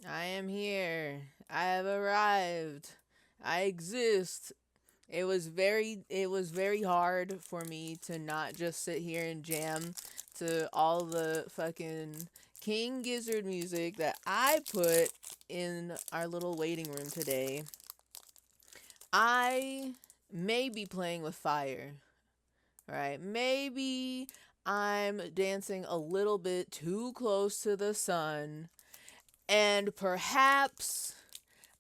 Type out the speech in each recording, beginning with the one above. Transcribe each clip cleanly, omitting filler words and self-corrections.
I am here. I have arrived. I exist. It was very hard for me to not just sit here and jam to all the fucking King Gizzard music that I put in our little waiting room today. I may be playing with fire, right? Maybe I'm dancing a little bit too close to the sun, and perhaps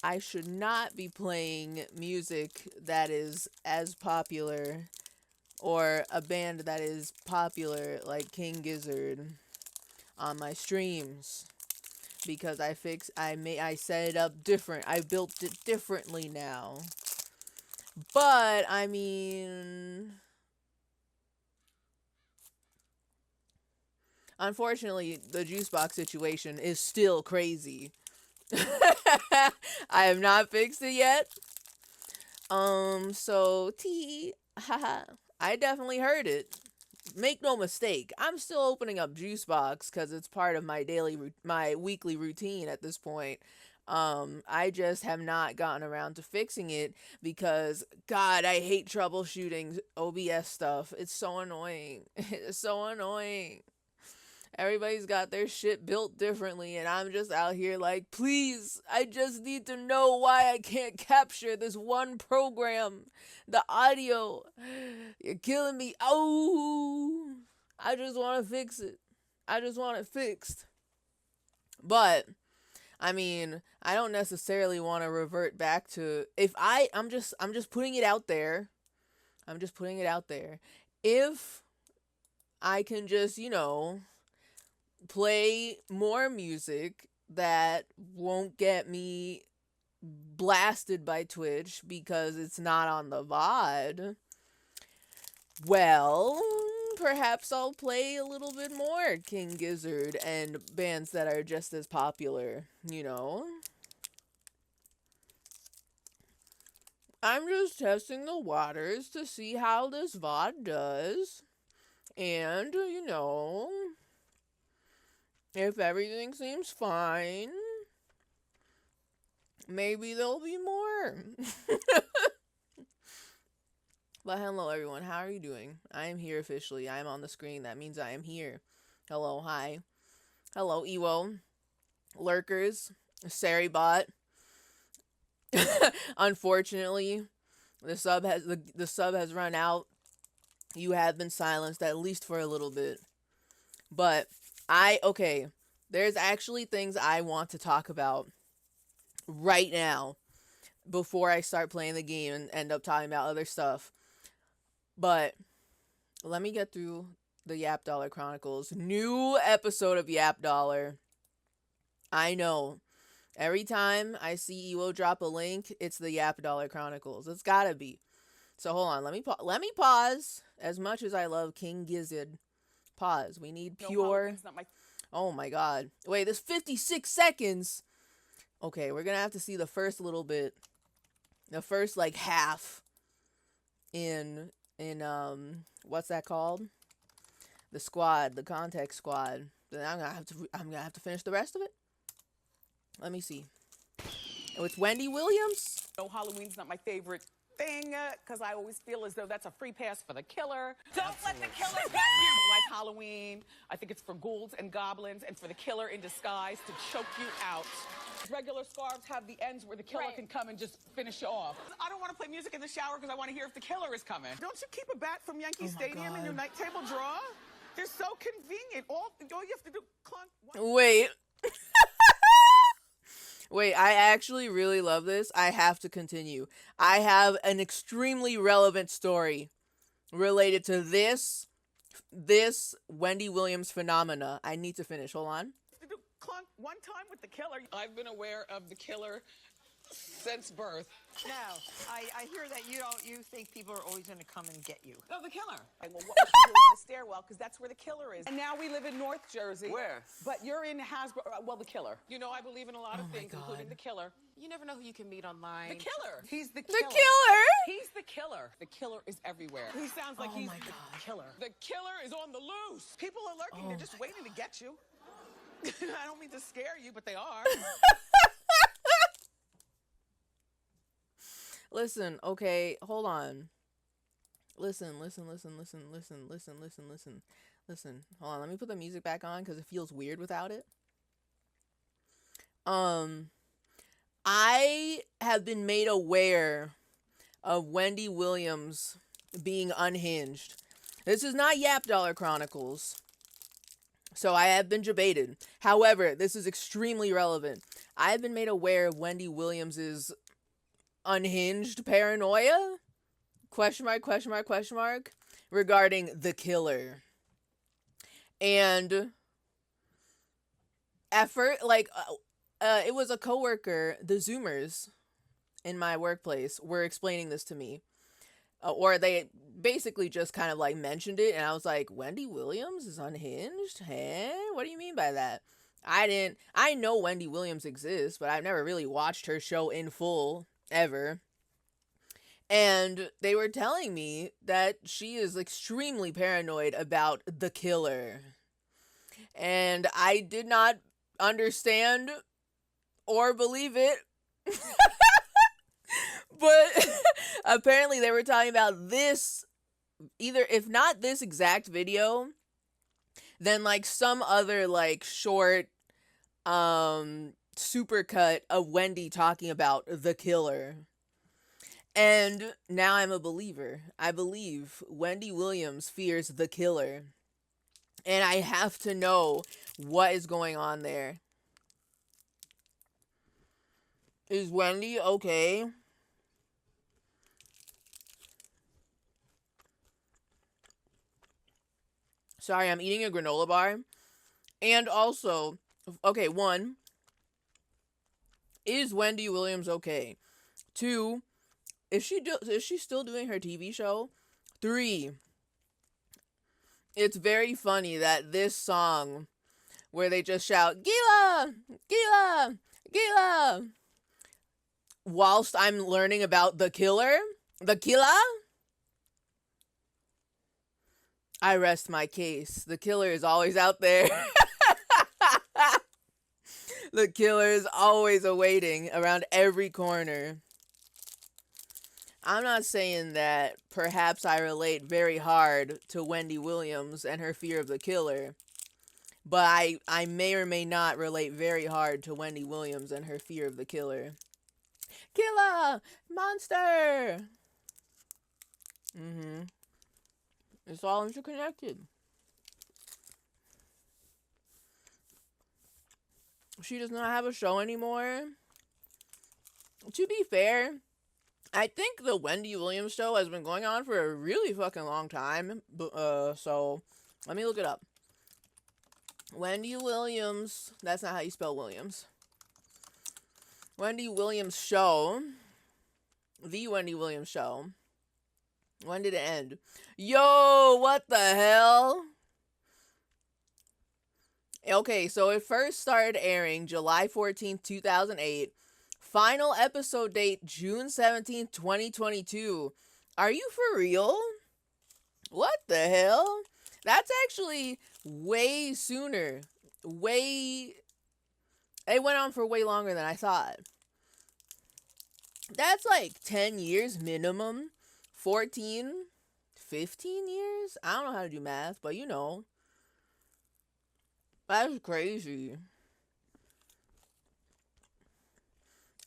I should not be playing music that is as popular or a band that is popular like King Gizzard on my streams because I set it up different. I built it differently now. But I mean, unfortunately, the juice box situation is still crazy. I have not fixed it yet. So haha, I definitely heard it. Make no mistake, I'm still opening up juice box because it's part of my weekly routine at this point. I just have not gotten around to fixing it because God, I hate troubleshooting OBS stuff. It's so annoying. It's so annoying. Everybody's got their shit built differently, and I'm just out here like, please, I just need to know why I can't capture this one program. The audio. You're killing me. Oh, I just want to fix it. I just want it fixed. But I mean, I don't necessarily want to revert back to I'm just putting it out there. I'm just putting it out there. If I can just, play more music that won't get me blasted by Twitch because it's not on the VOD, well, perhaps I'll play a little bit more King Gizzard and bands that are just as popular, I'm just testing the waters to see how this VOD does. And, if everything seems fine, maybe there'll be more. But hello, everyone. How are you doing? I am here officially. I am on the screen. That means I am here. Hello, hi. Hello, Ewo. Lurkers. Saribot. Unfortunately, the sub has run out. You have been silenced at least for a little bit. But okay, there's actually things I want to talk about right now before I start playing the game and end up talking about other stuff. But let me get through the Yap Dollar Chronicles. New episode of Yap Dollar. I know. Every time I see Ewo drop a link, it's the Yap Dollar Chronicles. It's gotta be. So hold on. Let me pause. As much as I love King Gizzard, pause. We need pure. Oh my God. Wait, this 56 seconds. Okay, we're gonna have to see the first little bit. The first like half in what's that called? The squad, the context squad. Then I'm gonna have to finish the rest of it. Let me see. Oh, it's Wendy Williams. No, Halloween's not my favorite thing because I always feel as though that's a free pass for the killer. Don't let the killer get you. I don't like Halloween. I think it's for ghouls and goblins and for the killer in disguise to choke you out. Regular scarves have the ends where the killer can come and just finish you off. I don't want to play music in the shower because I want to hear if the killer is coming. Don't you keep a bat from Yankee Stadium in your night table drawer? They're so convenient. All you have to do, clunk. Wait. Wait, I actually really love this. I have to continue. I have an extremely relevant story related to this Wendy Williams phenomena. I need to finish. Hold on. Clunk one time with the killer. I've been aware of the killer since birth. Now, I hear that you think people are always going to come and get you. No, the killer. Well, what was she doing in the stairwell? Because that's where the killer is. And now we live in North Jersey. Where? But you're in Hasbro. Well, the killer. I believe in a lot of things, including the killer. You never know who you can meet online. The killer. He's the killer. The killer? He's the killer. The killer is everywhere. He sounds like he's the killer. The killer is on the loose. People are lurking. They're just waiting to get you. I don't mean to scare you, but they are. Listen, okay, hold on. Listen, listen, listen, listen, listen, listen, listen, listen, listen. Hold on, let me put the music back on because it feels weird without it. I have been made aware of Wendy Williams being unhinged. This is not Yap Dollar Chronicles, so I have been debated. However, this is extremely relevant. I have been made aware of Wendy Williams's unhinged paranoia? Question mark, question mark, question mark, regarding the killer. And it was a coworker, the Zoomers in my workplace were explaining this to me. Or they basically just kind of like mentioned it, and I was like, Wendy Williams is unhinged? Huh? What do you mean by that? I know Wendy Williams exists, but I've never really watched her show in full, ever. And they were telling me that she is extremely paranoid about the killer. And I did not understand or believe it. But apparently they were talking about this, either, if not this exact video, then like some other like short supercut of Wendy talking about the killer. And now I'm a believer. I believe Wendy Williams fears the killer. And I have to know what is going on there. Is Wendy okay? Sorry, I'm eating a granola bar. And also, okay, 1, is Wendy Williams okay? 2, is she still doing her TV show? 3, it's very funny that this song where they just shout, Gila! Gila! Gila! Whilst I'm learning about the killer, I rest my case. The killer is always out there. The killer is always awaiting around every corner. I'm not saying that perhaps I relate very hard to Wendy Williams and her fear of the killer, but I may or may not relate very hard to Wendy Williams and her fear of the killer. Killer! Monster! It's all interconnected. She does not have a show anymore. To be fair, I think the Wendy Williams show has been going on for a really fucking long time. So, let me look it up. Wendy Williams. That's not how you spell Williams. Wendy Williams show. The Wendy Williams show. When did it end? Yo, what the hell? Okay, so it first started airing July 14th, 2008. Final episode date June 17th, 2022. Are you for real? What the hell? That's actually way sooner. It went on for way longer than I thought. That's like 10 years minimum. 14, 15 years? I don't know how to do math, but you know. That's crazy.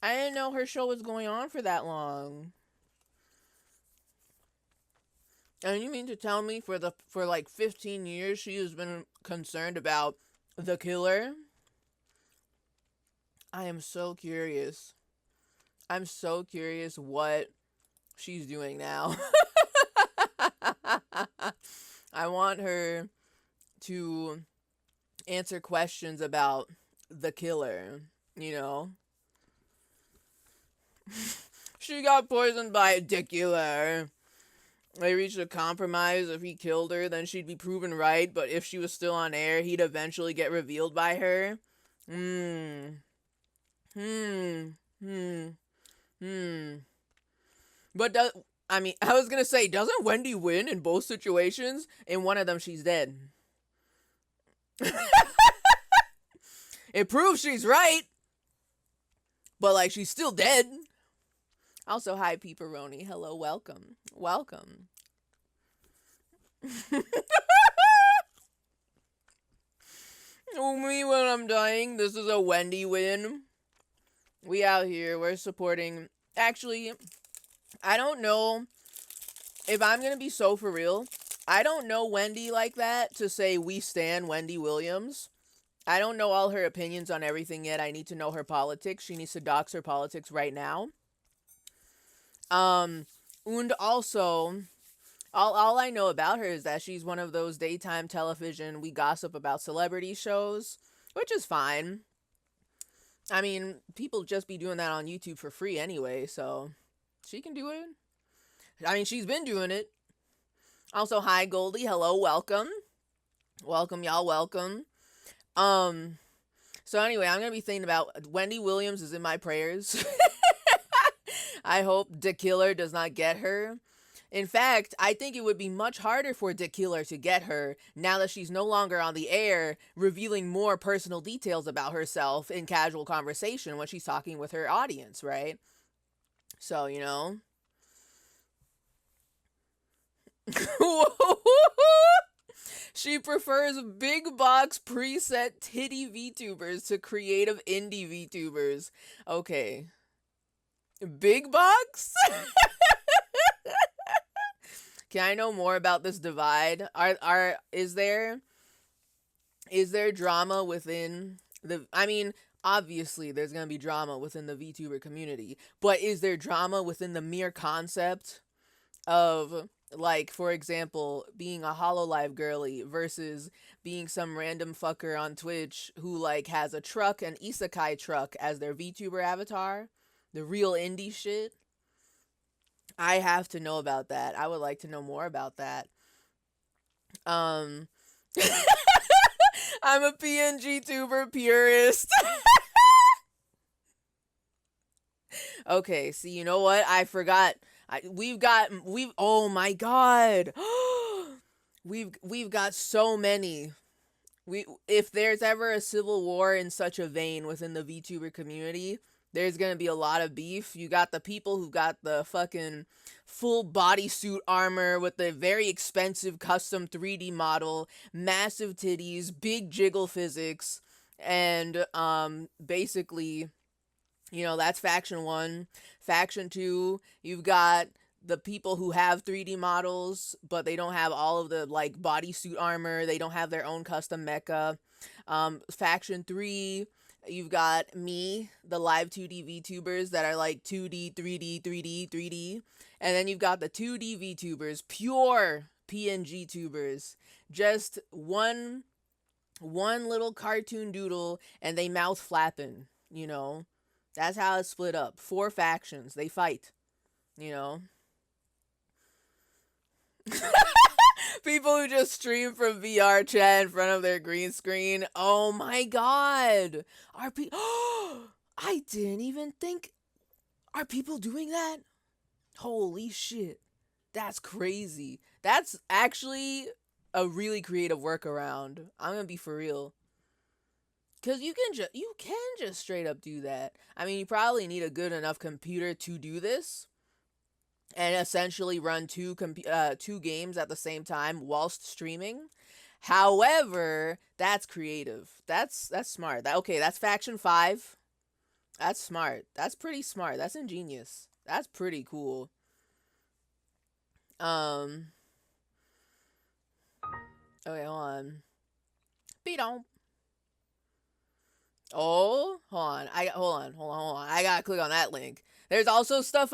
I didn't know her show was going on for that long. And you mean to tell me for like 15 years she has been concerned about the killer? I am so curious. I'm so curious what she's doing now. I want her to answer questions about the killer, you know? She got poisoned by a dick killer. They reached a compromise. If he killed her, then she'd be proven right, but if she was still on air, he'd eventually get revealed by her. But I was gonna say, doesn't Wendy win in both situations? In one of them, she's dead. It proves she's right, but like she's still dead. Also, hi, Peeperoni. Hello, welcome. Welcome. Oh, me when I'm dying. This is a Wendy win. We out here. We're supporting. Actually, I don't know if I'm gonna be so for real. I don't know Wendy like that to say we stan Wendy Williams. I don't know all her opinions on everything yet. I need to know her politics. She needs to dox her politics right now. And also, all I know about her is that she's one of those daytime television we gossip about celebrity shows, which is fine. I mean, people just be doing that on YouTube for free anyway, so she can do it. I mean, she's been doing it. Also, hi Goldie, hello, welcome. Welcome, y'all, welcome. So anyway, I'm gonna be thinking about Wendy Williams is in my prayers. I hope The Killer does not get her. In fact, I think it would be much harder for The Killer to get her now that she's no longer on the air, revealing more personal details about herself in casual conversation when she's talking with her audience, right? So, you know. She prefers big box preset titty VTubers to creative indie VTubers. Okay. Big box? Can I know more about this divide? Is there drama within the I mean, obviously there's going to be drama within the VTuber community, but is there drama within the mere concept of, like, for example, being a HoloLive girly versus being some random fucker on Twitch who, like, has a truck, an isekai truck as their VTuber avatar? The real indie shit? I have to know about that. I would like to know more about that. I'm a PNG tuber purist. Okay, see, you know what? I forgot. We've oh my god. We've got so many. If there's ever a civil war in such a vein within the VTuber community, there's gonna be a lot of beef. You got the people who got the fucking full bodysuit armor with the very expensive custom 3D model, massive titties, big jiggle physics, and basically, you know, that's faction 1. Faction 2, you've got the people who have 3D models, but they don't have all of the, like, bodysuit armor. They don't have their own custom mecha. Faction 3, you've got me, the live 2D VTubers that are like 2D, 3D, 3D, 3D. And then you've got the 2D VTubers, pure PNG tubers. Just one little cartoon doodle and they mouth flapping, you know. That's how it's split up. 4 factions. They fight, you know. People who just stream from VR chat in front of their green screen. Oh my god. I didn't even think. Are people doing that? Holy shit. That's crazy. That's actually a really creative workaround. I'm gonna be for real. Cause you can just straight up do that. I mean, you probably need a good enough computer to do this, and essentially run two games at the same time whilst streaming. However, that's creative. That's smart. That's faction 5. That's smart. That's pretty smart. That's ingenious. That's pretty cool. Okay, hold on. Beat on. Oh, hold on. I gotta click on that link. There's also stuff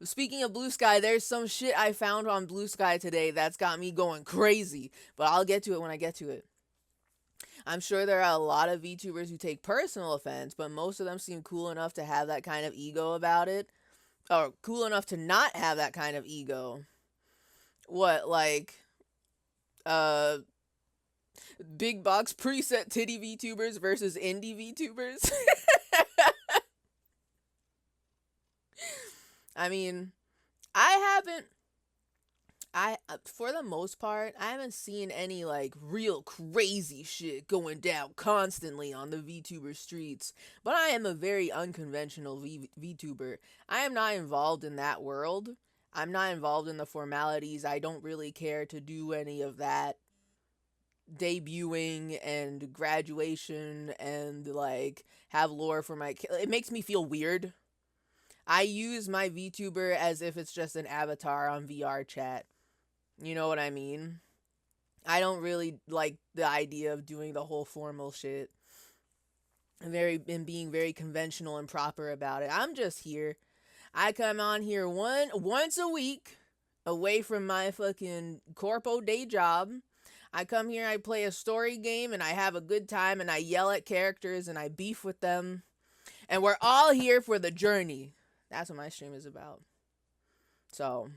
speaking of Blue Sky, there's some shit I found on Blue Sky today that's got me going crazy, but I'll get to it when I get to it. I'm sure there are a lot of VTubers who take personal offense, but most of them seem cool enough to have that kind of ego about it, or cool enough to not have that kind of ego. What, like, big box preset titty VTubers versus indie VTubers? I mean, I for the most part, I haven't seen any like real crazy shit going down constantly on the VTuber streets. But I am a very unconventional VTuber. I am not involved in that world. I'm not involved in the formalities. I don't really care to do any of that debuting and graduation and like have lore for my it makes me feel weird. I use my VTuber as if it's just an avatar on VR chat. You know what I mean? I don't really like the idea of doing the whole formal shit and being very conventional and proper about it. I'm just here. I come on here once a week away from my fucking corpo day job. I come here, I play a story game, and I have a good time, and I yell at characters, and I beef with them. And we're all here for the journey. That's what my stream is about. So,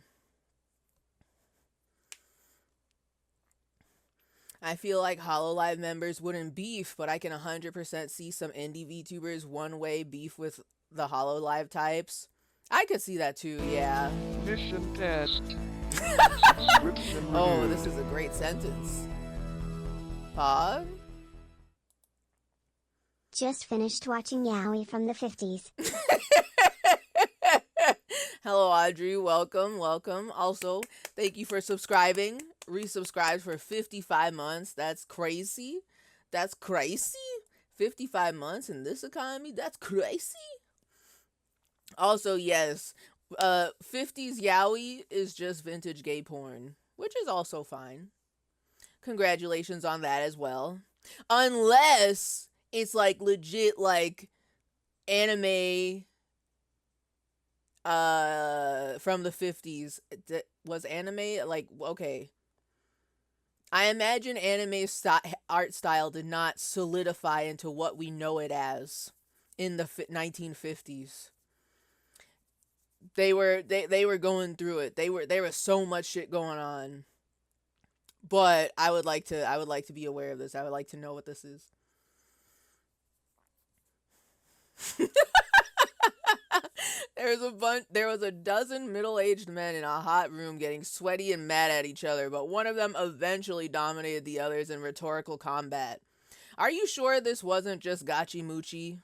I feel like HoloLive members wouldn't beef, but I can 100% see some indie VTubers one-way beef with the HoloLive types. I could see that too, yeah. Mission test. Oh, this is a great sentence. Pod? Just finished watching Yowie from the 50s. Hello, Audrey. Welcome, welcome. Also, thank you for subscribing. Resubscribed for 55 months. That's crazy. That's crazy. 55 months in this economy? That's crazy. Also, yes, 50s yaoi is just vintage gay porn, which is also fine. Congratulations on that as well. Unless it's like legit like anime from the 50s. Was anime like okay. I imagine anime art style did not solidify into what we know it as in the 1950s. They were going through it. There was so much shit going on. But I would like to be aware of this. I would like to know what this is. There was a dozen middle-aged men in a hot room getting sweaty and mad at each other, but one of them eventually dominated the others in rhetorical combat. Are you sure this wasn't just Gachi Muchi?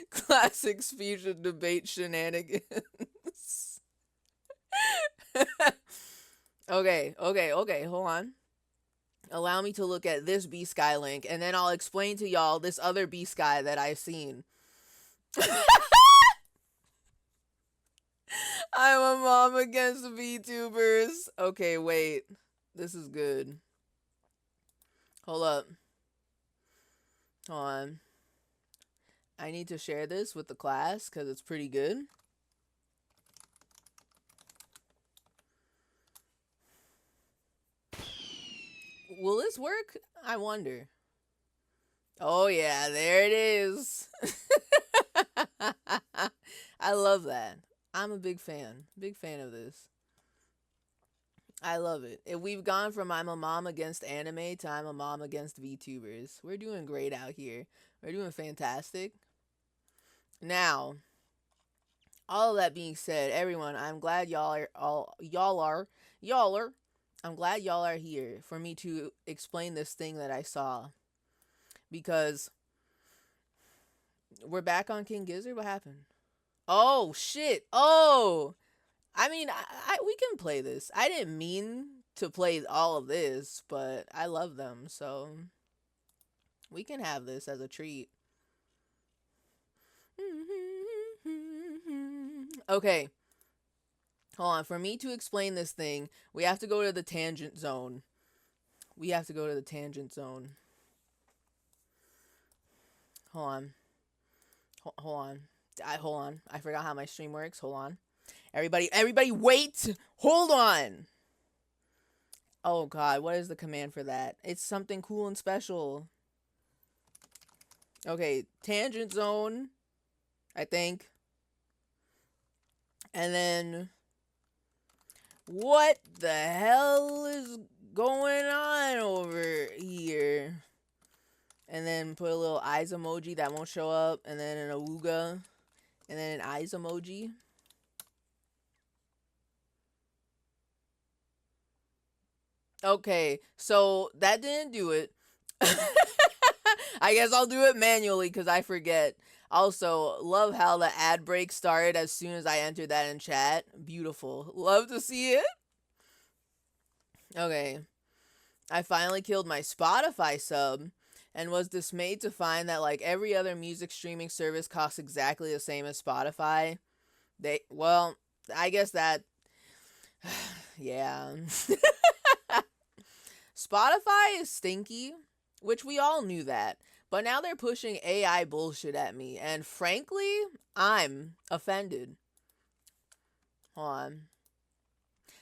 Classic speech and debate shenanigans. Okay, hold on. Allow me to look at this B-Sky link, and then I'll explain to y'all this other B-Sky that I've seen. I'm a mom against VTubers. Okay, wait. This is good. Hold up. Hold on. I need to share this with the class because it's pretty good. Will this work? I wonder. Oh yeah, there it is. I love that. I'm a big fan. Big fan of this. I love it. If we've gone from I'm a mom against anime to I'm a mom against VTubers. We're doing great out here. We're doing fantastic. Now, all of that being said, everyone, I'm glad I'm glad y'all are here for me to explain this thing that I saw. Because we're back on King Gizzard. What happened? Oh, shit. Oh, I mean, we can play this. I didn't mean to play all of this, but I love them. So we can have this as a treat. Okay. Hold on. For me to explain this thing, we have to go to the tangent zone. Hold on. Hold on. I forgot how my stream works. Hold on. Everybody wait. Hold on. Oh god, what is the command for that? It's something cool and special. Okay, tangent zone, I think. And then what the hell is going on over here? And then put a little eyes emoji that won't show up, and then an awooga, and then an eyes emoji. Okay, so that didn't do it. I guess I'll do it manually because I forget. Also, love how the ad break started as soon as I entered that in chat. Beautiful. Love to see it. Okay. I finally killed my Spotify sub and was dismayed to find that like every other music streaming service costs exactly the same as Spotify. Well, I guess that yeah. Spotify is stinky, which we all knew that. But now they're pushing AI bullshit at me, and frankly, I'm offended. Hold on.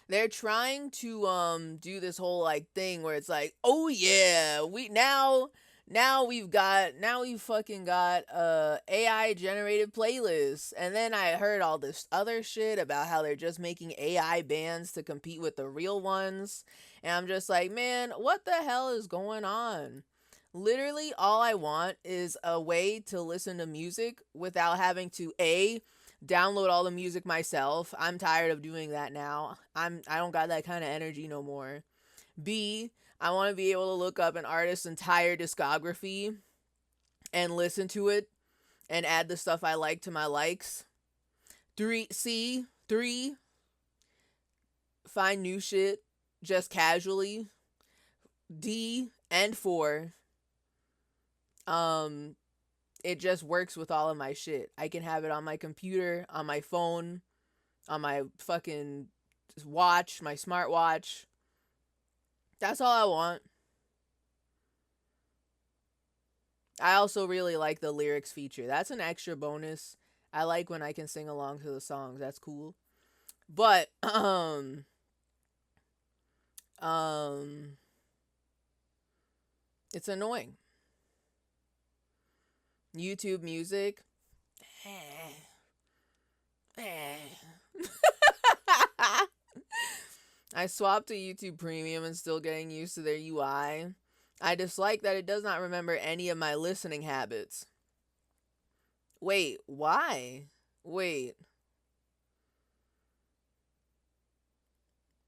They're trying to do this whole like thing where it's like, "Oh yeah, we've fucking got AI generated playlists." And then I heard all this other shit about how they're just making AI bands to compete with the real ones. And I'm just like, "Man, what the hell is going on?" Literally all I want is a way to listen to music without having to download all the music myself. I'm tired of doing that now. I don't got that kind of energy no more. B, I want to be able to look up an artist's entire discography and listen to it and add the stuff I like to my likes. 3, find new shit just casually. D and 4, it just works with all of my shit. I can have it on my computer, on my phone, on my fucking watch, my smartwatch. That's all I want. I also really like the lyrics feature. That's an extra bonus. I like when I can sing along to the songs. That's cool. But it's annoying. YouTube music. I swapped to YouTube Premium and still getting used to their UI. I dislike that it does not remember any of my listening habits. Wait, why? Wait.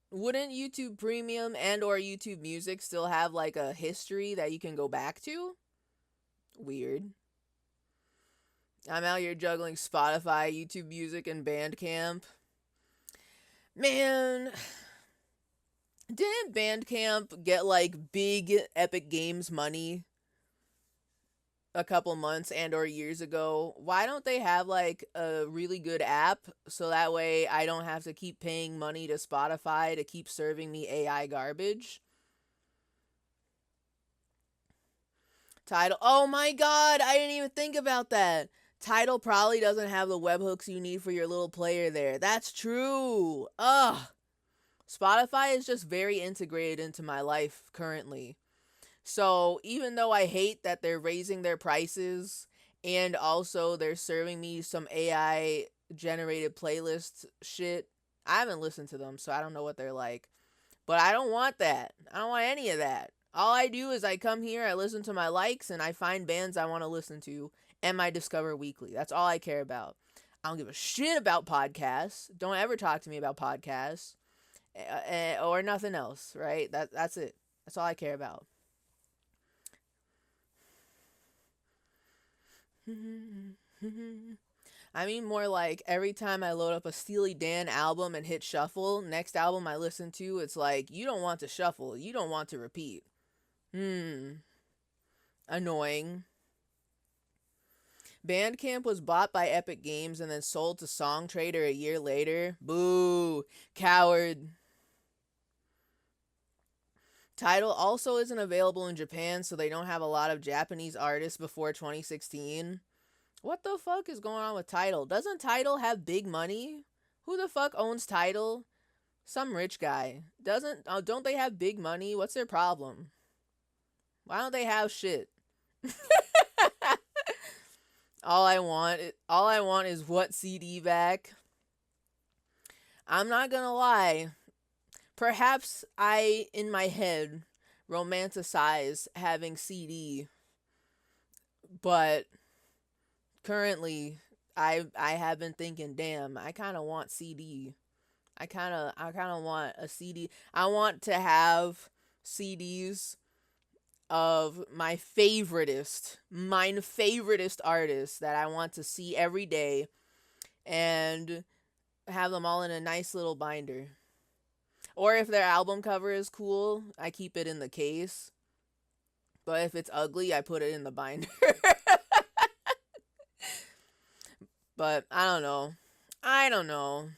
Wouldn't YouTube Premium and or YouTube Music still have like a history that you can go back to? Weird. I'm out here juggling Spotify, YouTube Music, and Bandcamp. Man, didn't Bandcamp get like big Epic Games money a couple months and or years ago? Why don't they have like a really good app so that way I don't have to keep paying money to Spotify to keep serving me AI garbage? Tidal. Oh my god, I didn't even think about that. Tidal probably doesn't have the webhooks you need for your little player there. That's true. Ugh. Spotify is just very integrated into my life currently. So even though I hate that they're raising their prices and also they're serving me some AI generated playlist shit, I haven't listened to them, so I don't know what they're like. But I don't want that. I don't want any of that. All I do is I come here, I listen to my likes, and I find bands I want to listen to and my Discover Weekly. That's all I care about. I don't give a shit about podcasts. Don't ever talk to me about podcasts or nothing else, right? That's it. That's all I care about. I mean more like every time I load up a Steely Dan album and hit shuffle, next album I listen to, it's like, you don't want to shuffle, you don't want to repeat. Annoying. Bandcamp was bought by Epic Games and then sold to Songtradr a year later. Boo. Coward. Tidal also isn't available in Japan, so they don't have a lot of Japanese artists before 2016. What the fuck is going on with Tidal? Doesn't Tidal have big money? Who the fuck owns Tidal? Some rich guy. Don't they have big money? What's their problem? Why don't they have shit? all I want is what CD back. I'm not gonna lie. Perhaps I, in my head, romanticize having CD, but currently I have been thinking, damn, I kind of want CD. I kind of want a CD. I want to have CDs of my favoriteest artists that I want to see every day, and have them all in a nice little binder. Or if their album cover is cool, I keep it in the case. But if it's ugly, I put it in the binder. But I don't know. I don't know.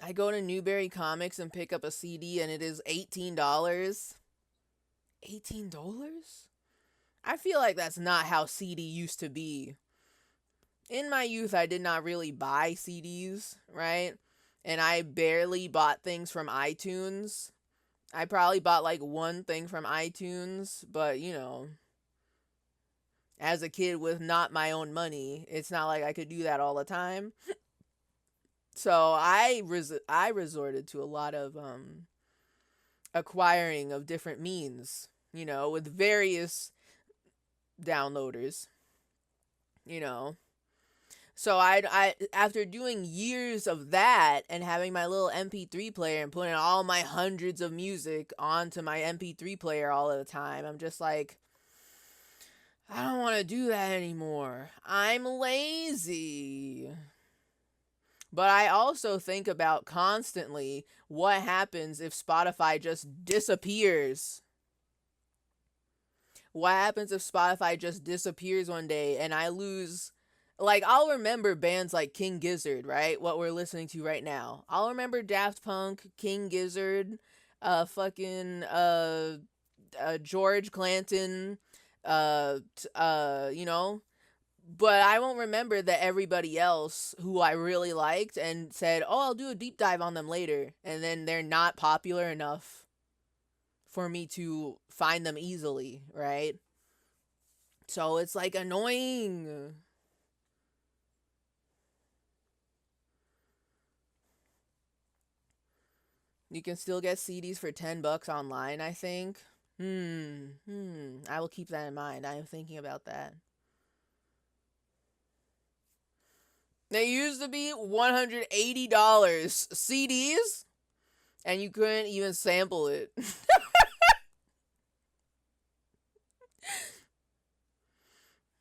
I go to Newberry Comics and pick up a CD and it is $18. $18? I feel like that's not how CD used to be. In my youth, I did not really buy CDs, right? And I barely bought things from iTunes. I probably bought like one thing from iTunes, but you know, as a kid with not my own money, it's not like I could do that all the time. So I resorted to a lot of acquiring of different means, you know, with various downloaders, you know. So I after doing years of that and having my little MP3 player and putting all my hundreds of music onto my MP3 player all the time, I'm just like, I don't want to do that anymore. I'm lazy. But I also think about constantly what happens if Spotify just disappears. What happens if Spotify just disappears one day and I lose... Like, I'll remember bands like King Gizzard, right? What we're listening to right now. I'll remember Daft Punk, King Gizzard, George Clanton, you know? But I won't remember that everybody else who I really liked and said, oh, I'll do a deep dive on them later. And then they're not popular enough for me to find them easily, right? So it's like annoying. You can still get CDs for $10 online, I think. I will keep that in mind. I am thinking about that. They used to be $180 CDs, and you couldn't even sample it.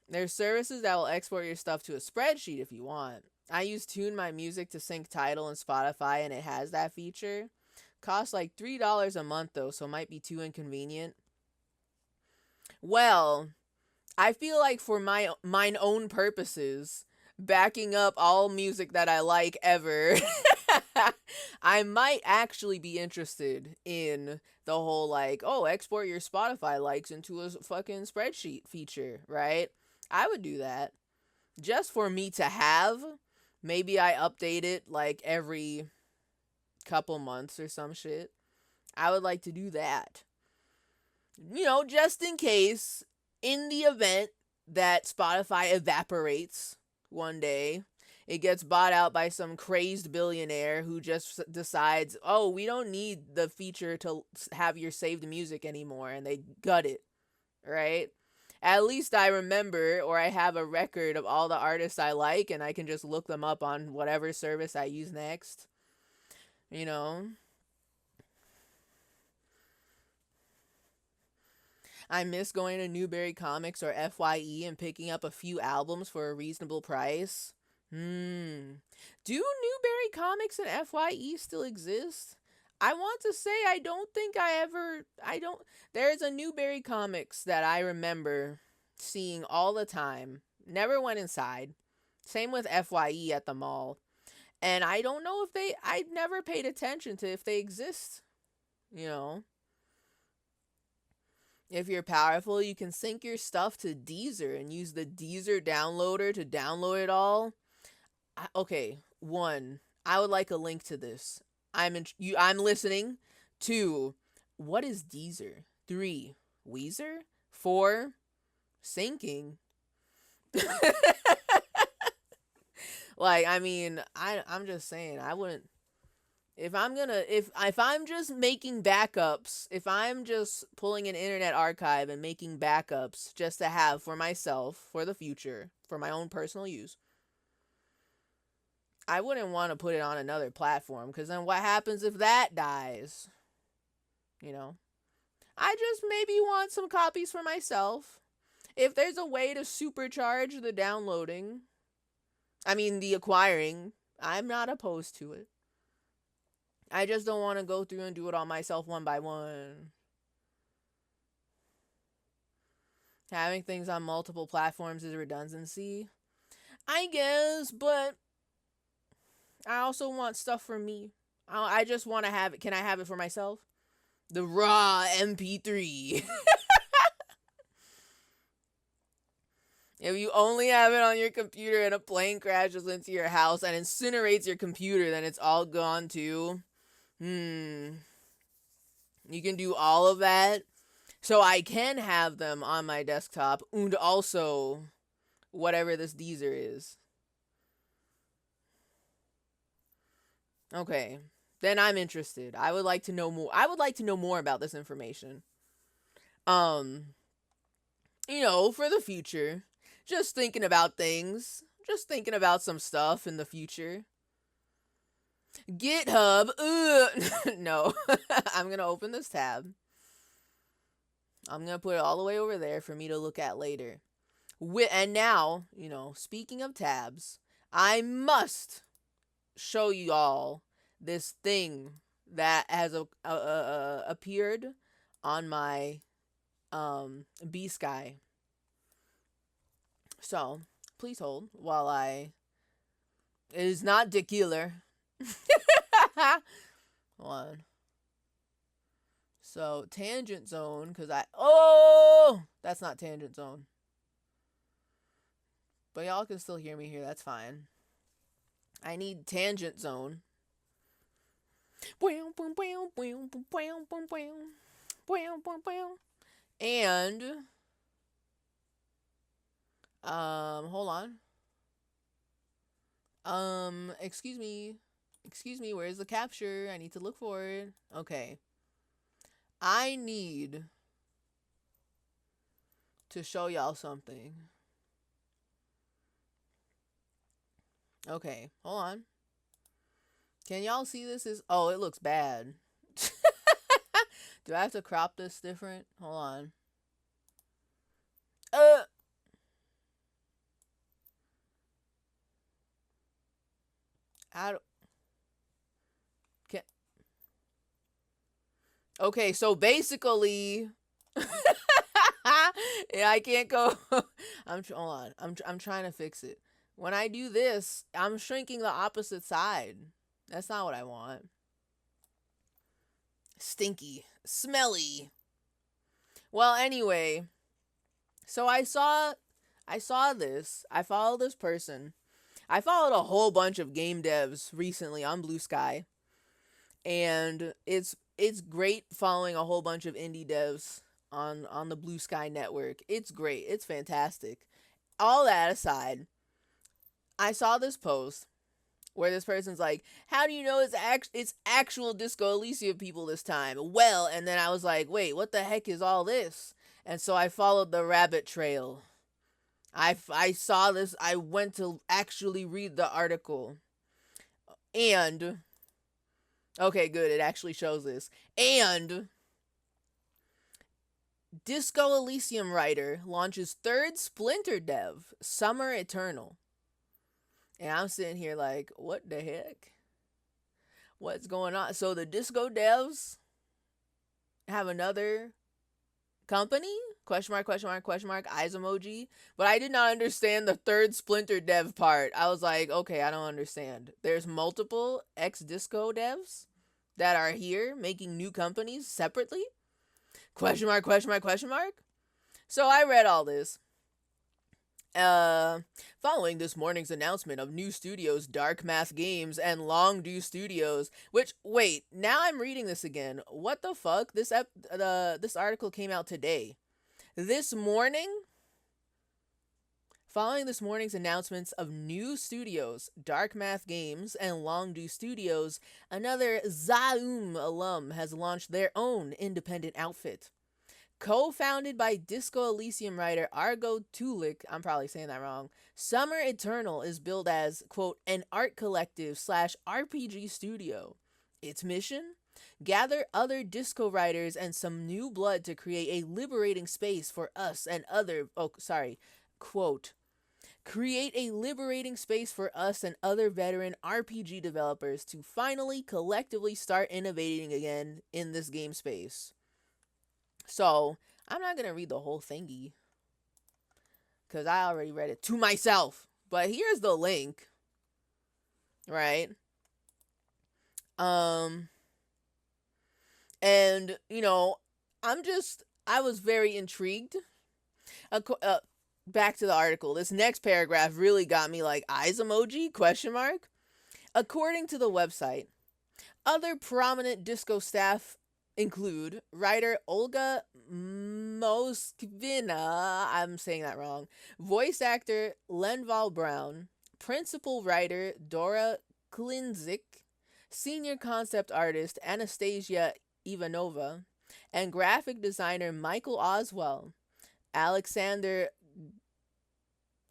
There's services that will export your stuff to a spreadsheet if you want. I use Tune My Music to sync Tidal and Spotify, and it has that feature. Costs like $3 a month though, so it might be too inconvenient. Well, I feel like for mine own purposes, backing up all music that I like ever, I might actually be interested in the whole like, oh, export your Spotify likes into a fucking spreadsheet feature, right? I would do that just for me to have. Maybe I update it like every couple months or some shit. I would like to do that. You know, just in case, in the event that Spotify evaporates one day, it gets bought out by some crazed billionaire who just decides, oh, we don't need the feature to have your saved music anymore, and they gut it, right? At least I remember, or I have a record of all the artists I like, and I can just look them up on whatever service I use next. You know? I miss going to Newberry Comics or FYE and picking up a few albums for a reasonable price. Do Newberry Comics and FYE still exist? I want to say I don't. There's a Newberry Comics that I remember seeing all the time. Never went inside. Same with FYE at the mall. And I don't know if I've never paid attention to if they exist. You know? If you're powerful, you can sync your stuff to Deezer and use the Deezer downloader to download it all. Okay, 1, I would like a link to this. I'm listening. 2, what is Deezer? 3, Weezer? 4, syncing. Like, I mean, I'm just saying, I wouldn't. If I'm just making backups, if I'm just pulling an internet archive and making backups just to have for myself, for the future, for my own personal use, I wouldn't want to put it on another platform, because then what happens if that dies? You know? I just maybe want some copies for myself. If there's a way to supercharge the downloading, the acquiring, I'm not opposed to it. I just don't want to go through and do it all myself one by one. Having things on multiple platforms is redundancy, I guess, but I also want stuff for me. I just want to have it. Can I have it for myself? The raw MP3. If you only have it on your computer and a plane crashes into your house and incinerates your computer, then it's all gone too. You can do all of that. So I can have them on my desktop, and also whatever this Deezer is. Okay, then I'm interested. I would like to know more. I would like to know more about this information. For the future. Just thinking about things. Just thinking about some stuff in the future. GitHub. No. I'm going to open this tab. I'm going to put it all the way over there for me to look at later. And now, speaking of tabs, I must show you all this thing that has appeared on my B-Sky. So, please hold while It is not Dick Hold on. So, Tangent Zone, because that's not Tangent Zone. But y'all can still hear me here, that's fine. I need Tangent Zone. And hold on. Excuse me, where's the capture? I need to look for it. Okay. I need to show y'all something. Okay, hold on. Can y'all see this? It looks bad. Do I have to crop this different? Hold on. Okay, so basically, yeah, I can't go. Hold on. I'm trying to fix it. When I do this, I'm shrinking the opposite side. That's not what I want. Stinky, smelly. Well, anyway, so I saw this. I followed this person. I followed a whole bunch of game devs recently on Blue Sky, and it's great following a whole bunch of indie devs on the Blue Sky network. It's great. It's fantastic. All that aside, I saw this post where this person's like, how do you know it's actual Disco Elysium people this time? Well, and then I was like, wait, what the heck is all this? And so I followed the rabbit trail. I saw this. I went to actually read the article. And okay, good. It actually shows this. And Disco Elysium writer launches third Splinter dev, Summer Eternal. And I'm sitting here like, what the heck? What's going on? So the Disco devs have another company? Question mark, eyes emoji. But I did not understand the third Splinter dev part. I was like, okay, I don't understand. There's multiple ex-Disco devs that are here making new companies separately? Question mark. So I read all this. Following this morning's announcement of new studios Dark Math Games and Longdew Studios, which, wait, now I'm reading this again. What the fuck? This article came out today. This morning? Following this morning's announcements of new studios, Dark Math Games and Longdew Studios, another Zaum alum has launched their own independent outfit. Co-founded by Disco Elysium writer Argo Tulik, I'm probably saying that wrong, Summer Eternal is billed as, quote, an art collective slash RPG studio. Its mission? Gather other disco writers and some new blood to create a liberating space for us and other, quote, create a liberating space for us and other veteran RPG developers to finally collectively start innovating again in this game space. So, I'm not going to read the whole thingy because I already read it to myself. But here's the link, right? And, you know, I was very intrigued. Back to the article. This next paragraph really got me like eyes emoji, question mark. According to the website, other prominent disco staff include writer Olga Moskvina, I'm saying that wrong, voice actor Lenval Brown, principal writer Dora Klinzik, senior concept artist Anastasia Ivanova, and graphic designer Michael Oswell. Alexander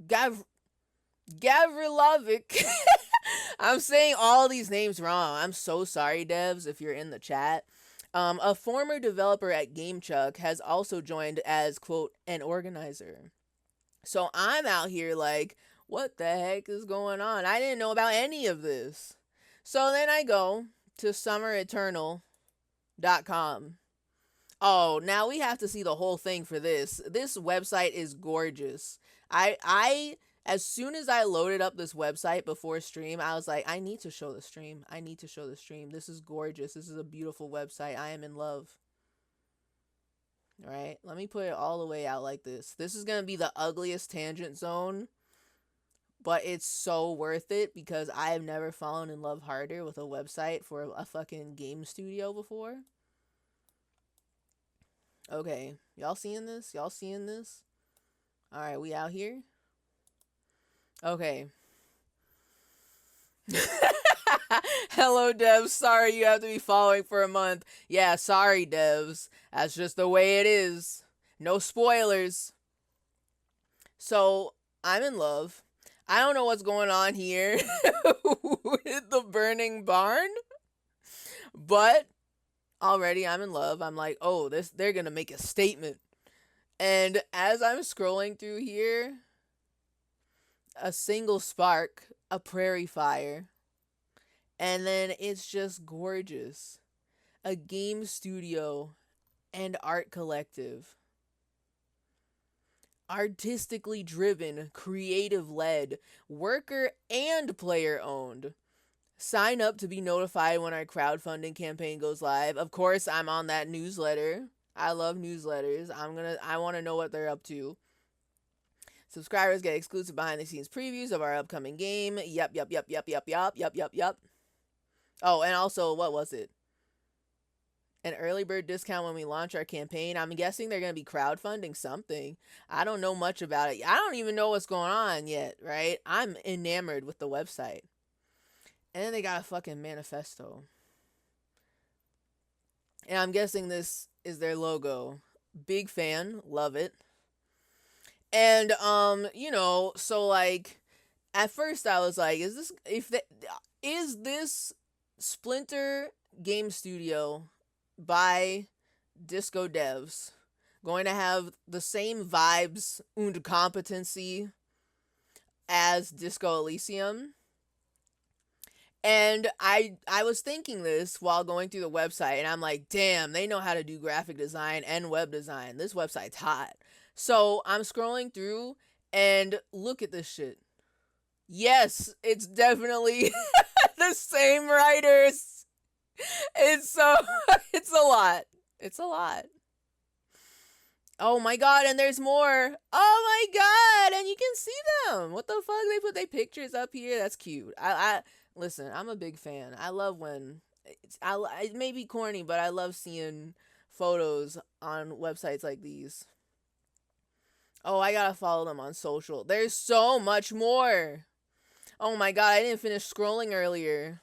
Gavrilovic. I'm saying all these names wrong. I'm so sorry, devs, if you're in the chat. A former developer at GameChuck has also joined as, quote, an organizer. So I'm out here like, what the heck is going on? I didn't know about any of this. So then I go to summereternal.com. Oh, now we have to see the whole thing for this. This website is gorgeous. I as soon as I loaded up this website before stream, I was like, I need to show the stream. This is gorgeous. This is a beautiful website. I am in love. All right, let me put it all the way out like this. This is going to be the ugliest tangent zone, but it's so worth it because I have never fallen in love harder with a website for a fucking game studio before. Okay, y'all seeing this? All right, we out here? Okay. Hello, devs. Sorry you have to be following for a month. Yeah, sorry, devs. That's just the way it is. No spoilers. So, I'm in love. I don't know what's going on here with the burning barn, but already I'm in love. I'm like, oh, they're gonna make a statement. And as I'm scrolling through here, a single spark, a prairie fire, and then it's just gorgeous. A game studio and art collective. Artistically driven, creative led, worker and player owned. Sign up to be notified when our crowdfunding campaign goes live. Of course, I'm on that newsletter. I love newsletters. I want to know what they're up to. Subscribers get exclusive behind the scenes previews of our upcoming game. Yup. Oh, and also, what was it? An early bird discount when we launch our campaign. I'm guessing they're going to be crowdfunding something. I don't know much about it. I don't even know what's going on yet, right? I'm enamored with the website. And then they got a fucking manifesto. And I'm guessing this is their logo. Big fan. Love it. And, so like, at first I was like, is this Splinter Game Studio by Disco Devs going to have the same vibes and competency as Disco Elysium? And I was thinking this while going through the website, and I'm like, damn, they know how to do graphic design and web design. This website's hot. So I'm scrolling through, and look at this shit. Yes, it's definitely the same writers. It's a lot. It's a lot. Oh my god, and there's more. Oh my god, and you can see them. What the fuck? They put their pictures up here. That's cute. I listen, I'm a big fan. I love when it may be corny, but I love seeing photos on websites like these. Oh, I gotta follow them on social. There's so much more. Oh my god, I didn't finish scrolling earlier.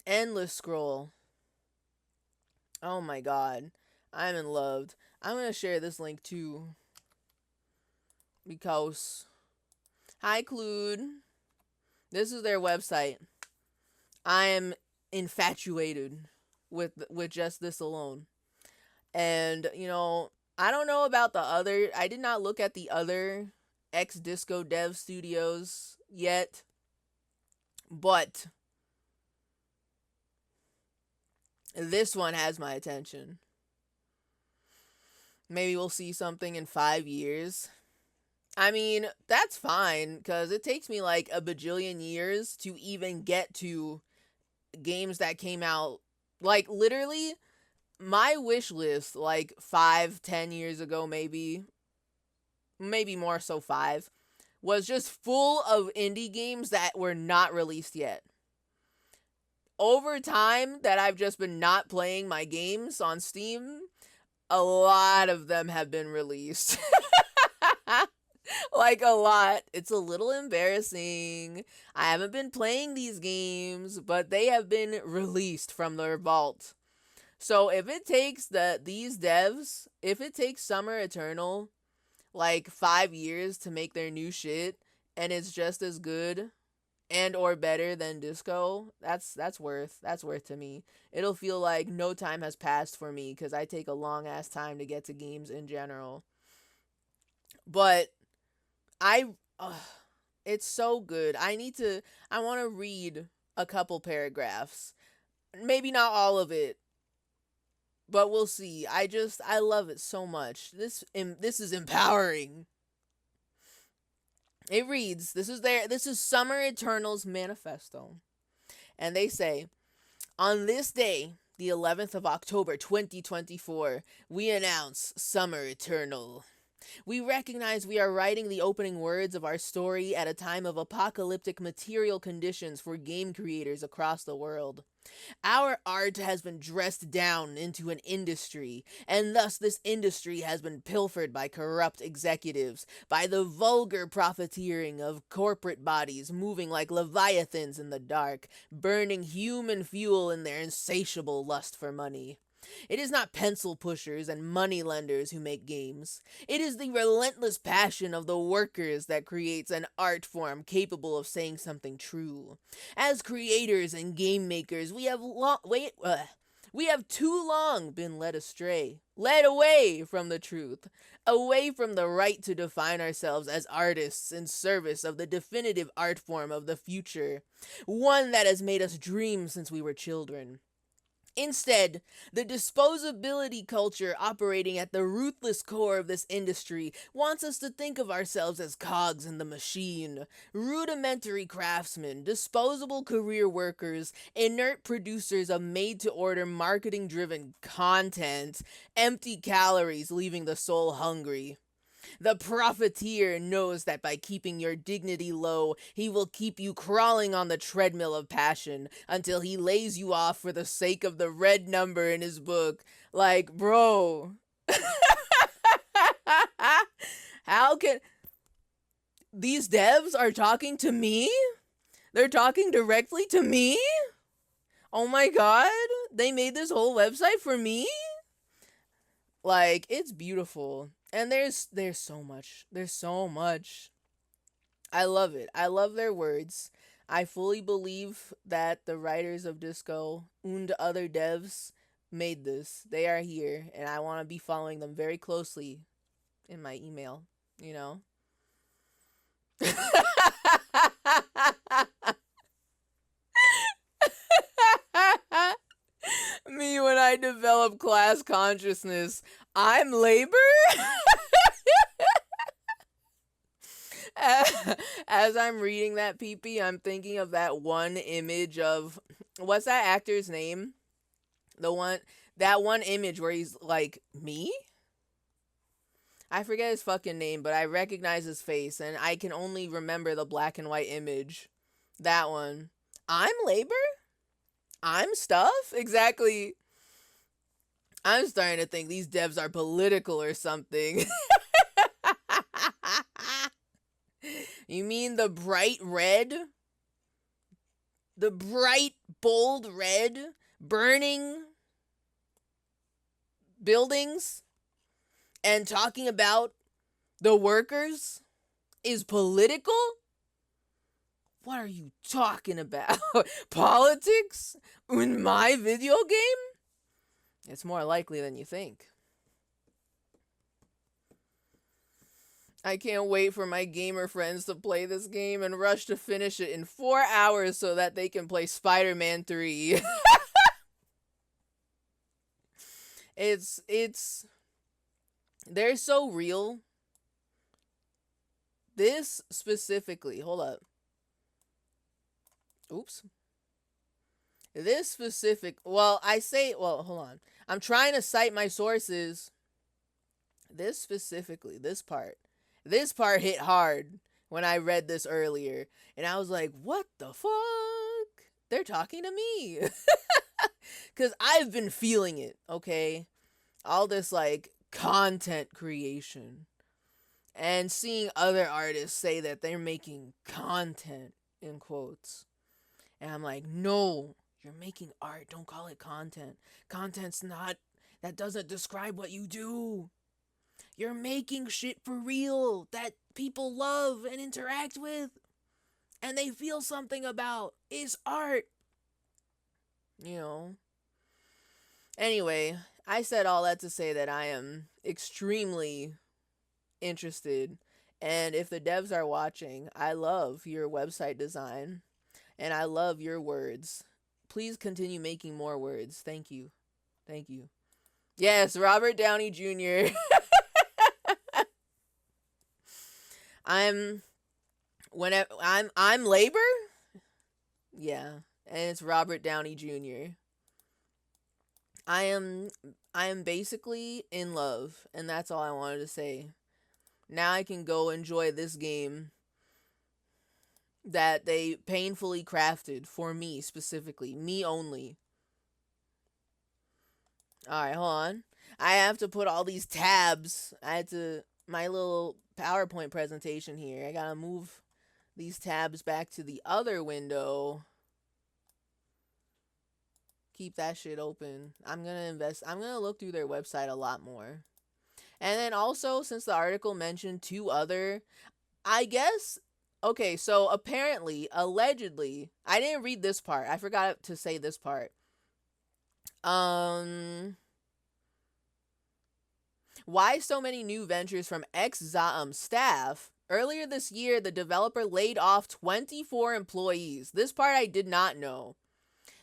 Endless scroll. Oh my god. I'm in love. I'm gonna share this link too because hi Clued. This is their website. I am infatuated with just this alone. And you know, I don't know about the other. I did not look at the other X Disco Dev Studios yet, but this one has my attention. Maybe we'll see something in 5 years. I mean, that's fine, because it takes me like a bajillion years to even get to games that came out. Like, literally, my wish list, like 5-10 years ago, maybe more so 5, was just full of indie games that were not released yet. Over time that I've just been not playing my games on Steam, a lot of them have been released. Like a lot. It's a little embarrassing. I haven't been playing these games, but they have been released from their vault. So if it takes these devs, if it takes Summer Eternal like 5 years to make their new shit and it's just as good and or better than Disco, that's worth to me. It'll feel like no time has passed for me cuz I take a long ass time to get to games in general. But it's so good. I want to read a couple paragraphs. Maybe not all of it, but we'll see. I love it so much. This is empowering. It reads, this is Summer Eternal's manifesto. And they say, on this day, the 11th of October 2024, we announce Summer Eternal. We recognize we are writing the opening words of our story at a time of apocalyptic material conditions for game creators across the world. Our art has been dressed down into an industry, and thus this industry has been pilfered by corrupt executives, by the vulgar profiteering of corporate bodies moving like leviathans in the dark, burning human fuel in their insatiable lust for money. It is not pencil pushers and money lenders who make games. It is the relentless passion of the workers that creates an art form capable of saying something true. As creators and game makers, we have too long been led away from the truth, away from the right to define ourselves as artists in service of the definitive art form of the future, one that has made us dream since we were children. Instead, the disposability culture operating at the ruthless core of this industry wants us to think of ourselves as cogs in the machine, rudimentary craftsmen, disposable career workers, inert producers of made-to-order marketing-driven content, empty calories leaving the soul hungry. The profiteer knows that by keeping your dignity low, he will keep you crawling on the treadmill of passion until he lays you off for the sake of the red number in his book. Like, bro. How can... These devs are talking to me? They're talking directly to me? Oh my god. They made this whole website for me? Like, it's beautiful. And there's so much. There's so much. I love it. I love their words. I fully believe that the writers of Disco and other devs made this. They are here, and I want to be following them very closely in my email, you know? Me when I develop class consciousness, I'm labor? As I'm reading that, PP, I'm thinking of that one image of, what's that actor's name? That one image where he's like, me? I forget his fucking name, but I recognize his face, and I can only remember the black and white image. That one. I'm labor? I'm stuff? Exactly. I'm starting to think these devs are political or something. You mean the bright red? The bright, bold red? Burning buildings? and talking about the workers is political? What are you talking about? Politics in my video game? It's more likely than you think. I can't wait for my gamer friends to play this game and rush to finish it in 4 hours so that they can play Spider-Man 3. They're so real. This specifically, hold up. Oops. This specific, hold on. I'm trying to cite my sources. This specifically, this part hit hard when I read this earlier. And I was like, what the fuck? They're talking to me. Because I've been feeling it, okay? All this, like, content creation. And seeing other artists say that they're making content, in quotes. And I'm like, no, you're making art. Don't call it content. Content's not, that doesn't describe what you do. You're making shit for real that people love and interact with. And they feel something about. It's art. You know. Anyway, I said all that to say that I am extremely interested. And if the devs are watching, I love your website design. And I love your words. Please continue making more words. Thank you. Thank you. Yes, Robert Downey Jr. I'm labor? Yeah, and it's Robert Downey Jr. I am basically in love, and that's all I wanted to say. Now I can go enjoy this game that they painfully crafted for me specifically, me only. Alright, hold on. I have to put all these tabs. My little PowerPoint presentation here. I gotta move these tabs back to the other window. Keep that shit open. I'm gonna look through their website a lot more. And then also, since the article mentioned 2 other, I guess, okay, so apparently, allegedly, I didn't read this part. I forgot to say this part. Why so many new ventures from ex-Zaum staff? Earlier this year, the developer laid off 24 employees. This part I did not know.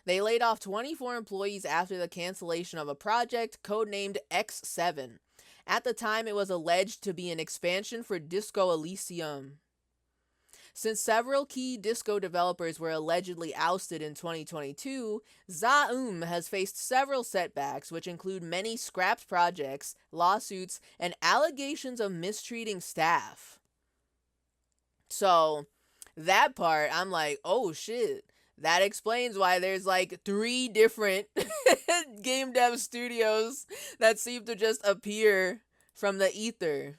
They laid off 24 employees after the cancellation of a project codenamed X7. At the time, it was alleged to be an expansion for Disco Elysium. Since several key disco developers were allegedly ousted in 2022, Zaum has faced several setbacks, which include many scrapped projects, lawsuits, and allegations of mistreating staff. So, that part, I'm like, oh shit. That explains why there's like 3 different game dev studios that seem to just appear from the ether.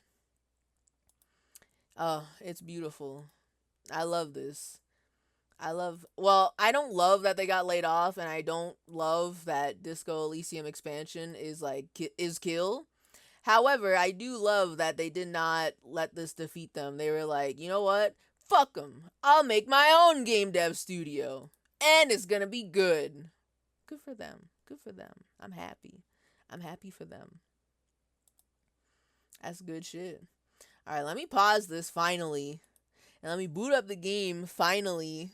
Oh, it's beautiful. I love this. I don't love that they got laid off, and I don't love that Disco Elysium expansion is kill. However, I do love that they did not let this defeat them. They were like, you know what? Fuck them. I'll make my own game dev studio, and it's gonna be good. Good for them. Good for them. I'm happy. I'm happy for them. That's good shit. All right, let me pause this finally. And let me boot up the game, finally.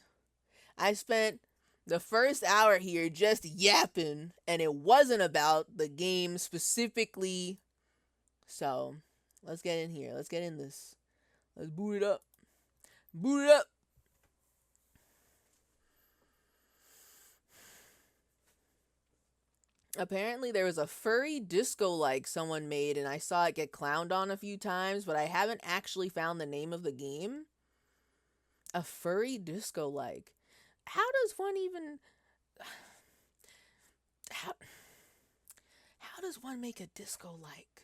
I spent the first hour here just yapping, and it wasn't about the game specifically. So, let's get in here. Let's get in this. Let's boot it up. Boot it up! Apparently there was a furry disco-like someone made, and I saw it get clowned on a few times, but I haven't actually found the name of the game. A furry disco-like. How does one even... How does one make a disco-like?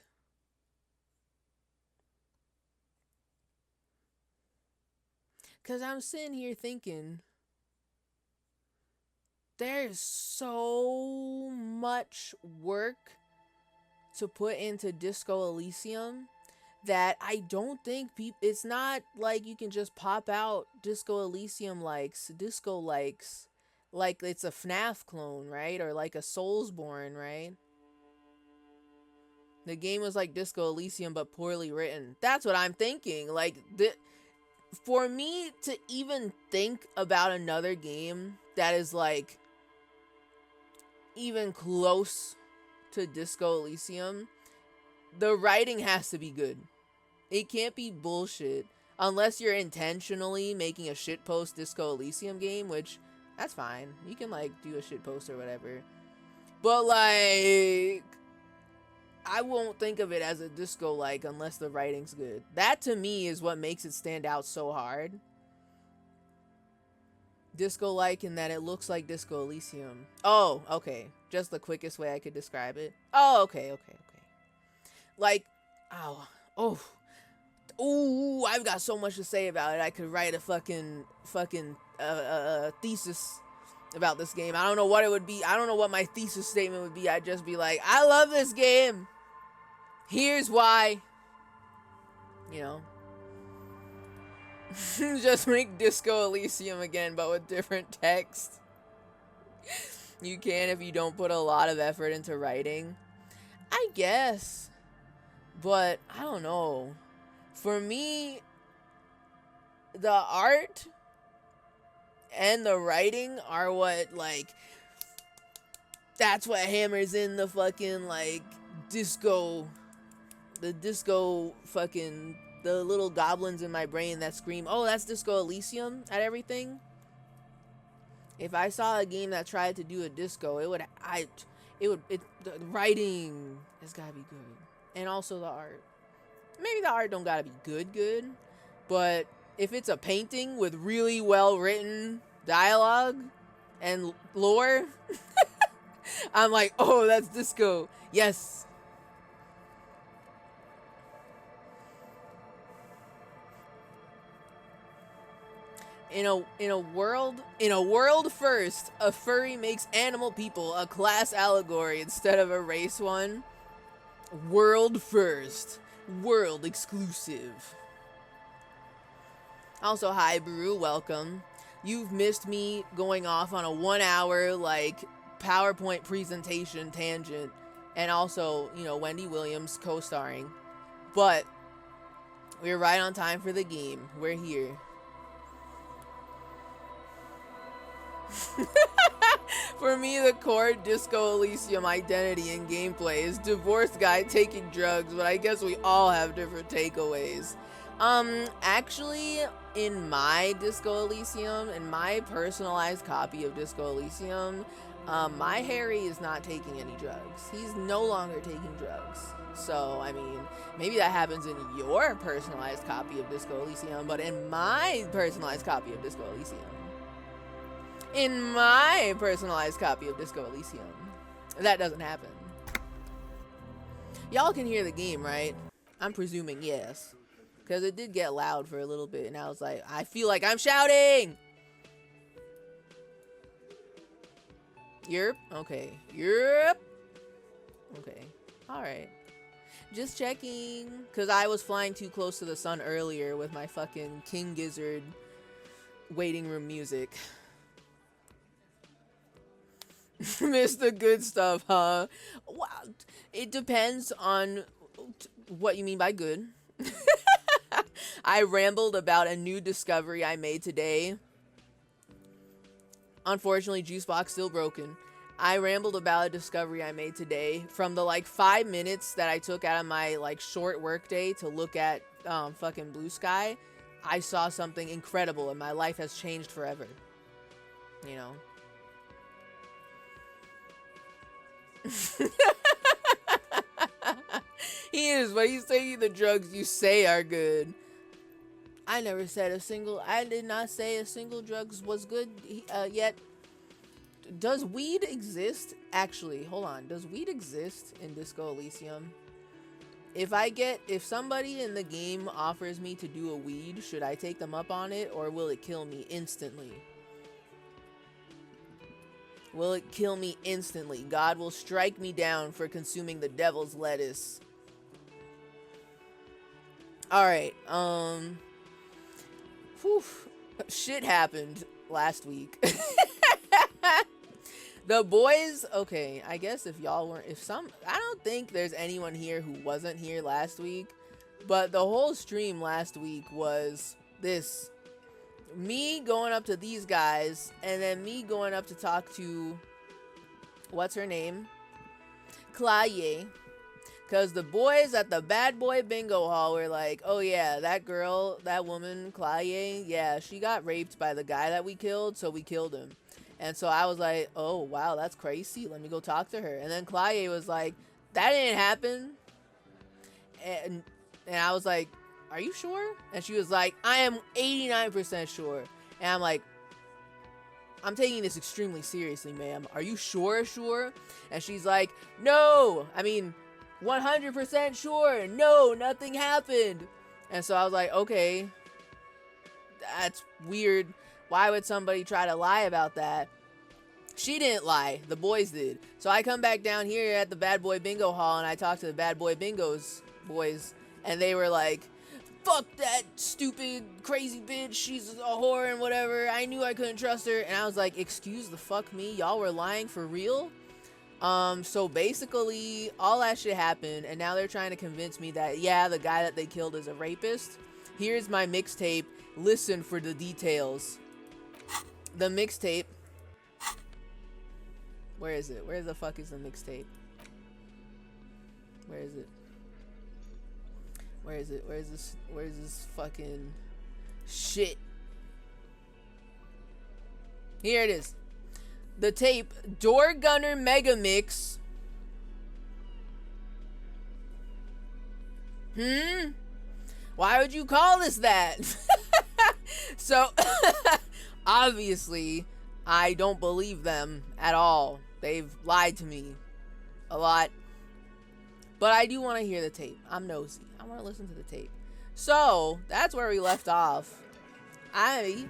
Because I'm sitting here thinking... There's so much work to put into Disco Elysium that I don't think people, it's not like you can just pop out Disco Elysium disco likes, like it's a FNAF clone, right? Or like a Soulsborne, right? The game was like Disco Elysium but poorly written. That's what I'm thinking. Like, for me to even think about another game that is like even close to Disco Elysium, the writing has to be good. It can't be bullshit unless you're intentionally making a shitpost Disco Elysium game, which that's fine. You can like do a shitpost or whatever. But like, I won't think of it as a disco like unless the writing's good. That to me is what makes it stand out so hard. Disco like in that it looks like Disco Elysium. Oh, okay. Just the quickest way I could describe it. Oh, okay. Like, ooh, I've got so much to say about it. I could write a fucking thesis about this game. I don't know what it would be. I don't know what my thesis statement would be. I'd just be like, I love this game. Here's why. You know. Just make Disco Elysium again, but with different text. You can if you don't put a lot of effort into writing, I guess. But I don't know. For me, the art and the writing are what, like, that's what hammers in the fucking, like, disco, the disco fucking, the little goblins in my brain that scream, oh, that's Disco Elysium at everything. If I saw a game that tried to do a disco, the writing has gotta be good. And also the art. Maybe the art don't gotta be good, but if it's a painting with really well written dialogue and lore, I'm like, oh, that's disco. Yes. In a world first, a furry makes animal people a class allegory instead of a race one. World first. World exclusive. Also, hi, Brew, welcome. You've missed me going off on a 1 hour, like, PowerPoint presentation tangent. And also, you know, Wendy Williams co-starring. But we're right on time for the game. We're here. For me, the core Disco Elysium identity and gameplay is divorced guy taking drugs, but I guess we all have different takeaways. Actually, in my Disco Elysium, in my personalized copy of Disco Elysium, my Harry is not taking any drugs. He's no longer taking drugs. So, I mean, maybe that happens in your personalized copy of Disco Elysium, but in my personalized copy of Disco Elysium, that doesn't happen. Y'all can hear the game, right? I'm presuming yes. Because it did get loud for a little bit, and I was like, I feel like I'm shouting! Yerp? Okay. Yerp! Okay. Alright. Just checking. Because I was flying too close to the sun earlier with my fucking King Gizzard waiting room music. Miss the good stuff, huh? Well, it depends on what you mean by good. I rambled about a new discovery I made today. Unfortunately, Juicebox still broken. I rambled about a discovery I made today from the like 5 minutes that I took out of my like short work day to look at fucking blue sky. I saw something incredible and my life has changed forever. You know? He is, but he's taking the drugs you say are good. I did not say a single drugs was good yet. Does weed exist? Actually, hold on. Does weed exist in Disco Elysium? If somebody in the game offers me to do a weed, should I take them up on it or will it kill me instantly? Will it kill me instantly? God will strike me down for consuming the devil's lettuce. Alright, whew, shit happened last week. The boys, okay, I guess if y'all weren't, I don't think there's anyone here who wasn't here last week, but the whole stream last week was this. Me going up to these guys, and then me going up to talk to, what's her name? Claye. Because the boys at the bad boy bingo hall were like, oh yeah, that girl, that woman, Claye, yeah, she got raped by the guy that we killed, so we killed him. And so I was like, oh wow, that's crazy, let me go talk to her. And then Claye was like, that didn't happen. And I was like, are you sure? And she was like, I am 89% sure. And I'm like, I'm taking this extremely seriously, ma'am. Are you sure? And she's like, no, I mean, 100% sure. No, nothing happened. And so I was like, okay, that's weird. Why would somebody try to lie about that? She didn't lie. The boys did. So I come back down here at the bad boy bingo hall and I talk to the bad boy bingo's boys. And they were like, fuck that stupid, crazy bitch. She's a whore and whatever. I knew I couldn't trust her. And I was like, excuse the fuck me? Y'all were lying for real? So basically, all that shit happened. And now they're trying to convince me that, yeah, the guy that they killed is a rapist. Here's my mixtape. Listen for the details. The mixtape. Where is it? Where the fuck is the mixtape? Where is it? Where is it? Where's this fucking shit? Here it is. The tape, Door Gunner Mega Mix. Why would you call this that? So, obviously, I don't believe them at all. They've lied to me a lot. But I do want to hear the tape. I'm nosy. I want to listen to the tape. So, that's where we left off. I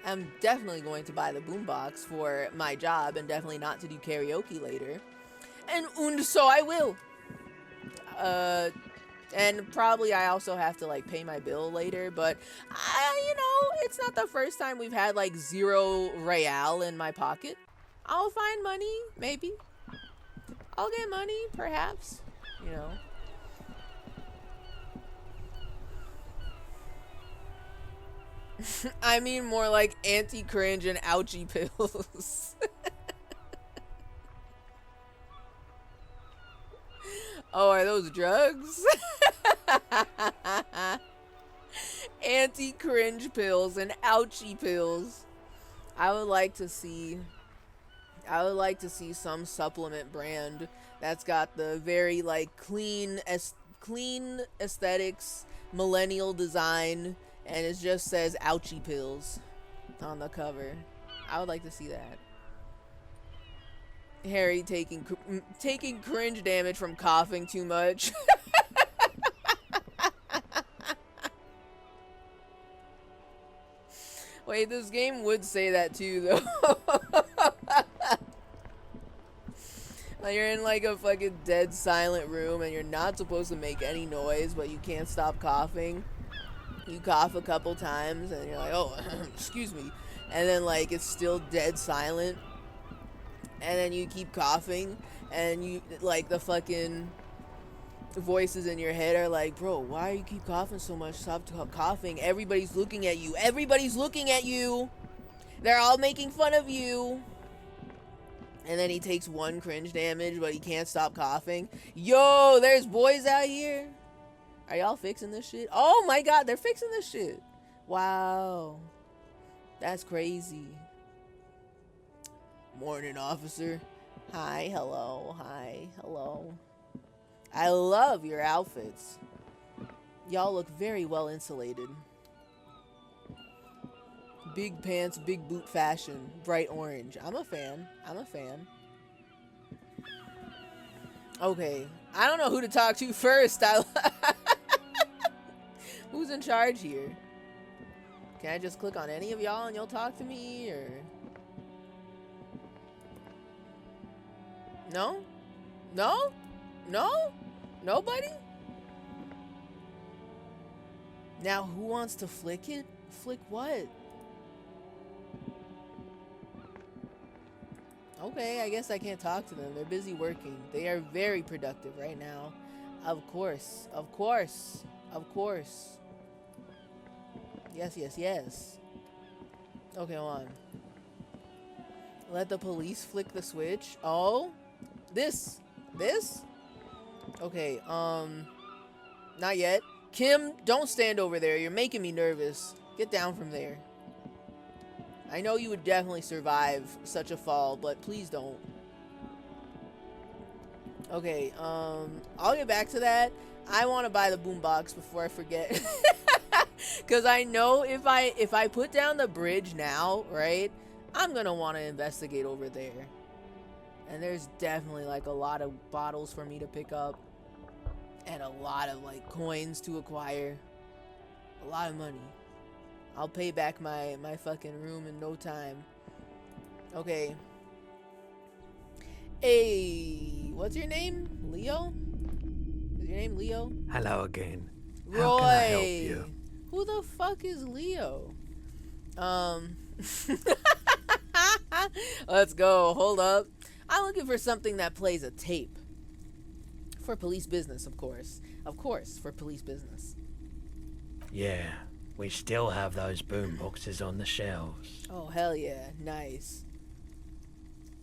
am definitely going to buy the boombox for my job and definitely not to do karaoke later. And so I will. And probably I also have to like pay my bill later, but it's not the first time we've had like 0 real in my pocket. I'll find money, maybe. I'll get money, perhaps, I mean more like anti-cringe and ouchie pills. Oh, are those drugs? Anti-cringe pills and ouchie pills. I would like to see some supplement brand that's got the very like clean aesthetics, millennial design, and it just says ouchie pills on the cover. I would like to see that. Harry taking cringe damage from coughing too much. Wait, this game would say that too, though. Like you're in like a fucking dead silent room and you're not supposed to make any noise, but you can't stop coughing. You cough a couple times and you're like, oh, excuse me. And then like it's still dead silent. And then you keep coughing and you like the fucking voices in your head are like, bro, why do you keep coughing so much? Stop coughing. Everybody's looking at you. Everybody's looking at you. They're all making fun of you. And then he takes 1 cringe damage, but he can't stop coughing. Yo, there's boys out here. Are y'all fixing this shit? Oh my god, they're fixing this shit. Wow. That's crazy. Morning, officer. Hi, hello, hi, hello. I love your outfits. Y'all look very well insulated. Big pants, big boot fashion, bright orange. I'm a fan. Okay, I don't know who to talk to first. Who's in charge here? Can I just click on any of y'all and you'll talk to me, or? No? No? No? Nobody? Now, who wants to flick it? Flick what? Okay, I guess I can't talk to them. They're busy working. They are very productive right now. Of course. Of course. Of course. Yes, yes, yes. Okay, hold on. Let the police flick the switch. Oh? This? This? Okay, not yet. Kim, don't stand over there. You're making me nervous. Get down from there. I know you would definitely survive such a fall, but please don't. Okay, I'll get back to that. I want to buy the boombox before I forget. Cause I know if I put down the bridge now, right, I'm gonna want to investigate over there. And there's definitely like a lot of bottles for me to pick up. And a lot of like coins to acquire. A lot of money. I'll pay back my fucking room in no time. Okay. Hey, what's your name? Leo? Is your name Leo? Hello again. Roy. How can I help you? Who the fuck is Leo? Let's go. Hold up. I'm looking for something that plays a tape. For police business, of course. Of course, for police business. Yeah, we still have those boom boxes on the shelves. Oh, hell yeah. Nice.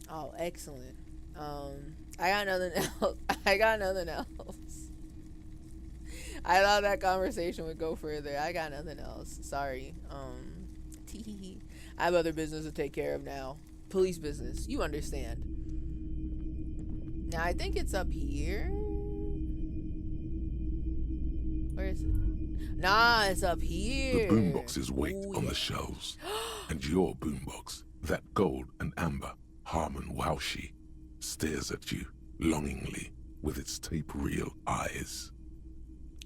Oh, excellent. I got nothing else. I got nothing else. I thought that conversation would go further. I got nothing else. Sorry. Tee. I have other business to take care of now. Police business. You understand. Now, I think it's up here. Where is it? Nah, it's up here. The boomboxes wait Ooh, on yeah. the shelves. And your boombox, that gold and amber Harmon Waushi, stares at you longingly with its tape reel eyes.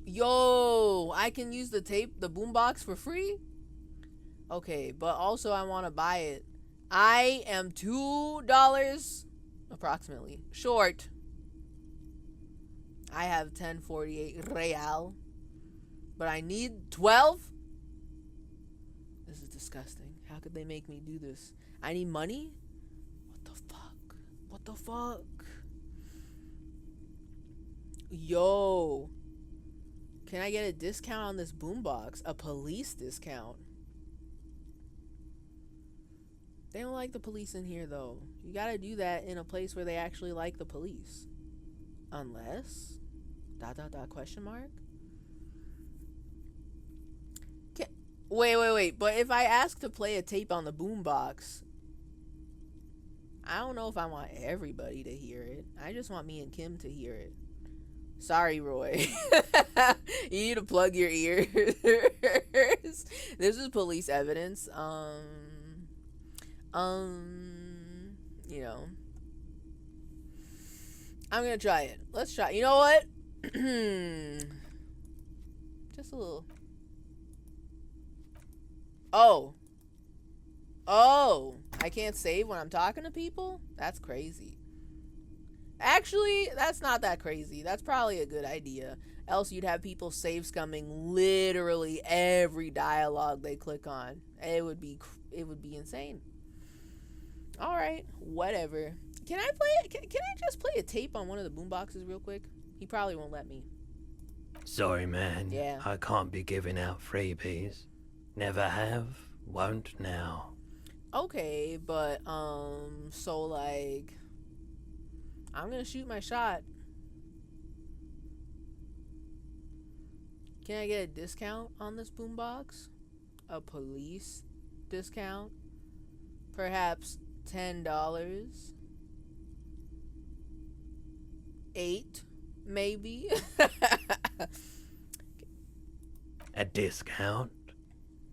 Yo, I can use the boombox for free? Okay, but also I want to buy it. I am $2 approximately short. I have 1048 real, but I need 12. This is disgusting. How could they make me do this? I need money? What the fuck? What the fuck? Yo. Can I get a discount on this boombox? A police discount? They don't like the police in here, though. You gotta do that in a place where they actually like the police. Unless... ... question mark? Wait. But if I ask to play a tape on the boombox, I don't know if I want everybody to hear it. I just want me and Kim to hear it. Sorry, Roy. You need to plug your ears. This is police evidence. You know. I'm gonna try it. Let's try. You know what? Just a little. Oh, I can't save when I'm talking to people? That's crazy. Actually, that's not that crazy. That's probably a good idea. Else you'd have people save scumming literally every dialogue they click on. It would be insane. All right, whatever. Can I just play a tape on one of the boomboxes real quick? He probably won't let me. Sorry, man. Yeah. I can't be giving out freebies. Never have, won't now. Okay, but so like, I'm gonna shoot my shot. Can I get a discount on this boombox? A police discount? Perhaps $10? 8, maybe? A discount?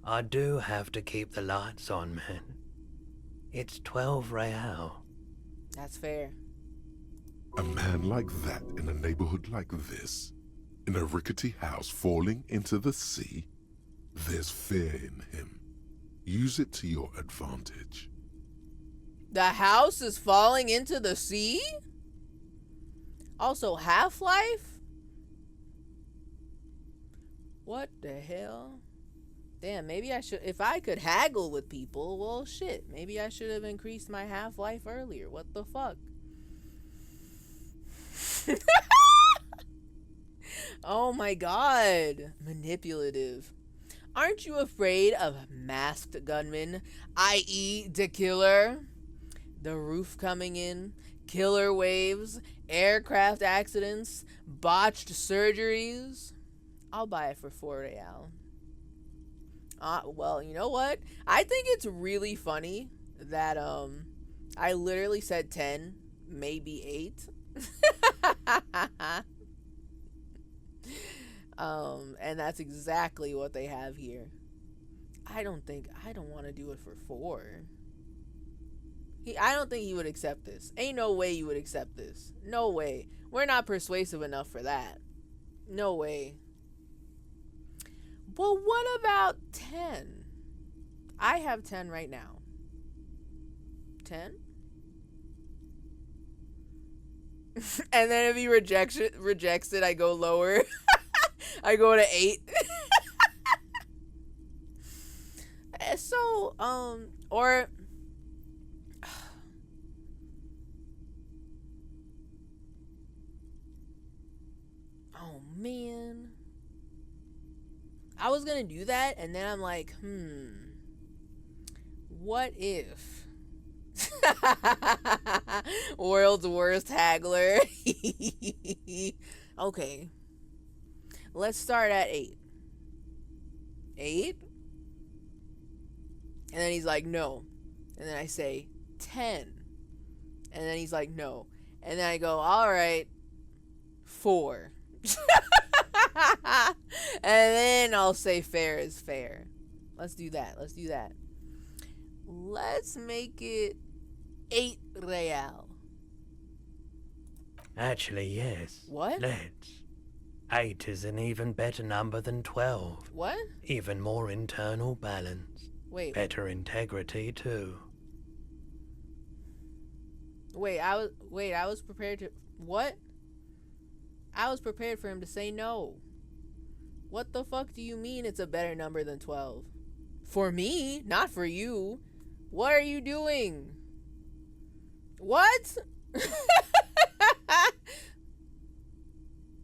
I do have to keep the lights on, man. It's 12 real. That's fair. A man like that in a neighborhood like this, in a rickety house falling into the sea, there's fear in him. Use it to your advantage. The house is falling into the sea? Also, Half-Life? What the hell? Damn, maybe I should, if I could haggle with people, well shit, maybe I should have increased my Half-Life earlier. What the fuck? Oh my god. Manipulative. Aren't you afraid of masked gunmen, i.e. the killer? The roof coming in, killer waves, aircraft accidents, botched surgeries? I'll buy it for 4 real. Well, you know what? I think it's really funny that I literally said 10, maybe 8. And that's exactly what they have here. I don't want to do it for 4. I don't think he would accept this. Ain't no way you would accept this. No way. We're not persuasive enough for that. No way. But what about 10? I have 10 right now. 10? And then if he rejects it, I go lower. I go to 8. So, or oh man. I was gonna do that, and then I'm like, what if? World's worst haggler. Okay. Let's start at 8. 8? And then he's like, no. And then I say, 10. And then he's like, no. And then I go, all right, 4. And then I'll say fair is fair. Let's do that. Let's do that. Let's make it 8 real. Actually, yes. What? Let's. 8 is an even better number than 12. What? Even more internal balance. Wait. Better integrity, too. Wait, I was prepared to... What? I was prepared for him to say no. What the fuck do you mean it's a better number than 12? For me, not for you. What are you doing? What?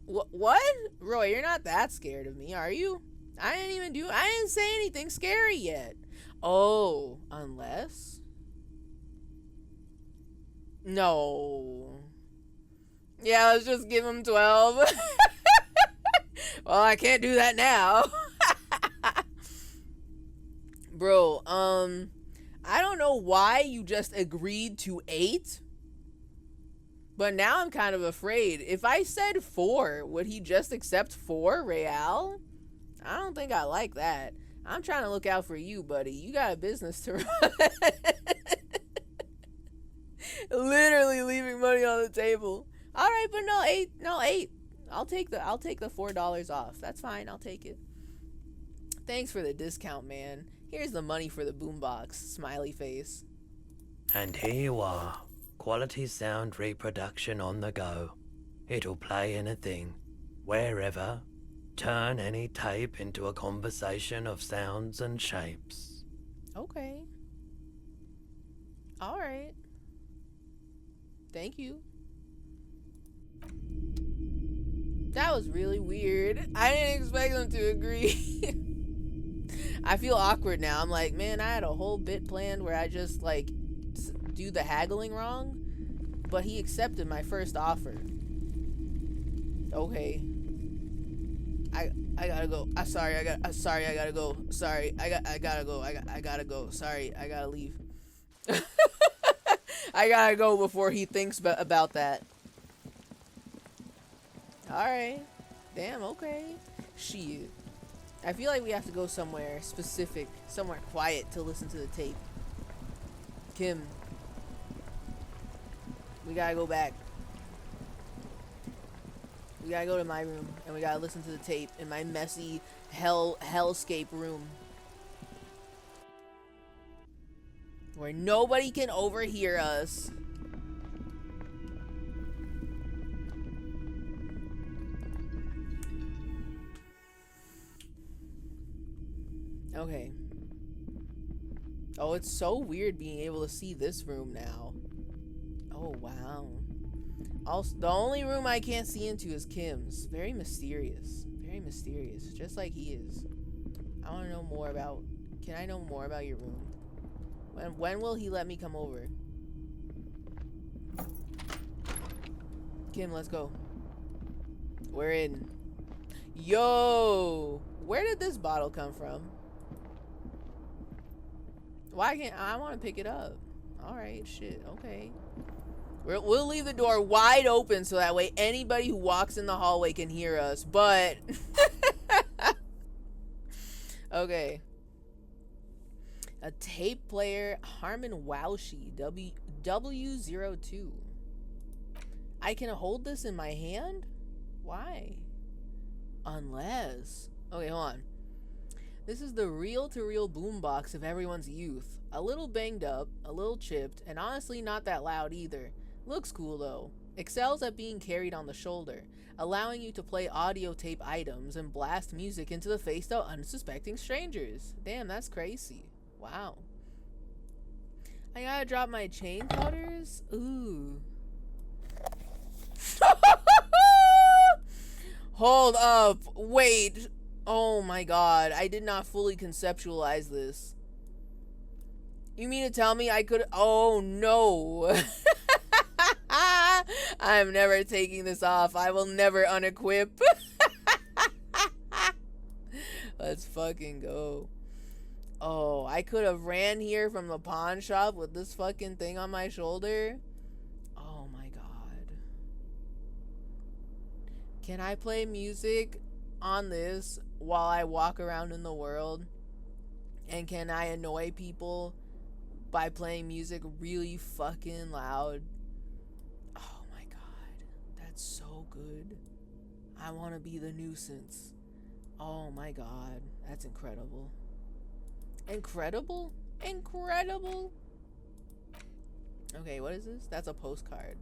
What? Roy, you're not that scared of me, are you? I didn't say anything scary yet. Oh, unless? No. Yeah, let's just give him 12. Well, I can't do that now. Bro, I don't know why you just agreed to 8. But now I'm kind of afraid. If I said 4, would he just accept 4 real? I don't think I like that. I'm trying to look out for you, buddy. You got a business to run. Literally leaving money on the table. All right, but no, 8. No, 8. I'll take the $4 off. That's fine. I'll take it. Thanks for the discount, man. Here's the money for the boombox. Smiley face. And here you are. Quality sound reproduction on the go. It'll play anything, wherever. Turn any tape into a conversation of sounds and shapes. Okay. All right. Thank you. That was really weird. I didn't expect them to agree. I feel awkward now. I'm like, man, I had a whole bit planned where I just like do the haggling wrong, but he accepted my first offer. Okay. I gotta go. I'm sorry. I gotta go. Sorry. I gotta go. I gotta go. Sorry. I gotta leave. I gotta go before he thinks about that. Alright. Damn, okay. Shit. I feel like we have to go somewhere specific, somewhere quiet to listen to the tape. Kim. We gotta go back. We gotta go to my room, and we gotta listen to the tape in my messy hellscape room. Where nobody can overhear us. Okay. Oh, it's so weird being able to see this room now. Oh, wow. Also, the only room I can't see into is Kim's. Very mysterious. Very mysterious. Just like he is. I want to know more about... Can I know more about your room? When will he let me come over? Kim, let's go. We're in. Yo! Where did this bottle come from? Why can't I want to pick it up? Alright, shit, okay. We'll leave the door wide open so that way anybody who walks in the hallway can hear us, but... Okay. A tape player, Harmon Waushi, W02. I can hold this in my hand? Why? Unless... Okay, hold on. This is the reel-to-reel boombox of everyone's youth. A little banged up, a little chipped, and honestly not that loud either. Looks cool though. Excels at being carried on the shoulder, allowing you to play audio tape items and blast music into the face of unsuspecting strangers. Damn, that's crazy. Wow. I gotta drop my chain cutters? Ooh. Hold up. Wait. Oh my god. I did not fully conceptualize this. You mean to tell me I could... Oh no. I'm never taking this off. I will never unequip. Let's fucking go. Oh, I could have ran here from the pawn shop with this fucking thing on my shoulder. Oh my god. Can I play music on this while I walk around in the world? And can I annoy people by playing music really fucking loud? Oh my god. That's so good. I want to be the nuisance. Oh my god. That's incredible. Incredible? Incredible? Okay, what is this? That's a postcard.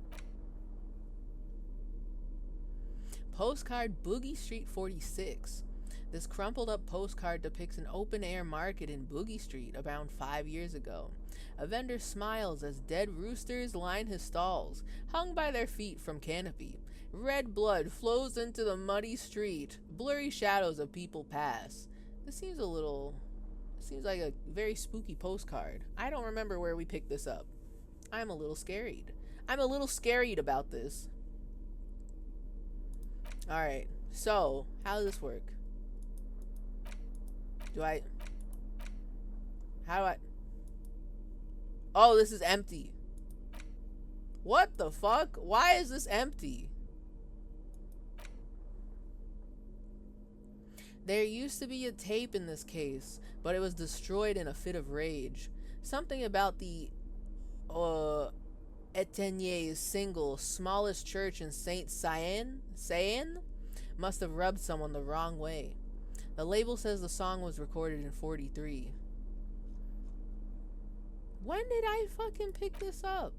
Postcard Boogie Street 46. This crumpled up postcard depicts an open air market in Boogie Street around 5 years ago. A vendor smiles as dead roosters line his stalls, hung by their feet from canopy. Red blood flows into the muddy street. Blurry shadows of people pass. This seems like a very spooky postcard. I don't remember where we picked this up. I'm a little scared. I'm a little scared about this. Alright, so, how does this work? Oh, this is empty. What the fuck? Why is this empty? There used to be a tape in this case, but it was destroyed in a fit of rage. Something about the Etienne's single Smallest Church in Saint Cyan must have rubbed someone the wrong way. The label says the song was recorded in 43. When did I fucking pick this up?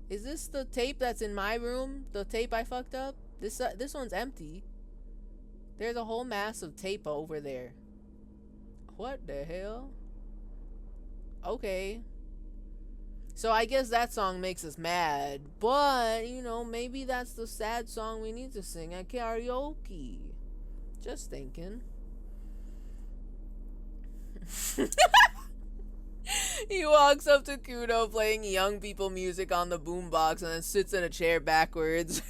Is this the tape that's in my room? The tape I fucked up? This one's empty. There's a whole mass of tape over there. What the hell? Okay. So I guess that song makes us mad. But, you know, maybe that's the sad song we need to sing at karaoke. Just thinking. He walks up to Kudo playing young people music on the boombox and then sits in a chair backwards.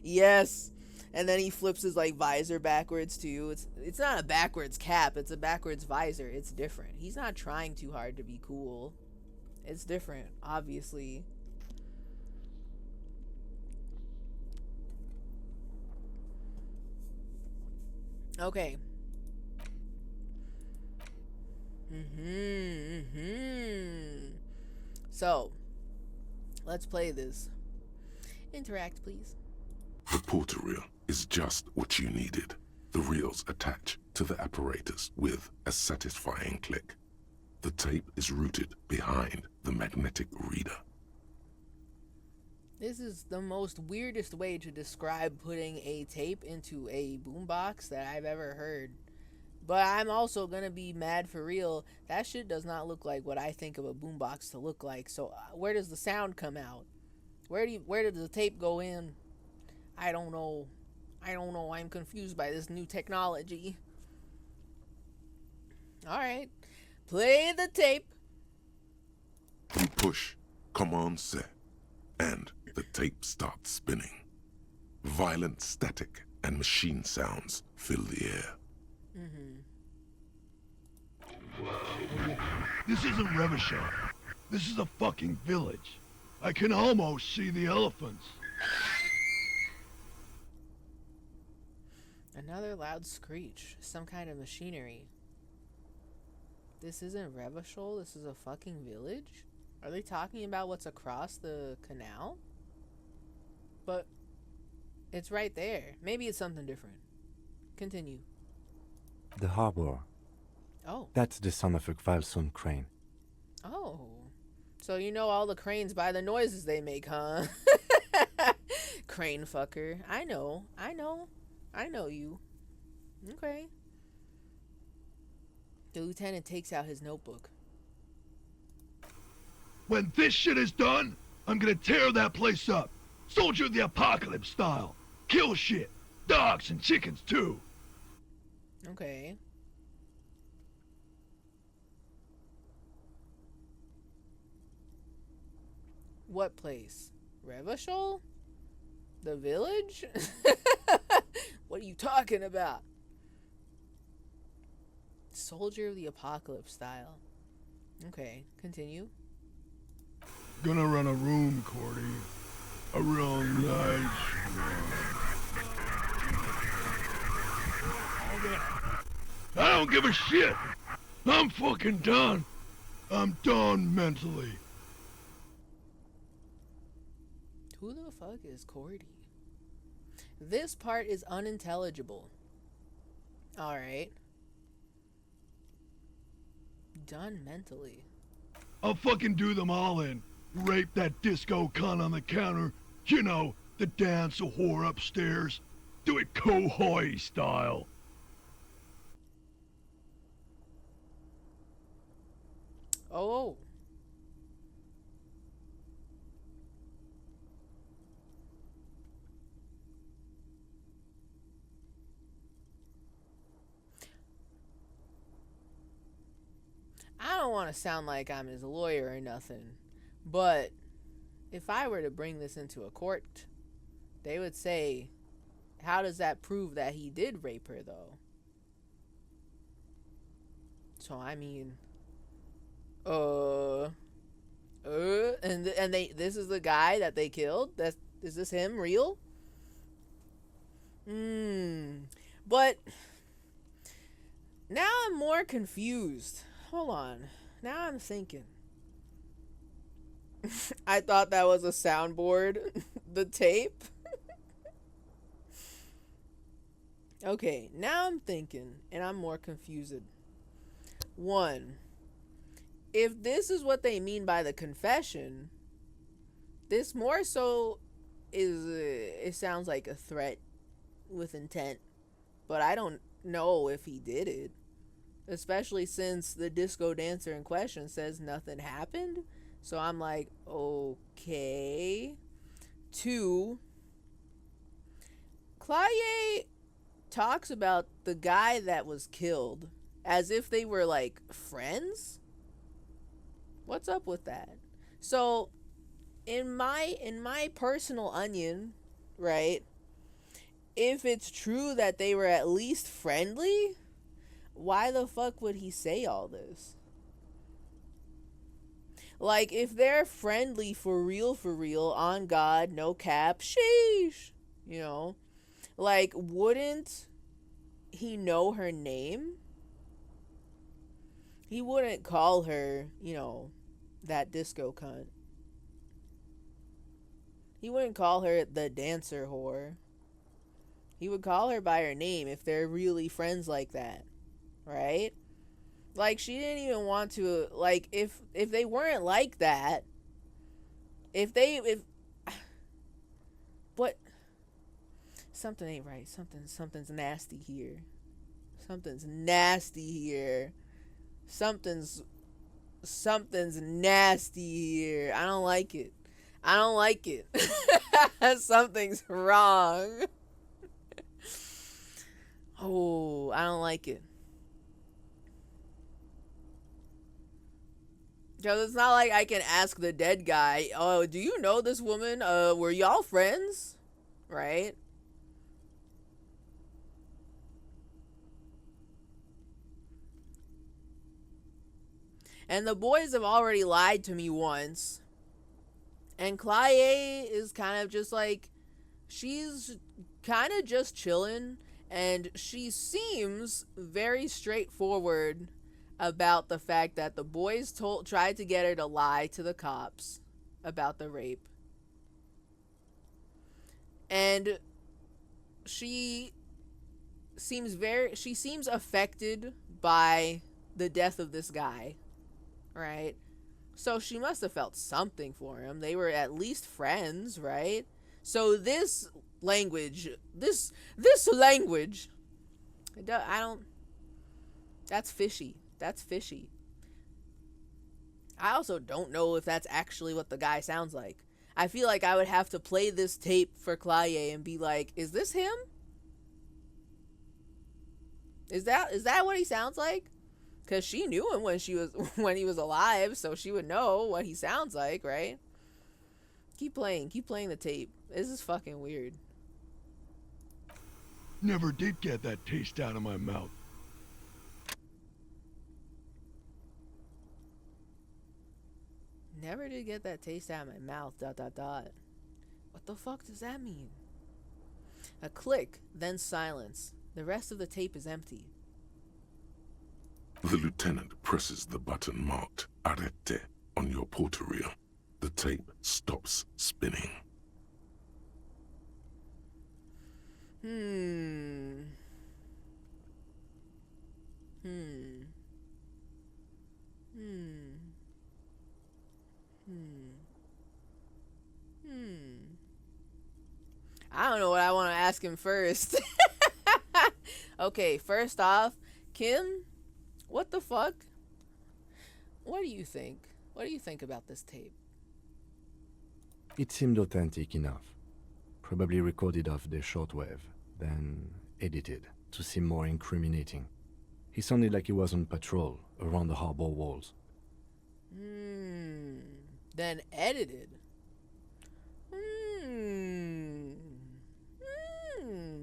Yes. And then he flips his like visor backwards too. It's not a backwards cap, it's a backwards visor. It's different. He's not trying too hard to be cool. It's different, obviously. Okay. So, let's play this. Interact, please. The porter reel is just what you needed. The reels attach to the apparatus with a satisfying click. The tape is routed behind the magnetic reader. This is the most weirdest way to describe putting a tape into a boombox that I've ever heard. But I'm also gonna be mad for real. That shit does not look like what I think of a boombox to look like. So where does the sound come out? Where does the tape go in? I don't know. I'm confused by this new technology. All right, play the tape. You push command set, and the tape starts spinning. Violent static and machine sounds fill the air. This isn't Revachol. This is a fucking village. I can almost see the elephants. Another loud screech. Some kind of machinery. This isn't Revachol. This is a fucking village? Are they talking about what's across the canal? But it's right there. Maybe it's something different. Continue. The harbor. Oh. That's the son of a Valson crane. Oh. So you know all the cranes by the noises they make, huh? Crane fucker. I know you. Okay. The lieutenant takes out his notebook. When this shit is done, I'm gonna tear that place up. Soldier of the Apocalypse style. Kill shit. Dogs and chickens too. Okay. What place? Revachol? The village? What are you talking about? Soldier of the Apocalypse style. Okay, continue. Gonna run a room, Cordy. A real nice room. I don't give a shit. I'm fucking done. I'm done mentally. Who the fuck is Cordy? This part is unintelligible. Alright. Done mentally. I'll fucking do them all in. Rape that disco cunt on the counter. You know, the dance a whore upstairs. Do it Kohoi style. Oh. I don't want to sound like I'm his lawyer or nothing, but if I were to bring this into a court, they would say, how does that prove that he did rape her, though? So, I mean, and this is the guy that they killed? Is this him, real? But now I'm more confused. Hold on. Now I'm thinking. I thought that was a soundboard. The tape. Okay, now I'm thinking, and I'm more confused. One, if this is what they mean by the confession, this more so is, it sounds like a threat with intent, but I don't know if he did it. Especially since the disco dancer in question says nothing happened. So I'm like, okay. Two, Claye talks about the guy that was killed as if they were like friends. What's up with that? So in my personal onion, right? If it's true that they were at least friendly, why the fuck would he say all this? Like, if they're friendly for real, on God, no cap, sheesh, you know? Like, wouldn't he know her name? He wouldn't call her, you know, that disco cunt. He wouldn't call her the dancer whore. He would call her by her name if they're really friends like that. Right? Like, she didn't even want to, like, if they weren't like that, if What? Something ain't right. Something's nasty here. Something's nasty here. Something's nasty here. I don't like it. I don't like it. Something's wrong. Oh, I don't like it. Because it's not like I can ask the dead guy, oh, do you know this woman? Were y'all friends? Right? And the boys have already lied to me once. And Claye is kind of just like, she's kind of just chilling. And she seems very straightforward about the fact that the boys tried to get her to lie to the cops about the rape. And she seems affected by the death of this guy, right? So she must have felt something for him. They were at least friends, right? So this language, that's fishy. That's fishy. I also don't know if that's actually what the guy sounds like. I feel like I would have to play this tape for Claye and be like, is this him? Is that what he sounds like? Because she knew him when he was alive, so she would know what he sounds like, right? Keep playing the tape. This is fucking weird. Never did get that taste out of my mouth. Never did get that taste out of my mouth, ... What the fuck does that mean? A click, then silence. The rest of the tape is empty. The lieutenant presses the button marked Arrête on your portal-reel. The tape stops spinning. I don't know what I want to ask him first. Okay, first off, Kim, what the fuck? What do you think? What do you think about this tape? It seemed authentic enough. Probably recorded off the shortwave, then edited to seem more incriminating. He sounded like he was on patrol around the harbor walls. Then edited.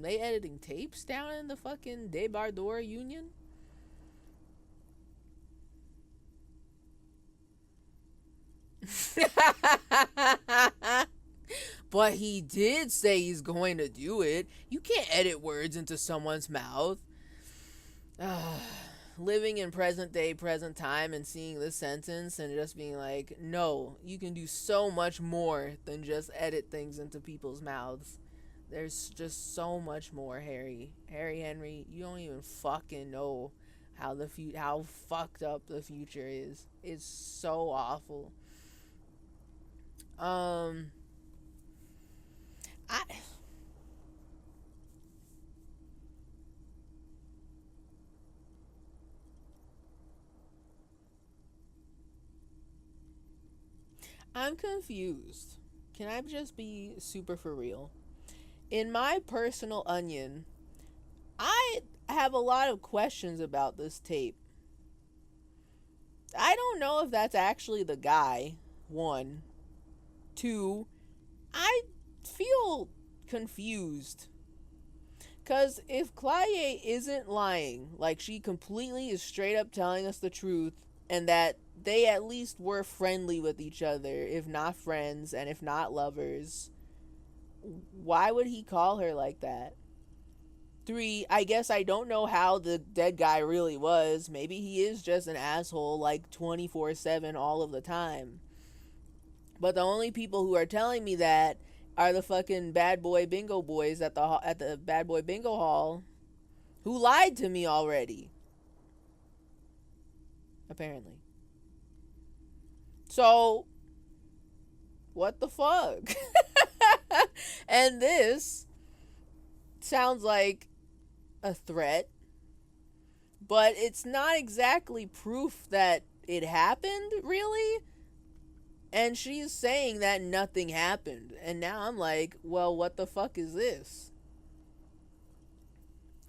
They editing tapes down in the fucking Debardor Union? But he did say he's going to do it. You can't edit words into someone's mouth. Living in present day, present time, and seeing this sentence and just being like, no, you can do so much more than just edit things into people's mouths. There's just so much more, Harry. Harry Henry, you don't even fucking know how fucked up the future is. It's so awful. I'm confused. Can I just be super for real? In my personal onion, I have a lot of questions about this tape. I don't know if that's actually the guy, 1. 2, I feel confused. Because if Claye isn't lying, like she completely is straight up telling us the truth, and that they at least were friendly with each other, if not friends, and if not lovers, why would he call her like that? 3, I guess I don't know how the dead guy really was. Maybe he is just an asshole like 24/7 all of the time. But the only people who are telling me that are the fucking bad boy bingo boys at the bad boy bingo hall, who lied to me already. Apparently. So, what the fuck? And this sounds like a threat, but it's not exactly proof that it happened, really. And she's saying that nothing happened. And now I'm like, well, what the fuck is this?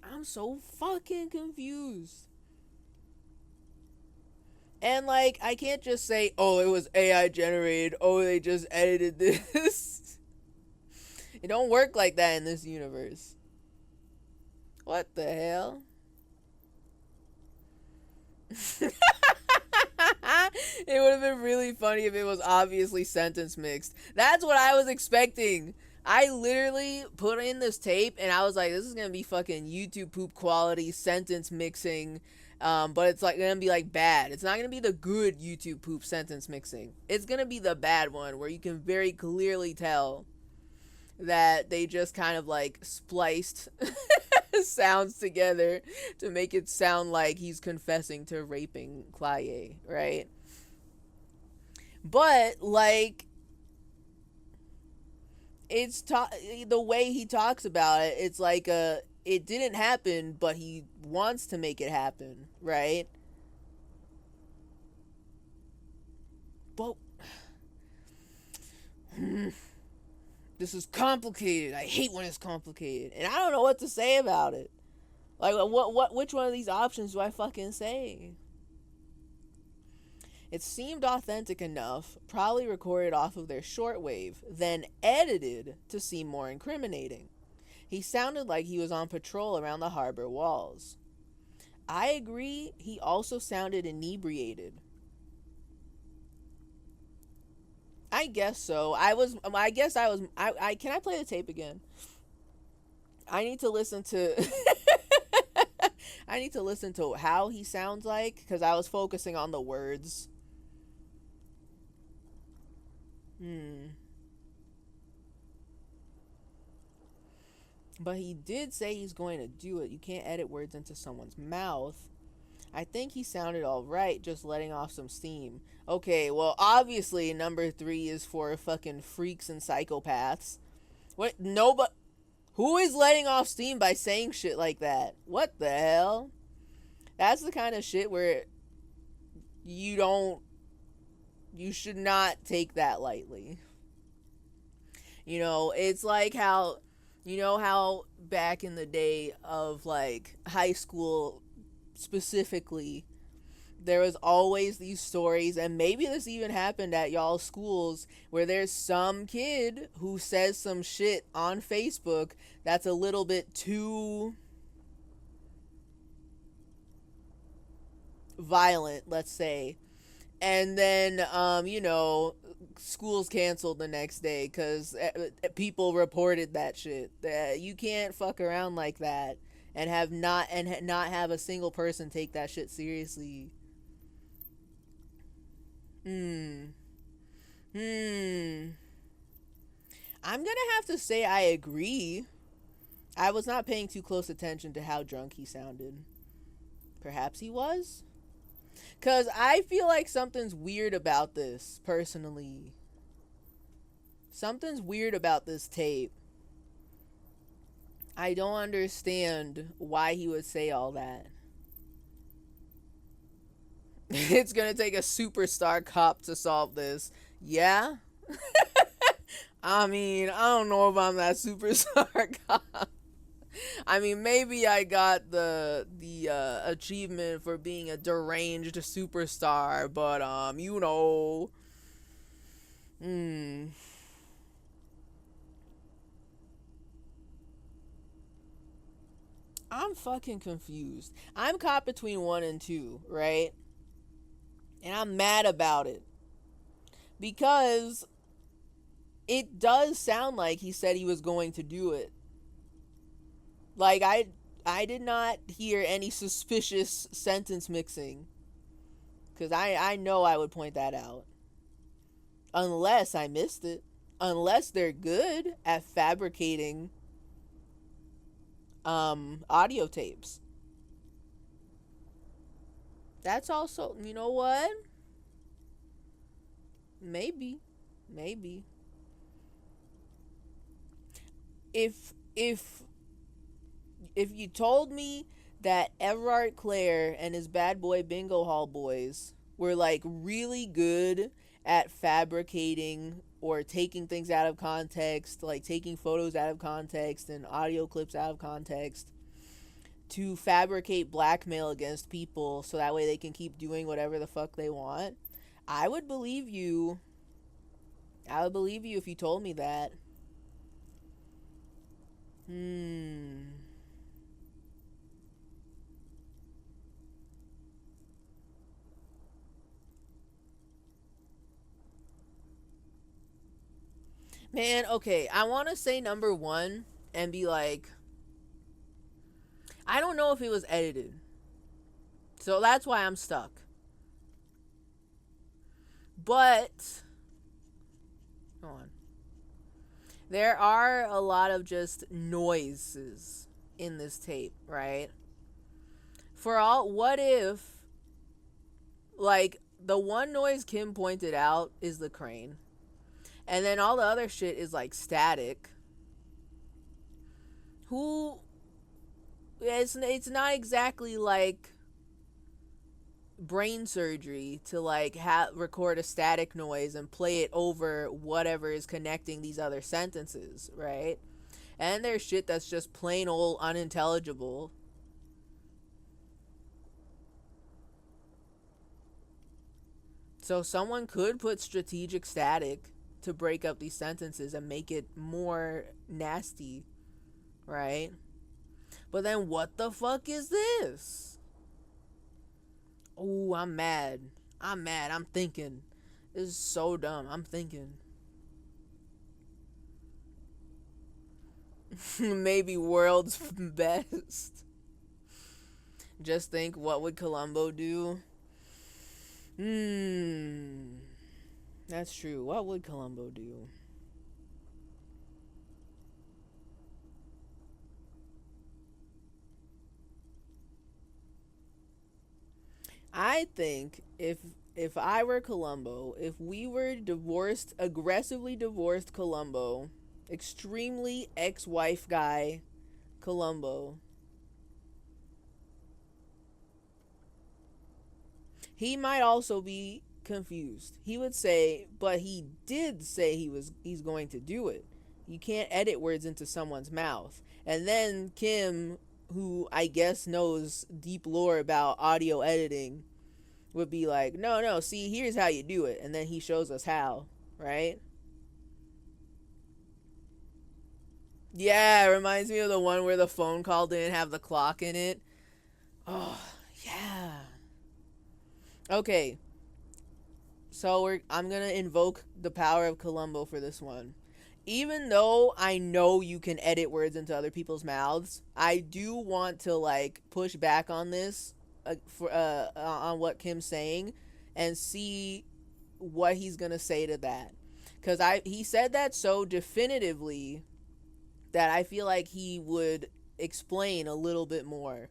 I'm so fucking confused. And like, I can't just say, oh, it was AI generated. Oh, they just edited this. It don't work like that in this universe. What the hell? It would have been really funny if it was obviously sentence mixed. That's what I was expecting. I literally put in this tape and I was like, this is gonna be fucking YouTube poop quality sentence mixing. But it's like gonna be like bad. It's not gonna be the good YouTube poop sentence mixing. It's gonna be the bad one where you can very clearly tell that they just kind of like spliced sounds together to make it sound like he's confessing to raping Claye, right? But like, it's the way he talks about it, it's like it didn't happen, but he wants to make it happen, right? But this is complicated. I hate when it's complicated, and I don't know what to say about it. Like, which one of these options do I fucking say? It seemed authentic enough, probably recorded off of their shortwave, then edited to seem more incriminating. He sounded like he was on patrol around the harbor walls. I agree, he also sounded inebriated. I guess so. I can I play the tape again? I need to listen to I need to listen to how he sounds like, because I was focusing on the words. But he did say he's going to do it. You can't edit words into someone's mouth. I think he sounded alright, just letting off some steam. Okay, well, obviously number 3 is for fucking freaks and psychopaths. What? No, but who is letting off steam by saying shit like that? What the hell? That's the kind of shit where you should not take that lightly. You know, it's like how, you know how back in the day of like high school specifically, there was always these stories, and maybe this even happened at y'all schools, where there's some kid who says some shit on Facebook that's a little bit too violent, let's say, and then you know, school's canceled the next day because people reported that shit. That you can't fuck around like that and not have a single person take that shit seriously. I'm gonna have to say I agree. I was not paying too close attention to how drunk he sounded. Perhaps he was? Because I feel like something's weird about this, personally. Something's weird about this tape. I don't understand why he would say all that. It's gonna take a superstar cop to solve this. Yeah? I mean, I don't know if I'm that superstar cop. I mean, maybe I got the achievement for being a deranged superstar, but you know, I'm fucking confused. I'm caught between 1 and 2, right? And I'm mad about it because it does sound like he said he was going to do it. Like, I did not hear any suspicious sentence mixing, because I know I would point that out. Unless I missed it. Unless they're good at fabricating audio tapes. That's also, you know what? Maybe. if you told me that Everard Clare and his bad boy Bingo Hall boys were like really good at fabricating or taking things out of context, like taking photos out of context and audio clips out of context to fabricate blackmail against people so that way they can keep doing whatever the fuck they want, I would believe you. I would believe you if you told me that. Man, okay, I want to say number one and be like, I don't know if it was edited. So that's why I'm stuck. But, hold on. There are a lot of just noises in this tape, right? For all, what if, like, the one noise Kim pointed out is the crane. And then all the other shit is like static. It's not exactly like brain surgery to like record a static noise and play it over whatever is connecting these other sentences, right? And there's shit that's just plain old unintelligible. So someone could put strategic static to break up these sentences and make it more nasty, right? But then what the fuck is this? Oh, I'm mad. I'm thinking. This is so dumb. I'm thinking. Maybe world's best. Just think, what would Columbo do? That's true. What would Columbo do? I think if I were Columbo, if we were divorced, aggressively divorced Columbo, extremely ex-wife guy Columbo, he might also be confused. He would say, but he did say he's going to do it. You can't edit words into someone's mouth. And then Kim, who I guess knows deep lore about audio editing, would be like, no, see, here's how you do it. And then he shows us how, right? Yeah, it reminds me of the one where the phone call didn't have the clock in it. Oh, yeah. Okay. So I'm going to invoke the power of Columbo for this one. Even though I know you can edit words into other people's mouths, I do want to like push back on this on what Kim's saying and see what he's going to say to that. Cuz he said that so definitively that I feel like he would explain a little bit more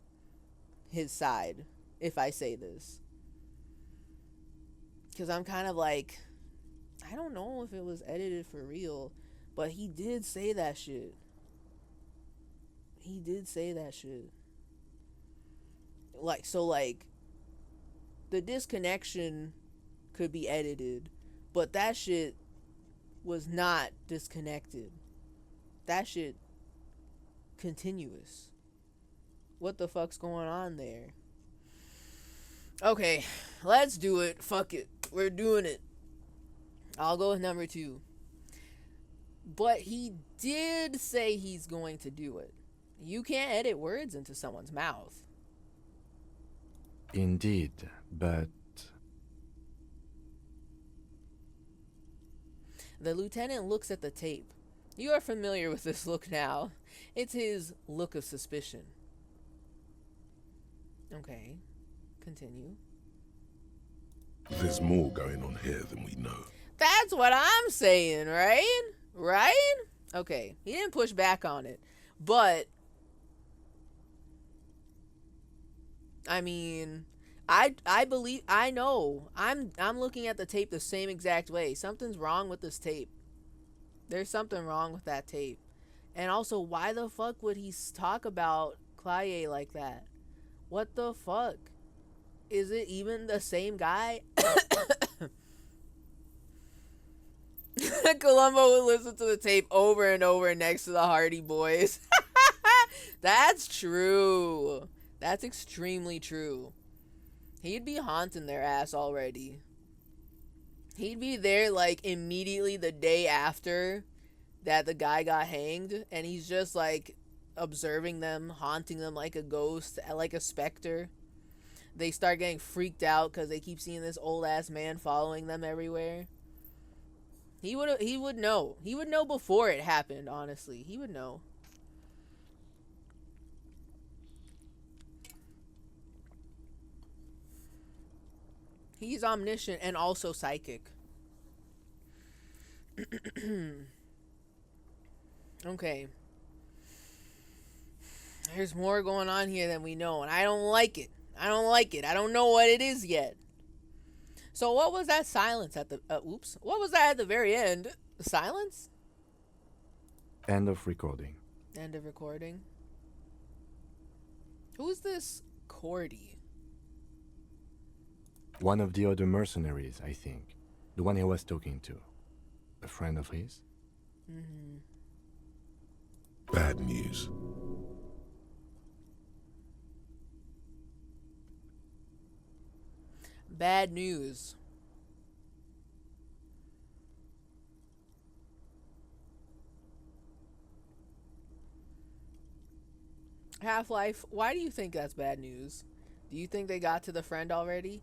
his side if I say this. Because I'm kind of like, I don't know if it was edited for real, but he did say that shit. He did say that shit. Like, so like, the disconnection could be edited, but that shit was not disconnected. That shit continuous. What the fuck's going on there? Okay, let's do it. Fuck it. We're doing it. I'll go with number 2. But he did say he's going to do it. You can't edit words into someone's mouth. Indeed, but... The lieutenant looks at the tape. You are familiar with this look now. It's his look of suspicion. Okay, continue. There's more going on here than we know. That's what I'm saying, right? Right? Okay, he didn't push back on it. But I mean, I believe, I know. I'm looking at the tape the same exact way. Something's wrong with this tape. There's something wrong with that tape. And also, why the fuck would he talk about Claye like that? What the fuck? Is it even the same guy? Columbo would listen to the tape over and over next to the Hardy Boys. That's true. That's extremely true. He'd be haunting their ass already. He'd be there like immediately the day after that the guy got hanged, and he's just like observing them, haunting them like a ghost, like a specter. They start getting freaked out because they keep seeing this old ass man following them everywhere. He would know. He would know before it happened, honestly. He would know. He's omniscient and also psychic. Okay. There's more going on here than we know, and I don't like it. I don't like it. I don't know what it is yet. So what was that silence at the... oops. What was that at the very end? Silence? End of recording. End of recording. Who's this Cordy? One of the other mercenaries, I think. The one he was talking to. A friend of his? Mm-hmm. Bad news. Bad news. Half-Life, why do you think that's bad news? Do you think they got to the friend already?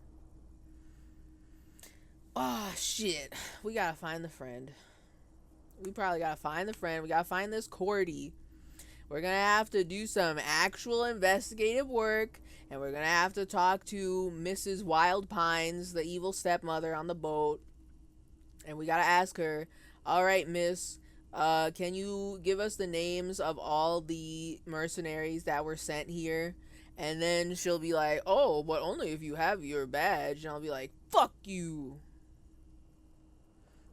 Oh, shit. We gotta find the friend. We probably gotta find the friend. We gotta find this Cordy. We're gonna have to do some actual investigative work, and we're gonna have to talk to Mrs. Wild Pines, the evil stepmother on the boat. And we gotta ask her, all right, miss, can you give us the names of all the mercenaries that were sent here? And then she'll be like, oh, but only if you have your badge. And I'll be like, fuck you.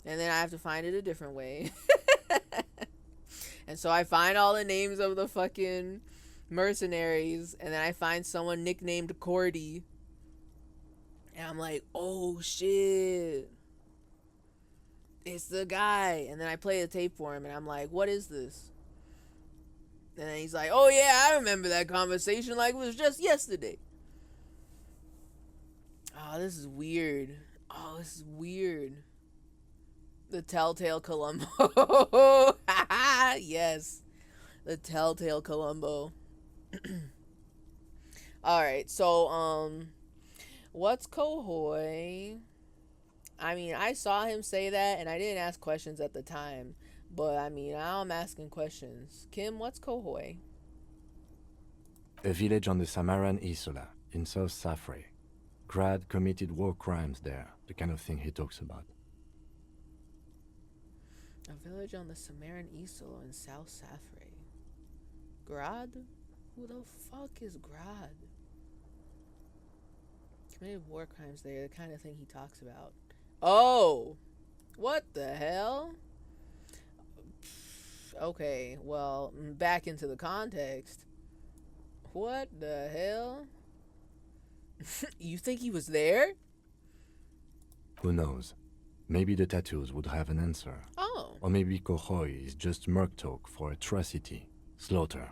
And then I have to find it a different way. And so I find all the names of the fucking mercenaries, and then I find someone nicknamed Cordy. And I'm like, oh shit. It's the guy. And then I play the tape for him, and I'm like, what is this? And then he's like, oh yeah, I remember that conversation like it was just yesterday. Oh, this is weird. Oh, this is weird. The Telltale Columbo. Yes. The Telltale Columbo. Alright, so, what's Cohoy? I mean, I saw him say that, and I didn't ask questions at the time. But, I mean, now I'm asking questions. Kim, what's Cohoy? A village on the Samaran Isola, in South Safre. Grad committed war crimes there, the kind of thing he talks about. A village on the Samaran Isola in South Safre. Grad? Who the fuck is Grad? Committed war crimes there, the kind of thing he talks about. Oh! What the hell? Okay, well, back into the context. What the hell? You think he was there? Who knows? Maybe the tattoos would have an answer. Oh. Or maybe Kohoy is just merc talk for atrocity, slaughter.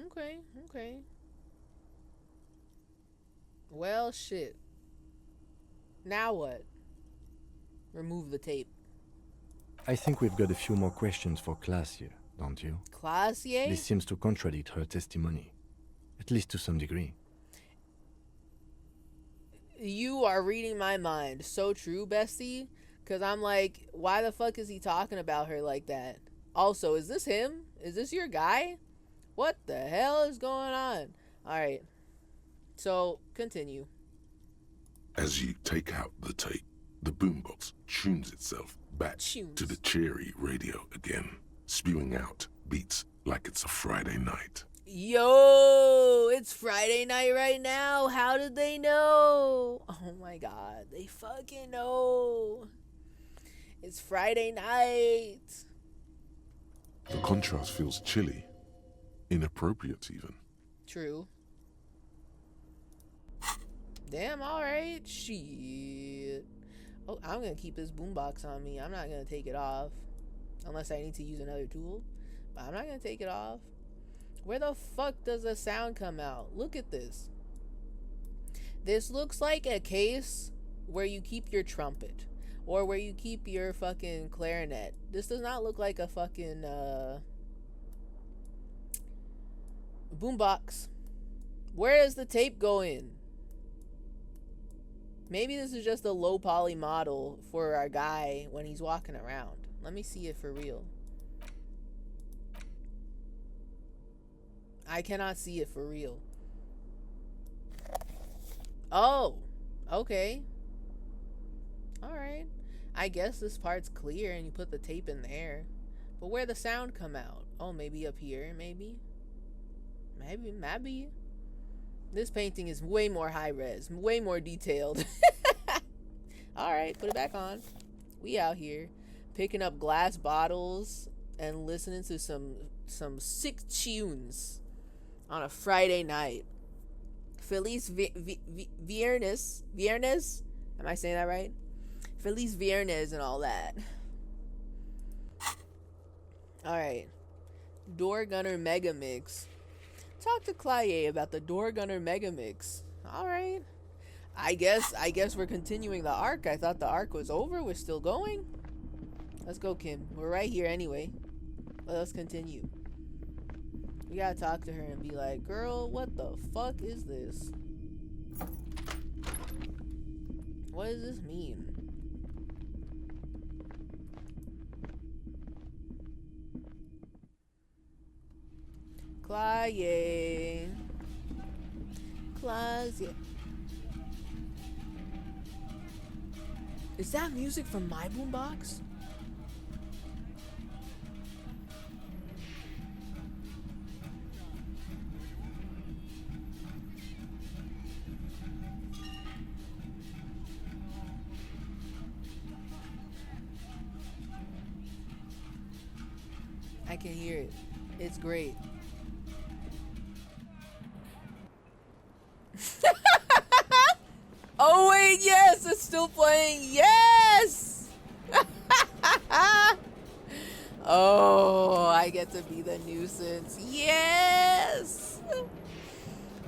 Okay, okay. Well, shit. Now what? Remove the tape. I think we've got a few more questions for Classier, don't you? Classier? This seems to contradict her testimony. At least to some degree. You are reading my mind. So true, bestie. Because I'm like, why the fuck is he talking about her like that? Also, is this him? Is this your guy? What the hell is going on? Alright. So, continue. As you take out the tape, the boombox tunes itself back to the cheery radio again, spewing out beats like it's a Friday night. Yo, it's Friday night right now. How did they know? Oh my god, they fucking know. It's Friday night. contrast feels chilly, inappropriate even. True. Damn, alright. Shit. Oh, I'm gonna keep this boombox on me. I'm not gonna take it off. Unless I need to use another tool. But I'm not gonna take it off. Where the fuck does the sound come out? Look at this. This looks like a case where you keep your trumpet. Or where you keep your fucking clarinet. This does not look like a fucking boombox. Where is the tape going? Maybe this is just a low poly model for our guy when he's walking around. Let me see it for real. I cannot see it for real. Oh, okay. Alright. I guess this part's clear and you put the tape in there. But where the sound come out? Oh, maybe up here, maybe? Maybe. This painting is way more high res, way more detailed. Alright, put it back on. We out here picking up glass bottles and listening to some sick tunes on a Friday night. Feliz Viernes. Viernes? Am I saying that right? Feliz Viernes and all that. Alright. Door Gunner Mega Mix. Talk to Claye about the Door Gunner Mega Mix. Alright. I guess we're continuing the arc. I thought the arc was over. We're still going. Let's go, Kim. We're right here anyway. Let us continue. We gotta talk to her and be like, girl, what the fuck is this? What does this mean? Claye. Claye. Is that music from my boombox? I can hear it. It's great. Oh wait, yes, it's still playing. Yes. Oh, I get to be the nuisance. Yes.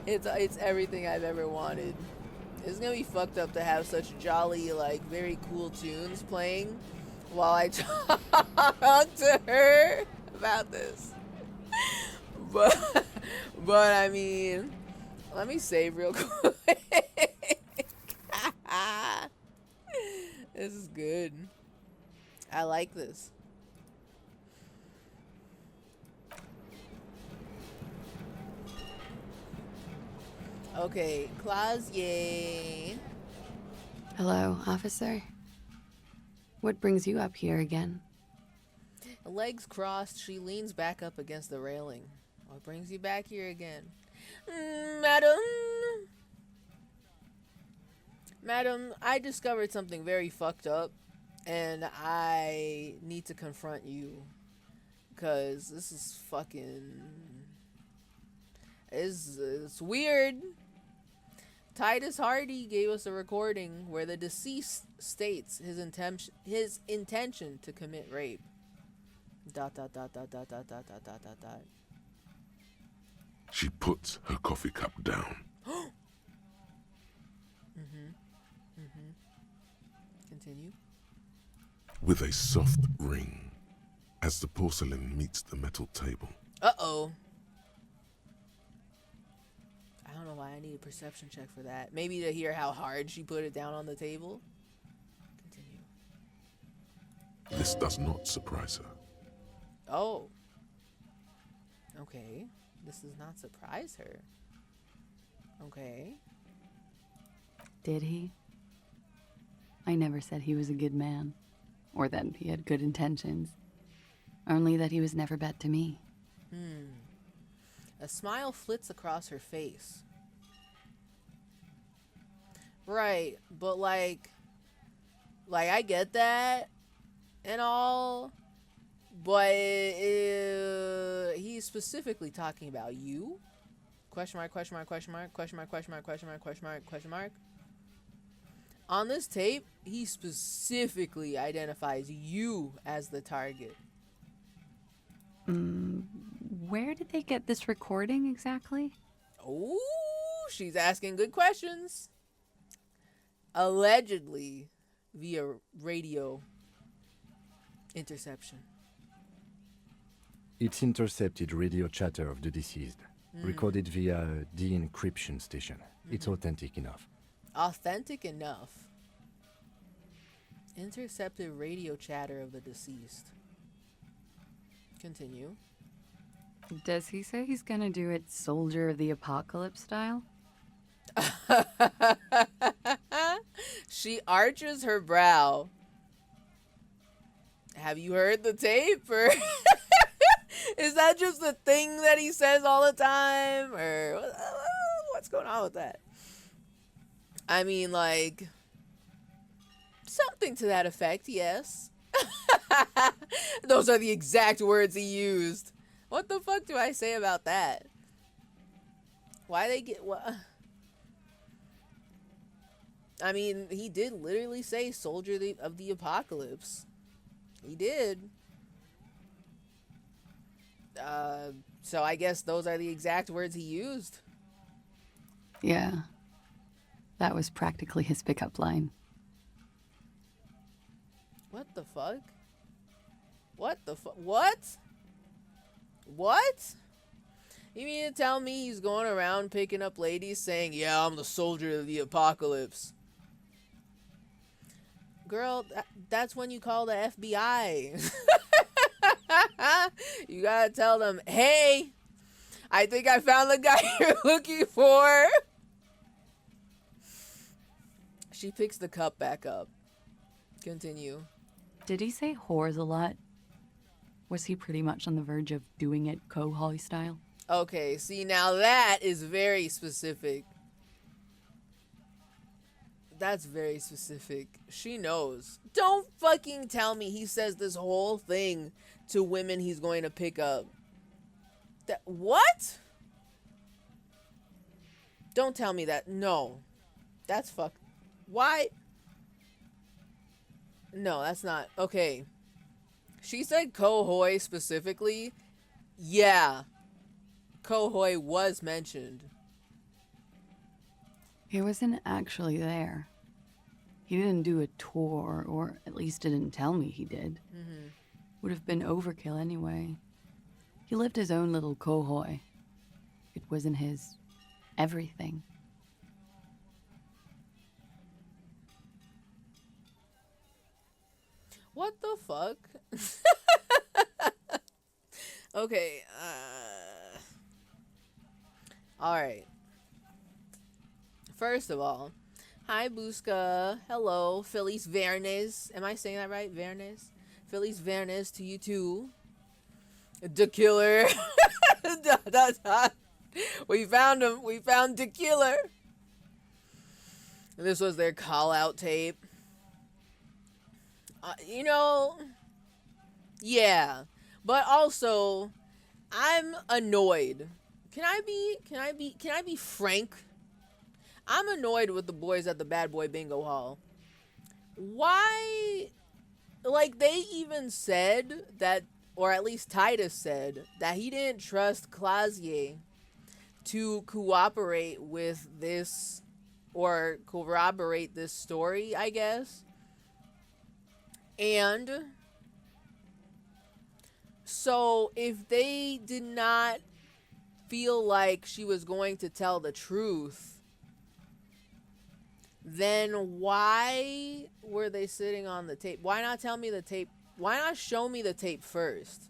It's everything I've ever wanted. It's gonna be fucked up to have such jolly, like, very cool tunes playing while I talk to her about this. But I mean, let me save real quick. This is good. I like this. Okay, Clausier. Hello, officer. What brings you up here again? Legs crossed, she leans back up against the railing. What brings you back here again? Madam? Madam, I discovered something very fucked up, and I need to confront you. Because this is fucking... It's weird. Titus Hardy gave us a recording where the deceased states his intention to commit rape. ... She puts her coffee cup down. Continue. With a soft ring as the porcelain meets the metal table. Uh-oh. I don't know why I need a perception check for that. Maybe to hear how hard she put it down on the table. Continue. This does not surprise her. Oh. Okay. This does not surprise her. Okay. Did he? I never said he was a good man, or that he had good intentions. Only that he was never bad to me. A smile flits across her face. Right, but like I get that and all, but he's specifically talking about you? Question mark, question mark, question mark, question mark, question mark, question mark, question mark, question mark. On this tape, he specifically identifies you as the target. Where did they get this recording exactly? Oh, she's asking good questions. Allegedly via radio interception. It's intercepted radio chatter of the deceased, recorded via a de-encryption station. It's authentic enough. Authentic enough. Intercepted radio chatter of the deceased. Continue. Does he say he's gonna do it Soldier of the Apocalypse style? She arches her brow. Have you heard the tape? Or is that just a thing that he says all the time? Or what's going on with that? I mean, like, something to that effect, yes. Those are the exact words he used. What the fuck do I say about that? Why they get what? I mean, he did literally say Soldier of the Apocalypse. He did. So I guess those are the exact words he used. Yeah. That was practically his pickup line. What the fuck? What the fuck? What? What? You mean to tell me he's going around picking up ladies saying, yeah, I'm the soldier of the apocalypse? Girl, that's when you call the FBI. You gotta tell them, hey, I think I found the guy you're looking for. She picks the cup back up. Continue. Did he say whores a lot? Was he pretty much on the verge of doing it Kohoi style? Okay, see, now that is very specific. That's very specific. She knows. Don't fucking tell me he says this whole thing to women he's going to pick up. That what? Don't tell me that. No. That's fuck. Why? No, that's not. Okay. She said Kohoi specifically. Yeah. Kohoi was mentioned. He wasn't actually there. He didn't do a tour, or at least didn't tell me he did. Would have been overkill anyway. He lived his own little Kohoi. It wasn't his everything. What the fuck? Okay, alright. First of all, hi Buska. Hello, Feliz Viernes. Am I saying that right? Viernes? Feliz Viernes to you too. The killer. We found him. We found the killer. This was their call out tape. You know, yeah, but also I'm annoyed. Can I be frank? I'm annoyed with the boys at the Bad Boy Bingo Hall. Why? Like, they even said that, or at least Titus said, that he didn't trust Clasier to cooperate with this, or corroborate this story, I guess. And so if they did not feel like she was going to tell the truth, then why were they sitting on the tape? Why not tell me the tape? Why not show me the tape first?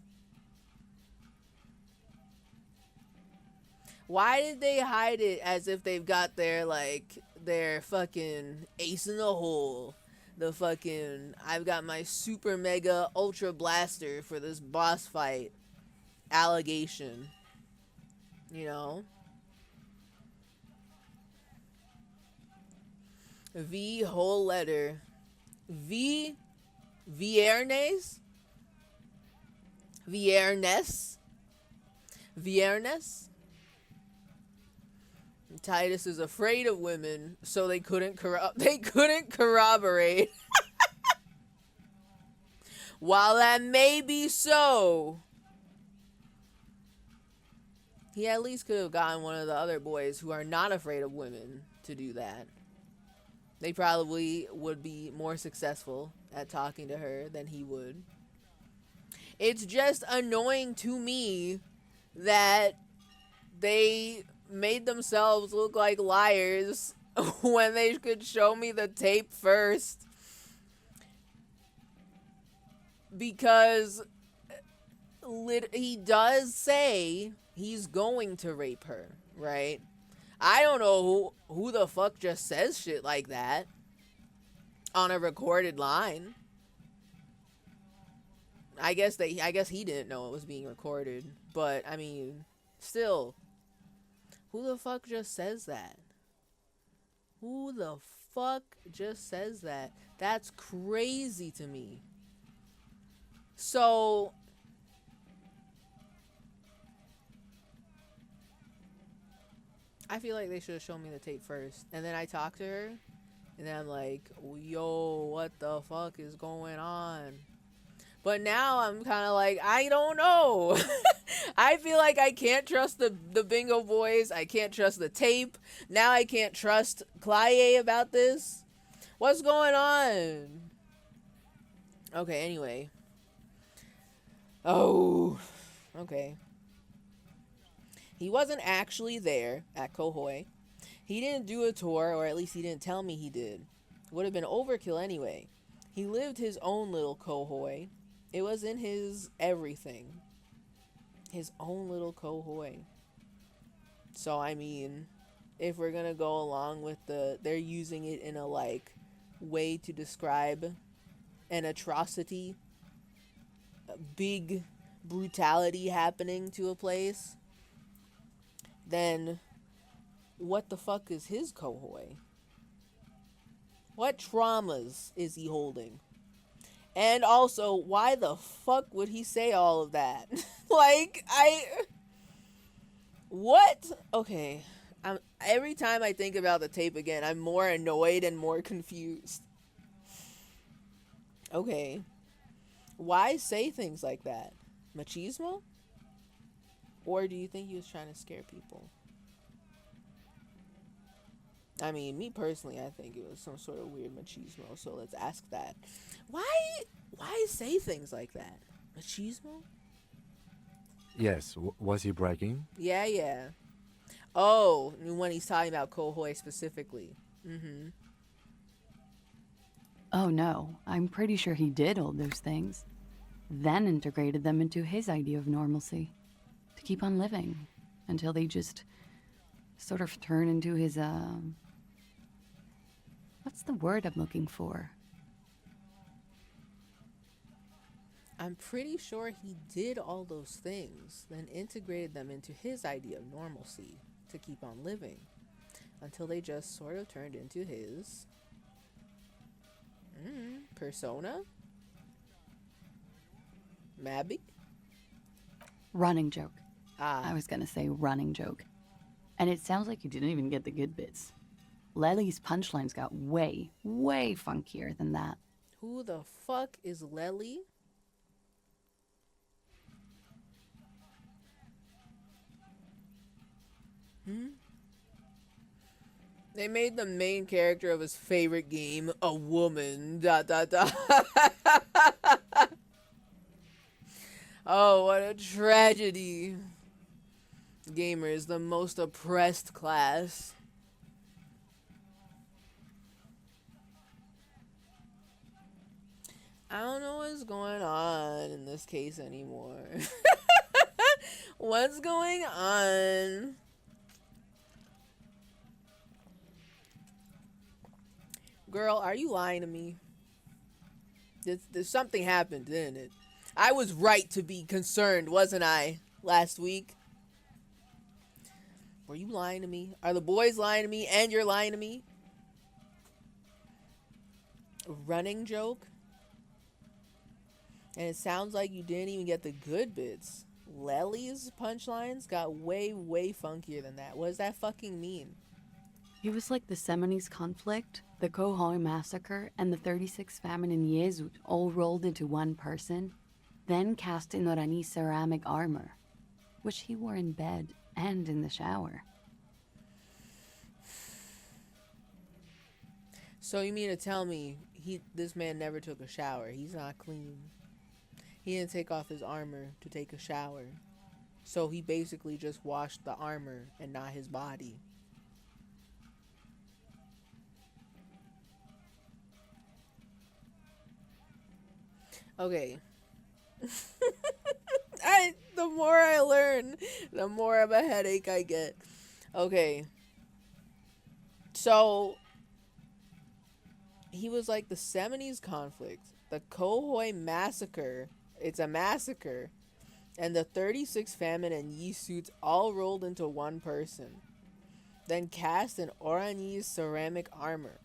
Why did they hide it as if they've got their fucking ace in the hole? The fucking, I've got my super mega ultra blaster for this boss fight allegation. You know? V whole letter. V Viernes? Viernes? Viernes. Titus is afraid of women, so they couldn't corroborate. While that may be so, he at least could have gotten one of the other boys who are not afraid of women to do that. They probably would be more successful at talking to her than he would. It's just annoying to me that they made themselves look like liars when they could show me the tape first. Because he does say he's going to rape her, right? I don't know who the fuck just says shit like that on a recorded line. I guess he didn't know it was being recorded, but I mean, still, who the fuck just says that? Who the fuck just says that? That's crazy to me. So I feel like they should have shown me the tape first, and then I talked to her, and then I'm like, yo, what the fuck is going on? But now I'm kind of like, I don't know. I feel like I can't trust the bingo boys. I can't trust the tape. Now I can't trust Claye about this. What's going on? Okay, anyway. Oh, okay. He wasn't actually there at Kohoi. He didn't do a tour, or at least he didn't tell me he did. Would have been overkill anyway. He lived his own little Kohoi. It was in his everything. His own little Kohoi. So, I mean, if we're gonna go along with they're using it in a, like, way to describe an atrocity, a big brutality happening to a place, then what the fuck is his Kohoi? What traumas is he holding? And also, why the fuck would he say all of that? Like, what? Okay. Every time I think about the tape again, I'm more annoyed and more confused. Okay. Why say things like that? Machismo? Or do you think he was trying to scare people? I mean, me personally, I think it was some sort of weird machismo, so let's ask that. Why say things like that? Machismo? Yes, was he bragging? Yeah. Oh, when he's talking about Kohoi specifically. Mm-hmm. Oh no, I'm pretty sure he did all those things, then integrated them into his idea of normalcy, to keep on living, until they just sort of turn into his, what's the word I'm looking for? I'm pretty sure he did all those things, then integrated them into his idea of normalcy to keep on living, until they just sort of turned into his persona? Maybe? Running joke. Ah. I was gonna say running joke. And it sounds like you didn't even get the good bits. Lely's punchlines got way, way funkier than that. Who the fuck is Lely? They made the main character of his favorite game a woman. ... Oh, what a tragedy. Gamers, the most oppressed class. I don't know what's going on in this case anymore. What's going on? Girl, are you lying to me? There's something happened, didn't it? I was right to be concerned, wasn't I, last week? Were you lying to me? Are the boys lying to me and you're lying to me? A running joke? And it sounds like you didn't even get the good bits. Lely's punchlines got way, way funkier than that. What does that fucking mean? He was like the Seminese conflict, the Khohoi massacre, and the 36 famine in Yezud all rolled into one person, then cast in Orani ceramic armor, which he wore in bed and in the shower. So you mean to tell me this man never took a shower? He's not clean. He didn't take off his armor to take a shower. So he basically just washed the armor and not his body. Okay. The more I learn, the more of a headache I get. Okay. So he was like the Seminese conflict, the Khohoi massacre. It's a massacre. And the 36 famine and Yisuits all rolled into one person. Then cast in Oranese ceramic armor.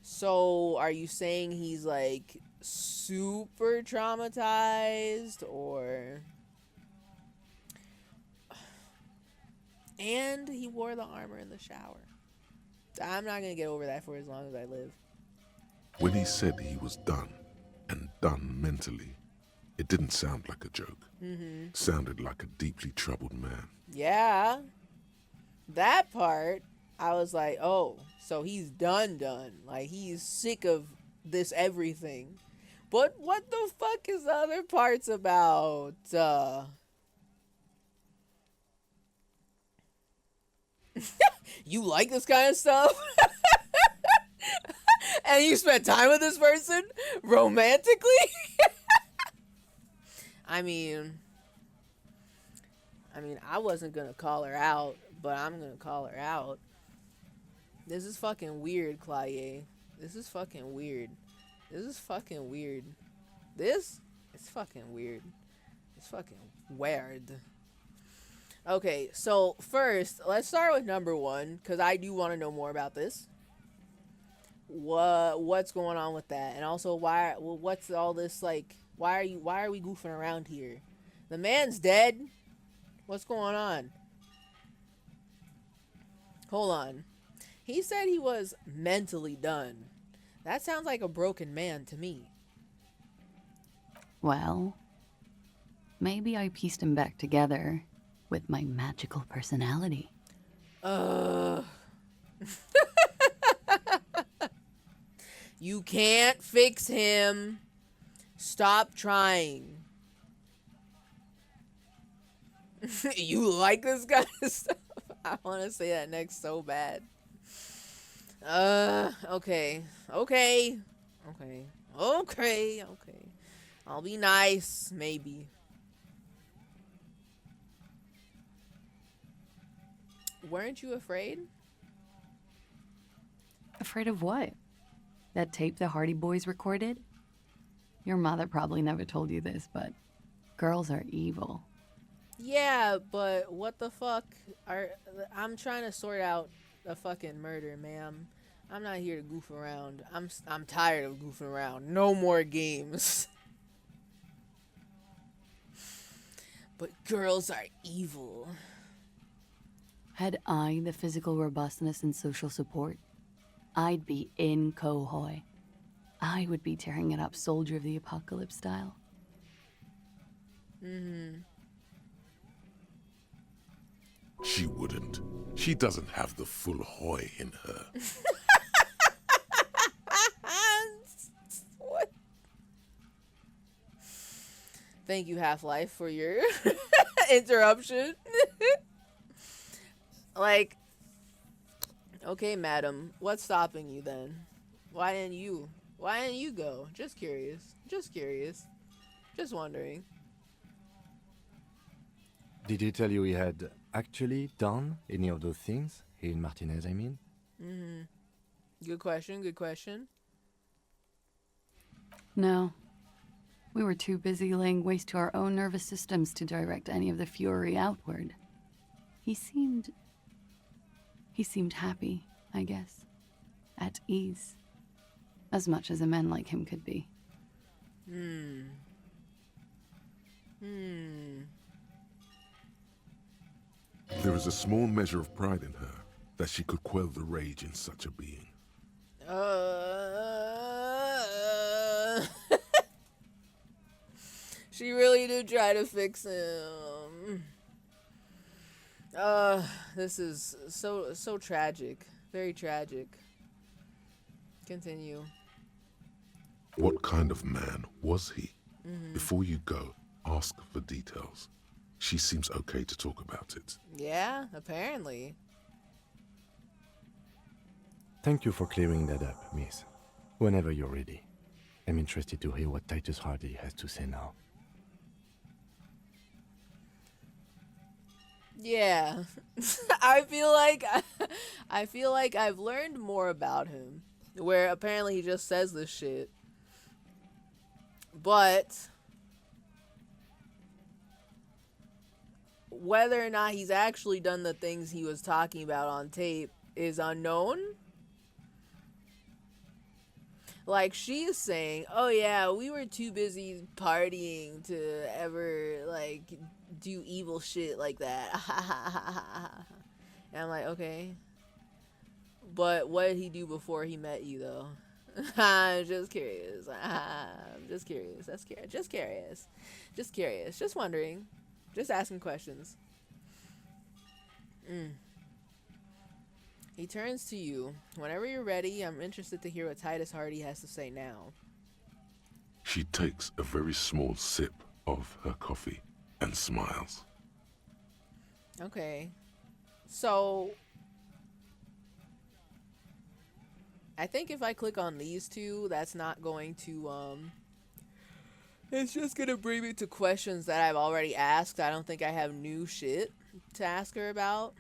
So are you saying he's like super traumatized or... And he wore the armor in the shower. I'm not gonna get over that for as long as I live. When he said he was done, and done mentally, it didn't sound like a joke. Sounded like a deeply troubled man. Yeah. That part, I was like, oh, so he's done. Like, he's sick of this everything. But what the fuck is the other parts about? You like this kind of stuff? And you spent time with this person romantically? I mean, I wasn't gonna call her out, but I'm gonna call her out. This is fucking weird, Claye. This is fucking weird. This is fucking weird. It's fucking weird. It's fucking weird. Okay, so first, let's start with number one, because I do want to know more about this. What's going on with that? And also, what's all this, like, why are we goofing around here? The man's dead. What's going on? Hold on. He said he was mentally done. That sounds like a broken man to me. Well, maybe I pieced him back together with my magical personality. You can't fix him. Stop trying. You like this kind of stuff? I want to say that next so bad. Okay. I'll be nice, maybe. Weren't you afraid? Afraid of what? That tape the Hardy Boys recorded? Your mother probably never told you this, but girls are evil. Yeah, but what the fuck? I'm trying to sort out a fucking murder, ma'am. I'm not here to goof around. I'm tired of goofing around. No more games. But girls are evil. Had I the physical robustness and social support, I'd be in Khohoi. I would be tearing it up Soldier of the Apocalypse style. She wouldn't. She doesn't have the full Hoi in her. What? Thank you, Half-Life, for your interruption. Like, okay, madam, what's stopping you then? Why didn't you go? Just curious. Just wondering. Did he tell you he had actually done any of those things? He and Martinez, I mean? Good question. No. We were too busy laying waste to our own nervous systems to direct any of the fury outward. He seemed happy, I guess. At ease. As much as a man like him could be. There is a small measure of pride in her that she could quell the rage in such a being. She really did try to fix him. This is so tragic. Very tragic. Continue. What kind of man was he? Before you go, ask for details. She seems okay to talk about it. Yeah, apparently. Thank you for clearing that up, miss. Whenever you're ready. I'm interested to hear what Titus Hardy has to say now. Yeah. I feel like I've learned more about him. Where apparently he just says this shit. But whether or not he's actually done the things he was talking about on tape is unknown. Like, she's saying, oh yeah, we were too busy partying to ever, like, do evil shit like that. And I'm like, okay. But what did he do before he met you, though? I'm just curious. I'm just curious. Just curious. Just curious. Just wondering. Just asking questions. He turns to you. Whenever you're ready, I'm interested to hear what Titus Hardy has to say now. She takes a very small sip of her coffee and smiles. Okay. So, I think if I click on these two, that's not going to, it's just gonna bring me to questions that I've already asked. I don't think I have new shit to ask her about.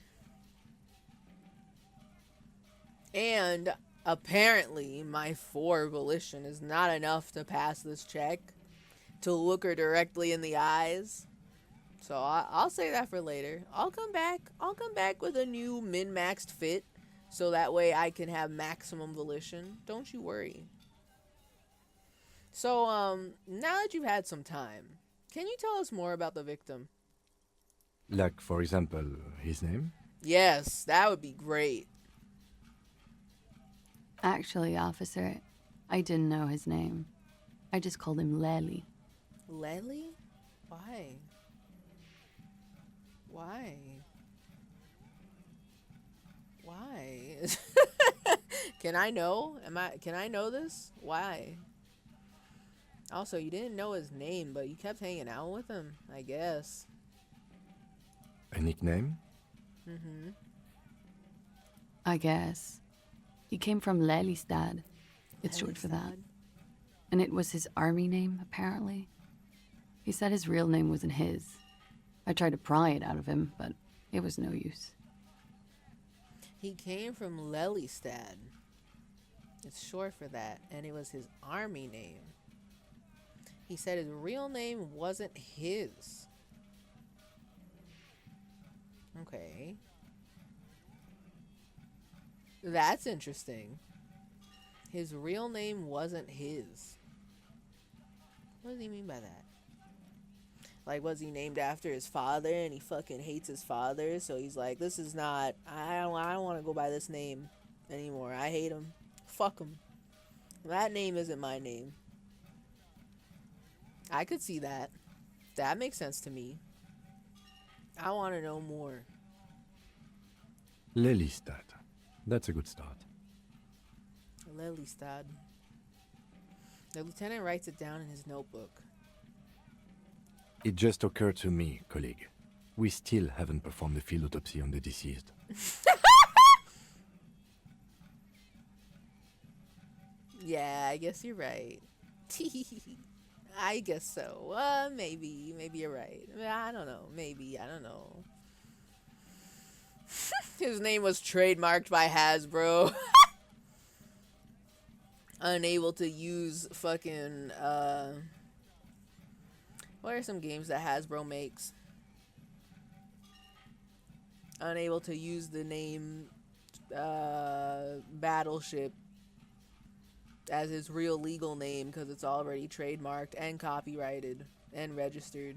And apparently, my 4 volition is not enough to pass this check, to look her directly in the eyes. So I'll say that for later. I'll come back with a new min-maxed fit, so that way I can have maximum volition. Don't you worry. So, now that you've had some time, can you tell us more about the victim? Like, for example, his name? Yes, that would be great. Actually, officer, I didn't know his name. I just called him Lely. Lely? Why? Why? Why? Can I know? Can I know this? Why? Also, you didn't know his name, but you kept hanging out with him, I guess. A nickname? I guess. He came from Lelystad. It's short for that. And it was his army name, apparently. He said his real name wasn't his. I tried to pry it out of him, but it was no use. He came from Lelystad. It's short for that, and it was his army name. He said his real name wasn't his. Okay. That's interesting. His real name wasn't his. What does he mean by that? Like, was he named after his father and he fucking hates his father? So he's like, this is not, I don't want to go by this name anymore. I hate him. Fuck him. That name isn't my name. I could see that. That makes sense to me. I want to know more. Lelystad. That's a good start. Lelystad. The lieutenant writes it down in his notebook. It just occurred to me, colleague. We still haven't performed the field autopsy on the deceased. Yeah, I guess you're right. I guess so. Maybe you're right. I don't know. Maybe, I don't know. His name was trademarked by Hasbro. Unable to use fucking, what are some games that Hasbro makes? Unable to use the name, Battleship as his real legal name because it's already trademarked and copyrighted and registered.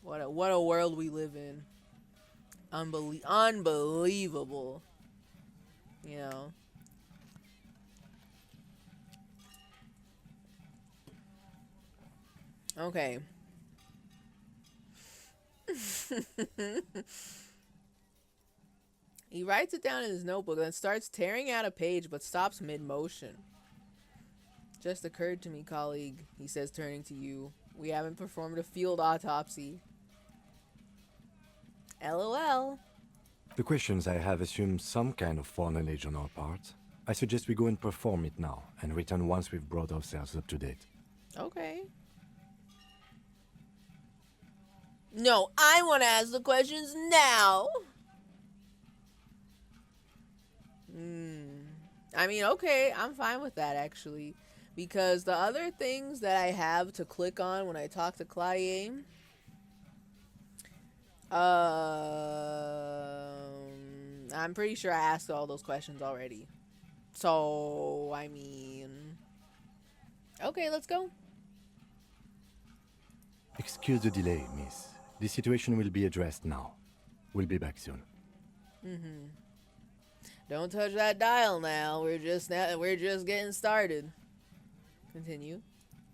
What a world we live in. Unbelievable. You know. Okay. He writes it down in his notebook, then starts tearing out a page, but stops mid-motion. Just occurred to me, colleague, he says, turning to you. We haven't performed a field autopsy. LOL. The questions I have assume some kind of foreknowledge on our part. I suggest we go and perform it now, and return once we've brought ourselves up to date. Okay. No, I want to ask the questions now. I mean, okay, I'm fine with that, actually. Because the other things that I have to click on when I talk to Claye, I'm pretty sure I asked all those questions already. So, I mean... Okay, let's go. Excuse the delay, miss. The situation will be addressed now. We'll be back soon. Don't touch that dial now. We're just getting started. Continue.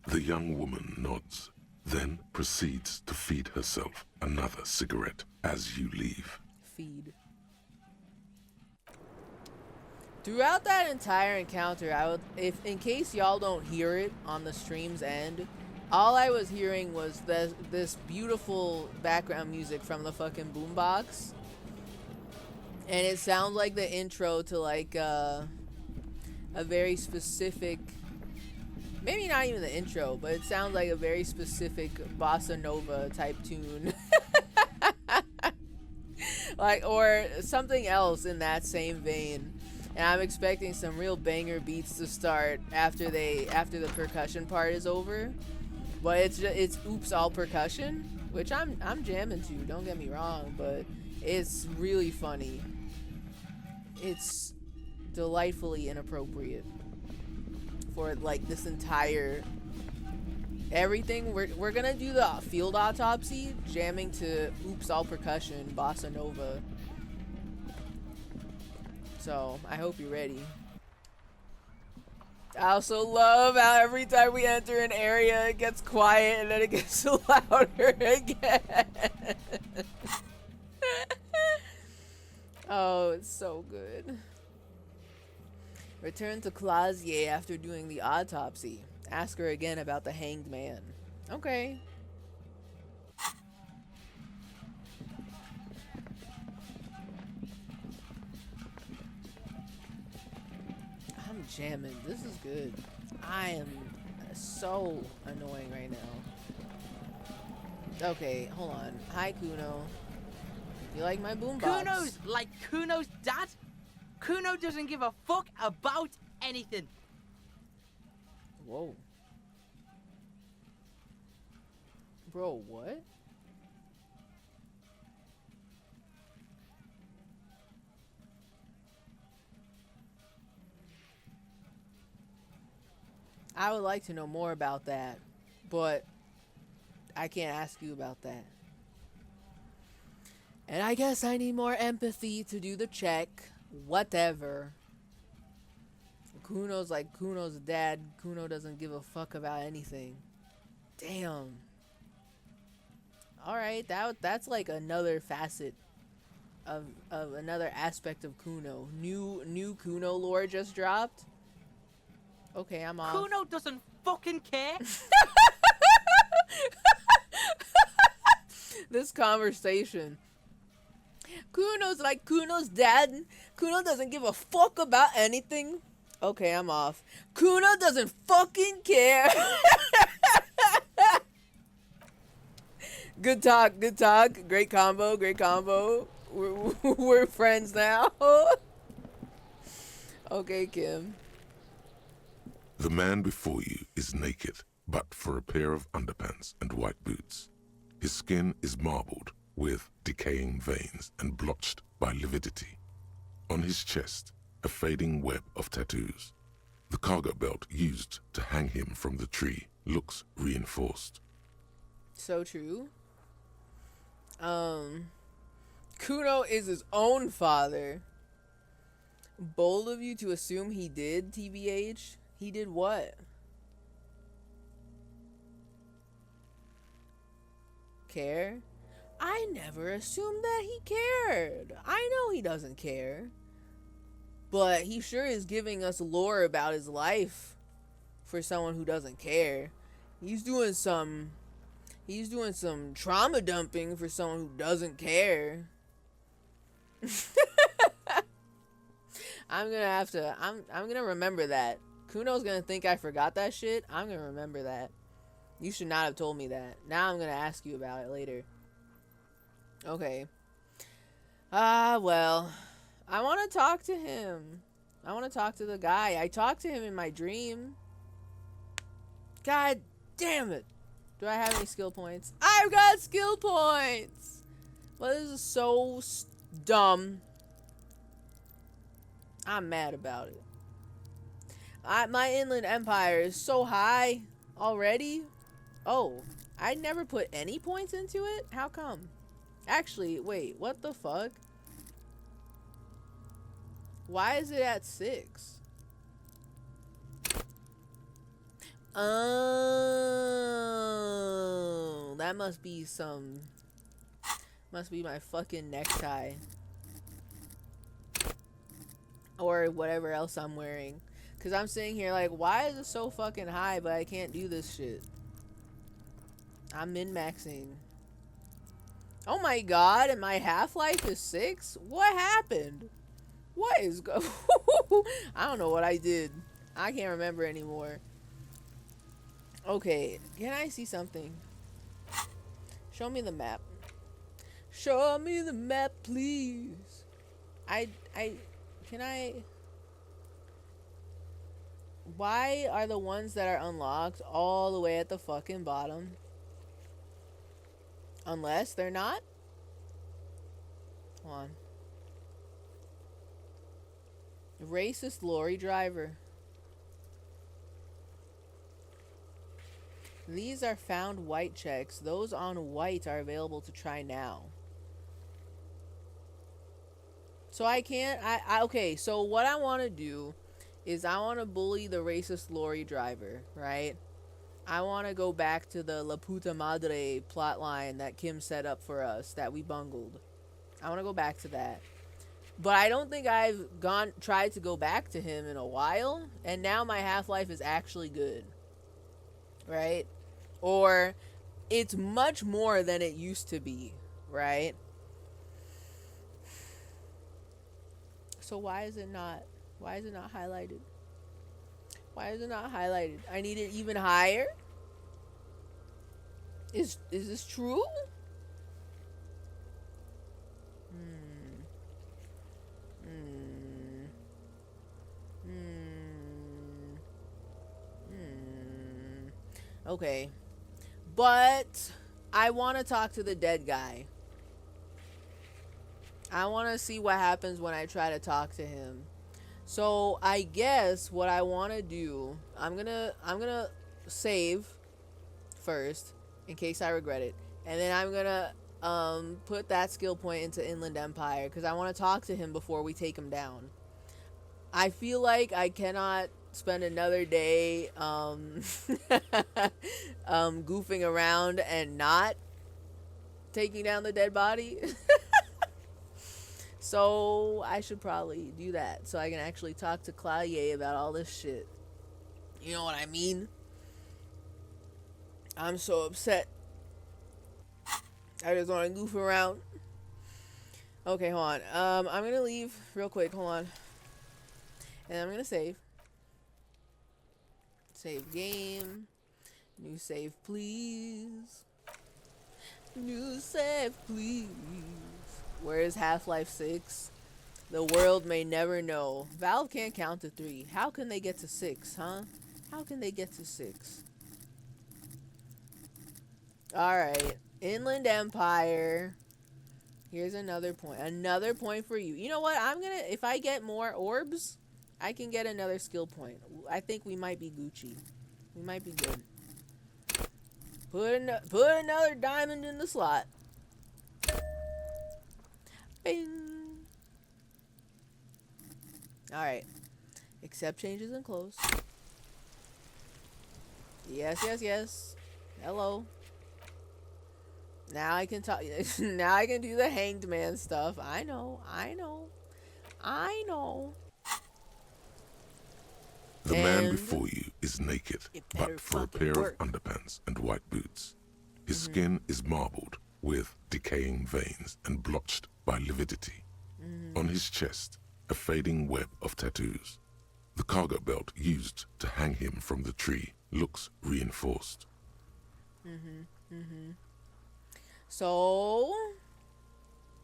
The young woman nods, then proceeds to feed herself another cigarette as you leave. Feed. Throughout that entire encounter, in case y'all don't hear it on the stream's end, all I was hearing was this beautiful background music from the fucking boombox. And it sounds like the intro to like a very specific, maybe not even the intro, but it sounds like a very specific bossa nova type tune. Like, or something else in that same vein. And I'm expecting some real banger beats to start after the percussion part is over. But it's oops all percussion, which I'm jamming to, don't get me wrong, but it's really funny. It's delightfully inappropriate for like this entire everything. We're gonna do the field autopsy jamming to oops all percussion bossa nova. So I hope you're ready. I also love how every time we enter an area it gets quiet and then it gets louder again. Oh, it's so good. Return to Clazier after doing the autopsy. Ask her again about the hanged man. Okay. I'm jamming. This is good. I am so annoying right now. Okay, hold on. Hi, Kuno. You like my boombox? Kuno's like Kuno's dad? Kuno doesn't give a fuck about anything. Whoa. Bro, what? I would like to know more about that, but I can't ask you about that. And I guess I need more empathy to do the check. Whatever. Kuno's like Kuno's dad. Kuno doesn't give a fuck about anything. Damn. Alright, that's like another facet of another aspect of Kuno. New Kuno lore just dropped. Okay, I'm off. Kuno doesn't fucking care. This conversation. Kuno's like Kuno's dad. Kuno doesn't give a fuck about anything. Okay, I'm off. Kuno doesn't fucking care. Good talk, good talk. Great combo, great combo. We're friends now. Okay, Kim. The man before you is naked, but for a pair of underpants and white boots. His skin is marbled with decaying veins and blotched by lividity. On his chest, a fading web of tattoos. The cargo belt used to hang him from the tree looks reinforced. So true. Kuno is his own father. Bold of you to assume he did, TBH. He did what? Care? I never assumed that he cared. I know he doesn't care. But he sure is giving us lore about his life for someone who doesn't care. He's doing some trauma dumping for someone who doesn't care. I'm gonna remember that. Kuno's gonna think I forgot that shit. I'm gonna remember that. You should not have told me that. Now I'm gonna ask you about it later. Okay. Well, I want to talk to him. I want to talk to the guy. I talked to him in my dream. God damn it. Do I have any skill points? I've got skill points! Well, this is so dumb. I'm mad about it. My inland empire is so high already. Oh, I never put any points into it? How come? Actually, wait, what the fuck? Why is it at 6? Oh, that must be my fucking necktie. Or whatever else I'm wearing. Because I'm sitting here like, why is it so fucking high, but I can't do this shit? I'm min-maxing. Oh my god, and my half-life is 6? What happened? What is go? I don't know what I did. I can't remember anymore. Okay, can I see something? Show me the map. Show me the map, please. Can I? Why are the ones that are unlocked all the way at the fucking bottom? Unless they're not? Hold on. Racist lorry driver. These are found white checks. Those on white are available to try now. So I can't, okay, so what I want to do is I want to bully the racist lorry driver, right? I want to go back to the La Puta Madre plotline that Kim set up for us, that we bungled. I want to go back to that. But I don't think I've tried to go back to him in a while, and now my half-life is actually good. Right? Or it's much more than it used to be, right? So why is it not highlighted? Why is it not highlighted? I need it even higher? Is this true? Okay. But I want to talk to the dead guy. I want to see what happens when I try to talk to him. So I guess what I want to do, I'm gonna save first in case I regret it, and then I'm gonna put that skill point into Inland Empire because I want to talk to him before we take him down. I feel like I cannot spend another day goofing around and not taking down the dead body. So I should probably do that so I can actually talk to Claudia about all this shit. You know what I mean? I'm so upset. I just want to goof around. Okay, hold on. I'm gonna leave real quick. Hold on. And I'm gonna save. Save game. New save, please. New save, please. Where is Half-Life 6? The world may never know. Valve can't count to 3. How can they get to 6, huh? How can they get to 6? Alright. Inland Empire. Here's another point. Another point for you. You know what? If I get more orbs, I can get another skill point. I think we might be Gucci. We might be good. Put another diamond in the slot. Bing. Alright. Accept changes and close. Yes, yes, yes. Hello. Now I can talk. Now I can do the hanged man stuff. I know. I know. I know. The man before you is naked, but for a pair of underpants and white boots. His skin is marbled with decaying veins and blotched by lividity. On his chest, a fading web of tattoos. The cargo belt used to hang him from the tree looks reinforced. So,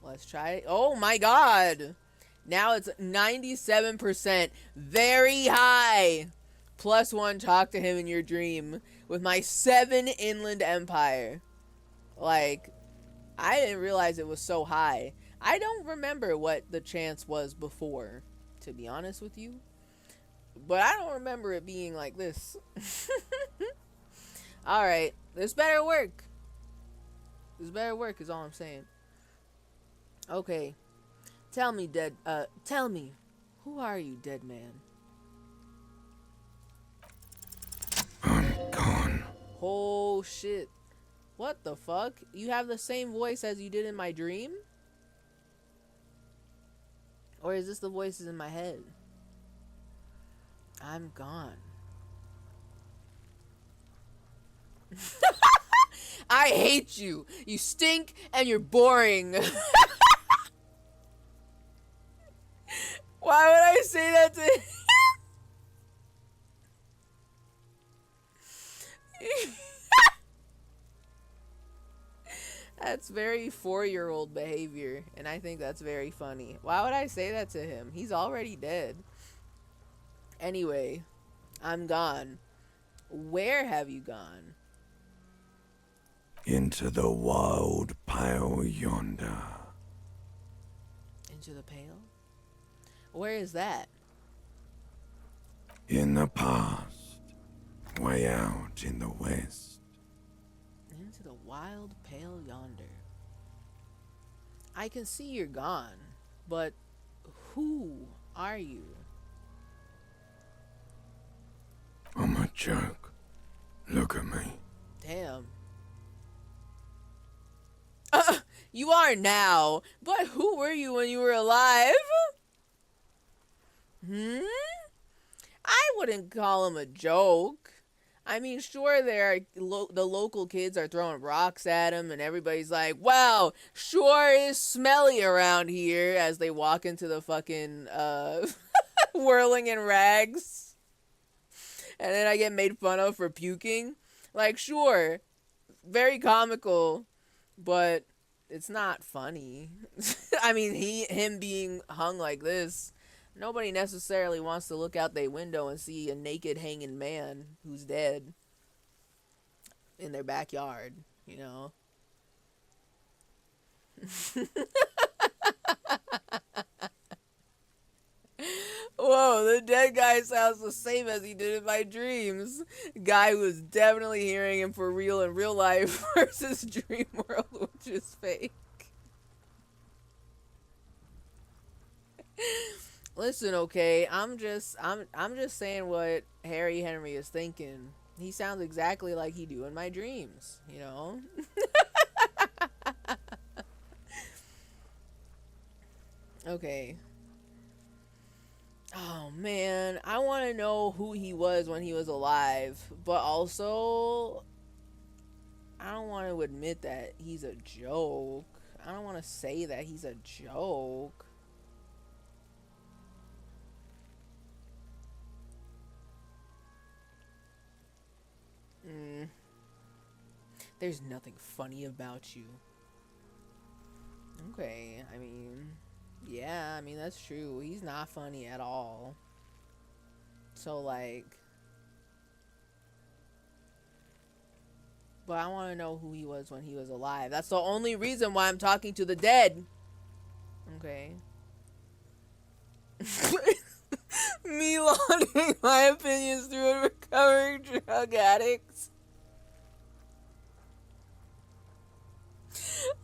let's try it. Oh my god! Now it's 97%. Very high! +1, talk to him in your dream. With my 7 inland empire. Like, I didn't realize it was so high. I don't remember what the chance was before, to be honest with you. But I don't remember it being like this. Alright, this better work. This better work is all I'm saying. Okay. Tell me, tell me, who are you, dead man? I'm gone. Oh, shit. What the fuck? You have the same voice as you did in my dream? Or is this the voices in my head? I'm gone. I hate you. You stink and you're boring. Why would I say that to him? That's very 4-year-old behavior, and I think that's very funny. Why would I say that to him? He's already dead. Anyway, I'm gone. Where have you gone? Into the wild pale yonder. Into the pale? Where is that? In the past, way out in the west. Into the wild pale yonder. I can see you're gone, but who are you? I'm a joke. Look at me. Damn. You are now, but who were you when you were alive? I wouldn't call him a joke. I mean, sure, the local kids are throwing rocks at him, and everybody's like, wow, sure is smelly around here, as they walk into the fucking, whirling in rags. And then I get made fun of for puking. Like, sure, very comical, but it's not funny. I mean, him being hung like this, nobody necessarily wants to look out their window and see a naked hanging man who's dead in their backyard, you know? Whoa, the dead guy sounds the same as he did in my dreams. Guy who was definitely hearing him for real in real life versus dream world, which is fake. Listen, okay, I'm just saying what Harry Henry is thinking. He sounds exactly like he do in my dreams, you know? Okay. Oh man, I want to know who he was when he was alive, but also I don't want to admit that he's a joke. I don't want to say that he's a joke. There's nothing funny about you. Okay, I mean, yeah, I mean, that's true. He's not funny at all. So, like, but I want to know who he was when he was alive. That's the only reason why I'm talking to the dead. Okay. Me laundering my opinions through a recovering drug addict.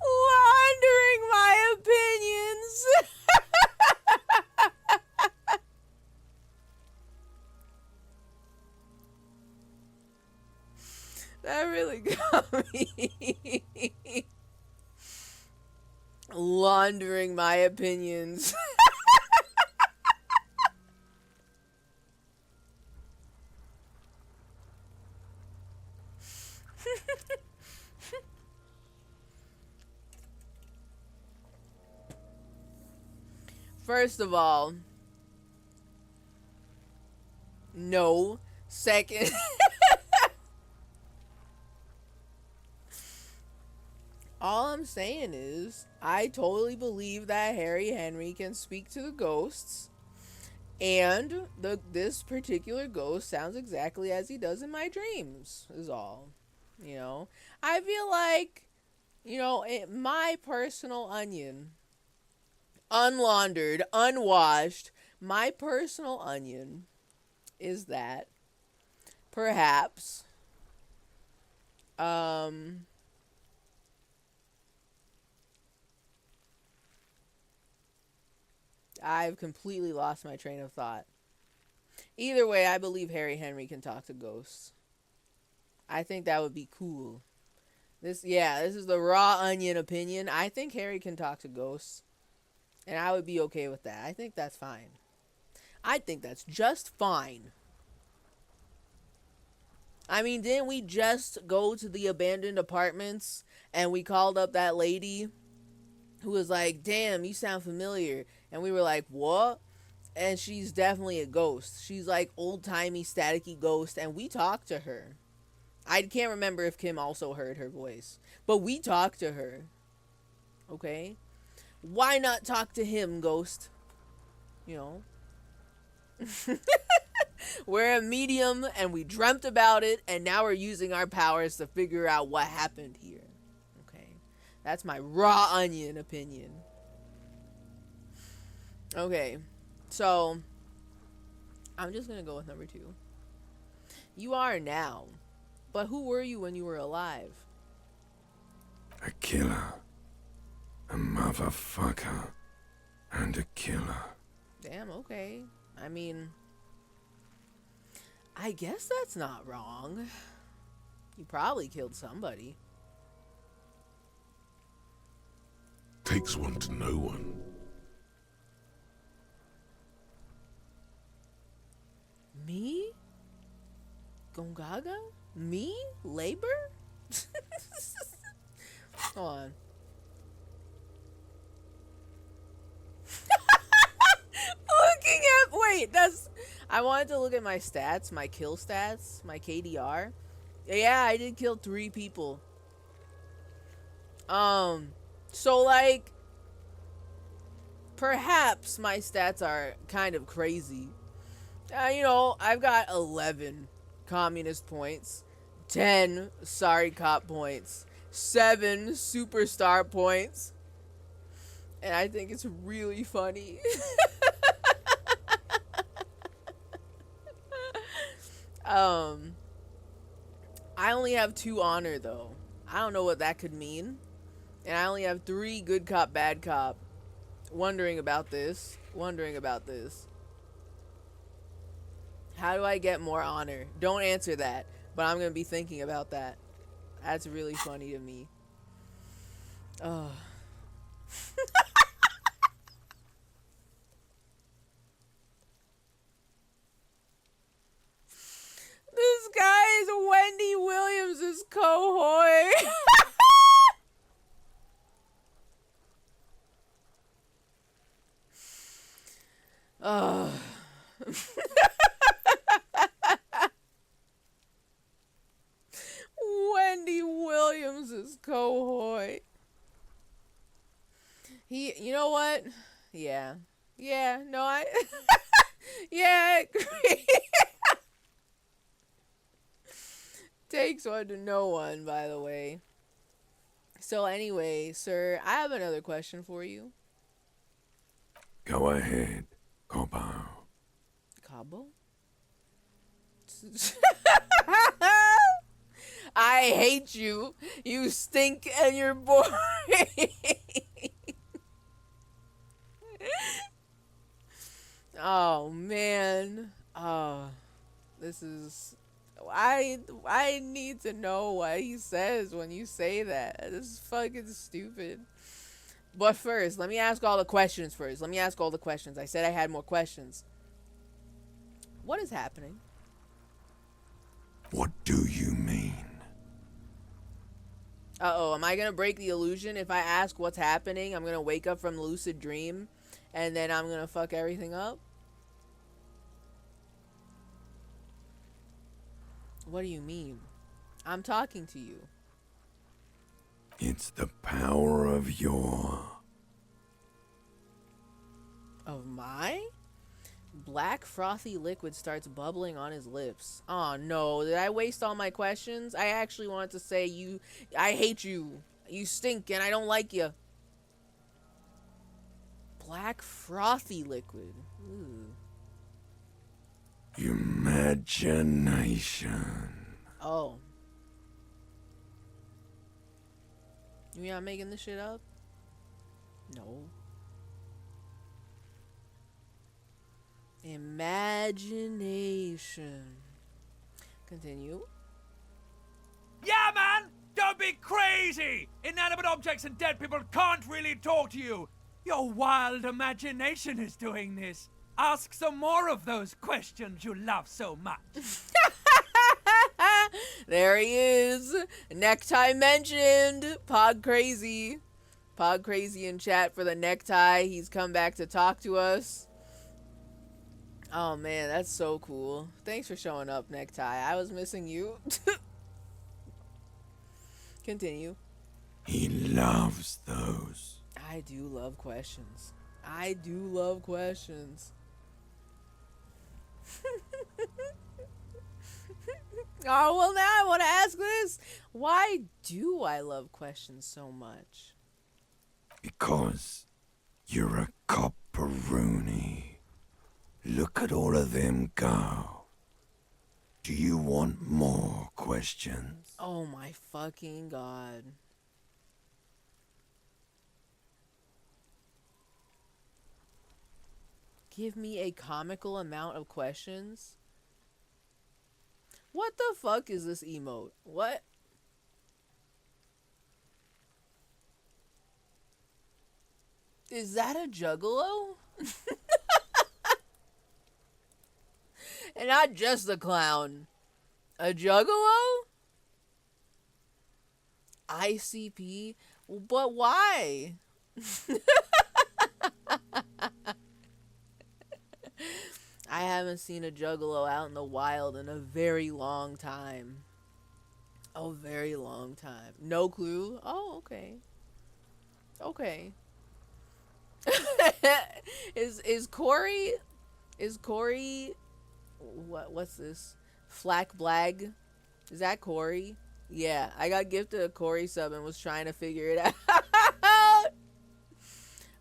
Laundering my opinions laundering my opinions. First of all, no. Second, all I'm saying is I totally believe that Harry Henry can speak to the ghosts, and this particular ghost sounds exactly as he does in my dreams, is all. You know, I feel like, my personal onion, unlaundered, unwashed, my personal onion is that perhaps I've completely lost my train of thought. Either way, I believe Harry Henry can talk to ghosts. I think that would be cool. This is the raw onion opinion. I think Harry can talk to ghosts, and I would be okay with that. I think that's fine. I think that's just fine. I mean, didn't we just go to the abandoned apartments and we called up that lady who was like, damn, you sound familiar? And we were like, what? And she's definitely a ghost. She's like old-timey, staticky ghost, and we talked to her. I can't remember if Kim also heard her voice, but we talked to her. Okay? Why not talk to him, ghost? You know? We're a medium, and we dreamt about it, and now we're using our powers to figure out what happened here. Okay? That's my raw onion opinion. Okay. So, I'm just gonna go with number 2. You are now. But who were you when you were alive? A killer. A motherfucker. And a killer. Damn, okay. I mean, I guess that's not wrong. You probably killed somebody. Takes one to know one. Me? Gongaga? Me? Labor? Hold on. I wanted to look at my stats, my kill stats, my KDR. Yeah, I did kill 3 people. So like, perhaps my stats are kind of crazy. I've got 11 communist points, 10 sorry cop points, 7 superstar points, and I think it's really funny. I only have 2 honor though. I don't know what that could mean. And I only have 3 good cop, bad cop. Wondering about this. How do I get more honor? Don't answer that, but I'm gonna be thinking about that. That's really funny to me. Oh. This guy is Wendy Williams' cohort. Wendy Williams' cohort. You know what? Yeah. Yeah, no, yeah, I agree. Takes one to know one, by the way. So anyway, sir, I have another question for you. Go ahead, Cabo. Cabo? I hate you. You stink and you're boring. Oh man. Oh, this is. I need to know what he says when you say that. This is fucking stupid. But first, let me ask all the questions first. Let me ask all the questions. I said I had more questions. What is happening? What do you mean? Uh-oh, am I gonna break the illusion? If I ask what's happening, I'm gonna wake up from lucid dream, and then I'm gonna fuck everything up? What do you mean? I'm talking to you. It's the power of your... Of my? Black frothy liquid starts bubbling on his lips. Oh no, did I waste all my questions? I actually wanted to say I hate you. You stink and I don't like you. Black frothy liquid. Ooh. Imagination. Oh. You mean I'm making this shit up? No. Imagination. Continue. Yeah, man! Don't be crazy! Inanimate objects and dead people can't really talk to you. Your wild imagination is doing this. Ask some more of those questions you love so much. There he is. Necktie mentioned. Pod crazy. Pod crazy in chat for the necktie. He's come back to talk to us. Oh man, that's so cool. Thanks for showing up, necktie. I was missing you. Continue. He loves those. I do love questions. I do love questions. Oh, well, now I want to ask this. Why do I love questions so much? Because you're a copperoonie. Look at all of them go. Do you want more questions? Oh my fucking god. Give me a comical amount of questions? What the fuck is this emote? What? Is that a juggalo? And not just a clown. A juggalo? ICP? But why? I haven't seen a juggalo out in the wild in a very long time. A very long time. No clue? Oh, okay. Okay. Is Corey what's this? Flack Blag? Is that Corey? Yeah, I got gifted a Corey sub and was trying to figure it out.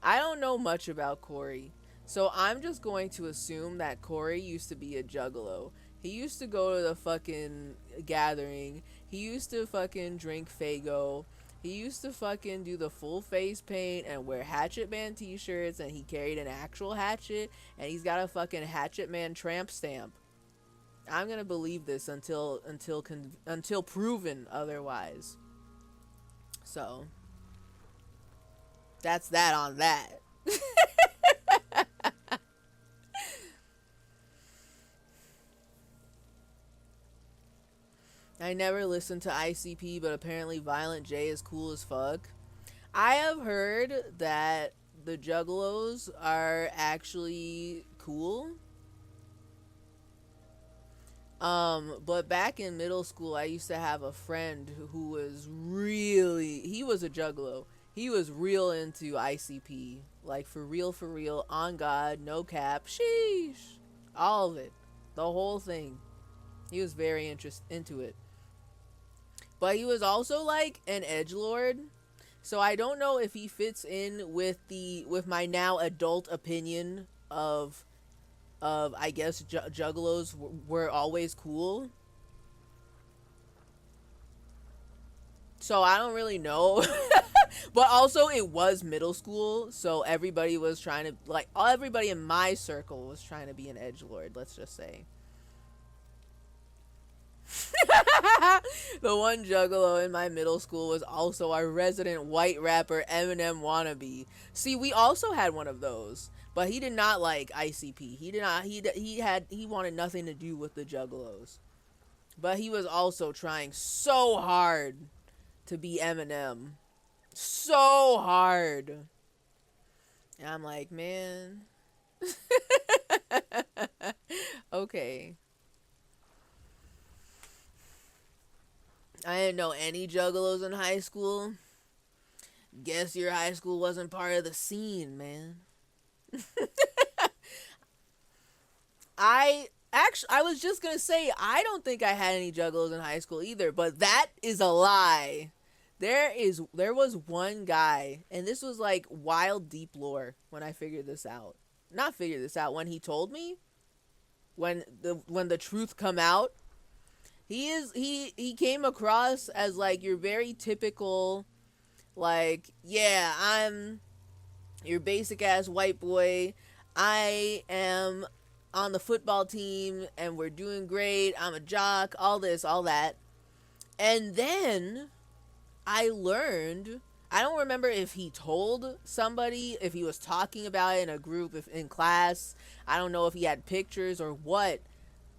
I don't know much about Corey. So I'm just going to assume that Corey used to be a juggalo. He used to go to the fucking gathering. He used to fucking drink Faygo. He used to fucking do the full face paint and wear Hatchet Man t-shirts, and he carried an actual hatchet, and he's got a fucking Hatchet Man tramp stamp. I'm gonna believe this until proven otherwise. So that's that on that. I never listened to ICP, but apparently Violent J is cool as fuck. I have heard that the Juggalos are actually cool. But back in middle school, I used to have a friend who was he was a Juggalo. He was real into ICP. Like, for real, on God, no cap, sheesh. All of it. The whole thing. He was very into it. But he was also like an edgelord, so I don't know if he fits in with my now adult opinion of I guess juggalos were always cool. So I don't really know. But also it was middle school, so everybody was trying to, like, everybody in my circle was trying to be an edgelord, let's just say. The one juggalo in my middle school was also our resident white rapper Eminem wannabe. See, we also had one of those, but he did not like ICP. He did not. He wanted nothing to do with the juggalos. But he was also trying so hard to be Eminem, so hard. And I'm like, man, okay. I didn't know any juggalos in high school. Guess your high school wasn't part of the scene, man. I was just gonna say, I don't think I had any juggalos in high school either, but that is a lie. There was one guy, and this was like wild deep lore when I figured this out. Not figured this out, when he told me, when the truth come out. He came across as like your very typical, like, yeah, I'm your basic ass white boy. I am on the football team and we're doing great. I'm a jock, all this, all that. And then I learned, I don't remember if he told somebody, if he was talking about it in a group, if in class. I don't know if he had pictures or what.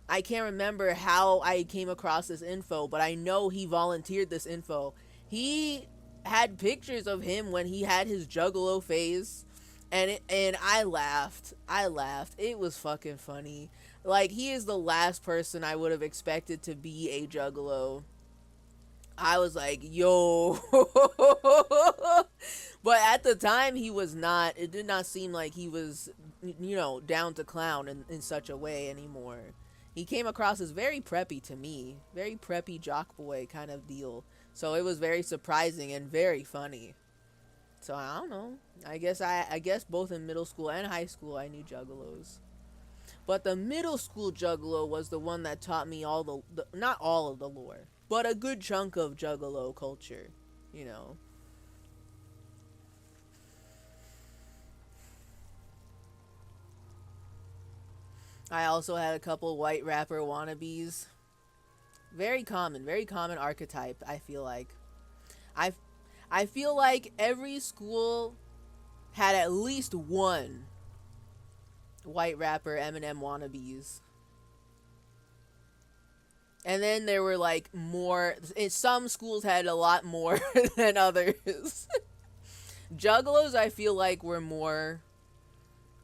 I can't remember how I came across this info, but I know he volunteered this info. He had pictures of him when he had his juggalo phase, and I laughed. It was fucking funny. Like, he is the last person I would have expected to be a juggalo. I was like, yo. But at the time, he was not. It did not seem like he was, down to clown in such a way anymore. He came across as very preppy to me. Very preppy jock boy kind of deal. So it was very surprising and very funny. So I don't know. I guess both in middle school and high school I knew juggalos. But the middle school juggalo was the one that taught me all the not all of the lore, but a good chunk of juggalo culture, I also had a couple white rapper wannabes. Very common archetype, I feel like. I feel like every school had at least one white rapper Eminem wannabes. And then there were like more, some schools had a lot more than others. Juggalos, I feel like, were more,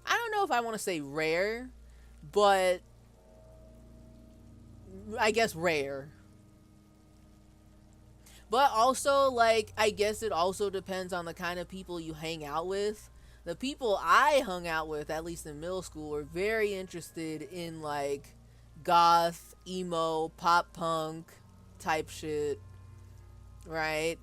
I don't know if I want to say rare, but I guess rare. But also, like, I guess it also depends on the kind of people you hang out with. The people I hung out with, at least in middle school, were very interested in, like, goth, emo, pop punk type shit, right?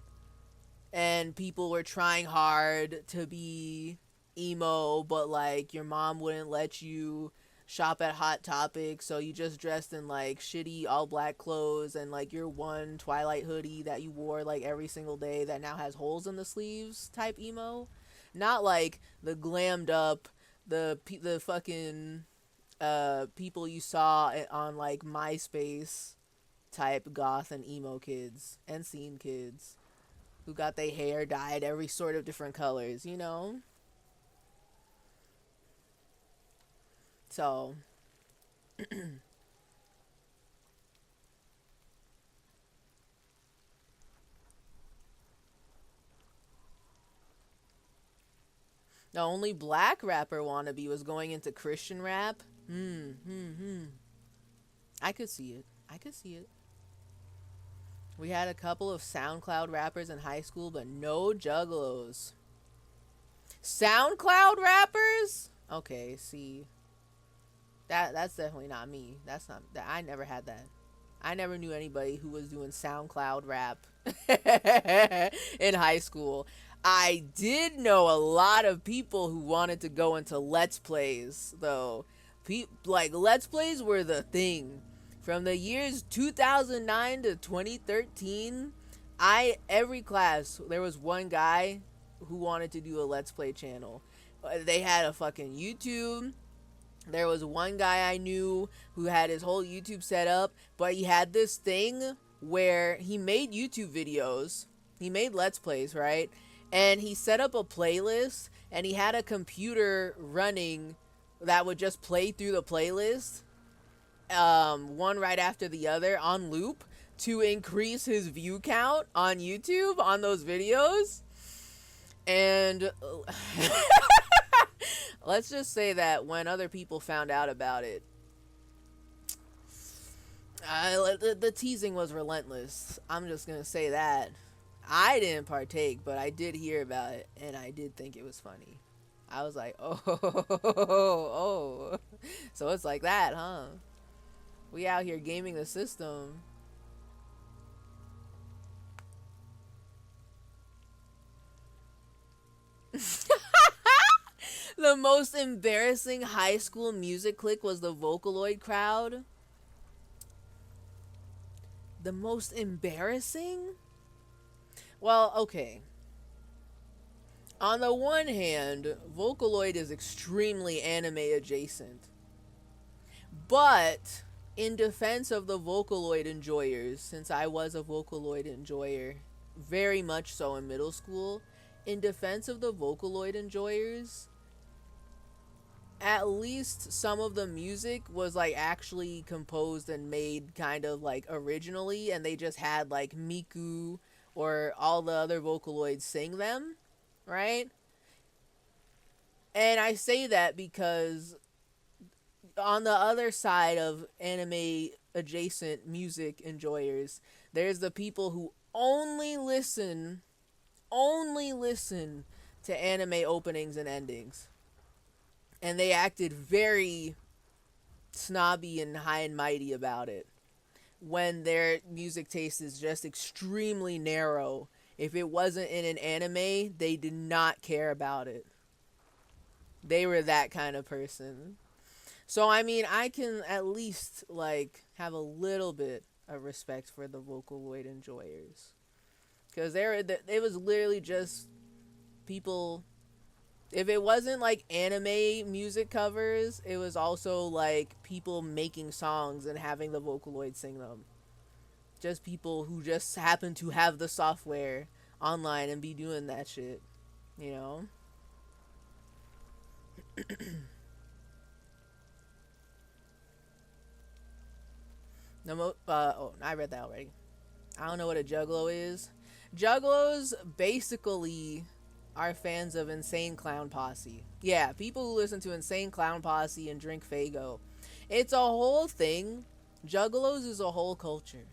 And people were trying hard to be emo, but, like, your mom wouldn't let you shop at Hot Topic, so you just dressed in like shitty all black clothes and like your one Twilight hoodie that you wore like every single day that now has holes in the sleeves type emo. Not like the glammed up, the fucking people you saw on like MySpace type goth and emo kids and scene kids who got their hair dyed every sort of different colors, So, the only black rapper wannabe was going into Christian rap. I could see it. We had a couple of SoundCloud rappers in high school, but no juggalos. SoundCloud rappers? Okay, see. That's definitely not me. That's not that. I never had that. I never knew anybody who was doing SoundCloud rap in high school. I did know a lot of people who wanted to go into Let's Plays, though. Like, Let's Plays were the thing. From the years 2009 to 2013, every class, there was one guy who wanted to do a Let's Play channel. They had a fucking YouTube. There was one guy I knew who had his whole YouTube set up, but he had this thing where he made YouTube videos. He made Let's Plays, right? And he set up a playlist, and he had a computer running that would just play through the playlist, one right after the other on loop, to increase his view count on YouTube on those videos. And let's just say that when other people found out about it, the teasing was relentless. I'm just gonna say that. I didn't partake, but I did hear about it, and I did think it was funny. I was like, oh. So it's like that, huh? We out here gaming the system. The most embarrassing high school music clique was the Vocaloid crowd. The most embarrassing? Well, okay. On the one hand, Vocaloid is extremely anime adjacent. But in defense of the Vocaloid enjoyers, since I was a Vocaloid enjoyer, very much so in middle school, in defense of the Vocaloid enjoyers, at least some of the music was like actually composed and made kind of like originally, and they just had like Miku or all the other Vocaloids sing them, right? And I say that because on the other side of anime adjacent music enjoyers, there's the people who only listen to anime openings and endings. And they acted very snobby and high and mighty about it, when their music taste is just extremely narrow. If it wasn't in an anime, they did not care about it. They were that kind of person. So, I mean, I can at least, like, have a little bit of respect for the Vocaloid enjoyers. Because it was literally just people. If it wasn't, like, anime music covers, it was also, like, people making songs and having the Vocaloid sing them. Just people who just happen to have the software online and be doing that shit. You know? I read that already. I don't know what a juggalo is. Juggalos basically are fans of Insane Clown Posse. Yeah, people who listen to Insane Clown Posse and drink Faygo. It's a whole thing. Juggalos is a whole culture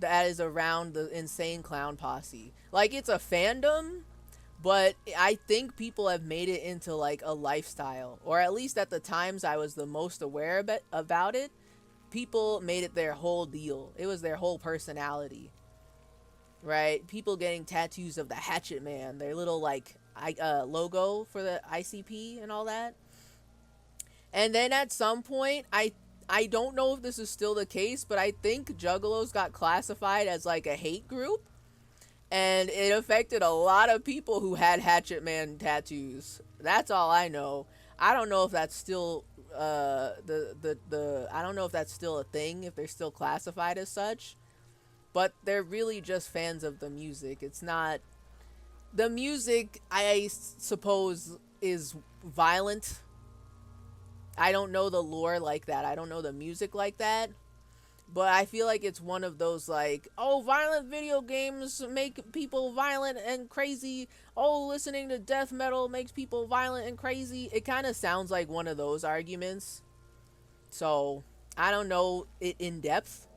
that is around the Insane Clown Posse. Like, it's a fandom, but I think people have made it into, like, a lifestyle. Or at least at the times I was the most aware about it, people made it their whole deal. It was their whole personality. Right? People getting tattoos of the Hatchet Man, their little, like, logo for the ICP and all that. And then at some point, I don't know if this is still the case, but I think Juggalos got classified as, like, a hate group. And it affected a lot of people who had Hatchet Man tattoos. That's all I know. I don't know if that's still I don't know if that's still a thing, if they're still classified as such. But they're really just fans of the music. It's not... The music, I suppose, is violent. I don't know the lore like that. I don't know the music like that. But I feel like it's one of those, like, oh, violent video games make people violent and crazy. Oh, listening to death metal makes people violent and crazy. It kind of sounds like one of those arguments. So, I don't know it in depth.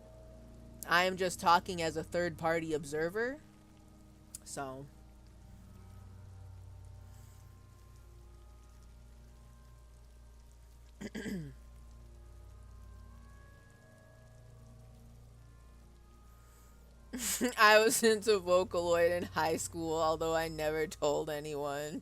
I am just talking as a third-party observer. So... I was into Vocaloid in high school, although I never told anyone.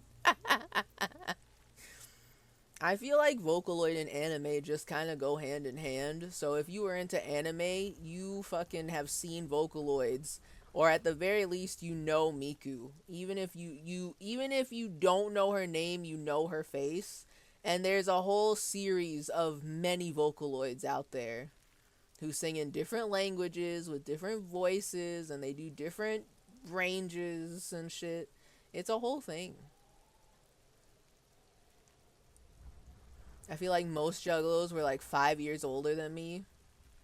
I feel like Vocaloid and anime just kind of go hand in hand. So if you were into anime, you fucking have seen Vocaloids, or at the very least, you know Miku. Even if you don't know her name, you know her face. And there's a whole series of many Vocaloids out there who sing in different languages with different voices, and they do different ranges and shit. It's a whole thing. I feel like most juggalos were like 5 years older than me.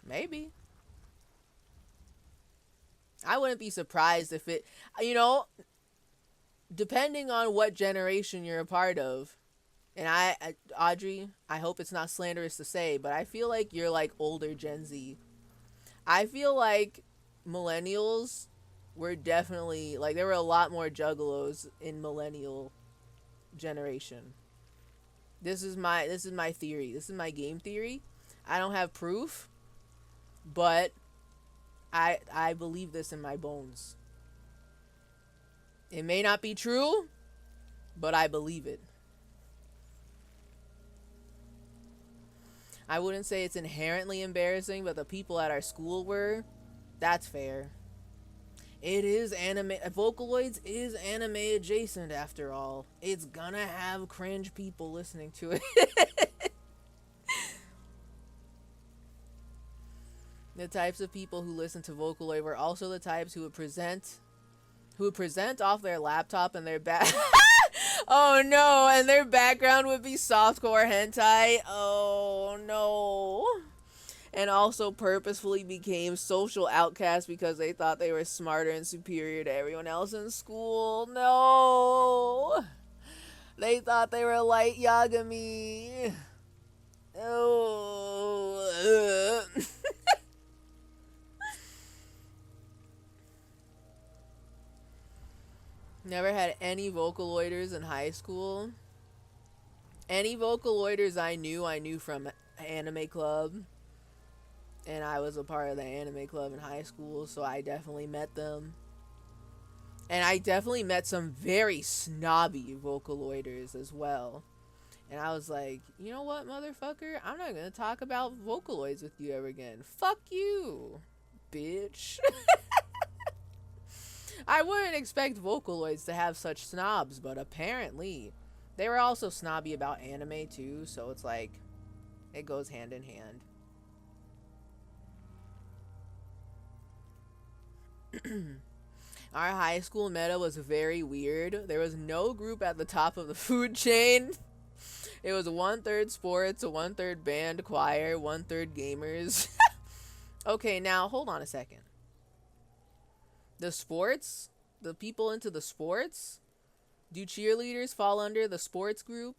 Maybe. I wouldn't be surprised if it, you know, depending on what generation you're a part of. And Audrey, I hope it's not slanderous to say, but I feel like you're like older Gen Z. I feel like millennials were definitely, like, there were a lot more juggalos in millennial generation. This is my theory. This is my game theory. I don't have proof, but I believe this in my bones. It may not be true, but I believe it. I wouldn't say it's inherently embarrassing, but the people at our school were. That's fair. It is anime. Vocaloids is anime adjacent after all. It's gonna have cringe people listening to it. The types of people who listen to Vocaloid were also the types who would present off their laptop and their back. Oh no, and their background would be softcore hentai. Oh no. And also purposefully became social outcasts because they thought they were smarter and superior to everyone else in school. No. They thought they were light Yagami. Oh. Never had any Vocaloiders in high school. Any Vocaloiders I knew from anime club. And I was a part of the anime club in high school, so I definitely met them. And I definitely met some very snobby Vocaloiders as well. And I was like, you know what, motherfucker? I'm not gonna talk about Vocaloids with you ever again. Fuck you, bitch. I wouldn't expect Vocaloids to have such snobs, but apparently they were also snobby about anime too, so it's like, it goes hand in hand. Our high school meta was very weird. There was no group at the top of the food chain. It was 1/3 sports, 1/3 band, choir, 1/3 gamers. Okay, now hold on a second. The sports? The people into the sports? Do cheerleaders fall under the sports group?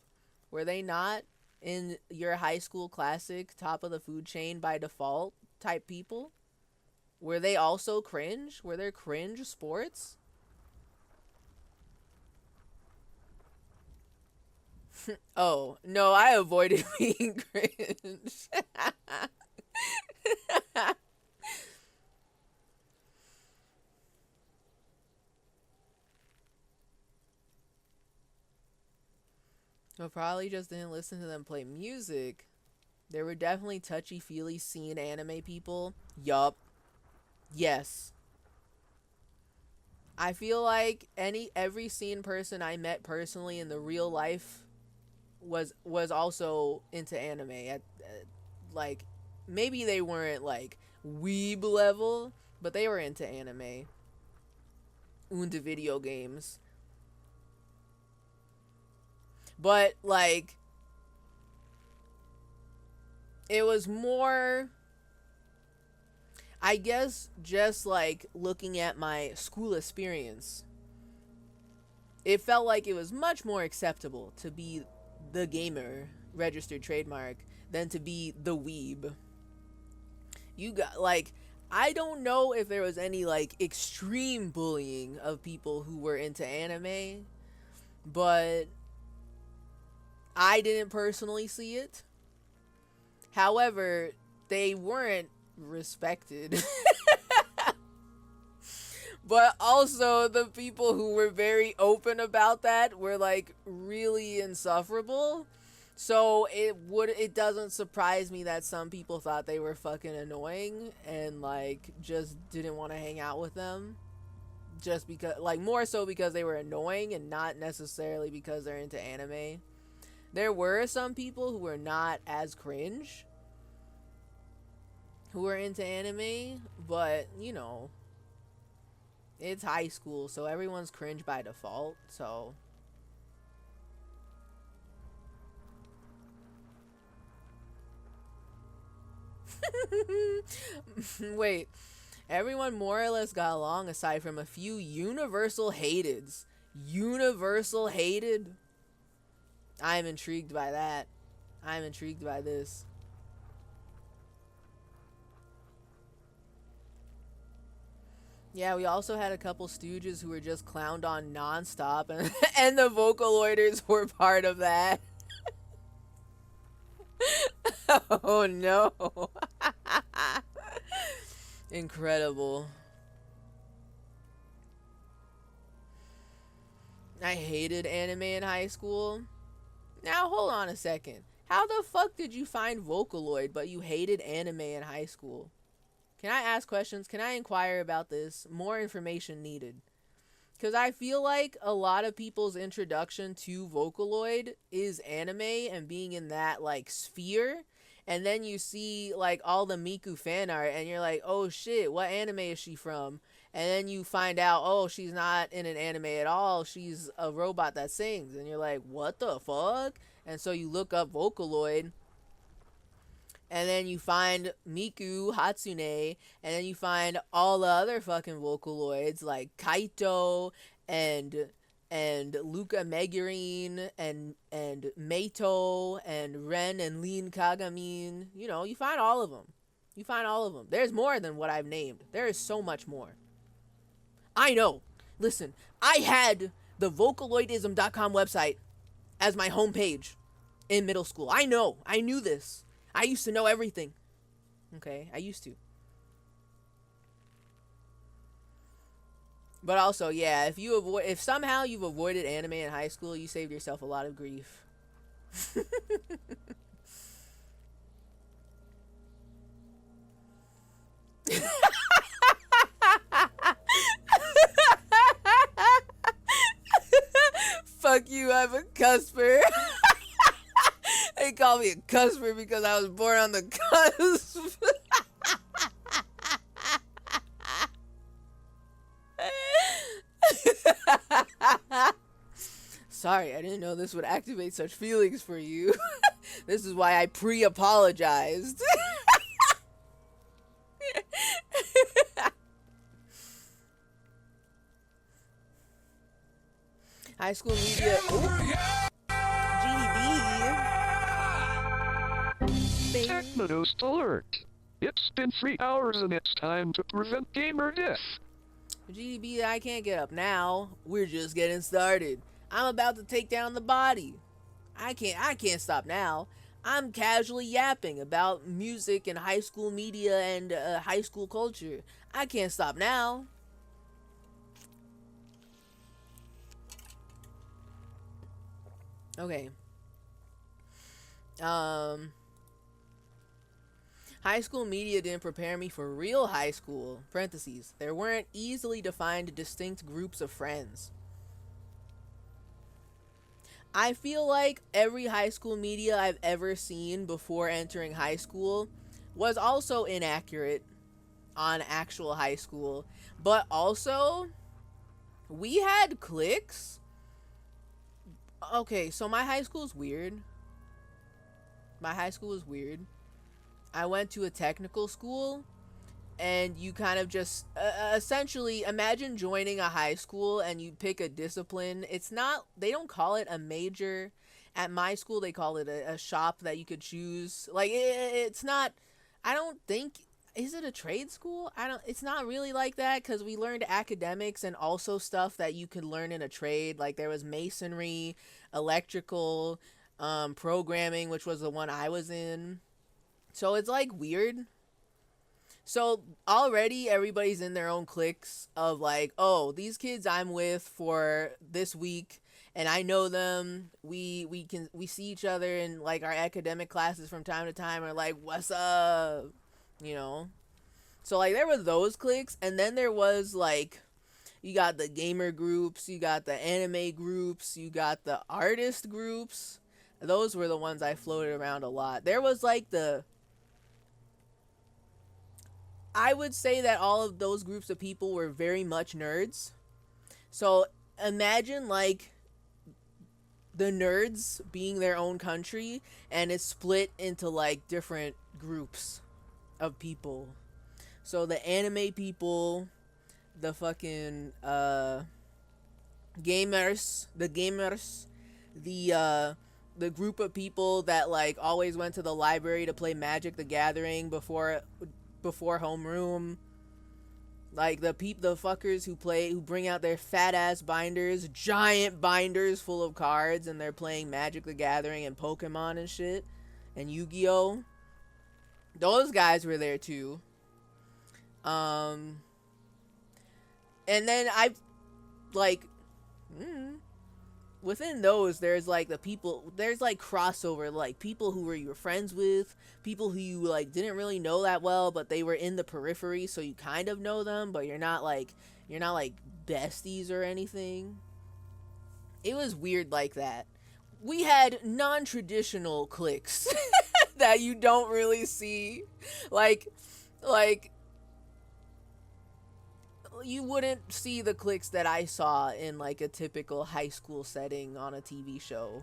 Were they not in your high school classic top of the food chain by default type people? Were they also cringe? Were there cringe sports? Oh, no, I avoided being cringe. I probably just didn't listen to them play music. There were definitely touchy-feely scene anime people. Yup. Yes. I feel like every scene person I met personally in the real life was also into anime. Like, maybe they weren't like weeb level, but they were into anime and video games. But like, it was more, I guess, just like looking at my school experience, it felt like it was much more acceptable to be the gamer registered trademark than to be the weeb. You got, like, I don't know if there was any like extreme bullying of people who were into anime, but I didn't personally see it. However, they weren't respected. But also the people who were very open about that were like really insufferable. So it doesn't surprise me that some people thought they were fucking annoying and like just didn't want to hang out with them. Just because, like, more so because they were annoying and not necessarily because they're into anime. There were some people who were not as cringe who were into anime, but you know, it's high school, so everyone's cringe by default, so. Wait, everyone more or less got along aside from a few universal hateds. Universal hated? I'm intrigued by that. I'm intrigued by this. Yeah, we also had a couple stooges who were just clowned on nonstop, and, and the Vocaloiders were part of that. Oh no. Incredible. I hated anime in high school. Now hold on a second. How the fuck did you find Vocaloid but you hated anime in high school? Can I ask questions? Can I inquire about this? More information needed. Because I feel like a lot of people's introduction to Vocaloid is anime and being in that, like, sphere. And then you see, like, all the Miku fan art and you're like, oh shit, what anime is she from? And then you find out, oh, she's not in an anime at all. She's a robot that sings. And you're like, what the fuck? And so you look up Vocaloid. And then you find Miku, Hatsune, and then you find all the other fucking Vocaloids like Kaito and Luca Megurine and Meito and Ren and Lin Kagamin. You know, you find all of them. You find all of them. There's more than what I've named. There is so much more. I know. Listen, I had the Vocaloidism.com website as my homepage in middle school. I know. I knew this. I used to know everything. Okay, I used to. But also, yeah, if somehow you've avoided anime in high school, you saved yourself a lot of grief. Fuck you, I'm a cusper. They call me a cusper because I was born on the cusp. Sorry, I didn't know this would activate such feelings for you. This is why I pre-apologized. High school media. TechnoToast alert! It's been 3 hours and it's time to prevent gamer death. GDB, I can't get up now. We're just getting started. I'm about to take down the body. I can't stop now. I'm casually yapping about music and high school media and high school culture. I can't stop now. Okay. High school media didn't prepare me for real high school. Parentheses. There weren't easily defined distinct groups of friends. I feel like every high school media I've ever seen before entering high school was also inaccurate on actual high school. But also, we had cliques. Okay, so my high school is weird. My high school is weird. I went to a technical school, and you kind of just essentially imagine joining a high school and you pick a discipline. It's not, they don't call it a major. At my school, they call it a shop that you could choose. Like, it's not, I don't think, is it a trade school? It's not really like that, because we learned academics and also stuff that you could learn in a trade. Like, there was masonry, electrical, programming, which was the one I was in. So it's like weird. So already everybody's in their own cliques of like, oh, these kids I'm with for this week and I know them. We see each other in like our academic classes from time to time, or like, what's up? You know? So like there were those cliques, and then there was like, you got the gamer groups, you got the anime groups, you got the artist groups. Those were the ones I floated around a lot. There was like I would say that all of those groups of people were very much nerds. So imagine like the nerds being their own country, and it's split into like different groups of people. So the anime people, the fucking gamers, the group of people that like always went to the library to play Magic the Gathering before homeroom. Like the fuckers who bring out their fat ass binders, giant binders full of cards, and they're playing Magic the Gathering and Pokemon and shit, and Yu-Gi-Oh. Those guys were there too. And then I like within those there's like there's like crossover, like people who were your friends with, people who you like didn't really know that well, but they were in the periphery, so you kind of know them, but you're not like besties or anything. It was weird like that. We had non-traditional cliques that you don't really see, like you wouldn't see the cliques that I saw in like a typical high school setting on a TV show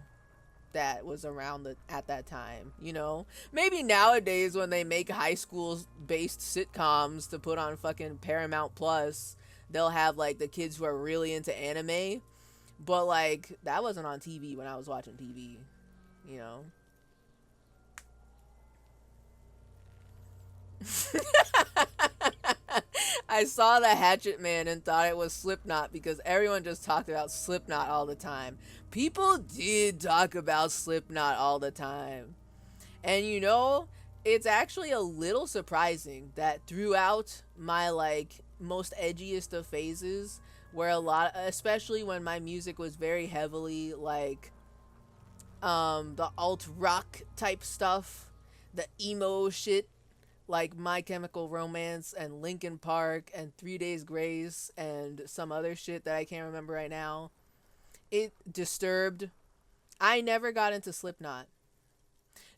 that was around at that time, you know? Maybe nowadays when they make high school based sitcoms to put on fucking Paramount Plus, they'll have like the kids who are really into anime, but like that wasn't on TV when I was watching TV, you know? I saw the Hatchet Man and thought it was Slipknot because everyone just talked about Slipknot all the time. People did talk about Slipknot all the time. And you know, it's actually a little surprising that throughout my like most edgiest of phases, where especially when my music was very heavily like the alt rock type stuff, the emo shit, like My Chemical Romance and Linkin Park and 3 Days Grace and some other shit that I can't remember right now. It Disturbed. I never got into Slipknot.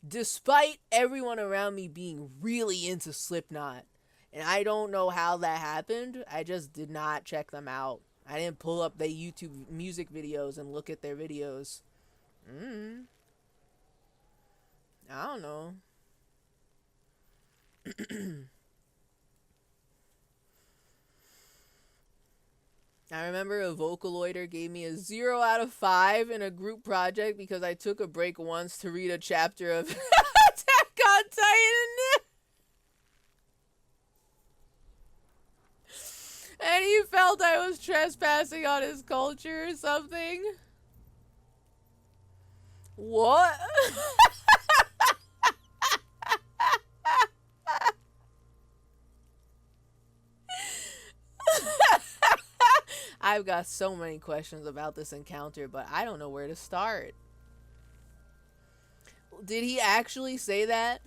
Despite everyone around me being really into Slipknot. And I don't know how that happened. I just did not check them out. I didn't pull up their YouTube music videos and look at their videos. I don't know. I remember a Vocaloider gave me a 0 out of 5 in a group project because I took a break once to read a chapter of Attack on Titan. And he felt I was trespassing on his culture or something. What? I've got so many questions about this encounter, but I don't know where to start. Did he actually say that?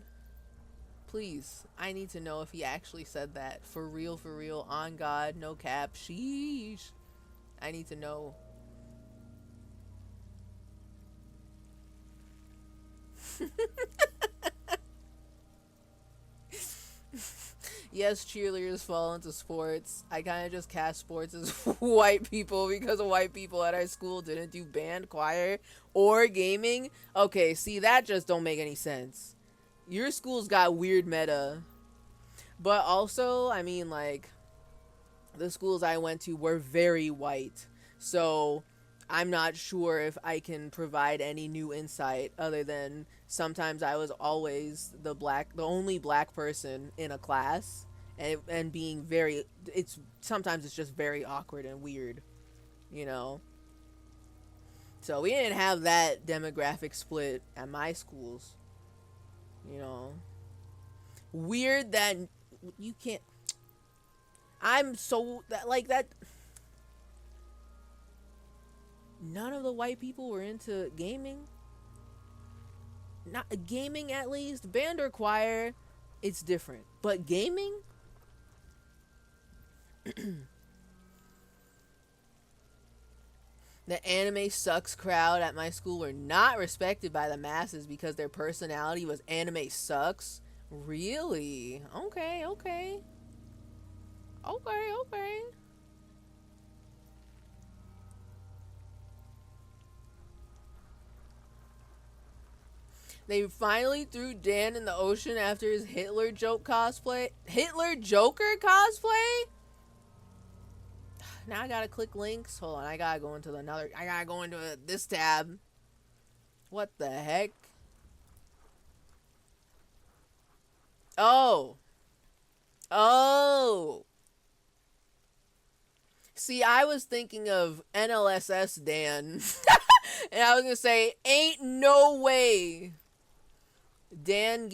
Please, I need to know if he actually said that. For real, on God, no cap, sheesh. I need to know. Yes, cheerleaders fall into sports. I kind of just cast sports as white people because white people at our school didn't do band, choir, or gaming. Okay, see, that just don't make any sense. Your school's got weird meta. But also, I mean, like, the schools I went to were very white. So I'm not sure if I can provide any new insight other than sometimes I was always the only black person in a class, and being very, sometimes it's just very awkward and weird, you know? So we didn't have that demographic split at my schools, you know? Weird that you can't, I'm so, that, like, that, none of the white people were into gaming. Not gaming, at least. Band or choir, it's different. But gaming? The anime sucks crowd at my school were not respected by the masses because their personality was anime sucks. Really? Okay, okay. Okay, okay. They finally threw Dan in the ocean after his Hitler joke cosplay. Hitler Joker cosplay? Now I gotta click links. Hold on, I gotta go into this tab. What the heck? Oh. Oh. See, I was thinking of NLSS Dan. And I was gonna say, ain't no way Daniel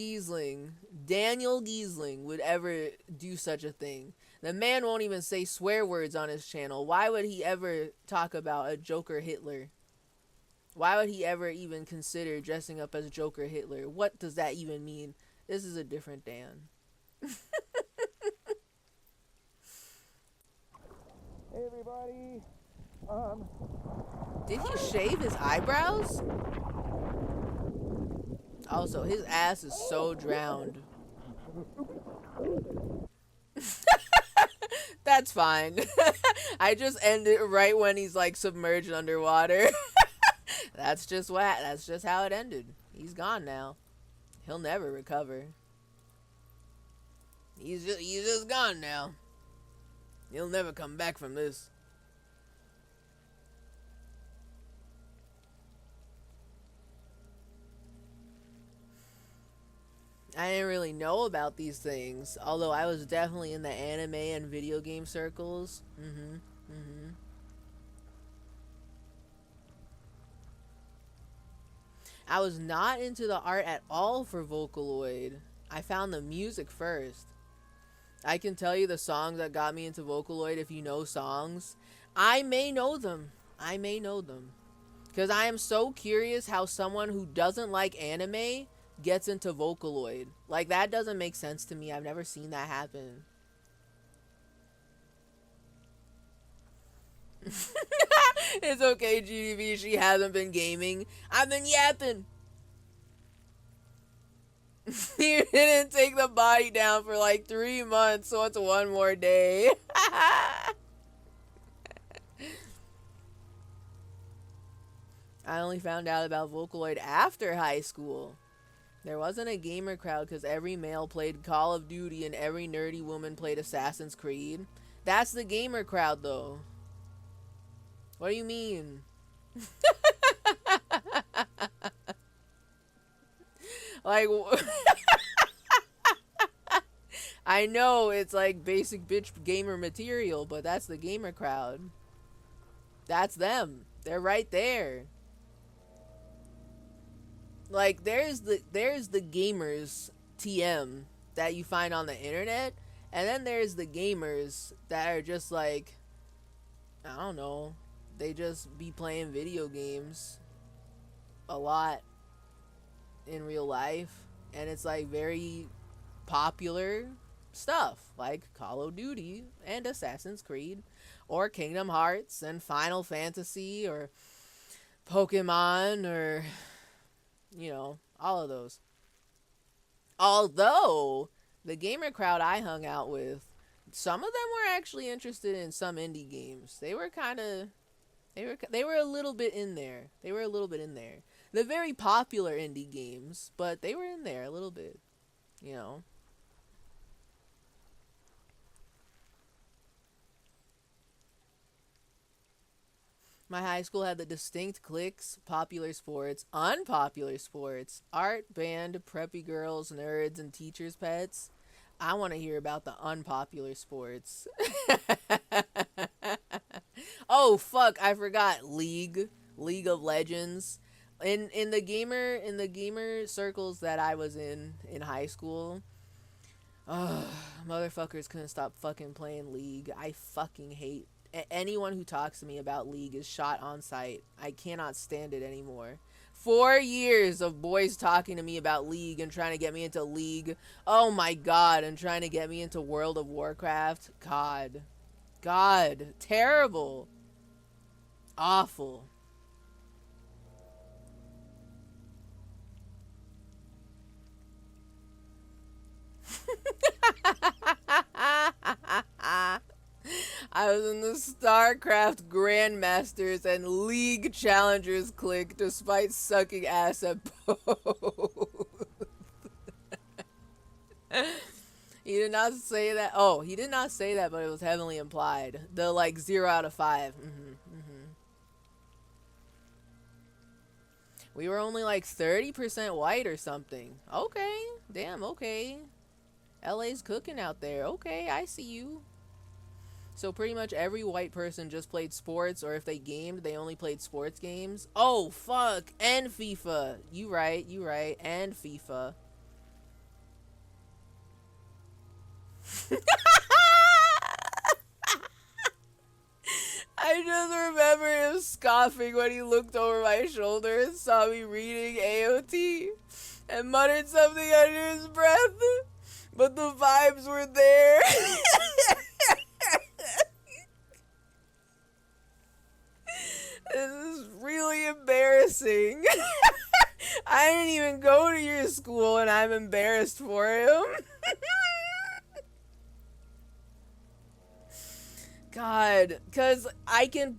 Giesling would ever do such a thing. The man won't even say swear words on his channel. Why would he ever talk about a Joker Hitler? Why would he ever even consider dressing up as Joker Hitler? What does that even mean? This is a different Dan. Hey everybody. Did he shave his eyebrows? Also, his ass is so drowned. That's fine. I just ended right when he's like submerged underwater. That's just how it ended. He's gone now. He'll never recover. He's just gone now. He'll never come back from this. I didn't really know about these things, although I was definitely in the anime and video game circles. I was not into the art at all for Vocaloid. I found the music first. I can tell you the songs that got me into Vocaloid if you know songs. I may know them. Because I am so curious how someone who doesn't like anime gets into Vocaloid. Like, that doesn't make sense to me. I've never seen that happen. It's okay, GDV. She hasn't been gaming. I've been yapping. You didn't take the body down for like 3 months, so it's one more day. I only found out about Vocaloid after high school. There wasn't a gamer crowd because every male played Call of Duty and every nerdy woman played Assassin's Creed. That's the gamer crowd, though. What do you mean? Like, I know it's like basic bitch gamer material, but that's the gamer crowd. That's them. They're right there. Like, there's the gamers TM that you find on the internet, and then there's the gamers that are just like, I don't know, they just be playing video games a lot in real life, and it's like very popular stuff like Call of Duty and Assassin's Creed or Kingdom Hearts and Final Fantasy or Pokemon or, you know, all of those. Although the gamer crowd I hung out with, some of them were actually interested in some indie games. They were kind of, they were a little bit in there. The very popular indie games, but they were in there a little bit, you know. My high school had the distinct cliques: popular sports, unpopular sports, art, band, preppy girls, nerds, and teachers' pets. I want to hear about the unpopular sports. Oh, fuck, I forgot. League of Legends. In the gamer circles that I was in high school, motherfuckers couldn't stop fucking playing League. I fucking hate anyone who talks to me about League is shot on sight. I cannot stand it anymore. 4 years of boys talking to me about League and trying to get me into League. Oh my god, and trying to get me into World of Warcraft. God, terrible. Awful. I was in the StarCraft Grandmasters and League Challengers clique despite sucking ass at both. He did not say that. Oh, he did not say that, but it was heavily implied. The like 0 out of 5. We were only like 30% white or something. Okay. Damn, okay. LA's cooking out there. Okay, I see you. So pretty much every white person just played sports, or if they gamed, they only played sports games. Oh, fuck. And FIFA. You right. And FIFA. I just remember him scoffing when he looked over my shoulder and saw me reading AOT and muttered something under his breath, but the vibes were there. This is really embarrassing. I didn't even go to your school and I'm embarrassed for him. God, cause I can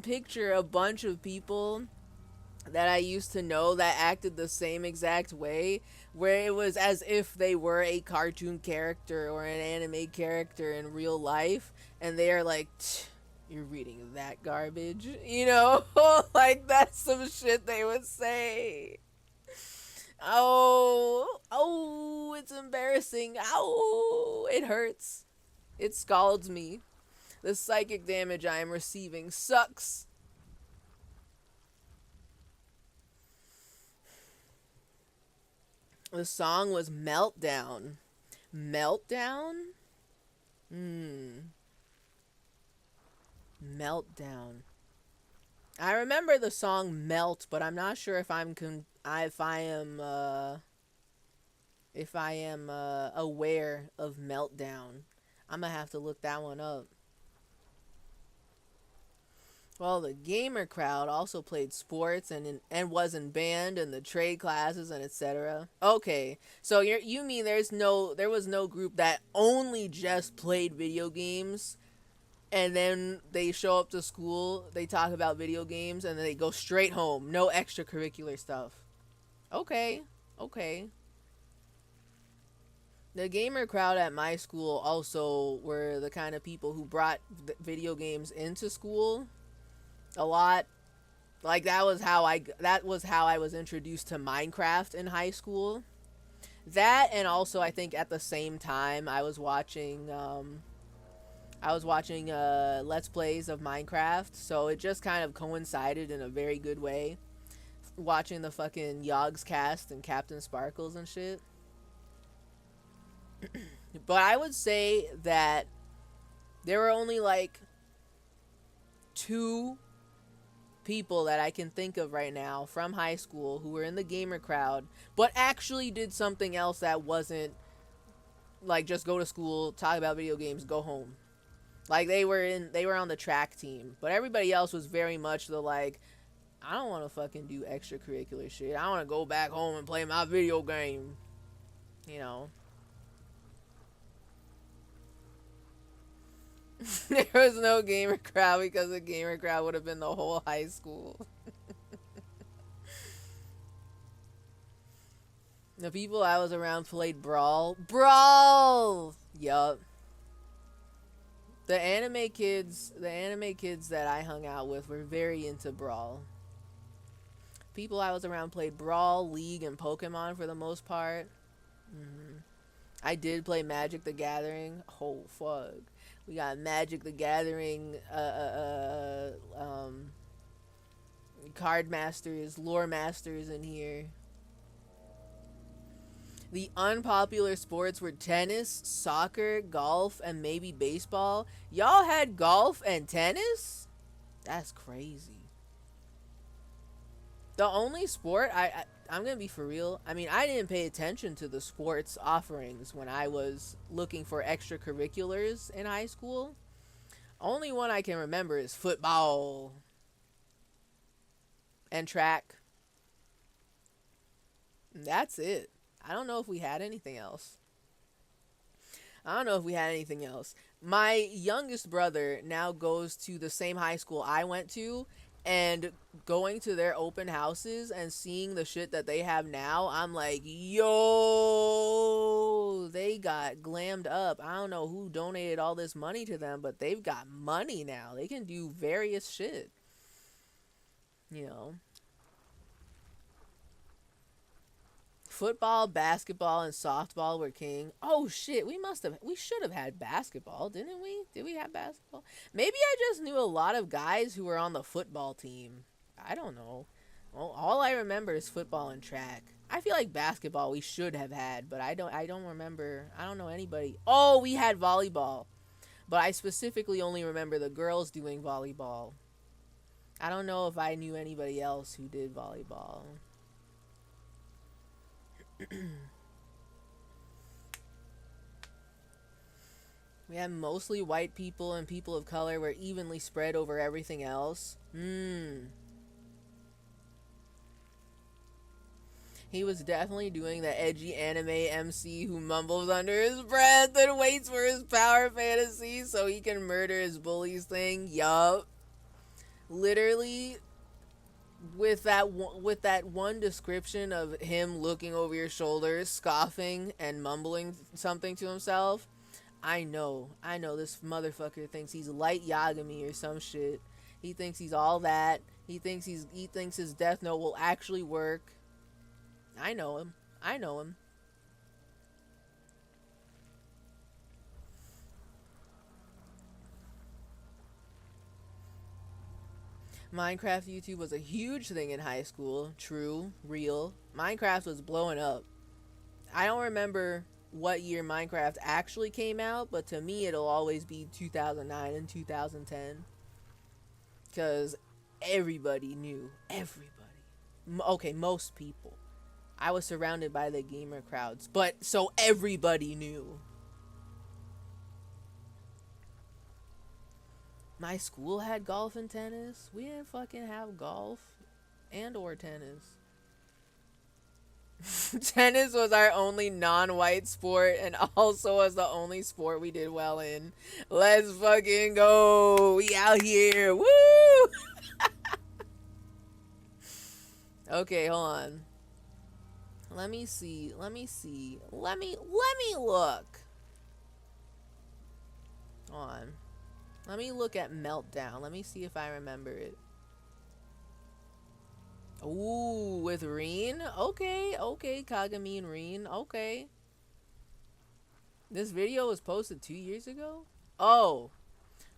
picture a bunch of people that I used to know that acted the same exact way, where it was as if they were a cartoon character or an anime character in real life, and they are like, "You're reading that garbage," you know? Like that's some shit they would say. Oh, it's embarrassing. Ow, it hurts. It scalds me. The psychic damage I am receiving sucks. The song was Meltdown. Meltdown? Meltdown. I remember the song Melt, but I'm not sure if I am aware of Meltdown. I'm gonna have to look that one up. Well, the gamer crowd also played sports and was in band and the trade classes and etc. Okay, so you mean there was no group that only just played video games, and then they show up to school, they talk about video games, and then they go straight home, no extracurricular stuff. Okay. The gamer crowd at my school also were the kind of people who brought video games into school. A lot. Like that was how I was introduced to Minecraft in high school. That, and also I think at the same time I was watching Let's Plays of Minecraft, so it just kind of coincided in a very good way. Watching the fucking Yogg's cast and Captain Sparkles and shit. But I would say that there were only like 2 people that I can think of right now from high school who were in the gamer crowd but actually did something else that wasn't like just go to school, talk about video games, go home. Like they were on the track team, but everybody else was very much the like, I don't want to fucking do extracurricular shit. I want to go back home and play my video game, you know. There was no gamer crowd because the gamer crowd would have been the whole high school. The people I was around played Brawl. Yup. The anime kids that I hung out with were very into Brawl. People I was around played Brawl, League, and Pokemon for the most part. I did play Magic the Gathering. Oh, fuck. We got Magic the Gathering, card masters, lore masters in here. The unpopular sports were tennis, soccer, golf, and maybe baseball. Y'all had golf and tennis? That's crazy. The only sport, I'm gonna be for real. I mean, I didn't pay attention to the sports offerings when I was looking for extracurriculars in high school. Only one I can remember is football. and track. That's it. I don't know if we had anything else. My youngest brother now goes to the same high school I went to, and going to their open houses and seeing the shit that they have now, I'm like, yo, they got glammed up. I don't know who donated all this money to them, but they've got money now. They can do various shit. You know. Football, basketball, and softball were king. Oh shit, we should have had basketball, didn't we? Did we have basketball? Maybe I just knew a lot of guys who were on the football team. I don't know. Well, all I remember is football and track. I feel like basketball we should have had, but I don't remember. I don't know anybody. Oh, we had volleyball. But I specifically only remember the girls doing volleyball. I don't know if I knew anybody else who did volleyball. We had mostly white people, and people of color were evenly spread over everything else. He was definitely doing the edgy anime MC who mumbles under his breath and waits for his power fantasy so he can murder his bullies thing. Yup. Literally, with that one description of him looking over your shoulder, scoffing and mumbling something to himself, I know this motherfucker thinks he's Light Yagami or some shit. He thinks he's all that. He thinks his Death Note will actually work. I know him. Minecraft YouTube was a huge thing in high school. True, real. Minecraft was blowing up. I don't remember what year Minecraft actually came out, but to me it'll always be 2009 and 2010. Because everybody knew. Okay, most people. I was surrounded by the gamer crowds, but so everybody knew. My school had golf and tennis. We didn't fucking have golf and or tennis. Tennis was our only non-white sport and also was the only sport we did well in. Let's fucking go. We out here. Woo! Okay, hold on. Let me see. Let me look. Hold on. Let me look at Meltdown. Let me see if I remember it. Ooh, with Reen? Okay, Kagami and Reen. Okay. This video was posted 2 years ago? Oh.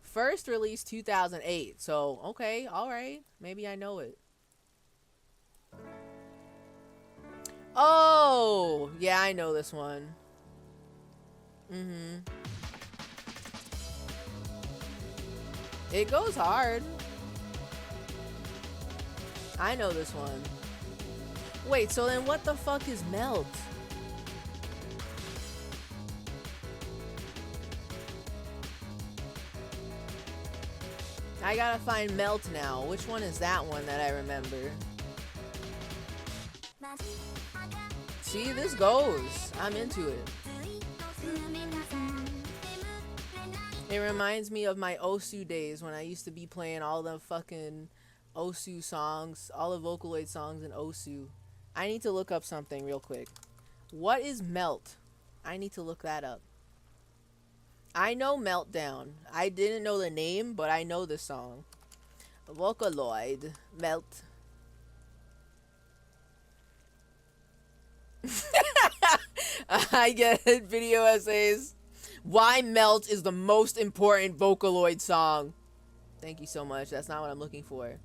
First released 2008. So, okay, alright. Maybe I know it. Oh! Yeah, I know this one. It goes hard. I know this one. Wait, so then what the fuck is Melt? I gotta find Melt now. Which one is that one that I remember? See, this goes. I'm into it. It reminds me of my Osu days when I used to be playing all the fucking Osu songs, all the Vocaloid songs in Osu. I need to look up something real quick. What is Melt? I need to look that up. I know Meltdown. I didn't know the name, but I know the song. Vocaloid. Melt. I get it. Video essays. Why Melt is the most important Vocaloid song. Thank you so much. That's not what I'm looking for.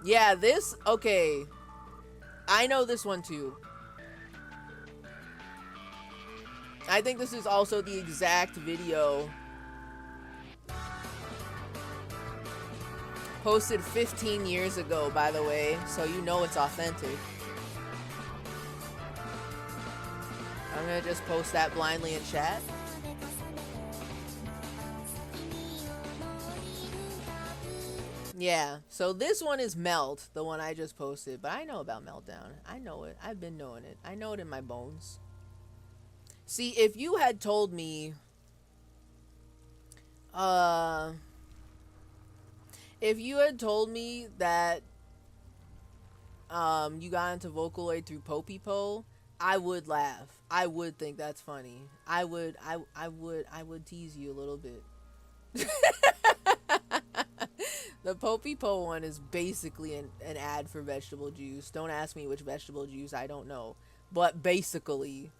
Yeah, this... Okay. I know this one too. I think this is also the exact video posted 15 years ago, by the way, so you know it's authentic. I'm gonna just post that blindly in chat. Yeah, so this one is Melt, the one I just posted, but I know about Meltdown. I know it. I've been knowing it. I know it in my bones. See, if you had told me, if you had told me that, you got into Vocaloid through Poppy-Po, I would laugh. I would think that's funny. I would tease you a little bit. The Poppy-Po one is basically an ad for vegetable juice. Don't ask me which vegetable juice, I don't know. But basically,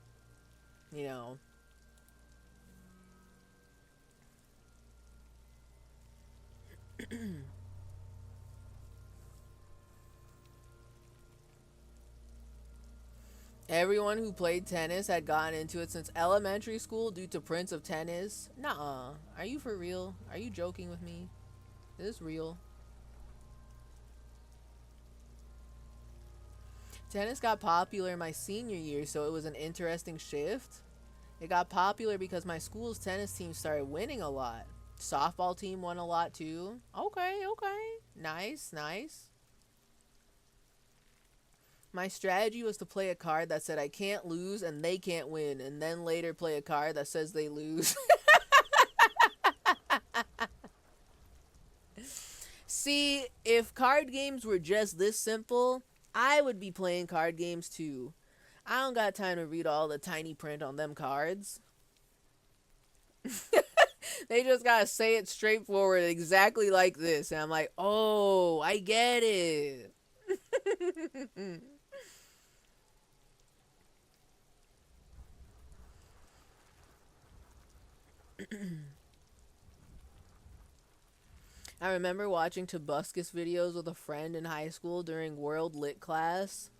you know. Everyone who played tennis had gotten into it since elementary school due to Prince of Tennis. Nuh-uh. Are you for real? Are you joking with me? Is this real? Tennis got popular my senior year, so it was an interesting shift. It got popular because my school's tennis team started winning a lot. Softball team won a lot too. Okay, okay. Nice, nice. My strategy was to play a card that said I can't lose and they can't win, and then later play a card that says they lose. See, if card games were just this simple, I would be playing card games too. I don't got time to read all the tiny print on them cards. They just gotta say it straightforward exactly like this. And I'm like, oh, I get it. I remember watching Tobuscus videos with a friend in high school during World Lit class.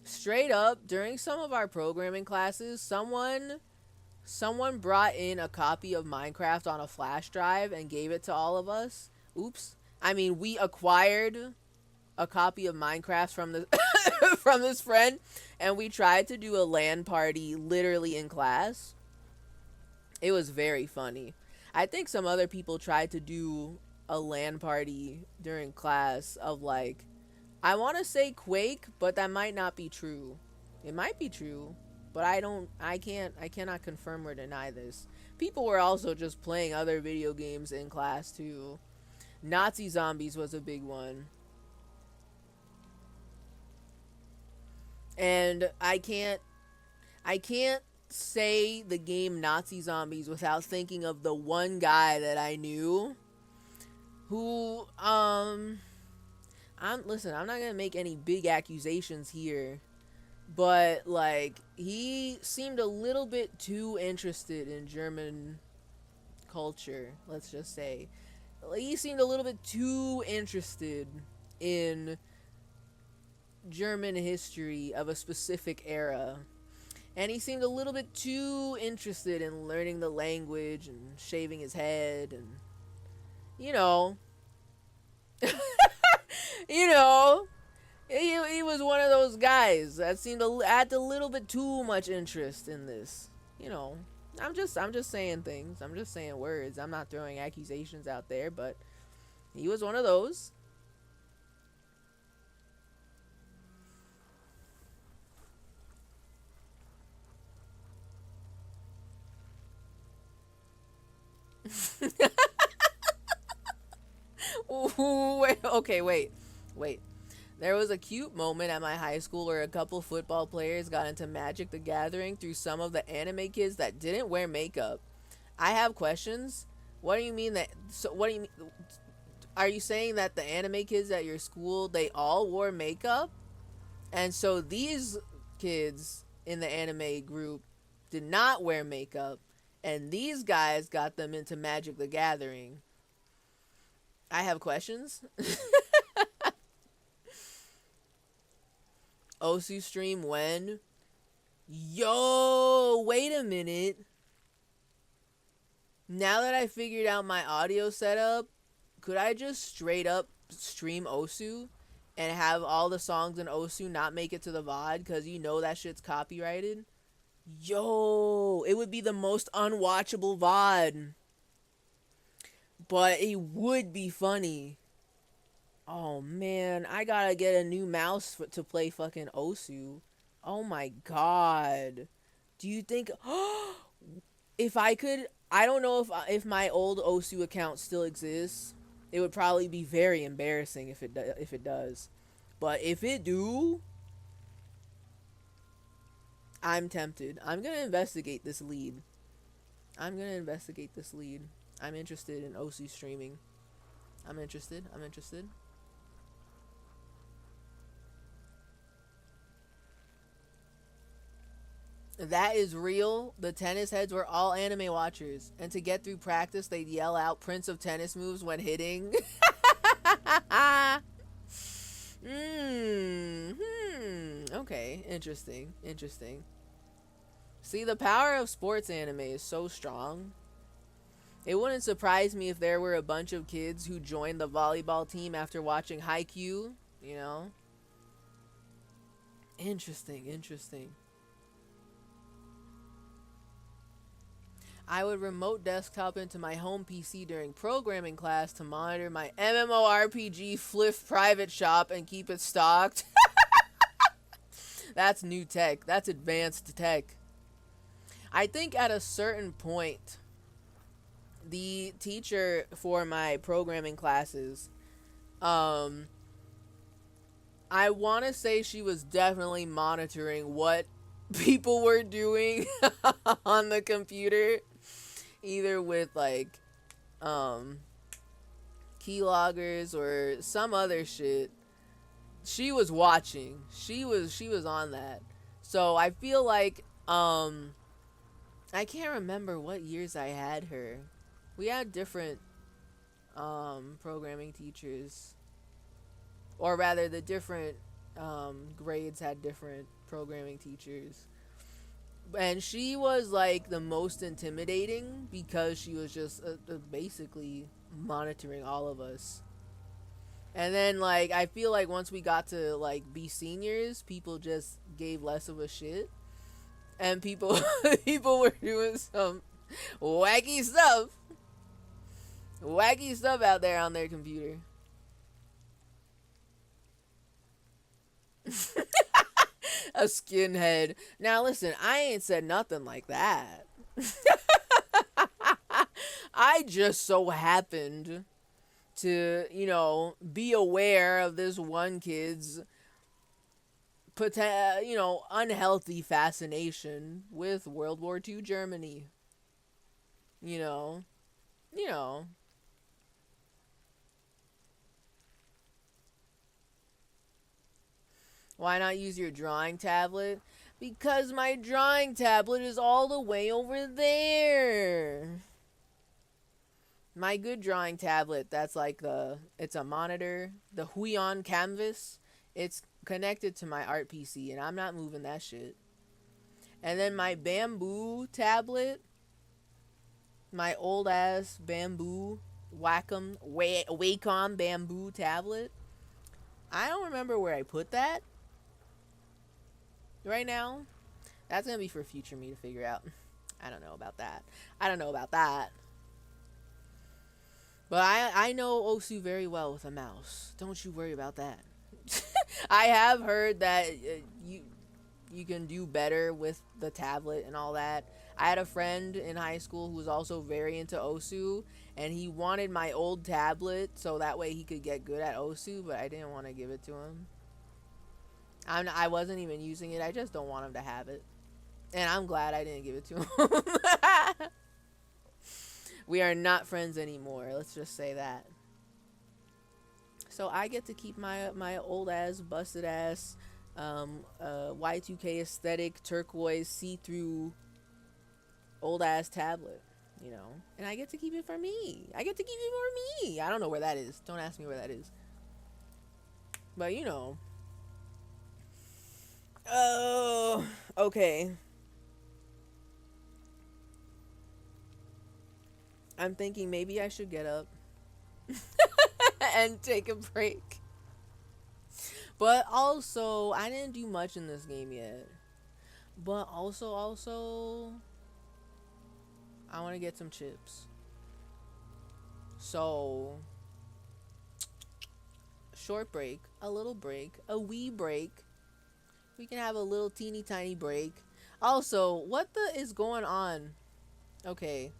Straight up, during some of our programming classes, someone brought in a copy of Minecraft on a flash drive and gave it to all of us. Oops. I mean, we acquired a copy of Minecraft from the from this friend, and we tried to do a LAN party literally in class. It was very funny. I think some other people tried to do a LAN party during class of like, I want to say Quake, but that might not be true. It might be true, but I cannot confirm or deny this. People were also just playing other video games in class too. Nazi Zombies was a big one. And I can't say the game Nazi Zombies without thinking of the one guy that I knew who listen, I'm not gonna make any big accusations here, but like, he seemed a little bit too interested in German culture, let's just say. He seemed a little bit too interested in German history of a specific era. And he seemed a little bit too interested in learning the language and shaving his head and, you know. You know, he was one of those guys that seemed to add a little bit too much interest in this. You know, I'm just saying things. I'm just saying words. I'm not throwing accusations out there, but he was one of those. Ooh, wait. There was a cute moment at my high school where a couple football players got into Magic the Gathering through some of the anime kids that didn't wear makeup. I have questions. What do you mean that? So what do you mean? Are you saying that the anime kids at your school, they all wore makeup? And so these kids in the anime group did not wear makeup, and these guys got them into Magic the Gathering. I have questions. Osu stream when? Yo, wait a minute. Now that I figured out my audio setup, could I just straight up stream Osu and have all the songs in Osu not make it to the VOD because you know that shit's copyrighted? Yo, it would be the most unwatchable VOD. But it would be funny. Oh man, I gotta get a new mouse to play fucking Osu. Oh my god. Do you think if I could, I don't know if my old Osu account still exists. It would probably be very embarrassing if it does. But if it do, I'm tempted. I'm going to investigate this lead. I'm interested in Osu streaming. I'm interested. That is real. The tennis heads were all anime watchers, and to get through practice, they'd yell out Prince of Tennis moves when hitting. Okay, interesting. See, the power of sports anime is so strong. It wouldn't surprise me if there were a bunch of kids who joined the volleyball team after watching Haikyuu, you know? Interesting. I would remote desktop into my home PC during programming class to monitor my MMORPG Fliff private shop and keep it stocked. That's new tech. That's advanced tech. I think at a certain point, the teacher for my programming classes, I want to say she was definitely monitoring what people were doing on the computer, either with like keyloggers or some other shit. She was watching. She was on that. So I feel like I can't remember what years I had her. We had different programming teachers, or rather the different grades had different programming teachers. And she was like the most intimidating because she was just basically monitoring all of us. And then like I feel like once we got to like be seniors, people just gave less of a shit, and people were doing some wacky stuff out there on their computer. A skinhead. Now listen, I ain't said nothing like that. I just so happened to, be aware of this one kid's unhealthy fascination with World War II Germany. You know. Why not use your drawing tablet? Because my drawing tablet is all the way over there. My good drawing tablet, that's like it's a monitor, the Huion Canvas. It's connected to my art PC, and I'm not moving that shit. And then my bamboo tablet, my old ass bamboo Wacom bamboo tablet. I don't remember where I put that right now. That's gonna be for future me to figure out. I don't know about that. But I know Osu very well with a mouse. Don't you worry about that. I have heard that you can do better with the tablet and all that. I had a friend in high school who was also very into Osu, and he wanted my old tablet so that way he could get good at Osu, but I didn't want to give it to him. I wasn't even using it. I just don't want him to have it. And I'm glad I didn't give it to him. We are not friends anymore. Let's just say that. So I get to keep my old ass, busted ass, Y2K aesthetic, turquoise, see-through, old ass tablet, and I get to keep it for me. I don't know where that is. Don't ask me where that is. But oh, okay. I'm thinking maybe I should get up and take a break. But also, I didn't do much in this game yet. But also, I want to get some chips. So, short break, a little break, a wee break. We can have a little teeny tiny break. Also, what the is going on? Okay.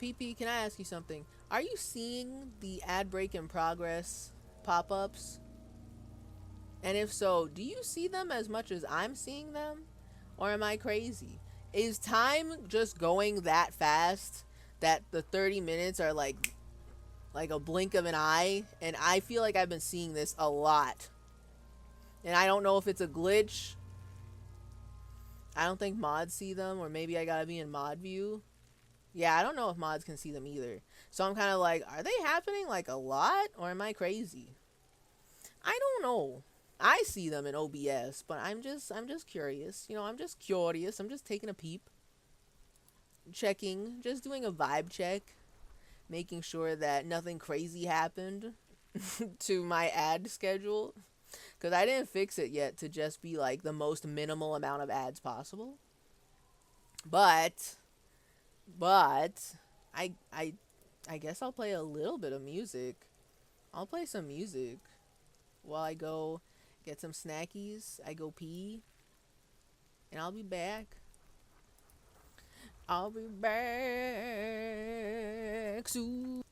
PP, can I ask you something? Are you seeing the ad break in progress pop-ups? And if so, do you see them as much as I'm seeing them? Or am I crazy? Is time just going that fast that the 30 minutes are like a blink of an eye? And I feel like I've been seeing this a lot. And I don't know if it's a glitch. I don't think mods see them, or maybe I gotta be in mod view. Yeah, I don't know if mods can see them either. So I'm kind of like, are they happening like a lot, or am I crazy? I don't know. I see them in OBS, but I'm just curious. You know, I'm just curious. I'm just taking a peep. Checking, just doing a vibe check. Making sure that nothing crazy happened to my ad schedule. Because I didn't fix it yet to just be like the most minimal amount of ads possible. But I guess I'll play a little bit of music. I'll play some music while I go get some snackies. I go pee. And I'll be back. I'll be back soon.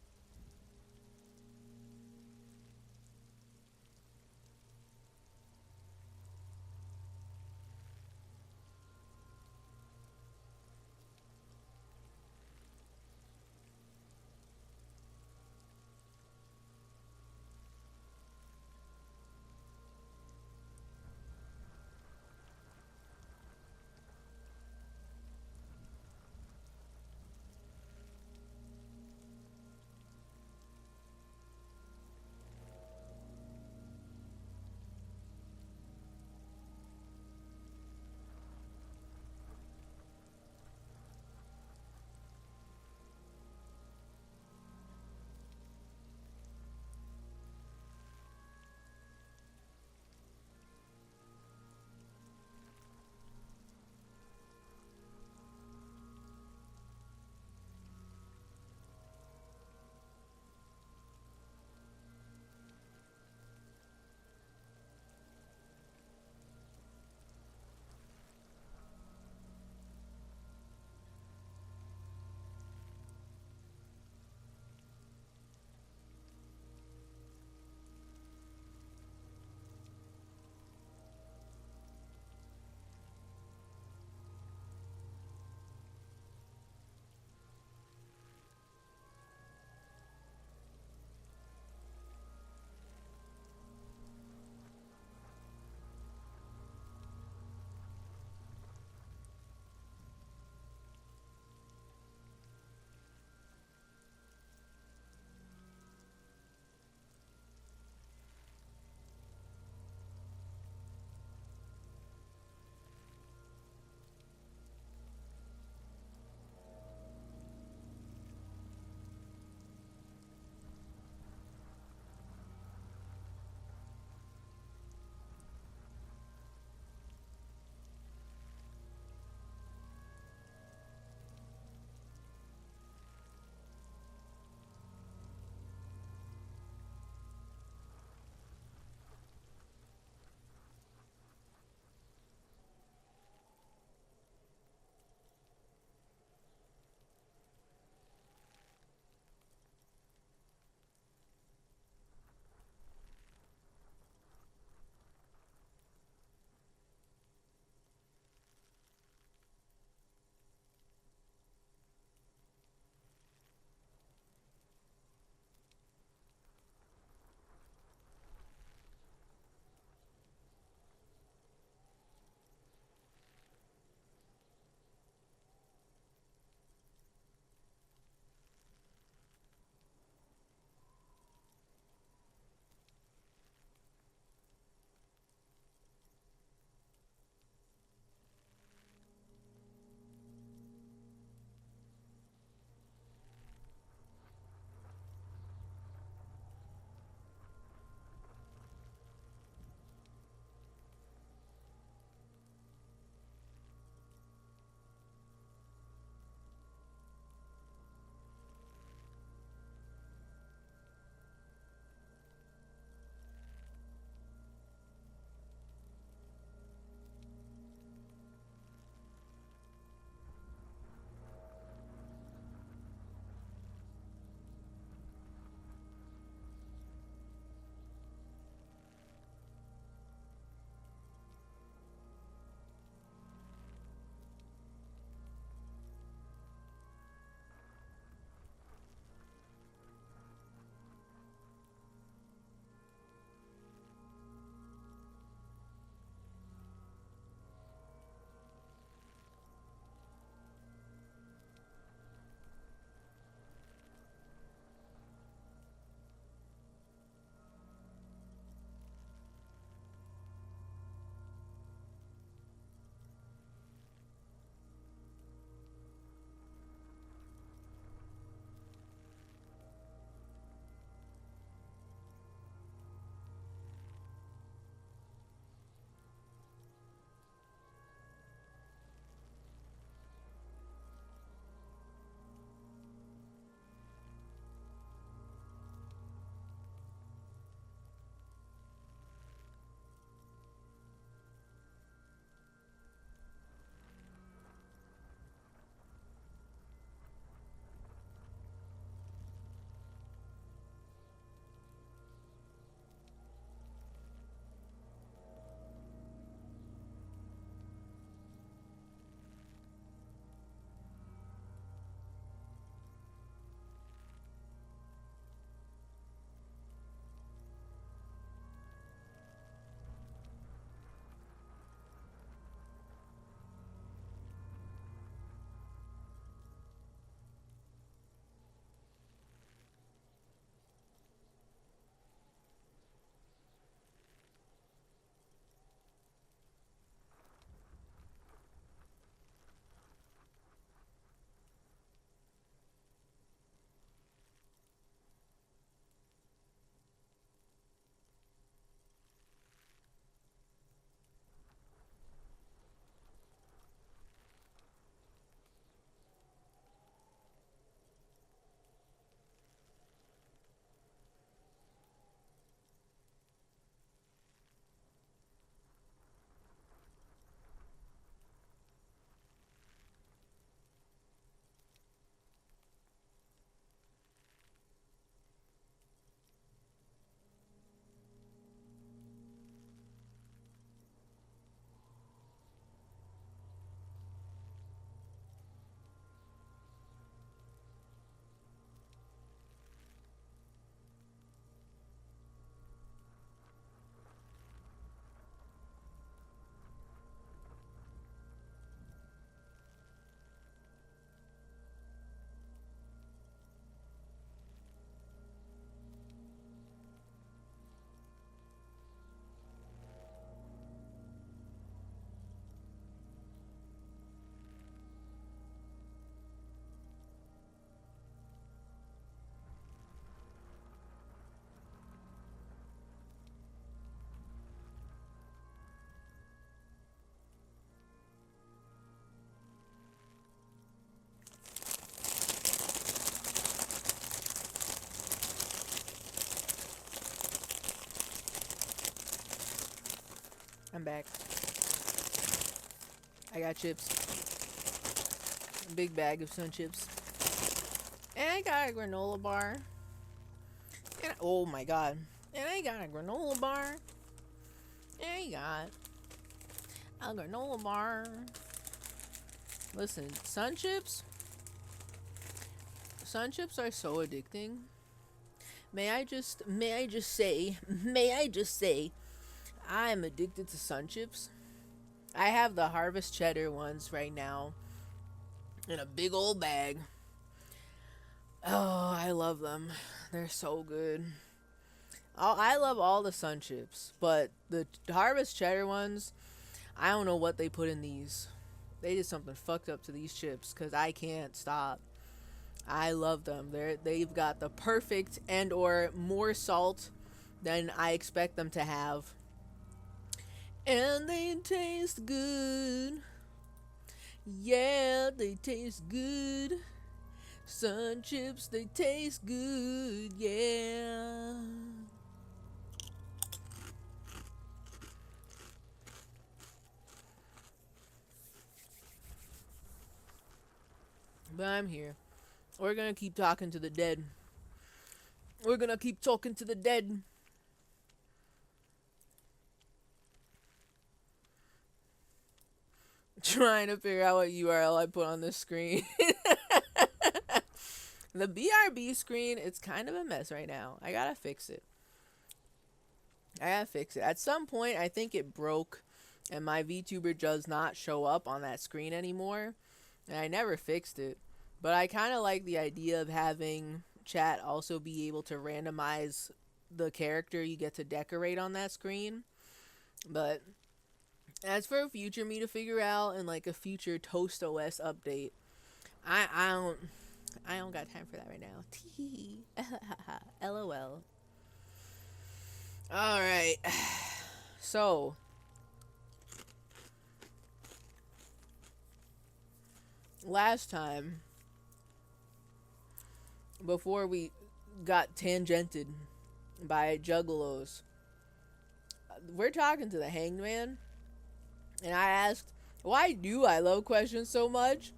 I'm back. I got chips. A big bag of Sun Chips. And I got a granola bar. And oh my god. And I got a granola bar. And I got a granola bar. Listen, Sun Chips are so addicting. May I just say, I'm addicted to Sun Chips. I have the Harvest Cheddar ones right now in a big old bag. Oh, I love them. They're so good. I love all the Sun Chips, but the Harvest Cheddar ones, I don't know what they put in these. They did something fucked up to these chips because I can't stop. I love them. They've got the perfect and or more salt than I expect them to have. And they taste good. Yeah, they taste good. Sun Chips, they taste good. Yeah. But I'm here. We're gonna keep talking to the dead. We're gonna keep talking to the dead. Trying to figure out what URL I put on this screen. The BRB screen, it's kind of a mess right now. I gotta fix it. At some point, I think it broke and my VTuber does not show up on that screen anymore. And I never fixed it. But I kind of like the idea of having chat also be able to randomize the character you get to decorate on that screen. But as for future me to figure out and like a future Toast OS update, I don't got time for that right now. Tee. LOL. All right. So last time, before we got tangented by juggalos, we're talking to the Hanged Man, and I asked, why do I love questions so much?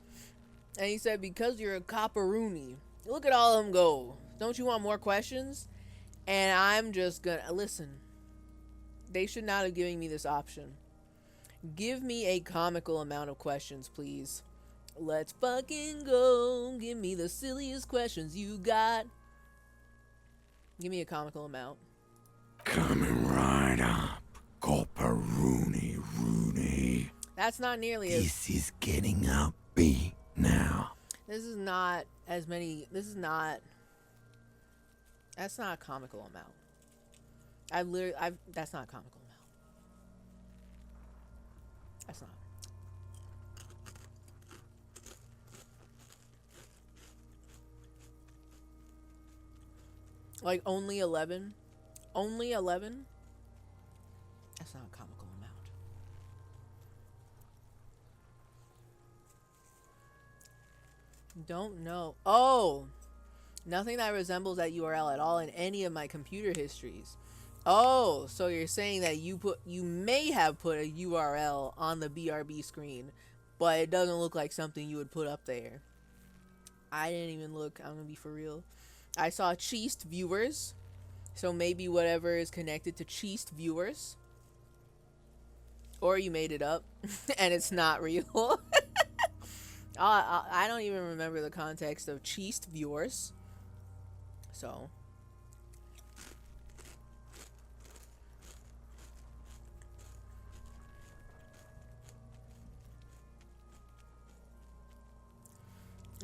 And he said, because you're a copperoony. Look at all of them go. Don't you want more questions? And I'm just gonna listen. They should not have given me this option. Give me a comical amount of questions, please. Let's fucking go. Give me the silliest questions you got. Give me a comical amount. Coming right up, Copperoony Rooney. That's not nearly as... This is getting upbeat now. This is not as many... That's not a comical amount. That's not a comical amount. That's not. Like, only 11? Only 11? That's not a comical amount. Don't know. Oh! Nothing that resembles that URL at all in any of my computer histories. Oh, so you're saying that you may have put a URL on the BRB screen, but it doesn't look like something you would put up there. I didn't even look. I'm gonna be for real. I saw cheesed viewers, so maybe whatever is connected to cheesed viewers, or you made it up and it's not real. I don't even remember the context of cheesed viewers, so.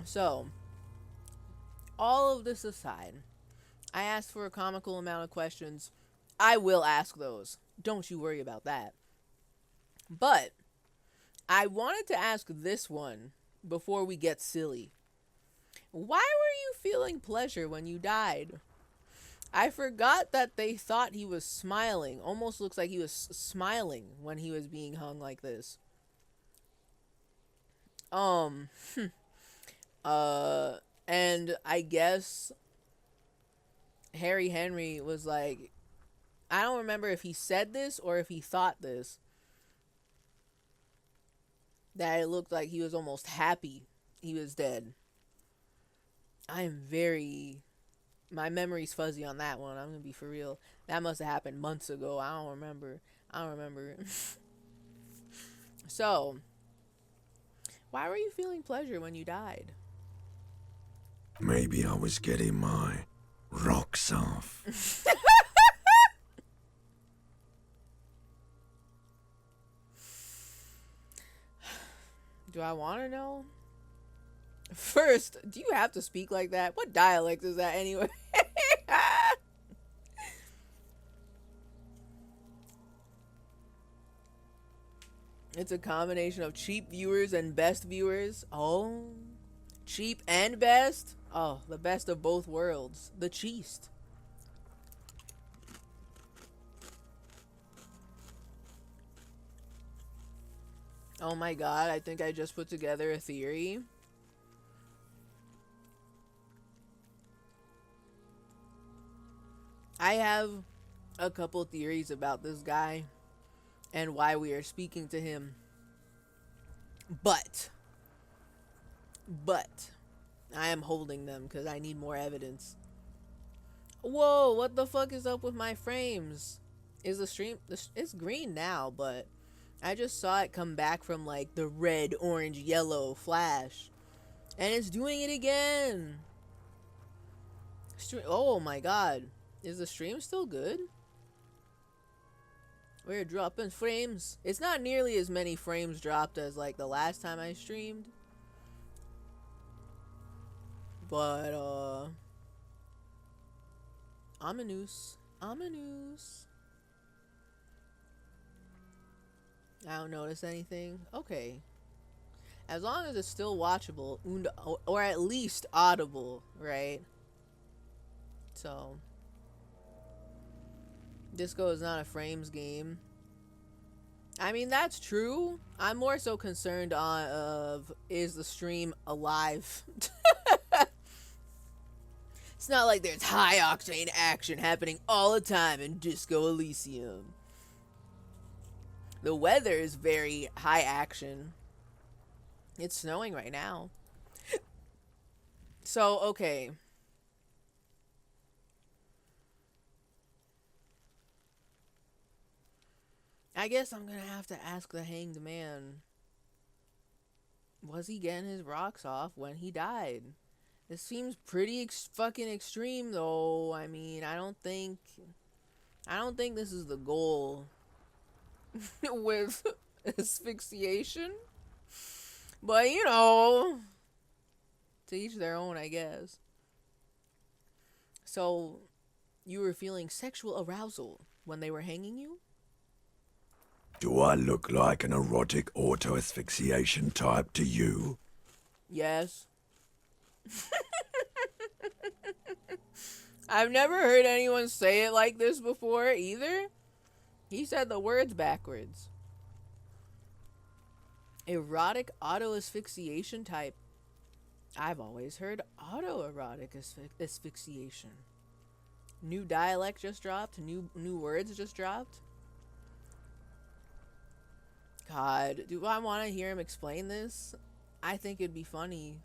So, all of this aside, I asked for a comical amount of questions. I will ask those. Don't you worry about that. But I wanted to ask this one before we get silly. Why were you feeling pleasure when you died? I forgot that they thought he was smiling. Almost looks like he was smiling when he was being hung like this. And I guess Harry Henry was like, I don't remember if he said this or if he thought this, that it looked like he was almost happy he was dead. I am very... My memory's fuzzy on that one. I'm gonna be for real. That must have happened months ago. I don't remember. So, why were you feeling pleasure when you died? Maybe I was getting my rocks off. Do I want to know? First, do you have to speak like that? What dialect is that anyway? It's a combination of cheap viewers and best viewers. Oh, cheap and best? Oh, the best of both worlds. The cheest. Oh my god, I think I just put together a theory. I have a couple theories about this guy and why we are speaking to him. But I am holding them because I need more evidence. Whoa, what the fuck is up with my frames? Is the stream... It's green now, but I just saw it come back from like the red, orange, yellow flash. And it's doing it again. Oh my god. Is the stream still good? We're dropping frames. It's not nearly as many frames dropped as like the last time I streamed. But ominous. I don't notice anything. Okay. As long as it's still watchable or at least audible, right? So Disco is not a frames game. I mean, that's true. I'm more so concerned of is the stream alive? It's not like there's high octane action happening all the time in Disco Elysium. The weather is very high action. It's snowing right now. So, okay. I guess I'm gonna have to ask the hanged man. Was he getting his rocks off when he died? This seems pretty fucking extreme, though. I mean, I don't think this is the goal with asphyxiation. But you know, to each their own, I guess. So, you were feeling sexual arousal when they were hanging you? Do I look like an erotic auto-asphyxiation type to you? Yes. I've never heard anyone say it like this before either. He said the words backwards. Erotic auto-asphyxiation type. I've always heard autoerotic asphyxiation. New dialect just dropped. New words just dropped. God, do I want to hear him explain this? I think it'd be funny.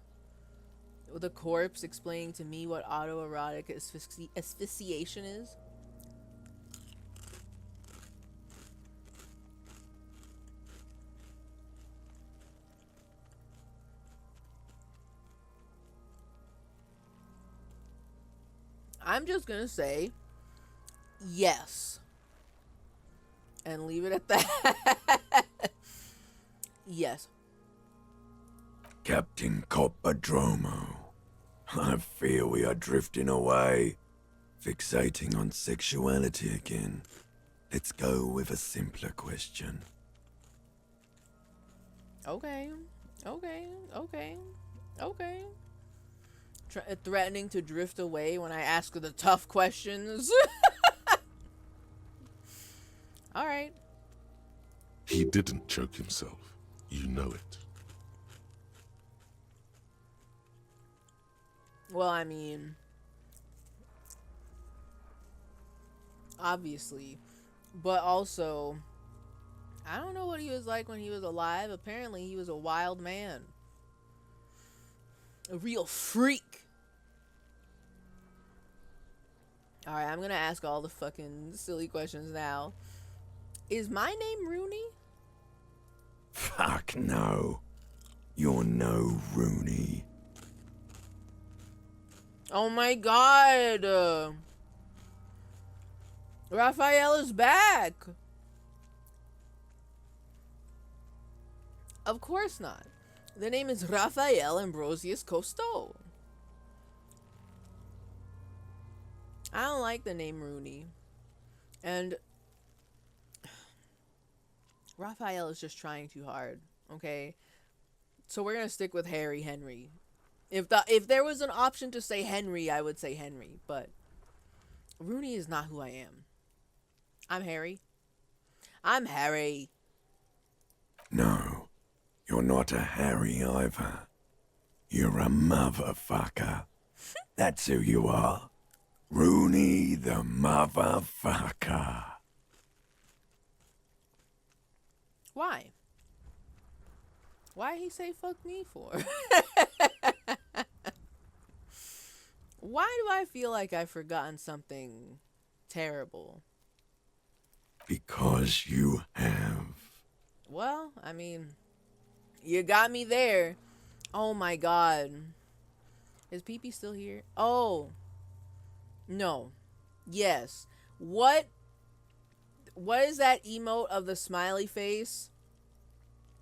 With a corpse explaining to me what autoerotic asphyxiation is. I'm just gonna say yes. And leave it at that. Yes. Captain Coppadromo, I fear we are drifting away, fixating on sexuality again. Let's go with a simpler question. Okay. Threatening to drift away when I ask the tough questions. Alright. He didn't choke himself. You know it. Well, I mean, obviously, but also I don't know what he was like when he was alive. Apparently, he was a wild man. A real freak. Alright, I'm gonna ask all the fucking silly questions now. Is my name Rooney? Fuck no. You're no Rooney. Oh my god! Raphael is back! Of course not. The name is Raphael Ambrosius Cousteau. I don't like the name Rooney. And Raphael is just trying too hard, okay? So we're gonna stick with Harry Henry. If there was an option to say Henry, I would say Henry, but Rooney is not who I am. I'm Harry. I'm Harry. No, you're not a Harry either. You're a motherfucker. That's who you are. Rooney the motherfucker. Why? Why he say fuck me for? Why do I feel like I've forgotten something terrible? Because you have. Well, I mean, you got me there. Oh my god. Is Pee-Pee still here? Oh. No. Yes. What is that emote of the smiley face?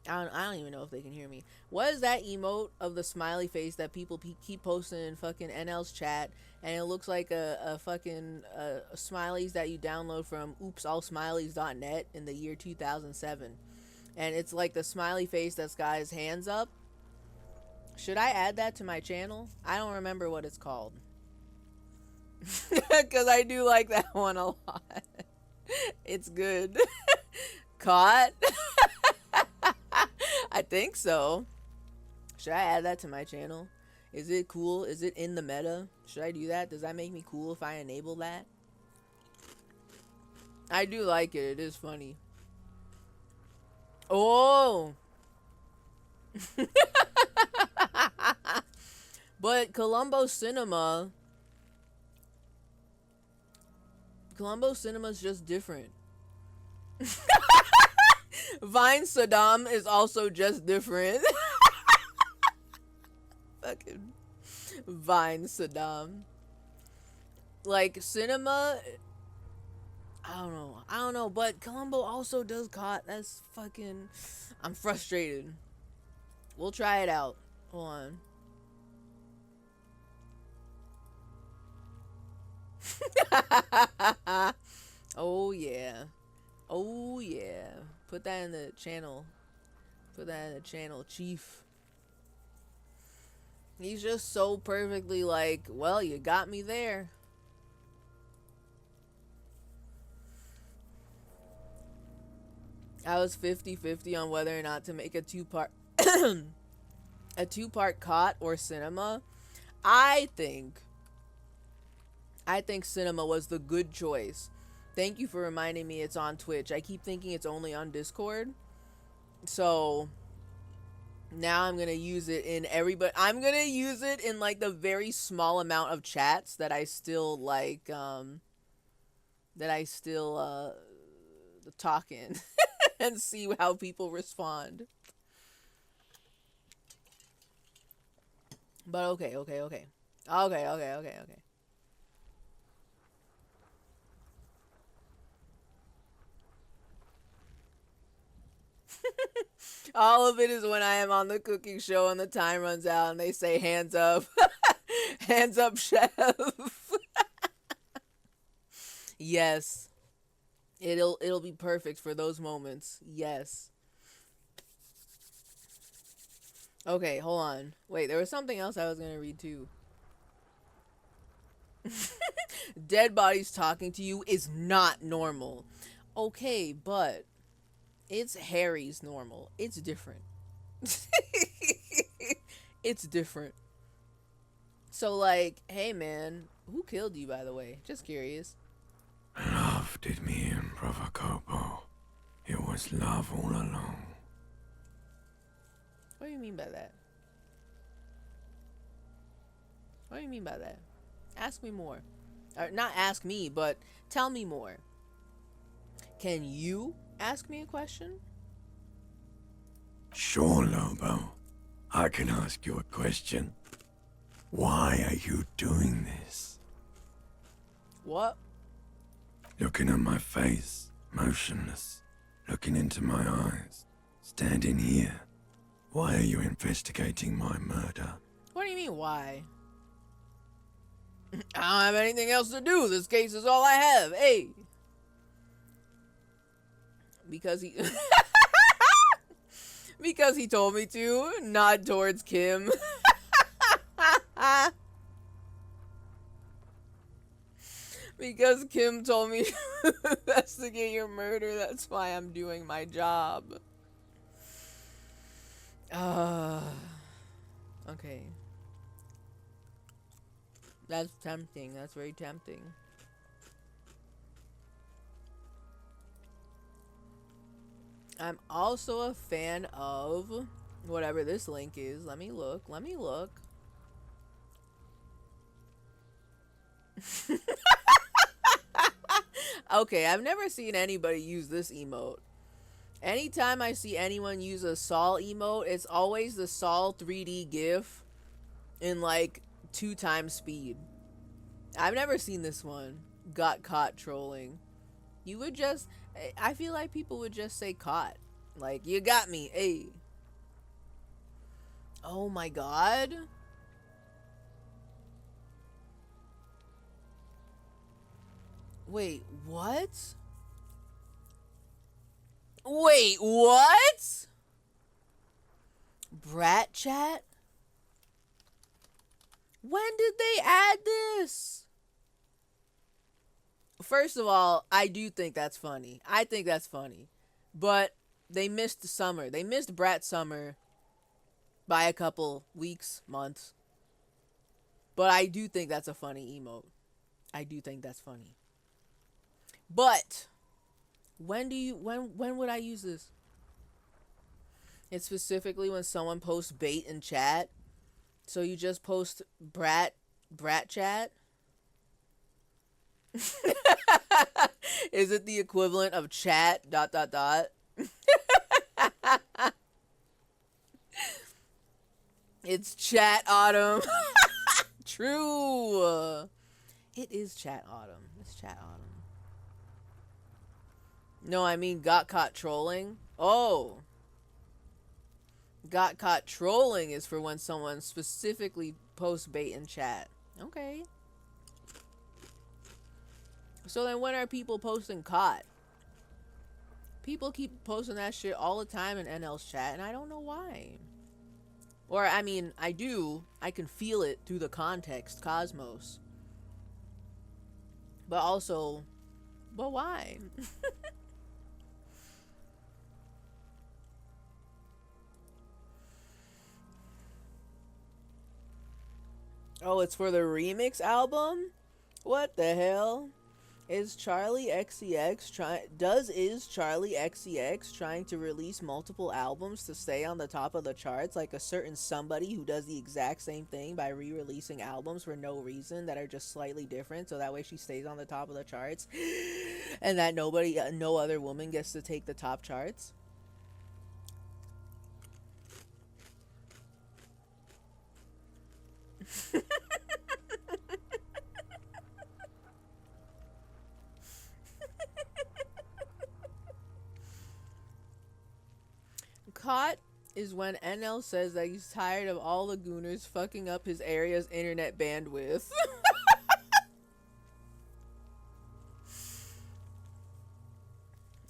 I don't even know if they can hear me. What is that emote of the smiley face that people keep posting in fucking NL's chat, and it looks like a fucking smileys that you download from oopsallsmileys.net in the year 2007, and it's like the smiley face that's got his hands up. Should I add that to my channel? I don't remember what it's called. Because I do like that one a lot. It's good. Caught? I think so. Should I add that to my channel? Is it cool? Is it in the meta? Should I do that? Does that make me cool if I enable that? I do like it. It is funny. Oh! But Colombo Cinema's just different. Vine Saddam is also just different. Fucking Vine Saddam. Like, cinema, I don't know, but Colombo also does COT. That's fucking, I'm frustrated. We'll try it out. Hold on. Oh yeah. Oh yeah. Put that in the channel. Put that in the channel, chief. He's just so perfectly like, well, you got me there. I was 50-50 on whether or not to make a two-part a two-part COT or cinema. I think cinema was the good choice. Thank you for reminding me it's on Twitch. I keep thinking it's only on Discord. So now I'm gonna use it in I'm gonna use it in like the very small amount of chats that I still like talk in and see how people respond. But okay. All of it is when I am on the cooking show and the time runs out and they say hands up. Hands up, chef. Yes. It'll be perfect for those moments. Yes. Okay, hold on. Wait, there was something else I was going to read too. Dead bodies talking to you is not normal. Okay, but it's Harry's normal. It's different. It's different. So like, hey man, who killed you, by the way? Just curious. Love did me in Provocopo. It was love all along. What do you mean by that? What do you mean by that? Ask me more. Or not ask me, but tell me more. Can you ask me a question? Sure, Lobo. I can ask you a question. Why are you doing this? What? Looking at my face, motionless, looking into my eyes, standing here. Why are you investigating my murder? What do you mean, why? I don't have anything else to do. This case is all I have. Hey. Because he... because he told me to. Nod towards Kim. Because Kim told me to investigate your murder. That's why I'm doing my job. Okay. That's tempting. That's very tempting. I'm also a fan of whatever this link is. Let me look. Let me look. Okay, I've never seen anybody use this emote. Anytime I see anyone use a Saul emote, it's always the Saul 3D GIF in like 2 times speed. I've never seen this one. Got caught trolling. You would just... I feel like people would just say caught. Like, you got me. Hey. Oh my god. Wait, what? Wait, what? Brat chat? When did they add this? First of all, I do think that's funny. I think that's funny. But they missed the summer. They missed Brat Summer by a couple weeks, months. But I do think that's a funny emote. I do think that's funny. But when would I use this? It's specifically when someone posts bait in chat. So you just post brat chat? Is it the equivalent of chat ... It's chat autumn. True. It is chat autumn. It's chat autumn. No, I mean got caught trolling. Oh. Got caught trolling is for when someone specifically posts bait in chat. Okay. So then when are people posting caught? People keep posting that shit all the time in NL's chat, and I don't know why. Or, I mean, I do. I can feel it through the context, Cosmos. But also, but why? Oh, it's for the remix album? What the hell? Is Charlie XCX trying to release multiple albums to stay on the top of the charts, like a certain somebody who does the exact same thing by re-releasing albums for no reason that are just slightly different, so that way she stays on the top of the charts and that no other woman gets to take the top charts? Caught is when NL says that he's tired of all the gooners fucking up his area's internet bandwidth.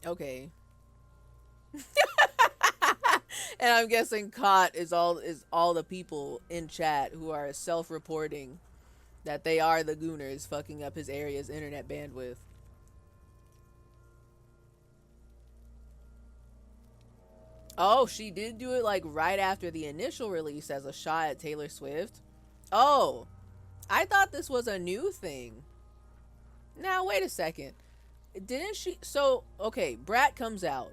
Okay. And I'm guessing caught is all the people in chat who are self-reporting that they are the gooners fucking up his area's internet bandwidth. Oh, she did do it like right after the initial release as a shot at Taylor Swift. Oh, I thought this was a new thing. Now, wait a second. Didn't she? So, okay, Brat comes out.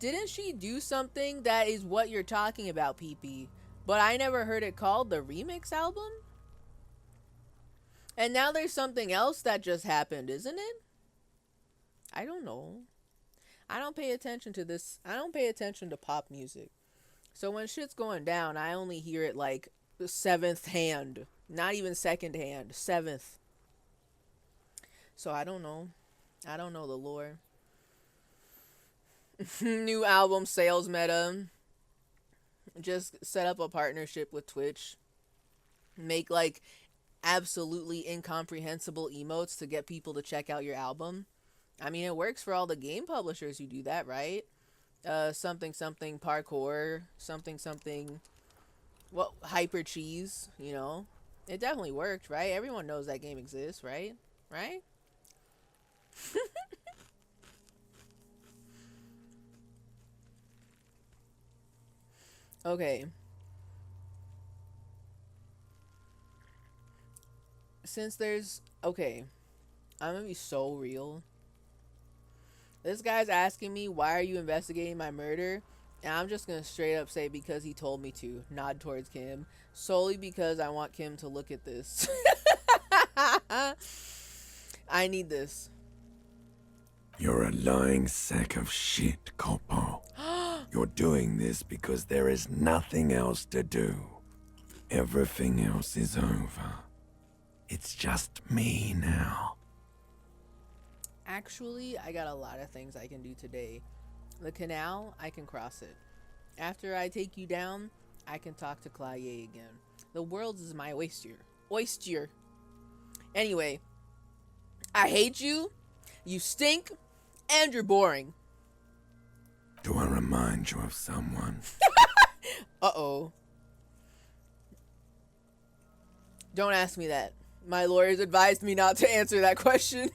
didn't she do something that is what you're talking about, PP? But I never heard it called the remix album? And now there's something else that just happened, isn't it? I don't know. I don't pay attention to this. I don't pay attention to pop music. So when shit's going down, I only hear it like seventh hand. Not even second hand. Seventh. So I don't know. I don't know the lore. New album sales meta. Just set up a partnership with Twitch. Make like absolutely incomprehensible emotes to get people to check out your album. I mean, it works for all the game publishers who do that, right? Something something parkour, something something, well, hyper cheese, you know? It definitely worked, right? Everyone knows that game exists, right? Right? Okay. Since there's... Okay. I'm gonna be so real. This guy's asking me, why are you investigating my murder? And I'm just gonna straight up say, because he told me to. Nod towards Kim. Solely because I want Kim to look at this. I need this. You're a lying sack of shit, Corpo. You're doing this because there is nothing else to do. Everything else is over. It's just me now. Actually, I got a lot of things I can do today. The canal, I can cross it. After I take you down, I can talk to Claye again. The world is my oyster. Oyster. Anyway, I hate you, you stink, and you're boring. Do I remind you of someone? Uh-oh. Don't ask me that. My lawyers advised me not to answer that question.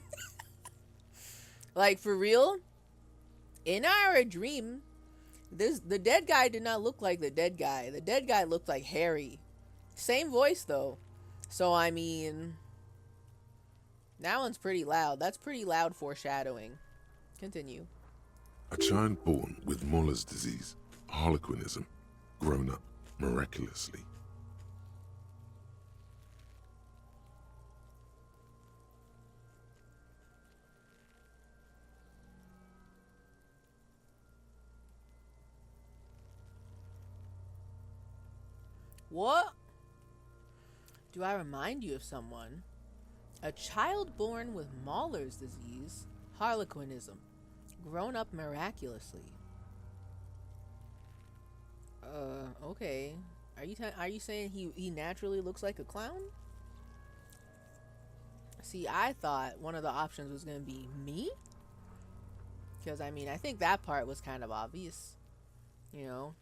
Like, for real? In our dream, the dead guy did not look like the dead guy. The dead guy looked like Harry. Same voice, though. So, I mean... That one's pretty loud. That's pretty loud foreshadowing. Continue. A child born with Muller's disease, harlequinism, grown up miraculously. What? Do I remind you of someone? A child born with Mahler's disease, harlequinism, grown up miraculously. Okay. Are you saying he naturally looks like a clown? See, I thought one of the options was gonna be me. Because, I mean, I think that part was kind of obvious. You know?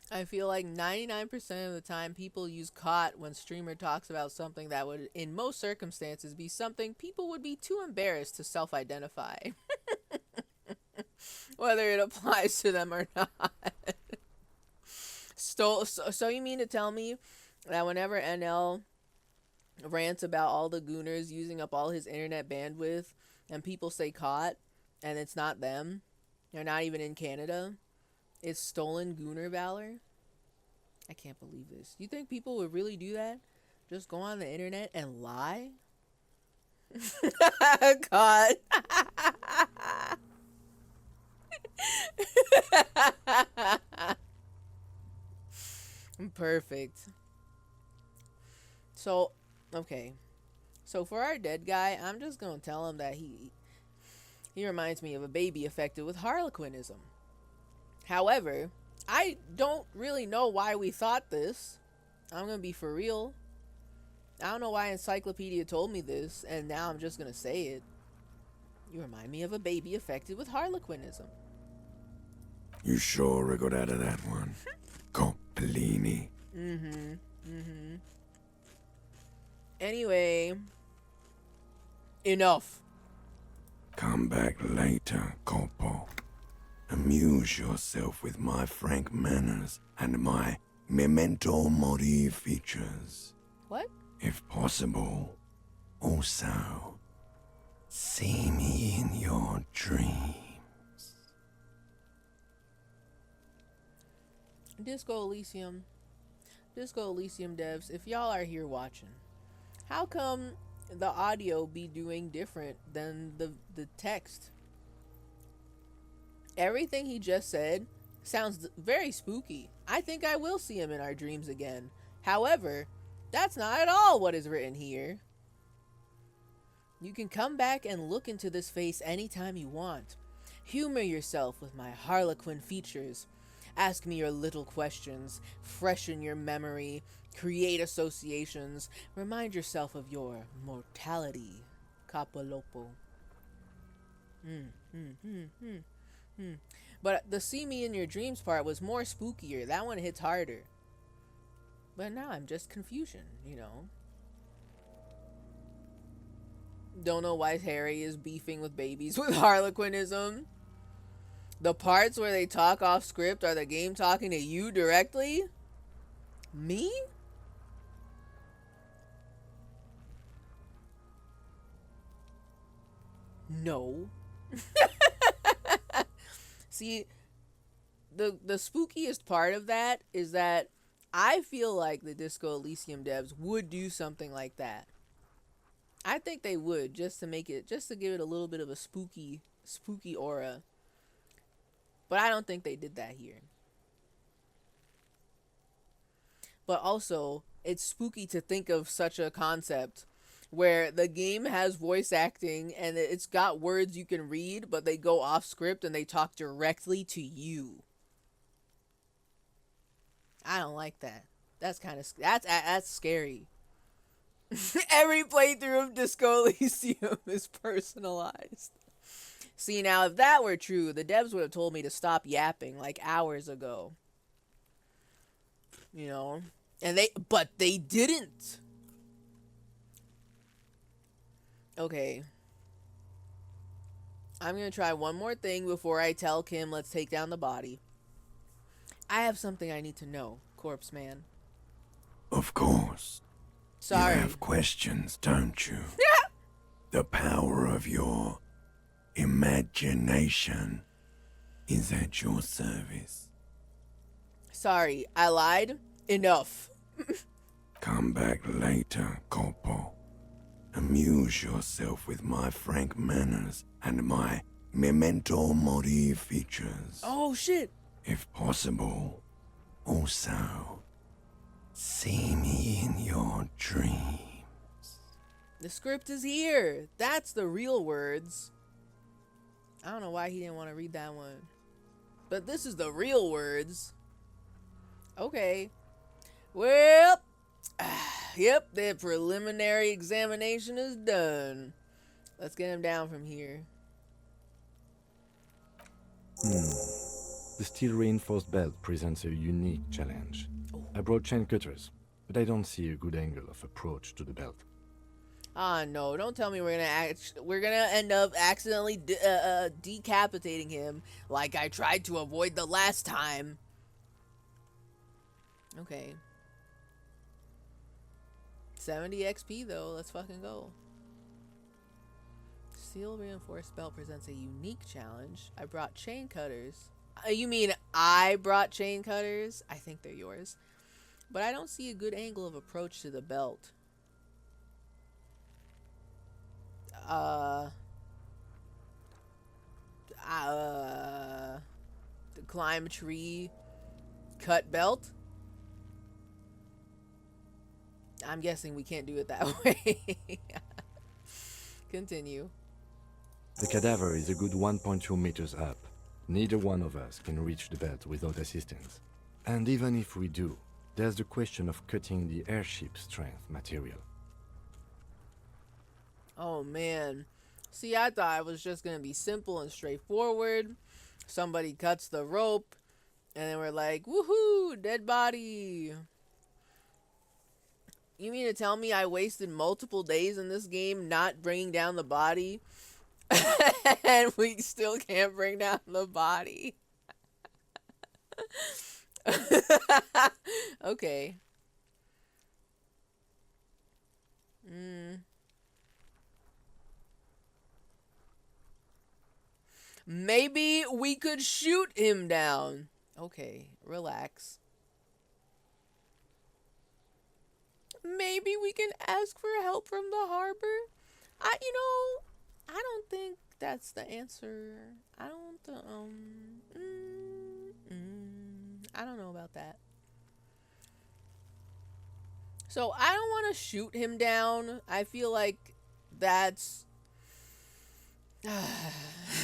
I feel like 99% of the time people use caught when streamer talks about something that would, in most circumstances, be something people would be too embarrassed to self-identify. Whether it applies to them or not. So you mean to tell me that whenever NL rants about all the gooners using up all his internet bandwidth and people say caught and it's not them, they're not even in Canada, it's stolen gooner valor? I can't believe this. You think people would really do that? Just go on the internet and lie? God. Perfect. So, okay. So for our dead guy, I'm just gonna tell him that he reminds me of a baby affected with harlequinism. However, I don't really know why we thought this. I'm gonna be for real. I don't know why Encyclopedia told me this, and now I'm just gonna say it. You remind me of a baby affected with harlequinism. You sure I got out of that one? Coppellini. Anyway. Enough. Come back later, Corpo. Amuse yourself with my frank manners and my memento mori features. What? If possible, also see me in your dream. Disco Elysium devs, if y'all are here watching, how come the audio be doing different than the text? Everything he just said sounds very spooky. I think I will see him in our dreams again. However, that's not at all what is written here. You can come back and look into this face anytime you want. Humor yourself with my harlequin features. Ask me your little questions. Freshen your memory. Create associations. Remind yourself of your mortality. Capolopo. But the see me in your dreams part was more spookier. That one hits harder. But now I'm just confusion, you know. Don't know why Harry is beefing with babies with harlequinism. The parts where they talk off script are the game talking to you directly? Me? No. See, the spookiest part of that is that I feel like the Disco Elysium devs would do something like that. I think they would, just to give it a little bit of a spooky aura. But I don't think they did that here. But also, it's spooky to think of such a concept where the game has voice acting and it's got words you can read, but they go off script and they talk directly to you. I don't like that. That's scary. Every playthrough of Disco Elysium is personalized. See, now if that were true, the devs would have told me to stop yapping like hours ago. You know? But they didn't. Okay. I'm gonna try one more thing before I tell Kim let's take down the body. I have something I need to know, Corpse Man. Of course. Sorry. You have questions, don't you? The power of your imagination is at your service. Sorry, I lied. Enough. Come back later, Corpo. Amuse yourself with my frank manners and my memento mori features. Oh, shit. If possible, also see me in your dreams. The script is here. That's the real words. I don't know why he didn't want to read that one. But this is the real words. Okay. Well, yep, the preliminary examination is done. Let's get him down from here. The steel reinforced belt presents a unique challenge. I brought chain cutters, but I don't see a good angle of approach to the belt. Ah, no, don't tell me we're gonna end up accidentally decapitating him like I tried to avoid the last time. Okay. 70 XP though, let's fucking go. Steel reinforced belt presents a unique challenge. I brought chain cutters. You mean I brought chain cutters? I think they're yours. But I don't see a good angle of approach to the belt. Climb a tree, cut belt. I'm guessing we can't do it that way. Continue. The cadaver is a good 1.2 meters up. Neither one of us can reach the belt without assistance. And even if we do, there's the question of cutting the airship strength material. Oh man. See, I thought it was just gonna be simple and straightforward. Somebody cuts the rope, and then we're like, woohoo, dead body. You mean to tell me I wasted multiple days in this game not bringing down the body? And we still can't bring down the body? Okay. Maybe we could shoot him down. Okay, relax. Maybe we can ask for help from the harbor. I don't think that's the answer. I don't, I don't know about that. So I don't want to shoot him down. I feel like that's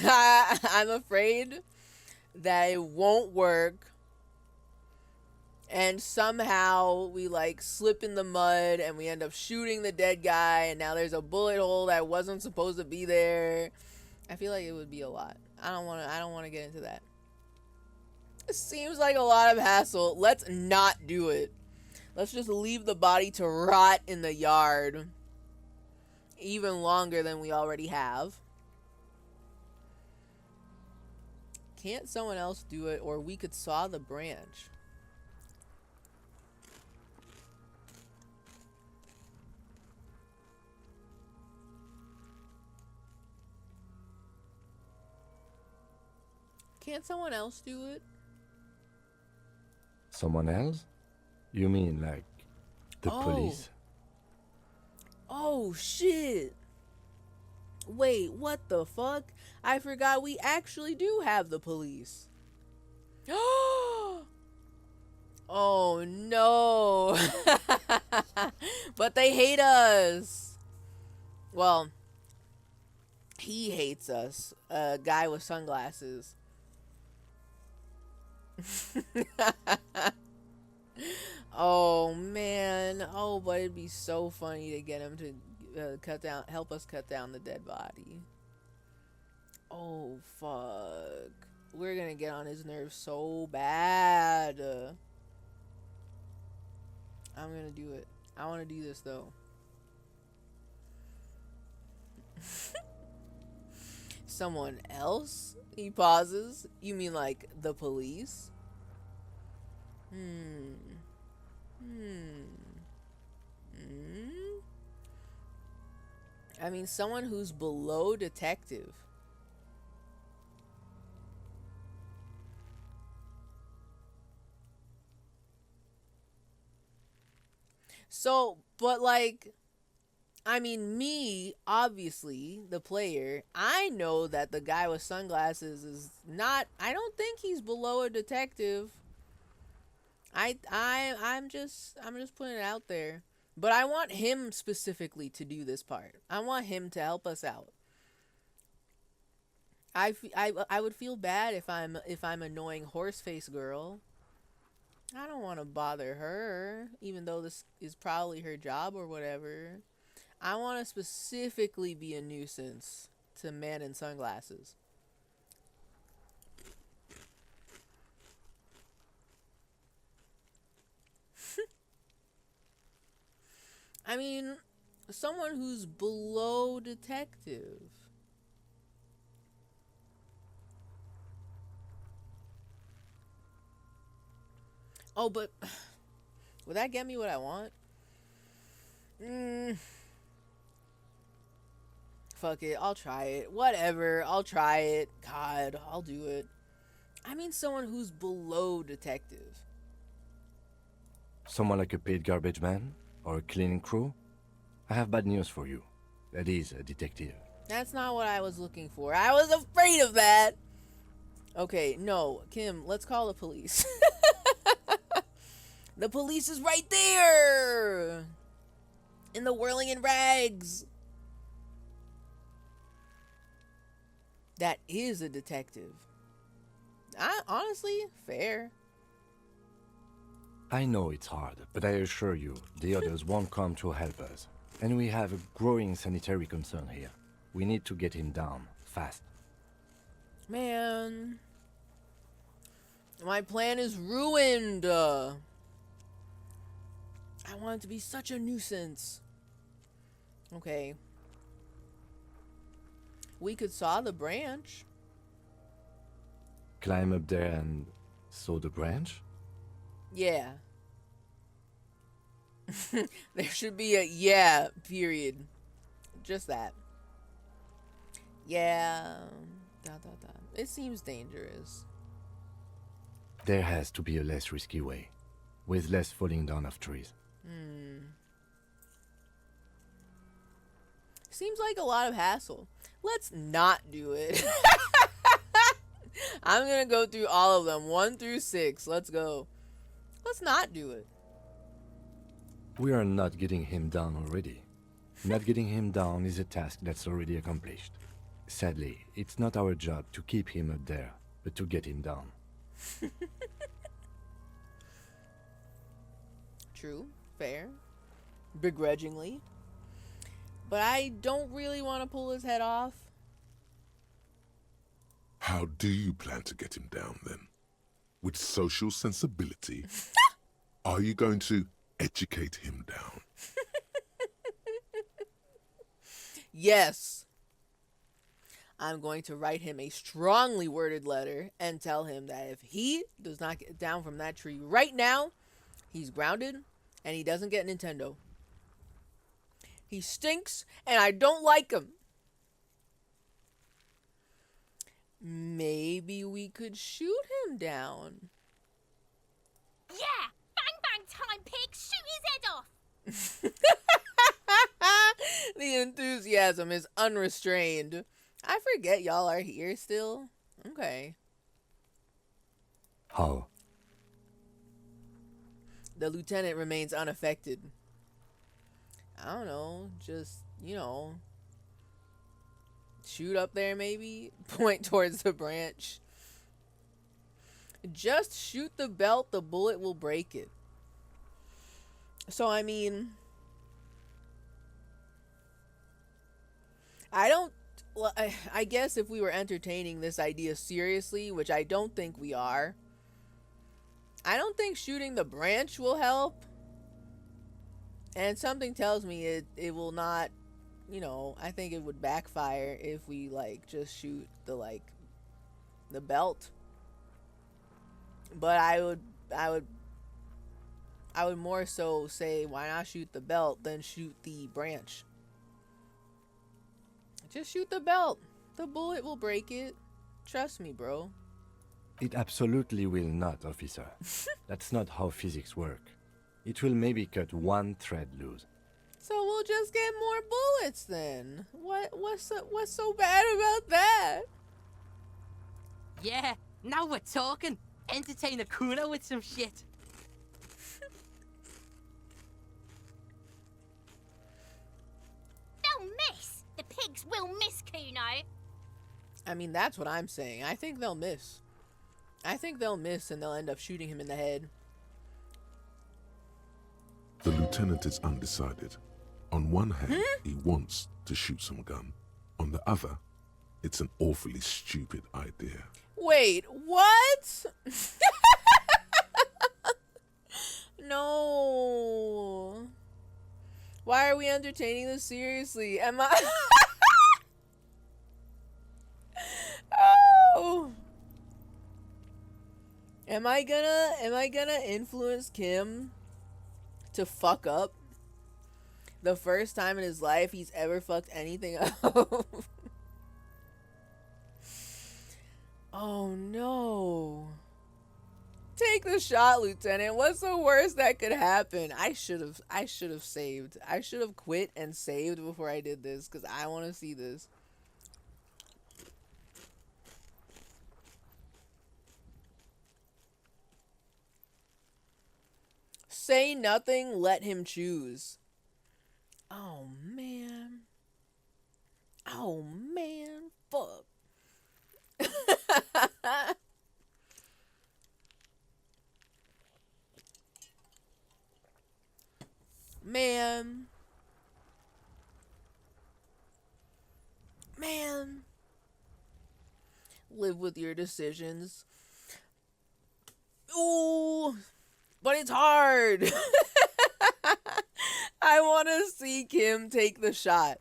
I'm afraid that it won't work. And somehow we like slip in the mud and we end up shooting the dead guy, and now there's a bullet hole that wasn't supposed to be there. I feel like it would be a lot. I don't want to get into that. It seems like a lot of hassle. Let's not do it. Let's just leave the body to rot in the yard even longer than we already have. Can't someone else do it? Or we could saw the branch. Can't someone else do it? Someone else? You mean like the police? Oh shit. Wait, what the fuck? I forgot we actually do have the police. Oh no. But they hate us. Well, he hates us. A guy with sunglasses. Oh man. Oh, but it'd be so funny to get him to help us cut down the dead body. Oh fuck. We're gonna get on his nerves so bad. I'm gonna do it. I want to do this though. Someone else? He pauses. You mean like the police? I mean, someone who's below detective. So, but like, I mean, me, obviously, the player, I know that the guy with sunglasses is not, I don't think he's below a detective. I'm just putting it out there. But I want him specifically to do this part. I want him to help us out. I would feel bad if I'm annoying horseface girl. I don't want to bother her, even though this is probably her job or whatever. I want to specifically be a nuisance to man in sunglasses. I mean, someone who's below detective. Oh, but would that get me what I want? Fuck it, I'll try it. Whatever, I'll try it. God, I'll do it. I mean someone who's below detective. Someone like a paid garbage man? Or a cleaning crew? I have bad news for you. That is a detective. That's not what I was looking for. I was afraid of that. Okay, no, Kim, let's call the police. The police is right there! In the whirling in rags. That is a detective. Honestly, fair. I know it's hard, but I assure you, the others won't come to help us. And we have a growing sanitary concern here. We need to get him down, fast. Man. My plan is ruined. I want it to be such a nuisance. Okay. We could saw the branch. Climb up there and saw the branch? Yeah. There should be a yeah, period. Just that. Yeah. Dot, dot, dot. It seems dangerous. There has to be a less risky way, with less falling down of trees. Seems like a lot of hassle. Let's not do it. I'm gonna go through all of them, 1 through 6. Let's go. Let's not do it. We are not getting him down already. Not getting him down is a task that's already accomplished. Sadly, it's not our job to keep him up there, but to get him down. True, fair, begrudgingly. But I don't really want to pull his head off. How do you plan to get him down then? With social sensibility? Are you going to educate him down? Yes. I'm going to write him a strongly worded letter and tell him that if he does not get down from that tree right now, he's grounded and he doesn't get Nintendo. He stinks and I don't like him. Maybe we could shoot him down. Yeah! Bang bang time, pig! Shoot his head off! The enthusiasm is unrestrained. I forget y'all are here still. Okay. How? The lieutenant remains unaffected. I don't know. Just, shoot up there maybe? Point towards the branch. Just shoot the belt, the bullet will break it. So, I mean, I guess if we were entertaining this idea seriously, which I don't think we are, I don't think shooting the branch will help. And something tells me it will not, I think it would backfire if we just shoot the belt. But I would more so say, why not shoot the belt than shoot the branch? Just shoot the belt. The bullet will break it. Trust me, bro. It absolutely will not, officer. That's not how physics work. It will maybe cut one thread loose. So we'll just get more bullets then. What's so bad about that? Yeah, now we're talking. Entertain a Kuno with some shit. They'll miss! The pigs will miss Kuno! I mean, that's what I'm saying. I think they'll miss. I think they'll miss and they'll end up shooting him in the head. The lieutenant is undecided. On one hand, he wants to shoot some gun. On the other, it's an awfully stupid idea. Wait, what? No. Why are we entertaining this seriously? Am I... Oh. Am I gonna influence Kim to fuck up the first time in his life he's ever fucked anything up? Oh no. Take the shot, Lieutenant. What's the worst that could happen? I should have saved. I should have quit and saved before I did this because I want to see this. Say nothing, let him choose. Oh man. Oh man. Fuck. Man. Live with your decisions. Ooh. But it's hard. I want to see Kim take the shot.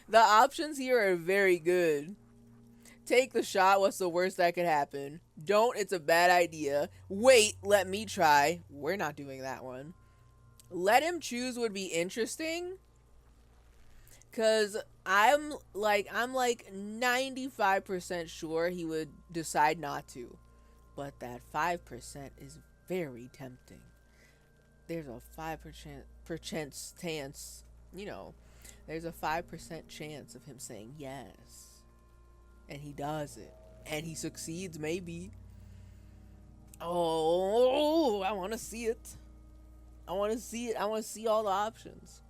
The options here are very good. Take the shot. What's the worst that could happen? Don't. It's a bad idea. Wait. Let me try. We're not doing that one. Let him choose would be interesting. Cause I'm like 95% sure he would decide not to. But that 5% is very tempting. There's a 5% chance, you know, there's a 5% chance of him saying yes. And he does it. And he succeeds, maybe. Oh, I want to see it. I want to see it. I want to see all the options.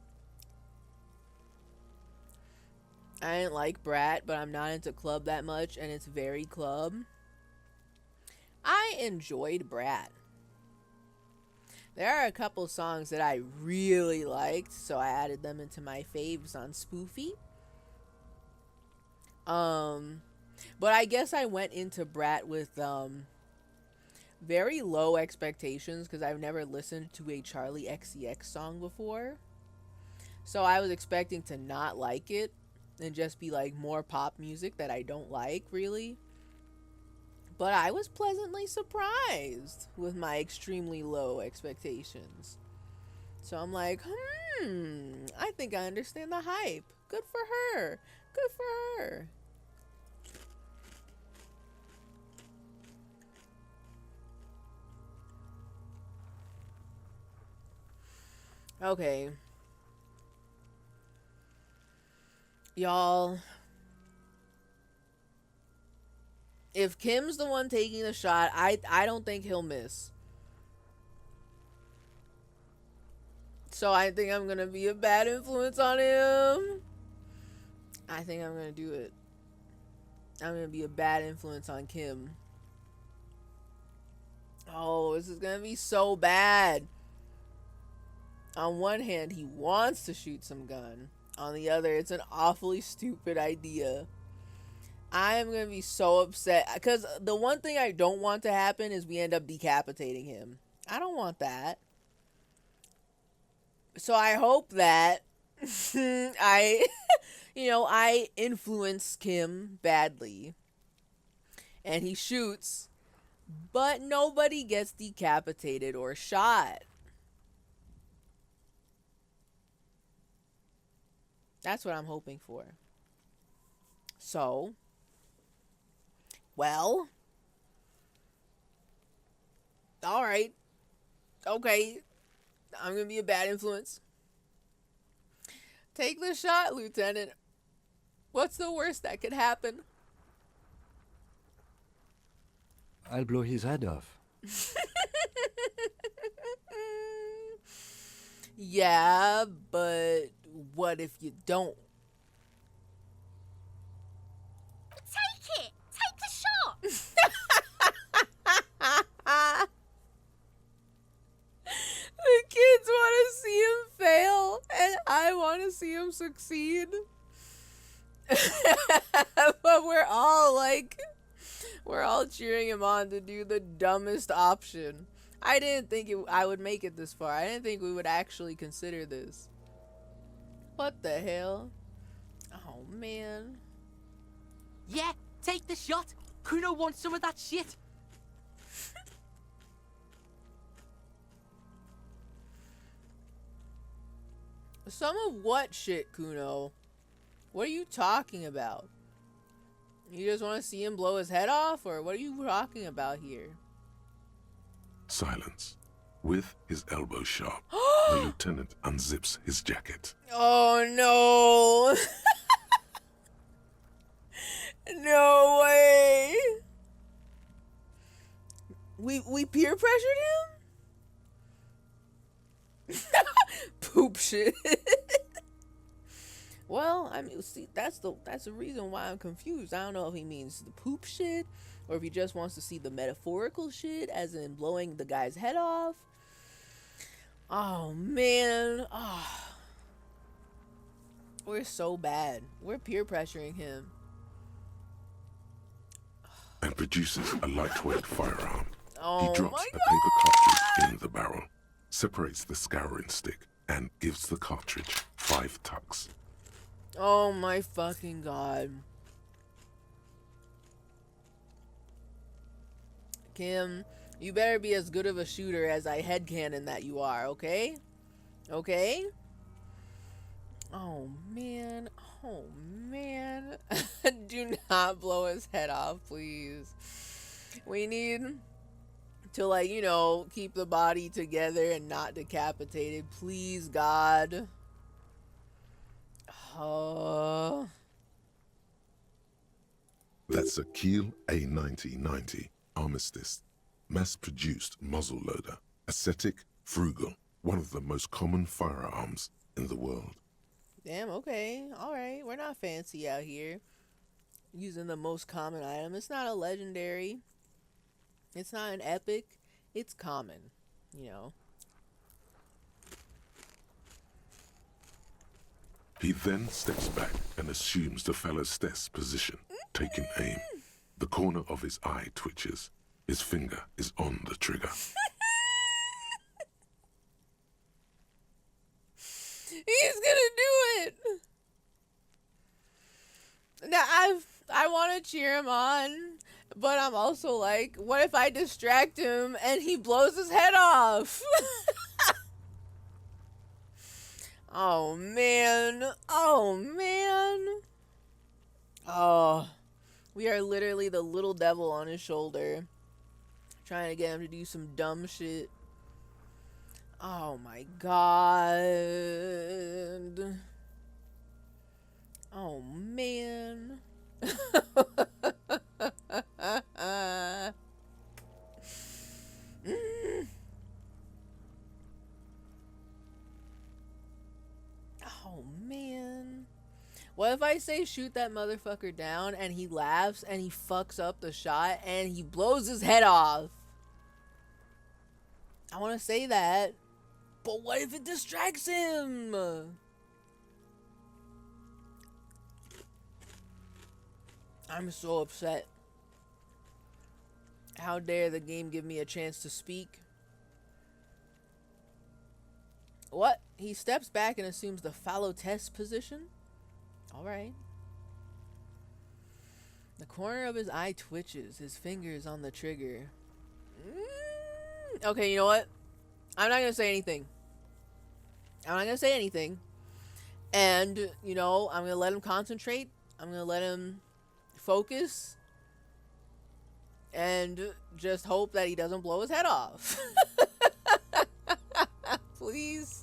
I didn't like Brat, but I'm not into Club that much, and it's very Club. I enjoyed Brat. There are a couple songs that I really liked, so I added them into my faves on Spoofy. But I guess I went into Brat with very low expectations because I've never listened to a Charlie XCX song before. So I was expecting to not like it and just be like more pop music that I don't like, really. But I was pleasantly surprised with my extremely low expectations. So I'm like, I think I understand the hype. Good for her. Good for her. Okay. Y'all, if Kim's the one taking the shot, I don't think he'll miss. So I think I'm gonna be a bad influence on him. I think I'm gonna do it. I'm gonna be a bad influence on Kim. Oh, this is gonna be so bad. On one hand, he wants to shoot some gun. On the other, it's an awfully stupid idea. I am going to be so upset. Because the one thing I don't want to happen is we end up decapitating him. I don't want that. So I hope that I influence Kim badly. And he shoots. But nobody gets decapitated or shot. That's what I'm hoping for. So, well, all right. Okay. I'm going to be a bad influence. Take the shot, Lieutenant. What's the worst that could happen? I'll blow his head off. Yeah, but what if you don't? Take it! Take the shot! The kids want to see him fail, and I want to see him succeed. But we're all cheering him on to do the dumbest option. I didn't think I would make it this far. I didn't think we would actually consider this. What the hell? Oh, man. Yeah, take the shot. Kuno wants some of that shit. Some of what shit, Kuno? What are you talking about? You just want to see him blow his head off? Or what are you talking about here? Silence. With his elbow sharp, the lieutenant unzips his jacket. Oh, no. No way. We peer pressured him? Poop shit. Well, I mean, see, that's the reason why I'm confused. I don't know if he means the poop shit or if he just wants to see the metaphorical shit, as in blowing the guy's head off. Oh, man. Oh. We're so bad. We're peer pressuring him. And produces a lightweight firearm. Oh, he drops my a paper cartridge in the barrel, separates the scouring stick, and gives the cartridge 5 tucks. Oh my fucking god. Kim, you better be as good of a shooter as I headcanon that you are, okay? Okay? Oh man. Oh man. Do not blow his head off, please. We need to, like, you know, keep the body together and not decapitated. Please, God. Oh. That's a Kiel A9090 Armistice, mass-produced muzzleloader, ascetic, frugal, one of the most common firearms in the world. Damn, okay. Alright. We're not fancy out here. Using the most common item. It's not a legendary. It's not an epic. It's common. You know. He then steps back and assumes the Phallostes position, taking aim. The corner of his eye twitches. His finger is on the trigger. He's gonna do it. Now I want to cheer him on, but I'm also like, what if I distract him and he blows his head off? Oh man. Oh man. Oh, we are literally the little devil on his shoulder, trying to get him to do some dumb shit. Oh my god. Oh man. Oh man. What if I say shoot that motherfucker down and he laughs and he fucks up the shot and he blows his head off? I want to say that. But what if it distracts him? I'm so upset. How dare the game give me a chance to speak? What? He steps back and assumes the Phallostes position? Alright. The corner of his eye twitches. His finger is on the trigger. Okay, you know what? I'm not gonna say anything. I'm not gonna say anything. And, you know, I'm gonna let him concentrate. I'm gonna let him focus. And just hope that he doesn't blow his head off. Please.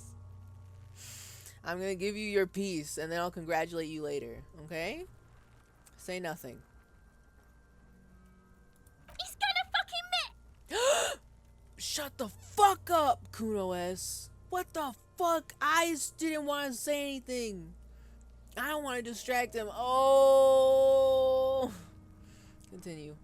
I'm gonna give you your piece and then I'll congratulate you later. Okay? Say nothing. He's gonna fucking miss! Shut the fuck up, Kuno S. What the fuck? I just didn't want to say anything. I don't want to distract him. Oh. Continue.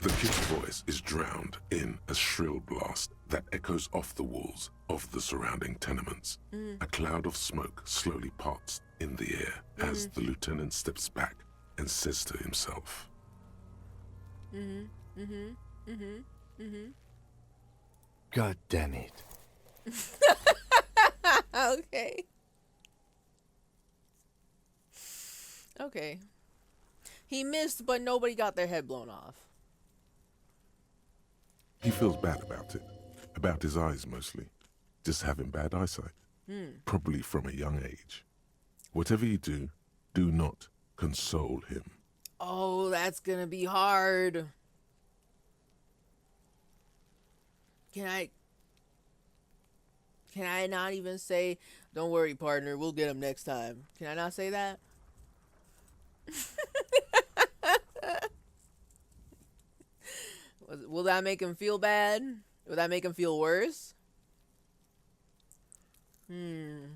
The kid's voice is drowned in a shrill blast that echoes off the walls of the surrounding tenements. A cloud of smoke slowly parts in the air as the lieutenant steps back and says to himself, God damn it. Okay. Okay. He missed, but nobody got their head blown off. he feels bad about it. About his eyes mostly. Just having bad eyesight. Probably from a young age. Whatever you do, do not console him. Oh, that's gonna be hard. Can I not even say, don't worry, partner, we'll get him next time? Can I not say that? Will that make him feel bad? Will that make him feel worse? You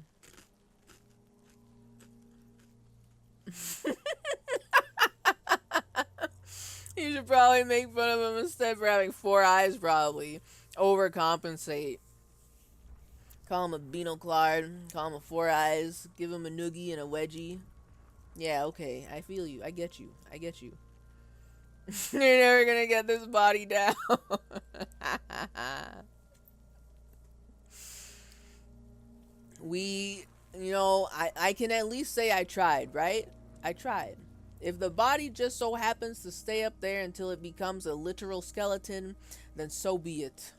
should probably make fun of him instead for having 4 eyes, probably. Overcompensate. Call him a Beanoclard. Call him a 4 eyes. Give him a noogie and a wedgie. Yeah, okay. I feel you. I get you. I get you. You're never gonna get this body down. I can at least say I tried, right? I tried. If the body just so happens to stay up there until it becomes a literal skeleton, then so be it.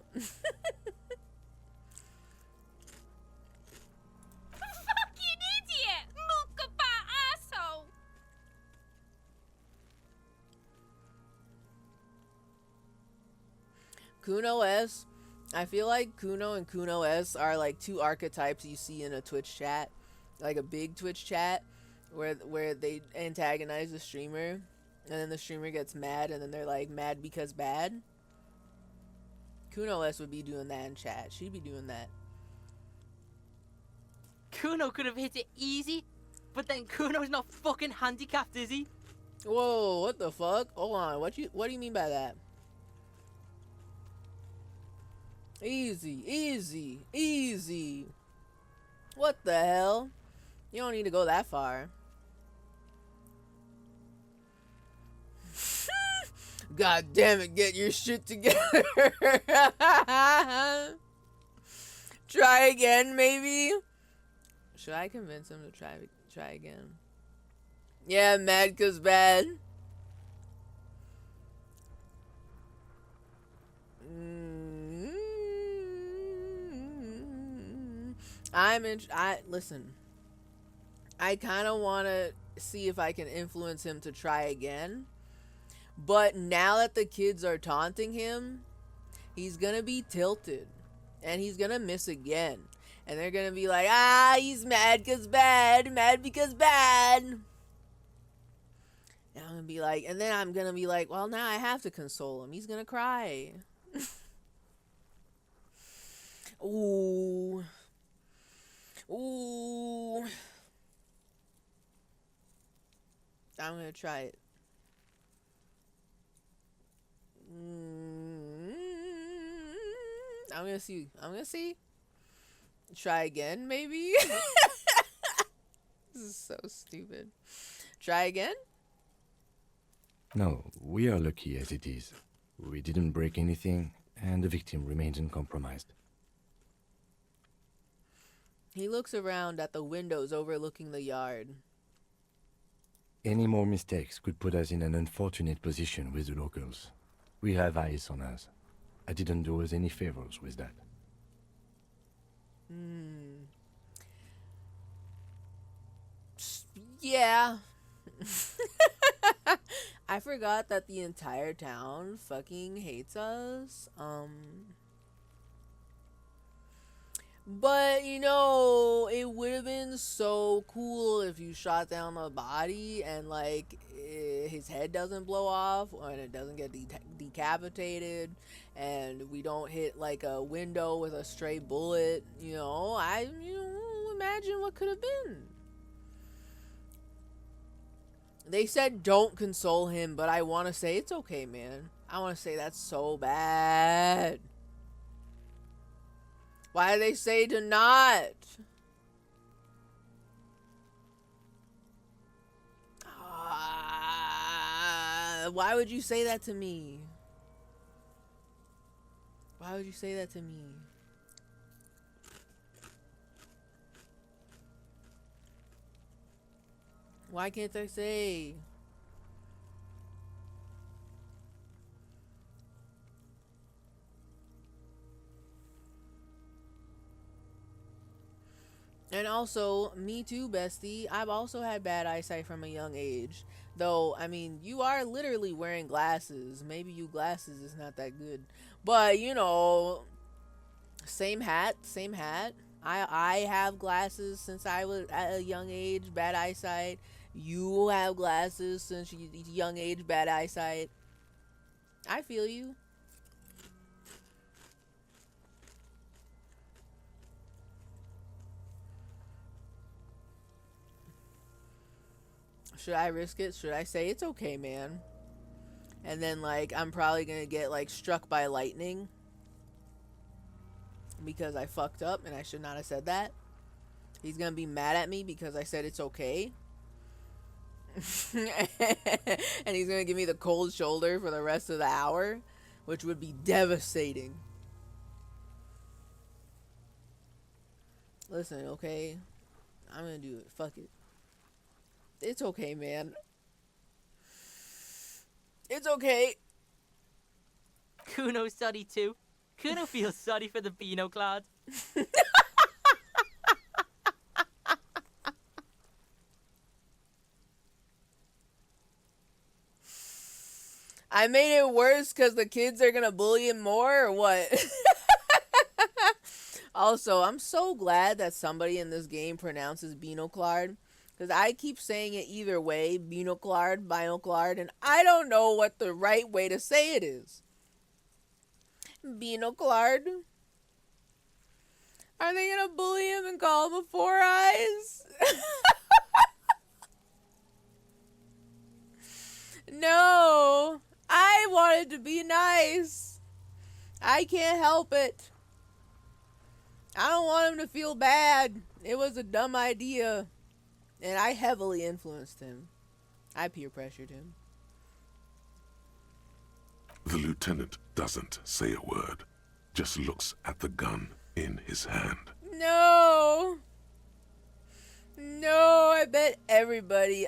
Kuno S. I feel like Kuno and Kuno S are like two archetypes you see in a Twitch chat, like a big Twitch chat, where they antagonize the streamer, and then the streamer gets mad, and then they're like mad because bad. Kuno S would be doing that in chat. She'd be doing that. Kuno could have hit it easy, but then Kuno's not fucking handicapped, is he? Whoa, what the fuck? Hold on, what do you mean by that? Easy, easy, easy. What the hell? You don't need to go that far. God damn it, get your shit together. Try again, maybe? Should I convince him to try again? Yeah, mad 'cause bad. Listen. I kind of want to see if I can influence him to try again. But now that the kids are taunting him, he's going to be tilted. And he's going to miss again. And they're going to be like, he's mad 'cause bad. Mad because bad. And I'm going to be like, and then I'm going to be like, well, now I have to console him. He's going to cry. Ooh. Ooh. I'm going to try it. I'm going to see. Try again, maybe? This is so stupid. Try again? No, we are lucky as it is. We didn't break anything, and the victim remains uncompromised. He looks around at the windows overlooking the yard. Any more mistakes could put us in an unfortunate position with the locals. We have eyes on us. I didn't do us any favors with that. Yeah. I forgot that the entire town fucking hates us. But, you know, it would have been so cool if you shot down the body and, like, his head doesn't blow off and it doesn't get decapitated and we don't hit, like, a window with a stray bullet. You know, imagine what could have been. They said don't console him, but I want to say it's okay, man. I want to say that's so bad. Why do they say to not? Why would you say that to me? Why would you say that to me? Why can't I say? And also, me too, bestie. I've also had bad eyesight from a young age. Though, I mean, you are literally wearing glasses. Maybe you glasses is not that good. But, you know, same hat, same hat. I have glasses since I was at a young age, bad eyesight. You have glasses since young age, bad eyesight. I feel you. Should I risk it? Should I say it's okay, man? And then, like, I'm probably gonna get, like, struck by lightning because I fucked up and I should not have said that. He's gonna be mad at me because I said it's okay. And he's gonna give me the cold shoulder for the rest of the hour, which would be devastating. Listen, okay? I'm gonna do it. Fuck it. It's okay, man. It's okay. Kuno's sorry too. Kuno feels sorry for the Beano Cloud. I made it worse because the kids are gonna bully him more, or what? Also, I'm so glad that somebody in this game pronounces binoclard, because I keep saying it either way, binoclard, and I don't know what the right way to say it is. Binoclard? Are they gonna bully him and call him a Four Eyes? No, I wanted to be nice. I can't help it. I don't want him to feel bad. It was a dumb idea. And I heavily influenced him. I peer pressured him. The lieutenant doesn't say a word, just looks at the gun in his hand. No. No, I bet everybody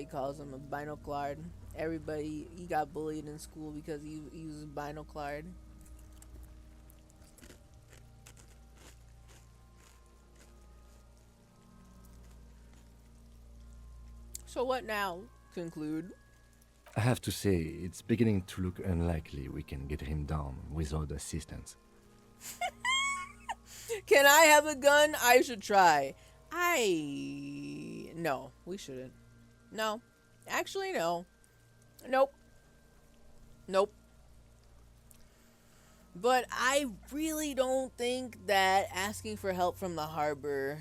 calls him a binoclard. Everybody, he got bullied in school because he was a binoclard. So what now? Conclude. I have to say, it's beginning to look unlikely we can get him down without assistance. Can I have a gun? I should try. No, we shouldn't. No. Actually, no. Nope. Nope. But I really don't think that asking for help from the harbor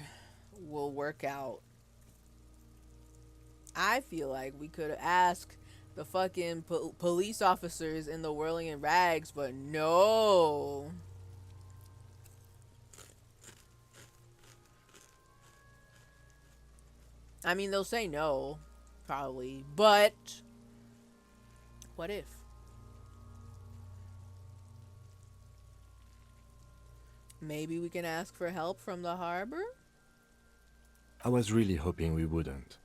will work out. I feel like we could ask the fucking police officers in the Whirling in Rags, but no. I mean, they'll say no, probably, but what if? Maybe we can ask for help from the harbor? I was really hoping we wouldn't.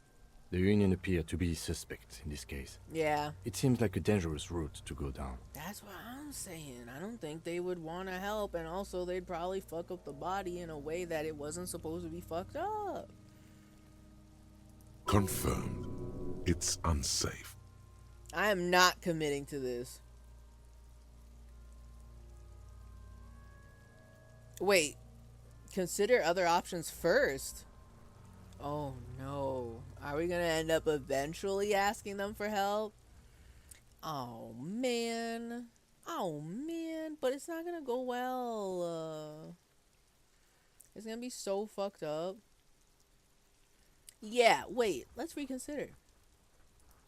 The Union appeared to be suspect in this case. Yeah. It seems like a dangerous route to go down. That's what I'm saying. I don't think they would want to help, and also they'd probably fuck up the body in a way that it wasn't supposed to be fucked up. Confirmed. It's unsafe. I am not committing to this. Wait. Consider other options first. Oh no. Are we gonna end up eventually asking them for help? Oh man. Oh man. But it's not gonna go well. It's gonna be so fucked up. Yeah, wait. Let's reconsider.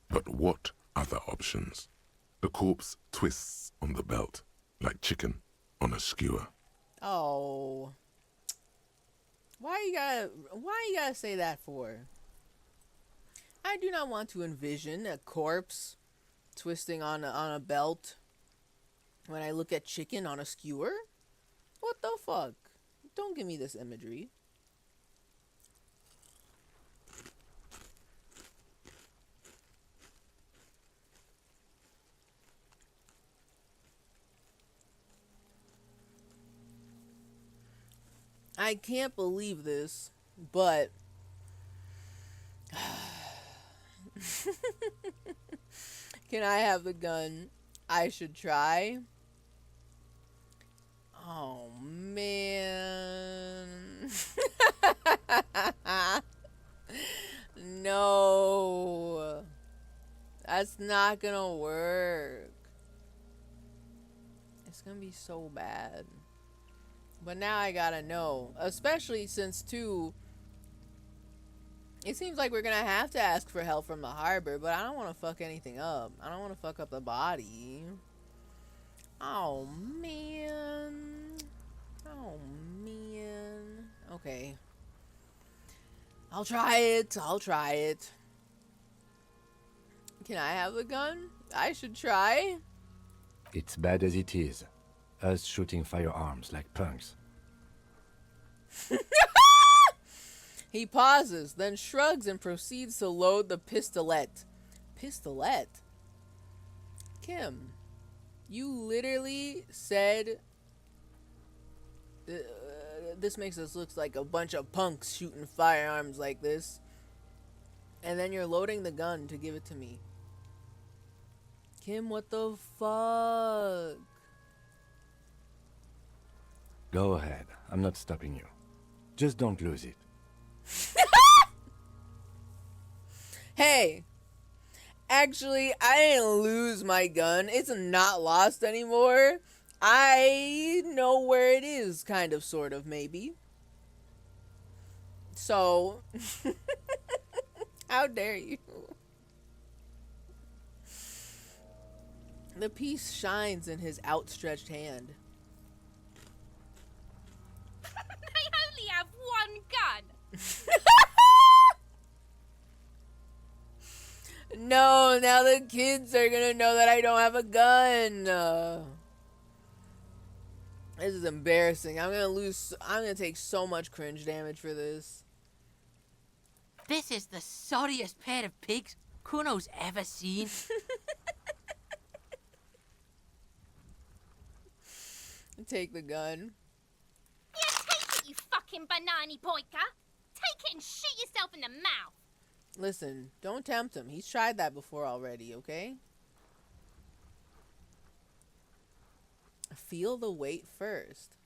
But what other options? The corpse twists on the belt, like chicken on a skewer. Oh. Why you gotta say that for? I do not want to envision a corpse twisting on a belt when I look at chicken on a skewer. What the fuck? Don't give me this imagery. I can't believe this, but can I have the gun? I should try. Oh man. No. That's not gonna work. It's gonna be so bad. But now I gotta know. Especially since, too, it seems like we're gonna have to ask for help from the harbor, but I don't want to fuck anything up. I don't want to fuck up the body. Oh, man. Oh, man. Okay. I'll try it. I'll try it. Can I have the gun? I should try. It's bad as it is. Us shooting firearms like punks. He pauses, then shrugs and proceeds to load the pistolet. Pistolet? Kim, you literally said... this makes us look like a bunch of punks shooting firearms like this. And then you're loading the gun to give it to me. Kim, what the fuck? Go ahead. I'm not stopping you. Just don't lose it. Hey, actually, I didn't lose my gun. It's not lost anymore. I know where it is, kind of, sort of, maybe. So, how dare you? The piece shines in his outstretched hand. They only have one gun. No, now the kids are gonna know that I don't have a gun. This is embarrassing. I'm gonna take so much cringe damage for this. This is the sorriest pair of pigs Kuno's ever seen. Take the gun. Yeah, take it, you fucking banani poika. Take it and shoot yourself in the mouth. Listen, don't tempt him. He's tried that before already, okay? Feel the weight first.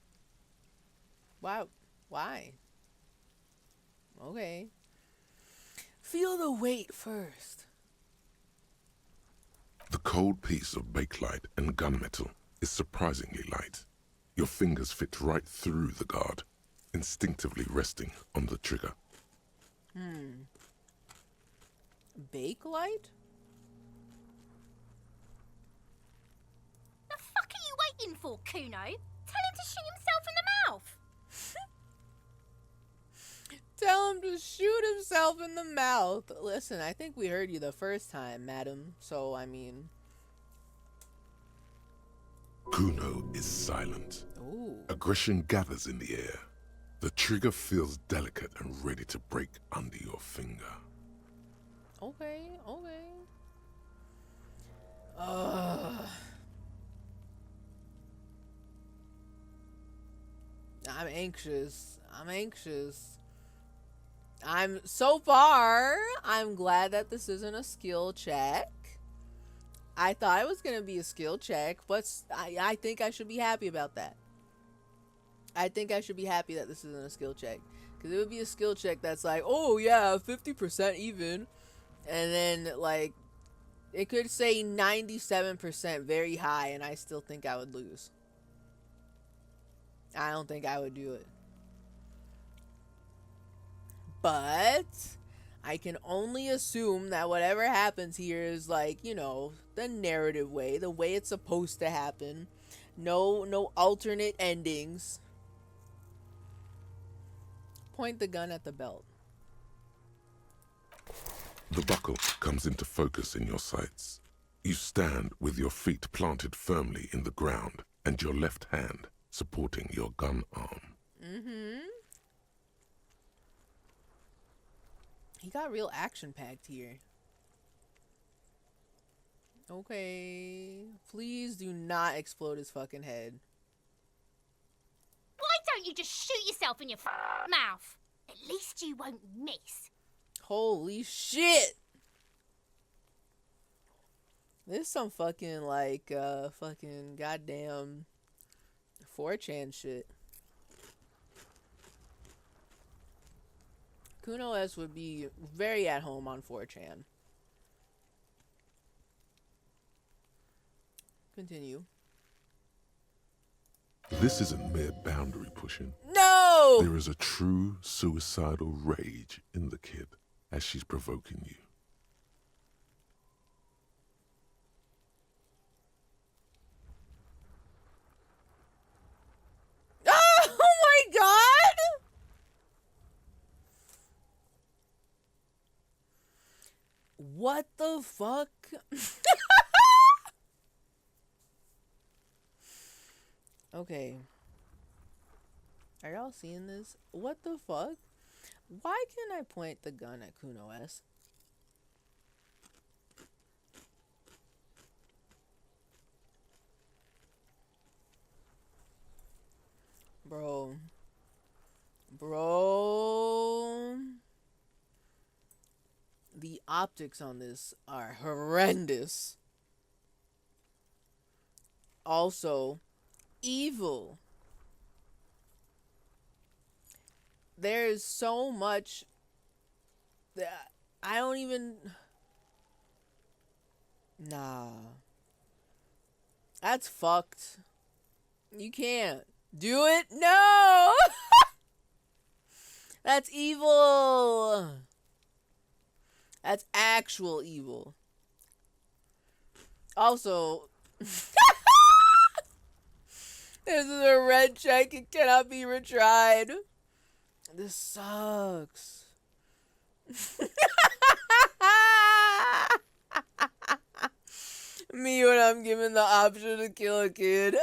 Wow. Why? Okay. Feel the weight first. The cold piece of bakelite and gunmetal is surprisingly light. Your fingers fit right through the guard, instinctively resting on the trigger. Bakelite? The fuck are you waiting for, Kuno? Tell him to shoot himself in the mouth. Tell him to shoot himself in the mouth. Listen, I think we heard you the first time, madam. So, I mean... Kuno is silent. Ooh. Aggression gathers in the air. The trigger feels delicate and ready to break under your finger. Okay, okay. I'm anxious. So far, I'm glad that this isn't a skill check. I thought it was going to be a skill check, but I think I should be happy about that. I think I should be happy that this isn't a skill check. Because it would be a skill check that's like, oh yeah, 50% even. And then, like, it could say 97% very high, and I still think I would lose. I don't think I would do it. But I can only assume that whatever happens here is, like, you know, the narrative way, the way it's supposed to happen. No alternate endings. Point the gun at the belt. The buckle comes into focus in your sights. You stand with your feet planted firmly in the ground and your left hand supporting your gun arm. He got real action-packed here. Okay. Please do not explode his fucking head. Why don't you just shoot yourself in your mouth? At least you won't miss. Holy shit! This is some fucking, like, fucking goddamn 4chan shit. Kuno S would be very at home on 4chan. Continue. This isn't mere boundary pushing. No! There is a true suicidal rage in the kid as she's provoking you. Oh my god! What the fuck? Okay. Are y'all seeing this? What the fuck? Why can't I point the gun at Kuno S? Bro. The optics on this are horrendous. also evil. There's so much that I don't even. Nah. That's fucked. You can't do it. No! That's evil. That's actual evil. Also, this is a red check. It cannot be retried. This sucks. Me when I'm given the option to kill a kid.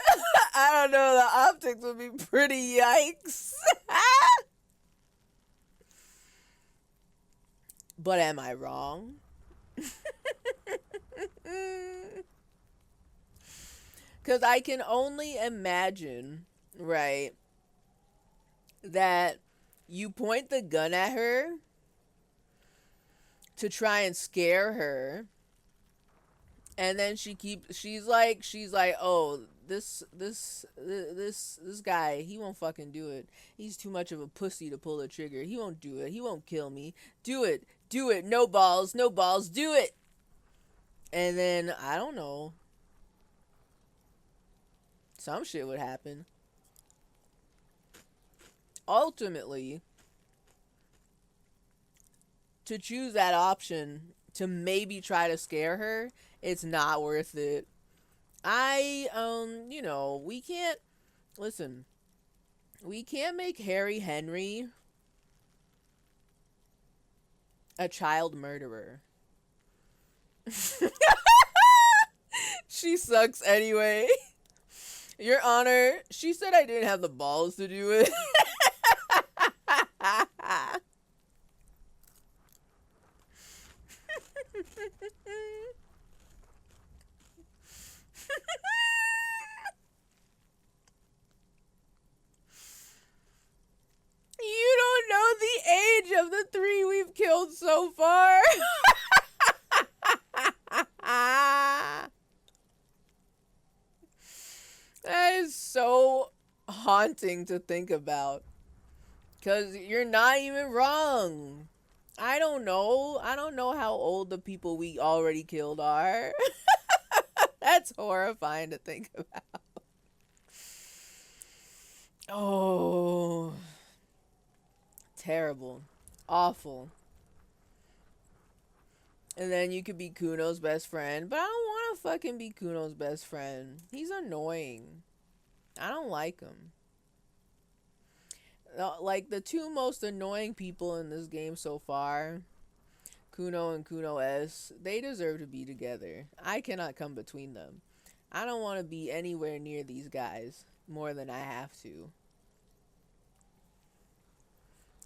I don't know, the optics would be pretty yikes. But am I wrong? Because I can only imagine, right, that you point the gun at her to try and scare her, and then she's like, oh, this guy, he won't fucking do it. He's too much of a pussy to pull the trigger. He won't do it. He won't kill me. Do it. No balls, do it. And then, I don't know, some shit would happen. Ultimately, to choose that option to maybe try to scare her, it's not worth it. We can't, listen, we can't make Harry Henry a child murderer. She sucks anyway. Your Honor, she said I didn't have the balls to do it. You don't know the age of the 3 we've killed so far. That is so haunting to think about. Because you're not even wrong. I don't know. I don't know how old the people we already killed are. That's horrifying to think about. Oh. Terrible. Awful. And then you could be Kuno's best friend. But I don't want to fucking be Kuno's best friend. He's annoying. I don't like him. Like, the 2 most annoying people in this game so far, Kuno and Kuno S, they deserve to be together. I cannot come between them. I don't want to be anywhere near these guys more than I have to.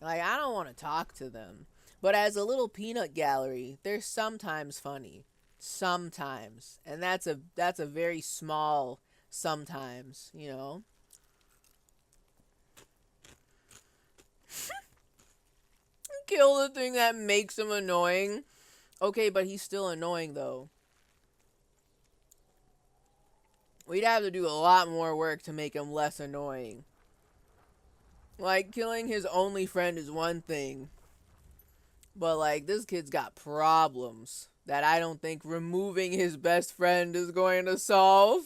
Like, I don't want to talk to them. But as a little peanut gallery, they're sometimes funny. Sometimes. And that's a very small sometimes, you know? Kill the thing that makes him annoying. Okay, but he's still annoying, though. We'd have to do a lot more work to make him less annoying. Like, killing his only friend is one thing. But, like, this kid's got problems that I don't think removing his best friend is going to solve.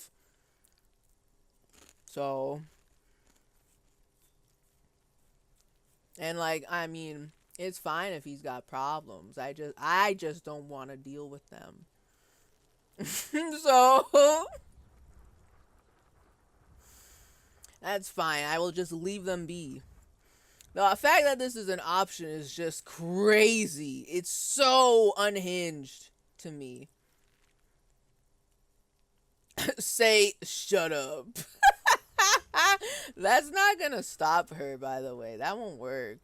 So. And, like, I mean, it's fine if he's got problems. I just don't want to deal with them. So. That's fine. I will just leave them be. The fact that this is an option is just crazy. It's so unhinged to me. Say, shut up. That's not gonna stop her, by the way. That won't work.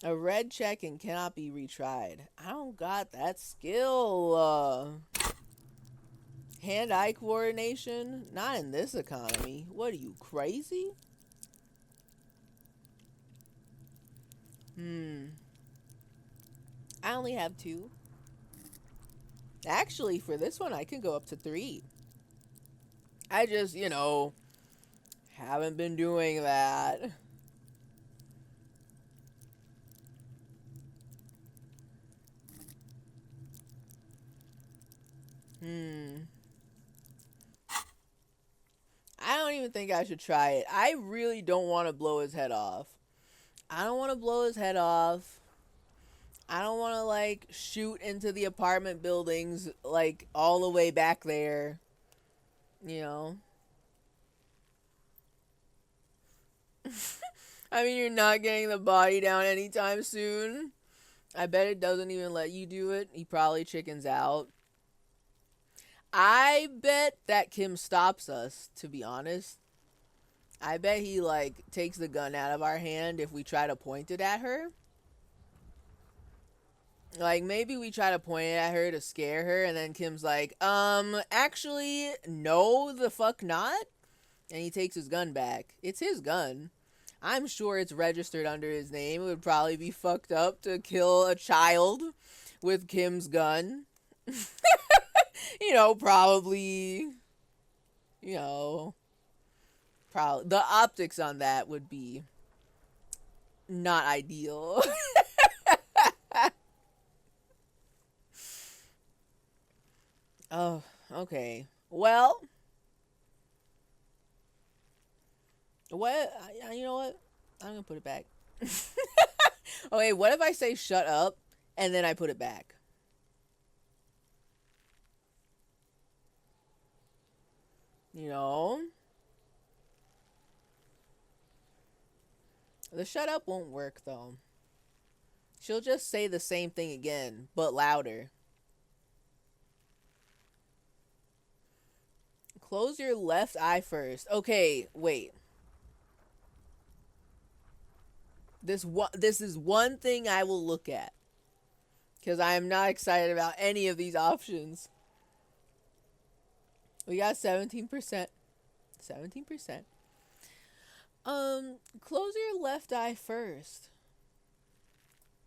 A red check and cannot be retried. I don't got that skill. Hand-eye coordination? Not in this economy. What are you, crazy? I only have 2. Actually, for this one, I can go up to 3. I just, you know, haven't been doing that. I don't even think I should try it. I really don't want to blow his head off. I don't want to blow his head off. I don't want to, like, shoot into the apartment buildings, like, all the way back there. You know? I mean, you're not getting the body down anytime soon. I bet it doesn't even let you do it. He probably chickens out. I bet that Kim stops us, to be honest. I bet he, like, takes the gun out of our hand if we try to point it at her. Like, maybe we try to point it at her to scare her, and then Kim's like, actually, no, the fuck not. And he takes his gun back. It's his gun. I'm sure it's registered under his name. It would probably be fucked up to kill a child with Kim's gun. You know, probably, you know, probably the optics on that would be not ideal. Oh, okay. Well, what? You know what? I'm gonna put it back. Okay, what if I say shut up and then I put it back? You know? The shut up won't work, though. She'll just say the same thing again, but louder. Close your left eye first. Okay, wait. This is one thing I will look at. Because I am not excited about any of these options. We got 17%. 17%. Close your left eye first.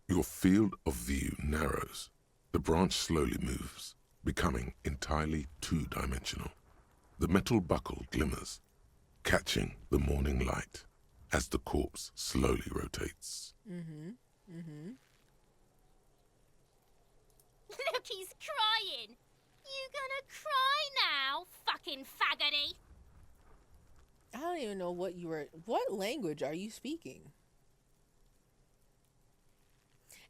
Your field of view narrows. The branch slowly moves, becoming entirely two-dimensional. The metal buckle glimmers, catching the morning light as the corpse slowly rotates. Look, he's crying. You gonna cry now, fucking faggoty? I don't even know what you were... What language are you speaking?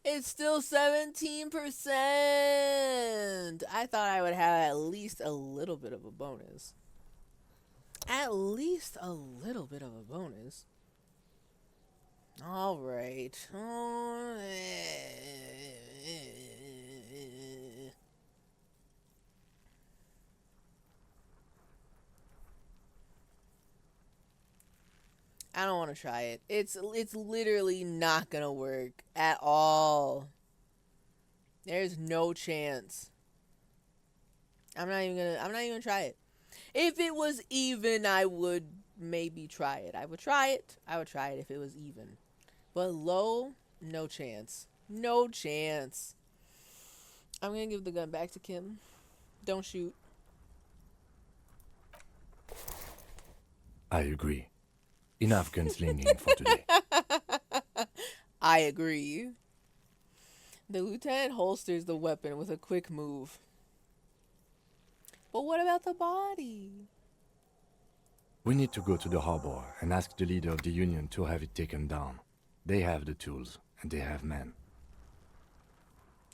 It's still 17%! I thought I would have at least a little bit of a bonus. At least a little bit of a bonus. Alright. I don't want to try it. It's literally not gonna work at all. There's no chance. I'm not even gonna try it. If it was even, I would maybe try it. I would try it if it was even. But low, no chance. No chance. I'm gonna give the gun back to Kim. Don't shoot. I agree. Enough gunslinging for today. I agree. The lieutenant holsters the weapon with a quick move. But what about the body? We need to go to the harbor and ask the leader of the Union to have it taken down. They have the tools, and they have men.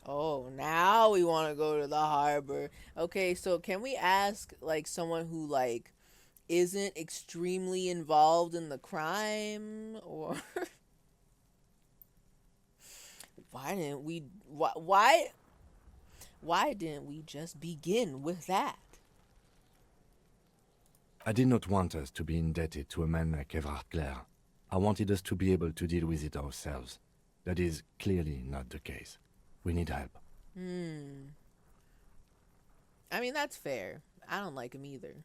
Oh, now we want to go to the harbor. Okay, so can we ask, like, someone who, like, isn't extremely involved in the crime? Or... Why didn't we just begin with that? I did not want us to be indebted to a man like Everard Clare. I wanted us to be able to deal with it ourselves. That is clearly not the case. We need help. I mean, that's fair. I don't like him either.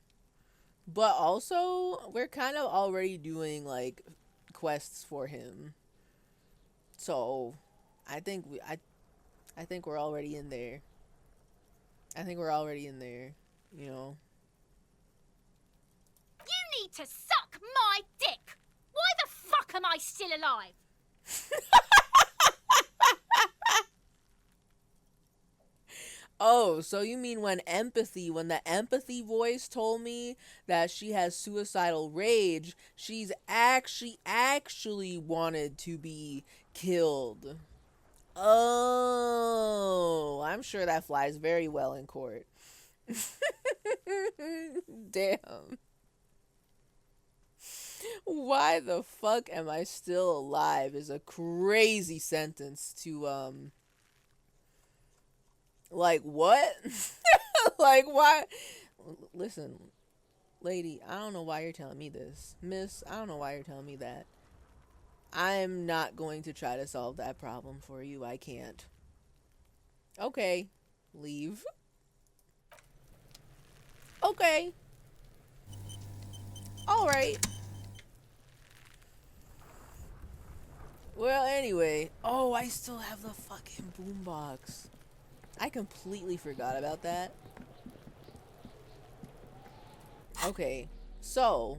But also, we're kind of already doing, like, quests for him. So, I think I think we're already in there. I think we're already in there, you know. You need to suck my dick. Why the fuck am I still alive? Oh, so you mean when the empathy voice told me that she has suicidal rage, she's actually wanted to be killed. Oh, I'm sure that flies very well in court. Damn. Why the fuck am I still alive is a crazy sentence to like what? Like why? Listen, lady, I don't know why you're telling me this. Miss, I don't know why you're telling me that. I'm not going to try to solve that problem for you. I can't. Okay. Leave. Okay. Alright. Well, anyway. Oh, I still have the fucking boombox. I completely forgot about that. Okay. So.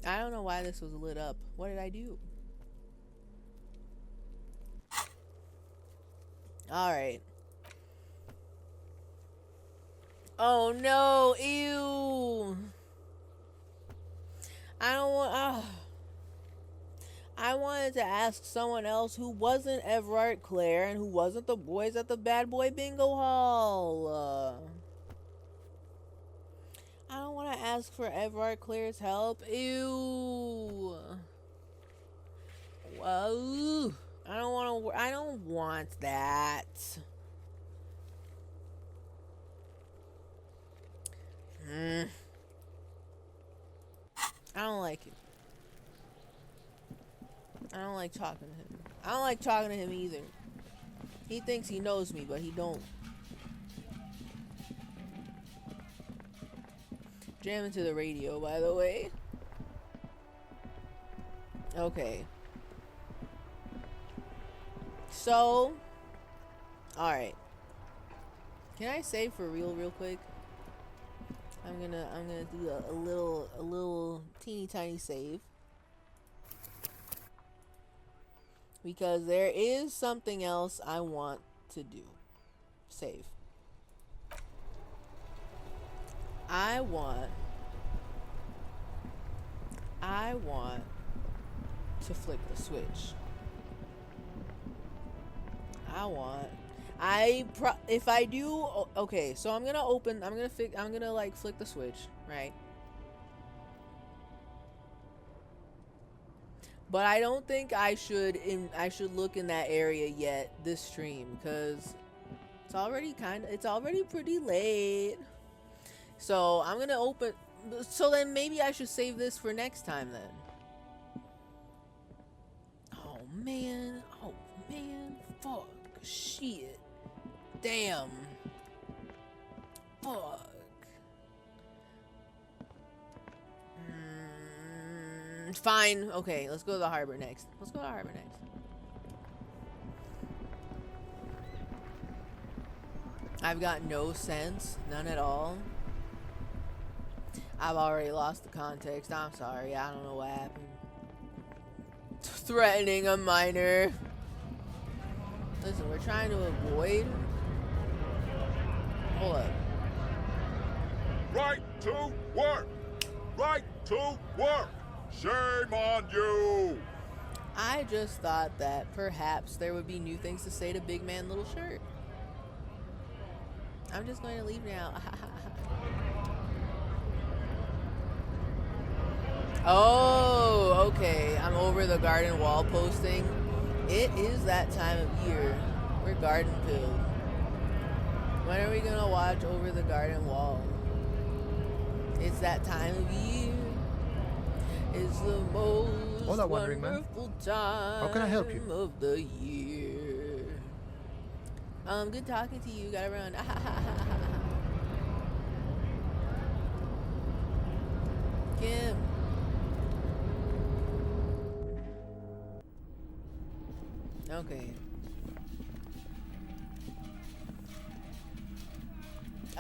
I don't know why this was lit up. What did I do? Alright. Oh no, ew. I don't want. I wanted to ask someone else who wasn't Everard Claire and who wasn't the boys at the Bad Boy Bingo Hall. I don't want to ask for Everard Claire's help. Ew. Whoa. I don't want to. I don't want that. I don't like it. I don't like talking to him. I don't like talking to him either. He thinks he knows me, but he don't. Jam into the radio, by the way. Okay. So, alright. Can I save for real quick? I'm gonna do a little teeny tiny save. Because there is something else I want to do. Save. I want to flick the switch. If I do, okay, so I'm gonna like flick the switch, right? But I don't think I should look in that area yet this stream, because it's already pretty late. So I'm gonna open. So then maybe I should save this for next time then. Oh man, fuck, shit, damn, fuck. Fine. Okay, let's go to the harbor next. I've got no sense. None at all. I've already lost the context. I'm sorry. I don't know what happened. Threatening a minor. Listen, we're trying to avoid. Hold up. Right to work. Right to work. Shame on you! I just thought that perhaps there would be new things to say to Big Man Little Shirt. I'm just going to leave now. Oh, okay. I'm over the garden wall posting. It is that time of year. We're garden pilled. When are we going to watch Over the Garden Wall? It's that time of year. It's the most Hola, wandering man. wonderful time How can I help you? of the year. Good talking to you. Gotta run. Kim. Okay.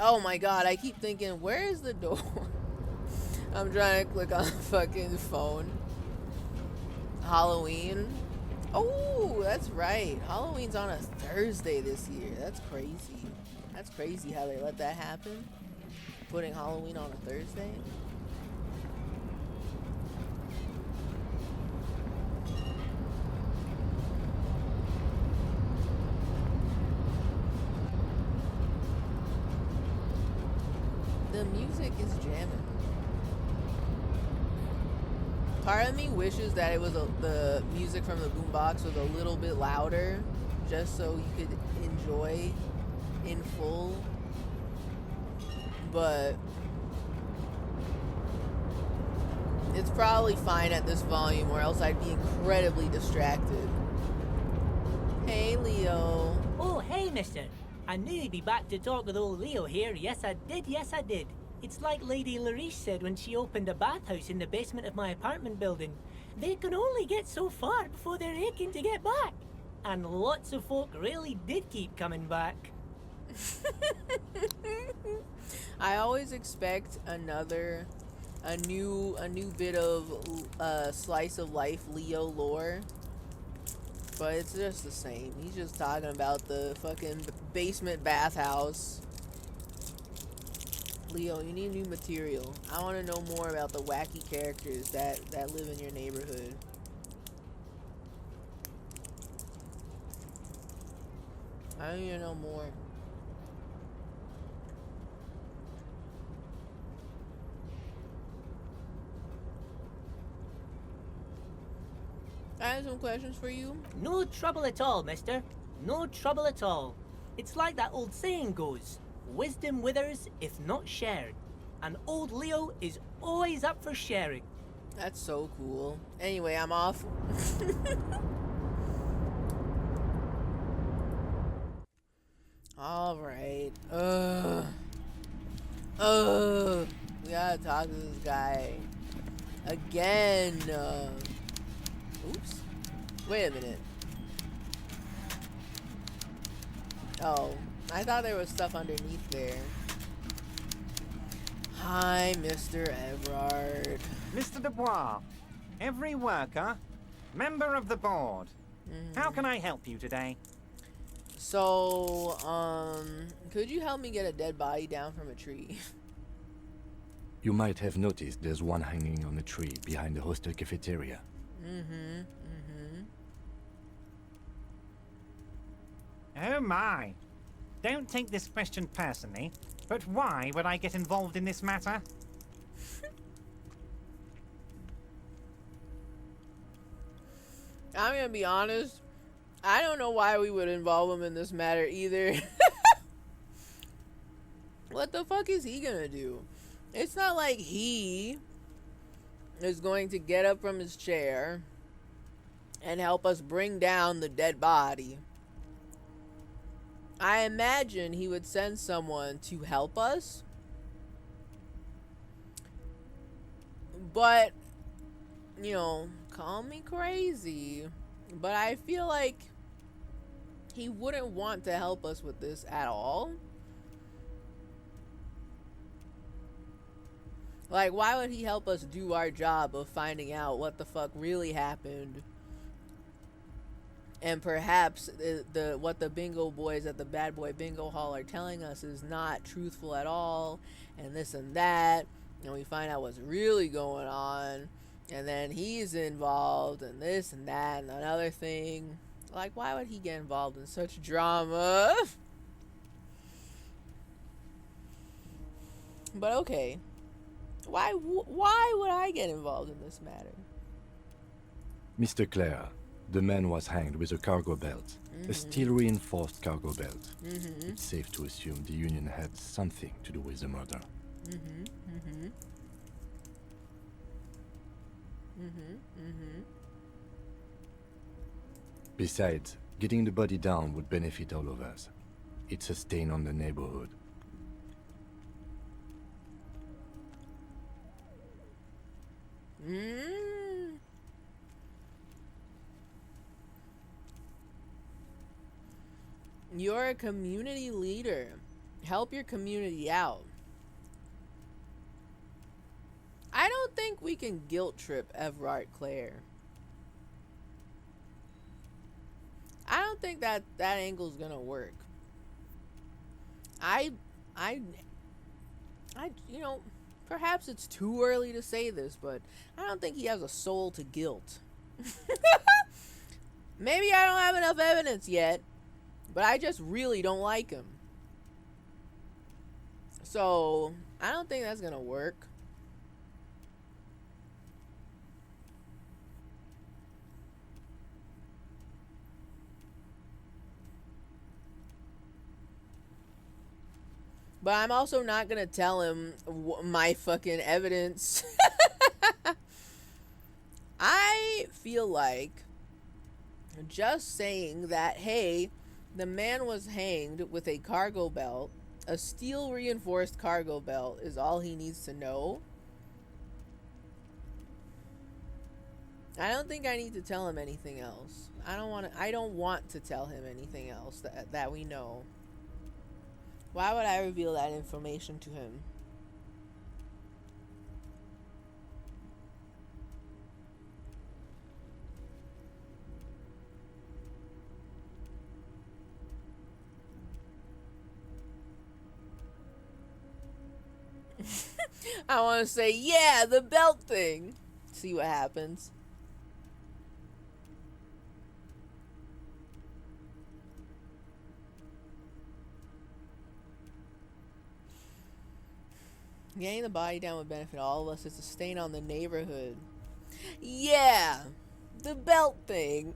Oh my god, I keep thinking, where is the door? I'm trying to click on the fucking phone. Halloween. Oh, that's right. Halloween's on a Thursday this year. That's crazy. That's crazy how they let that happen. Putting Halloween on a Thursday. The music is jamming. Part of me wishes that it was the music from the boombox was a little bit louder, just so you could enjoy in full. But it's probably fine at this volume, or else I'd be incredibly distracted. Hey, Leo. Oh, hey, mister. I knew you'd be back to talk with old Leo here. Yes, I did. Yes, I did. It's like Lady Larice said when she opened a bathhouse in the basement of my apartment building. They can only get so far before they're aching to get back. And lots of folk really did keep coming back. I always expect a new bit of slice of life Leo lore, but it's just the same. He's just talking about the fucking basement bathhouse. Leo, you need new material. I want to know more about the wacky characters that live in your neighborhood. I need to know more. I have some questions for you. No trouble at all, mister. No trouble at all. It's like that old saying goes, wisdom withers if not shared. And old Leo is always up for sharing. That's so cool. Anyway, I'm off. Alright. We gotta talk to this guy. Again. Oops. Wait a minute. Oh, I thought there was stuff underneath there. Hi, Mr. Everard. Mr. Dubois, every worker, member of the board. How can I help you today? So, could you help me get a dead body down from a tree? You might have noticed there's one hanging on a tree behind the hostel cafeteria. Oh my. Don't take this question personally, but why would I get involved in this matter? I'm gonna be honest. I don't know why we would involve him in this matter either. What the fuck is he gonna do? It's not like he is going to get up from his chair and help us bring down the dead body. I imagine he would send someone to help us. But, you know, call me crazy, but I feel like he wouldn't want to help us with this at all. Like, why would he help us do our job of finding out what the fuck really happened? And perhaps what the bingo boys at the Bad Boy Bingo Hall are telling us is not truthful at all, and this and that, and we find out what's really going on, and then he's involved, and this and that, and another thing. Like, why would he get involved in such drama? But okay. Why would I get involved in this matter? Mr. Clare, the man was hanged with a cargo belt. A steel-reinforced cargo belt. It's safe to assume the Union had something to do with the murder. Besides, getting the body down would benefit all of us. It's a stain on the neighborhood. You're a community leader. Help your community out. I don't think we can guilt trip Everard Clare. I don't think that angle's gonna work. I, you know, perhaps it's too early to say this, but I don't think he has a soul to guilt. Maybe I don't have enough evidence yet, but I just really don't like him. So, I don't think that's gonna work. But I'm also not gonna tell him my fucking evidence. I feel like just saying that, hey, the man was hanged with a cargo belt, a steel reinforced cargo belt, is all he needs to know. I don't think I need to tell him anything else. I don't want to tell him anything else that we know. Why would I reveal that information to him? I want to say, yeah, the belt thing. See what happens. Getting the body down would benefit all of us. It's a stain on the neighborhood. Yeah, the belt thing.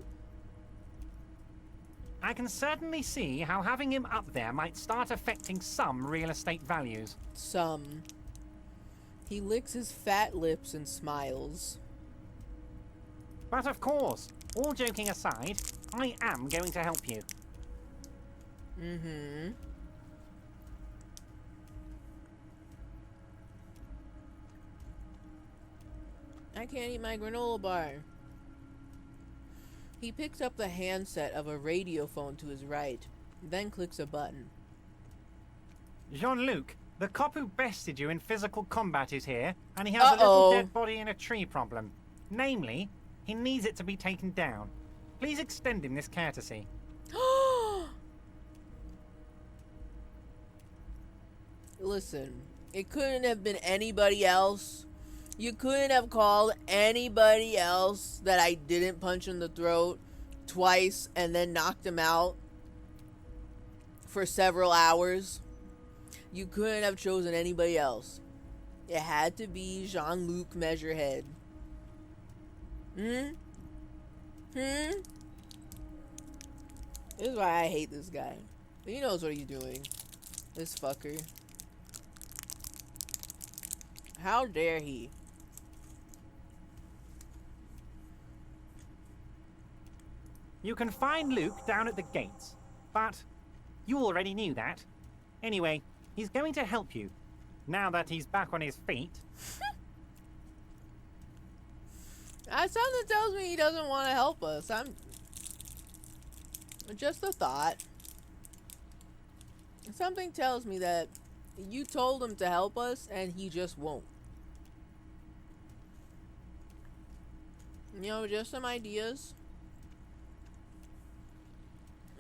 I can certainly see how having him up there might start affecting some real estate values. Some. He licks his fat lips and smiles. But of course, all joking aside, I am going to help you. Mm-hmm. I can't eat my granola bar. He picks up the handset of a radio phone to his right, then clicks a button. Jean-Luc, the cop who bested you in physical combat is here, and he has a little dead body in a tree problem. Namely, he needs it to be taken down. Please extend him this courtesy. Listen, it couldn't have been anybody else. You couldn't have called anybody else that I didn't punch in the throat twice and then knocked him out for several hours. You couldn't have chosen anybody else. It had to be Jean-Luc Measurehead. This is why I hate this guy. He knows what he's doing. This fucker. How dare he? You can find Luke down at the gates, but you already knew that. Anyway, he's going to help you, now that he's back on his feet. Something tells me he doesn't want to help us. Just a thought. Something tells me that you told him to help us and he just won't. You know, just some ideas.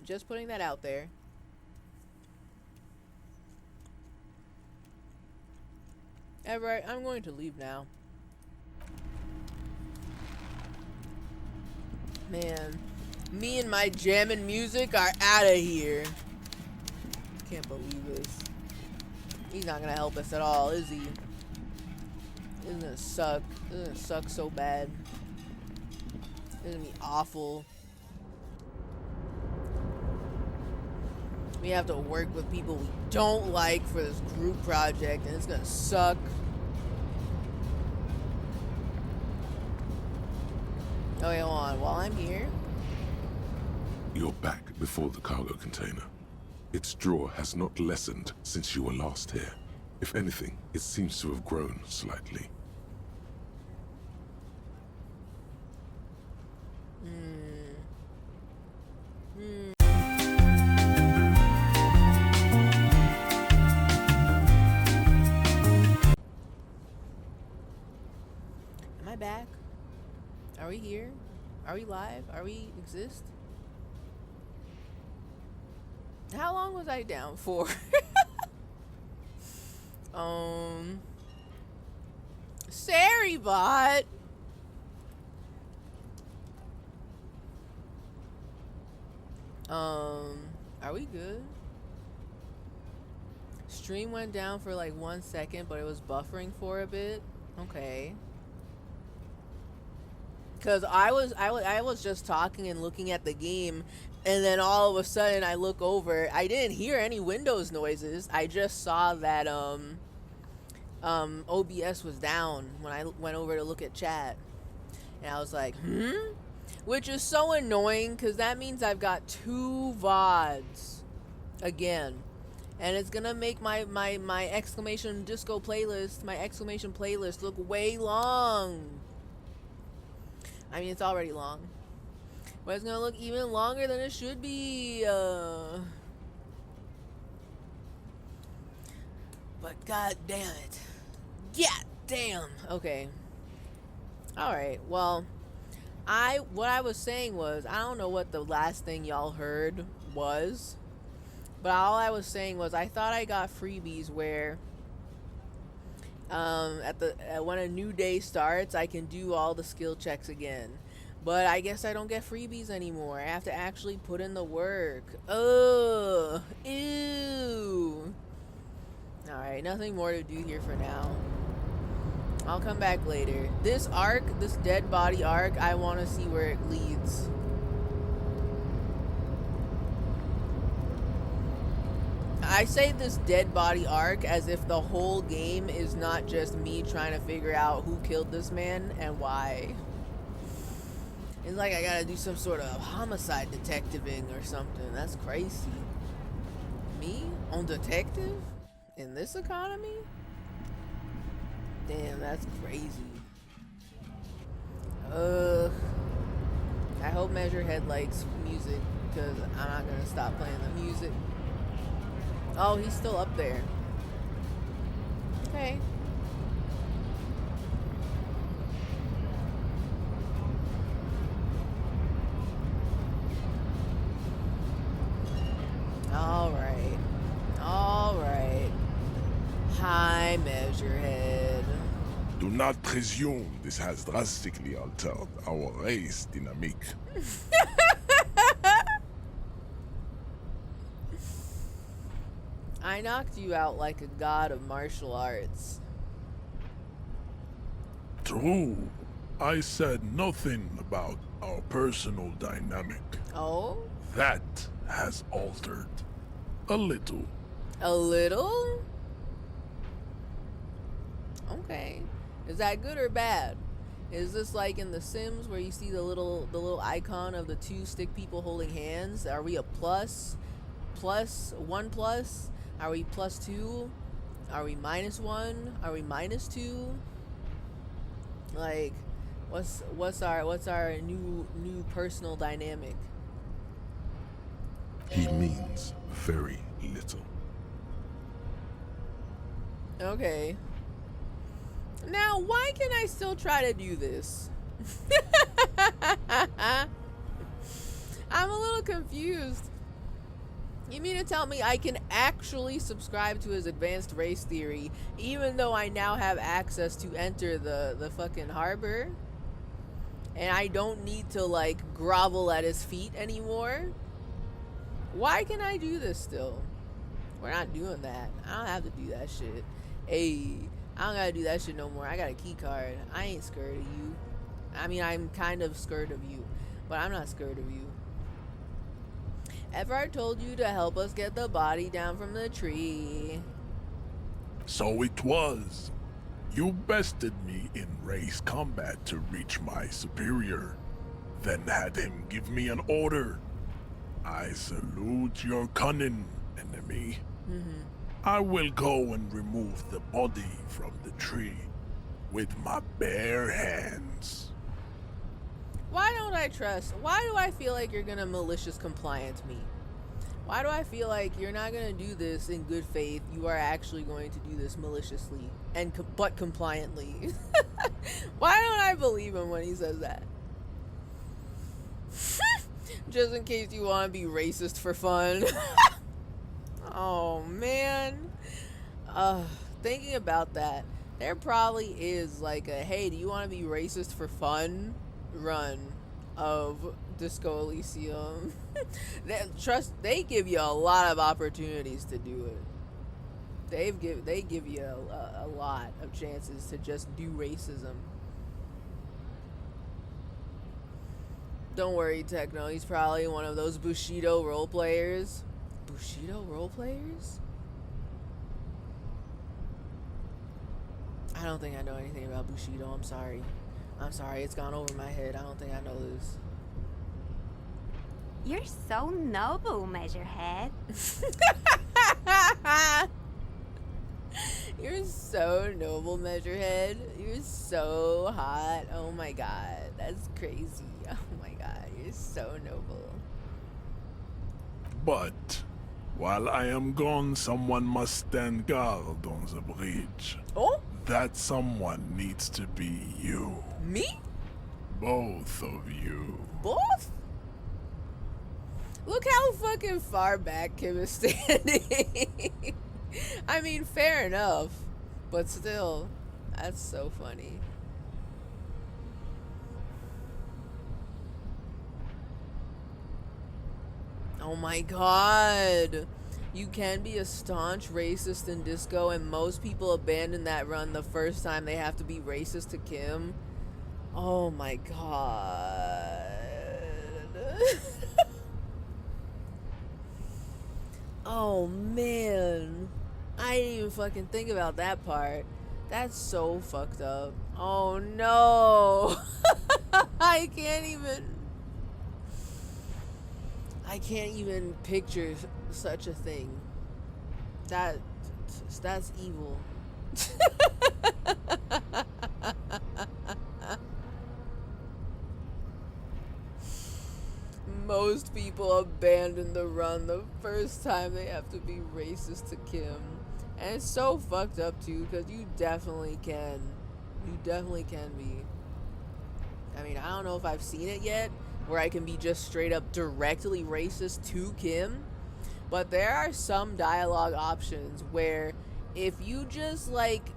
Just putting that out there. Everett, I'm going to leave now. Man, me and my jamming music are out of here. Can't believe this. He's not gonna help us at all, is he? This is gonna suck. This is gonna suck so bad. This is gonna be awful. We have to work with people we don't like for this group project, and it's gonna suck. Oh, wait, hold on. While I'm here... You're back before the cargo container. Its drawer has not lessened since you were last here. If anything, it seems to have grown slightly. Are we live? Are we exist? How long was I down for? Saribot. Are we good? Stream went down for like 1 second, but it was buffering for a bit. Okay. Cause I was just talking and looking at the game, and then all of a sudden I look over. I didn't hear any Windows noises. I just saw that OBS was down when I went over to look at chat, and I was like, which is so annoying because that means I've got 2 VODs again, and it's gonna make my exclamation disco playlist, my exclamation playlist, look way long. I mean, it's already long, but it's gonna look even longer than it should be. But god damn it. Yeah, damn. Okay. Alright, well, what I was saying was, I don't know what the last thing y'all heard was, but all I was saying was I thought I got freebies where when a new day starts, I can do all the skill checks again. But I guess I don't get freebies anymore. I have to actually put in the work. Ugh. Ew. Alright, nothing more to do here for now. I'll come back later. This arc, this dead body arc, I want to see where it leads. I say this dead body arc as if the whole game is not just me trying to figure out who killed this man and why. It's like I gotta do some sort of homicide detectiving or something. That's crazy. Me? On detective? In this economy? Damn, that's crazy. Ugh. I hope Measurehead likes music, because I'm not gonna stop playing the music. Oh, he's still up there. Okay. Alright. Alright. Hi, Measurehead. Do not presume this has drastically altered our race dynamic. I knocked you out like a god of martial arts. True. I said nothing about our personal dynamic. Oh? That has altered. A little. A little? Okay. Is that good or bad? Is this like in The Sims where you see the little icon of the 2 stick people holding hands? Are we a plus? Plus? 1 plus? Are we +2? Are we -1? Are we -2? Like, what's our new personal dynamic? He means very little. Okay. Now, why can I still try to do this? I'm a little confused. You mean to tell me I can actually subscribe to his advanced race theory even though I now have access to enter the fucking harbor? And I don't need to, like, grovel at his feet anymore? Why can I do this still? We're not doing that. I don't have to do that shit. Hey, I don't gotta do that shit no more. I got a key card. I ain't scared of you. I mean, I'm kind of scared of you, but I'm not scared of you. Everard told you to help us get the body down from the tree. So it was. You bested me in race combat to reach my superior, then had him give me an order. I salute your cunning, enemy. I will go and remove the body from the tree with my bare hands. Why don't I trust? Why do I feel like you're gonna malicious compliance me? Why do I feel like you're not gonna do this in good faith? You are actually going to do this maliciously and but compliantly. Why don't I believe him when he says that? Just in case you want to be racist for fun. Oh, man. Thinking about that, there probably is like a, hey, do you want to be racist for fun run of Disco Elysium. They give you a lot of opportunities to do it. They give you a lot of chances to just do racism. Don't worry, Techno. He's probably one of those Bushido role players. Bushido role players? I don't think I know anything about Bushido. I'm sorry. I'm sorry. It's gone over my head. I don't think I know this. You're so noble, Measurehead. You're so noble, Measurehead. You're so hot. Oh my god. That's crazy. Oh my god. You're so noble. But while I am gone, someone must stand guard on the bridge. Oh? That someone needs to be you. Me? Both of you. Both? Look how fucking far back Kim is standing. I mean, fair enough. But still, that's so funny. Oh my god. You can be a staunch racist in Disco, and most people abandon that run the first time they have to be racist to Kim. Oh my god. Oh man. I didn't even fucking think about that part. That's so fucked up. Oh no. I can't even picture such a thing. That's evil. Most people abandon the run the first time they have to be racist to Kim. And it's so fucked up too, because you definitely can. You definitely can be. I mean, I don't know if I've seen it yet, where I can be just straight up directly racist to Kim. But there are some dialogue options where if you just like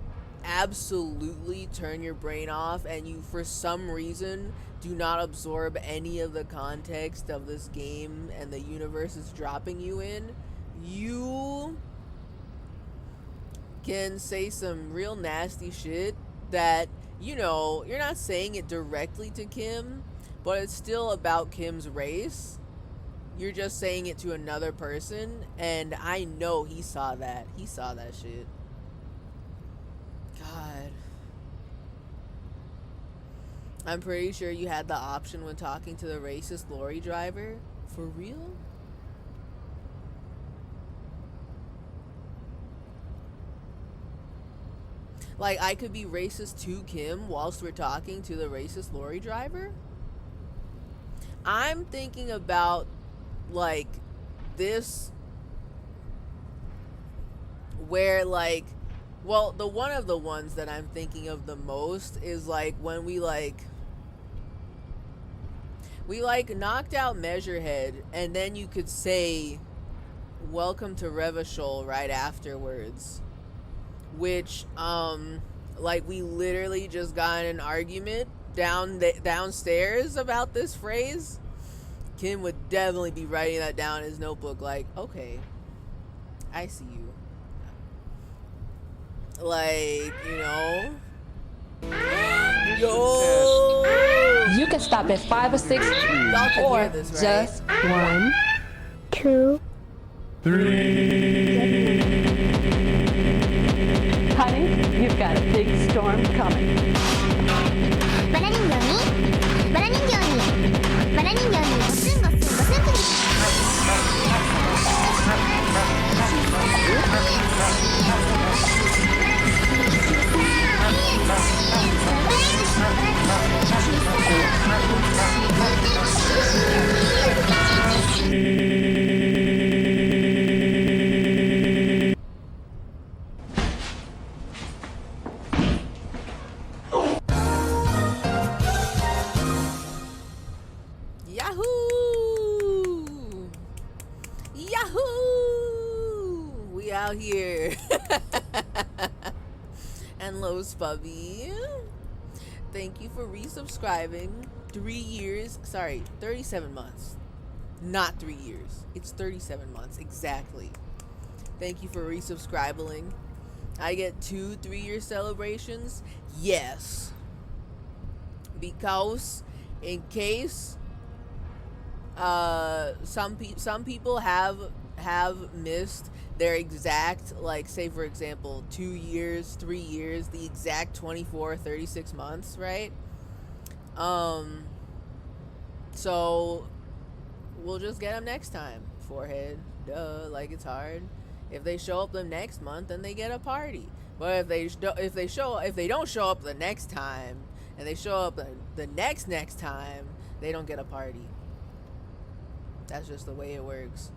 absolutely turn your brain off and you for some reason do not absorb any of the context of this game and the universe is dropping you in, you can say some real nasty shit that, you know, you're not saying it directly to Kim, but it's still about Kim's race. You're just saying it to another person, and I know he saw that. He saw that shit. God. I'm pretty sure you had the option when talking to the racist lorry driver. For real? Like, I could be racist to Kim whilst we're talking to the racist lorry driver? I'm thinking about, like, this, where, like, well, the one of the ones that I'm thinking of the most is, like, when we knocked out Measurehead, and then you could say, welcome to Revachol right afterwards. Which, like, we literally just got in an argument downstairs about this phrase. Kim would definitely be writing that down in his notebook, like, okay, I see you. Like, you know. Yo! You can stop at 5 or 6, Y'all can or hear this, right? just 1, 2, 3. Honey, you've got a big storm coming. out here. And Los Bubby, thank you for resubscribing. 3 years, sorry, 37 months. Not 3 years. It's 37 months, exactly. Thank you for resubscribing. I get 2 3-year celebrations? Yes. Because in case some people have missed their exact, like, say for example 2 years, 3 years, the exact 24 36 months, right? So we'll just get them next time. Forehead, duh, like it's hard. If they show up the next month, then they get a party. But if they don't show up the next time, and they show up the next time, they don't get a party. That's just the way it works.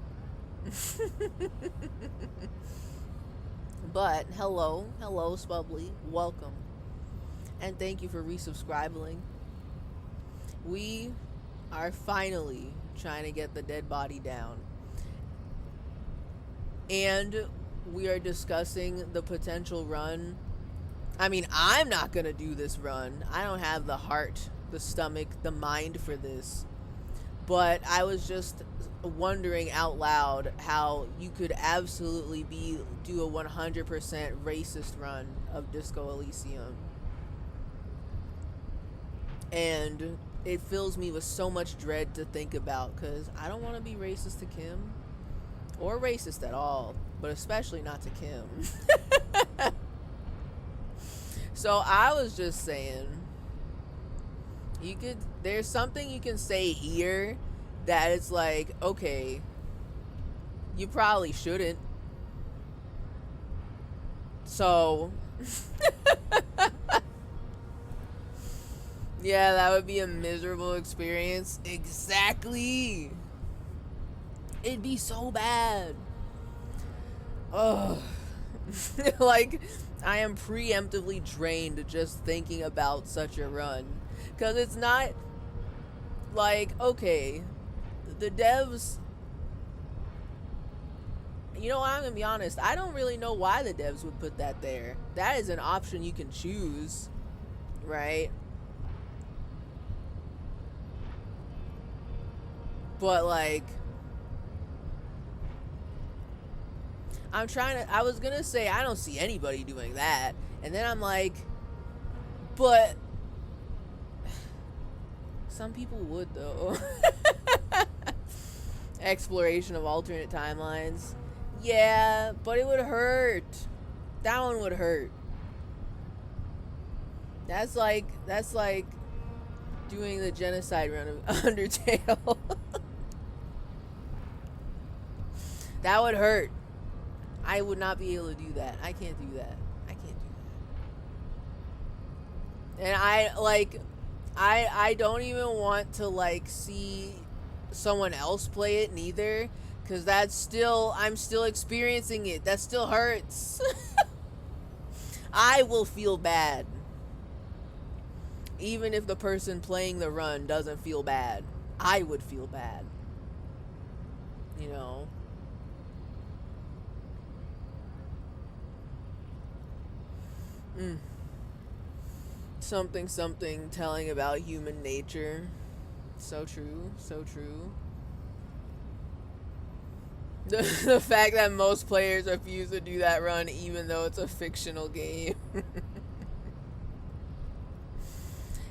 But hello Spubbly, welcome, and thank you for resubscribing. We are finally trying to get the dead body down, and we are discussing the potential run. I mean, I'm not gonna do this run. I don't have the heart, the stomach, the mind for this. But I was just wondering out loud how you could absolutely do a 100% racist run of Disco Elysium. And it fills me with so much dread to think about, because I don't want to be racist to Kim. Or racist at all. But especially not to Kim. So I was just saying, there's something you can say here that it's like, okay, you probably shouldn't. So yeah, that would be a miserable experience. Exactly. It'd be so bad. Ugh. Like, I am preemptively drained just thinking about such a run. Because it's not like, okay, the devs, you know, I'm gonna be honest, I don't really know why the devs would put that there. That is an option you can choose, right? But like, I was gonna say I don't see anybody doing that, and then I'm like, but some people would though. Exploration of alternate timelines. Yeah, but it would hurt. That one would hurt. That's like doing the genocide run of Undertale. That would hurt. I would not be able to do that. I can't do that. And I don't even want to like see someone else play it neither, because I'm still experiencing it. That still hurts. I will feel bad even if the person playing the run doesn't feel bad. I would feel bad, you know. Something telling about human nature. So true, so true. The fact that most players refuse to do that run even though it's a fictional game.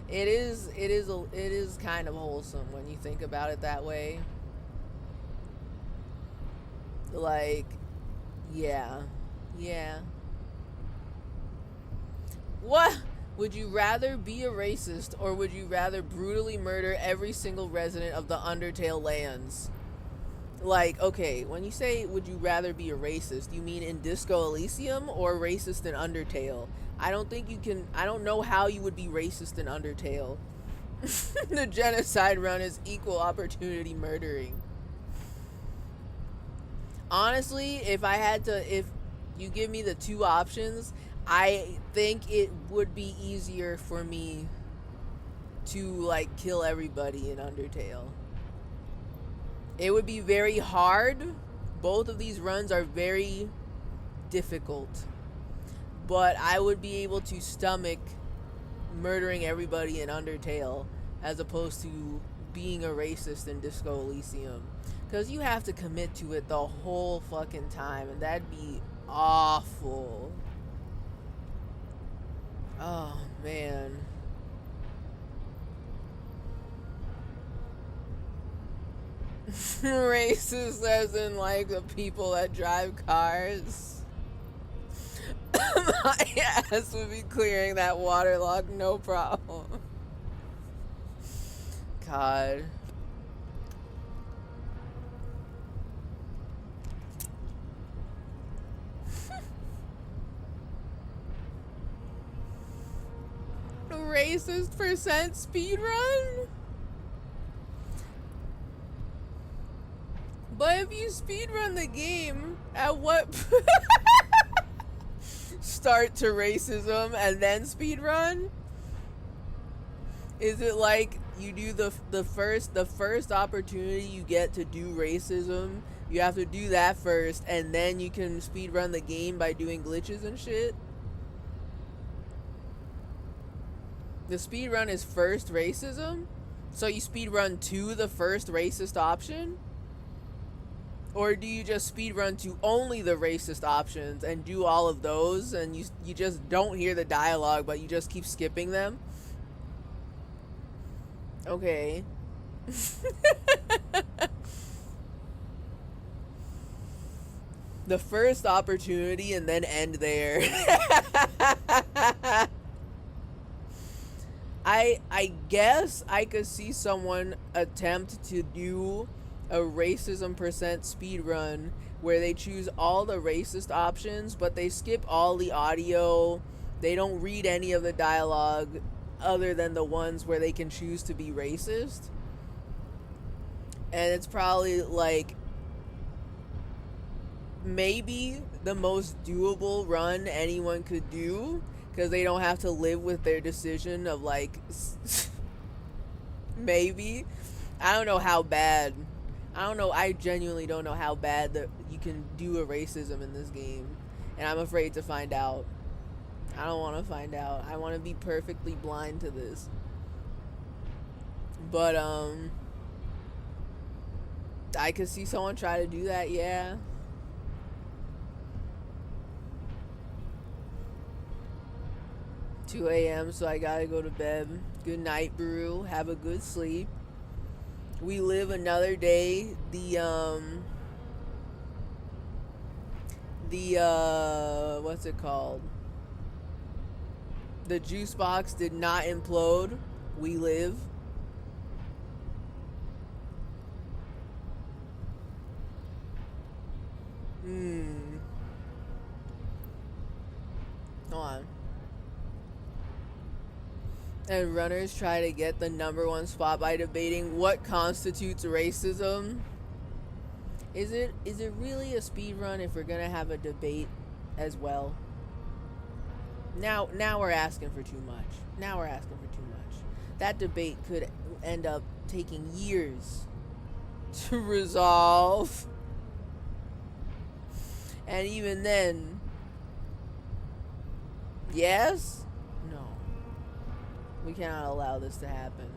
It is kind of wholesome when you think about it that way. Like, yeah. What? Would you rather be a racist, or would you rather brutally murder every single resident of the Undertale lands? Like, okay, when you say would you rather be a racist, you mean in Disco Elysium or racist in Undertale? I don't know how you would be racist in Undertale. The genocide run is equal opportunity murdering. Honestly, if you give me the two options, I think it would be easier for me to like kill everybody in Undertale. It would be very hard. Both of these runs are very difficult. But I would be able to stomach murdering everybody in Undertale as opposed to being a racist in Disco Elysium. Because you have to commit to it the whole fucking time, and that'd be awful. Oh, man. Racist as in like the people that drive cars. My ass would be clearing that waterlock, no problem. God. Racist percent speedrun? But if you speedrun the game, at what start to racism and then speedrun? Is it like you do the first opportunity you get to do racism, you have to do that first, and then you can speedrun the game by doing glitches and shit? The speedrun is first racism? So you speedrun to the first racist option? Or do you just speedrun to only the racist options and do all of those, and you just don't hear the dialogue, but you just keep skipping them? Okay. The first opportunity and then end there. I guess I could see someone attempt to do a racism percent speedrun where they choose all the racist options, but they skip all the audio. They don't read any of the dialogue other than the ones where they can choose to be racist. And it's probably like maybe the most doable run anyone could do, because they don't have to live with their decision of like maybe. I don't know how bad. I don't know. I genuinely don't know how bad that you can do a racism in this game, and I'm afraid to find out. I don't want to find out. I want to be perfectly blind to this. But I could see someone try to do that. Yeah. $2 a.m. so I gotta go to bed. Good night, Brew. Have a good sleep. We live another day. What's it called? The juice box did not implode. We live. Hold on. And runners try to get the #1 spot by debating what constitutes racism. Is it really a speed run if we're gonna have a debate as well? Now we're asking for too much. Now we're asking for too much. That debate could end up taking years to resolve. And even then, yes? No. We cannot allow this to happen.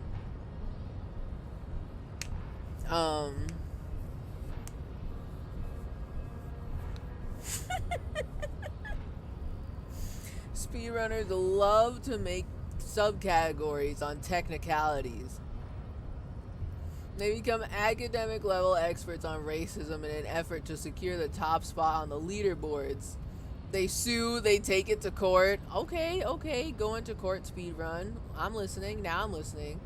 Speedrunners love to make subcategories on technicalities. They become academic level experts on racism in an effort to secure the top spot on the leaderboards. They sue, they take it to court. Okay, go into court speedrun. I'm listening, now I'm listening.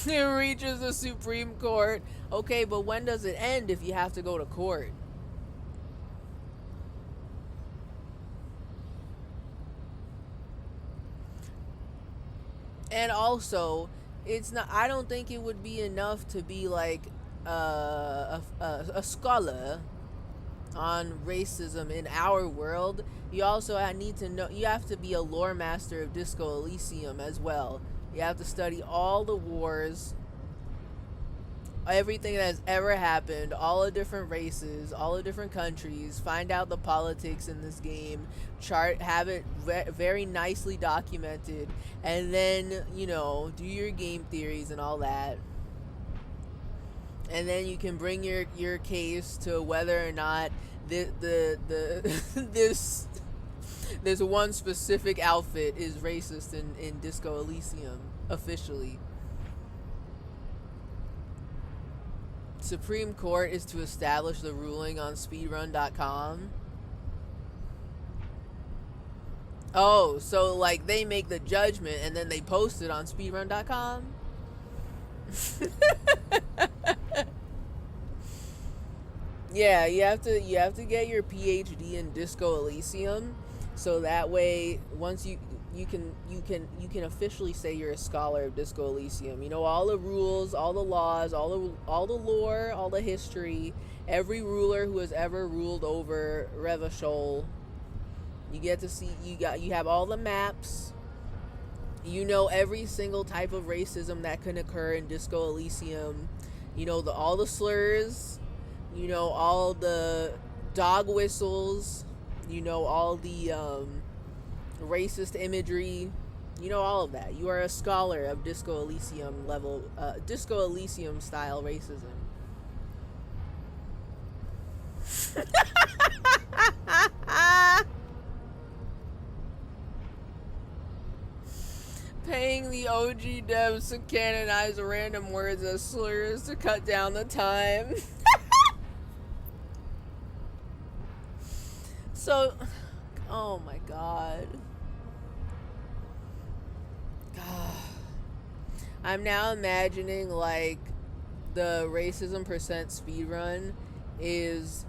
It reaches the Supreme Court. Okay, but when does it end if you have to go to court? And also, it's not. I don't think it would be enough to be like a scholar on racism in our world. You also need to know. You have to be a lore master of Disco Elysium as well. You have to study all the wars everything that has ever happened, all the different races, all the different countries, find out the politics in this game, have it very nicely documented, and then, you know, do your game theories and all that. And then you can bring your case to whether or not this one specific outfit is racist in Disco Elysium officially. Supreme Court is to establish the ruling on speedrun.com. Oh, so like they make the judgment and then they post it on speedrun.com? Yeah, you have to get your PhD in Disco Elysium, so that way once you can officially say you're a scholar of Disco Elysium. You know all the rules, all the laws, all the lore, all the history, every ruler who has ever ruled over Revachol. You get to see you have all the maps. You know every single type of racism that can occur in Disco Elysium. You know all the slurs. You know all the dog whistles. You know all the racist imagery. You know all of that. You are a scholar of Disco Elysium level, Disco Elysium style racism. Paying the OG devs to canonize random words as slurs to cut down the time. So, oh my god. I'm now imagining like the racism percent speedrun is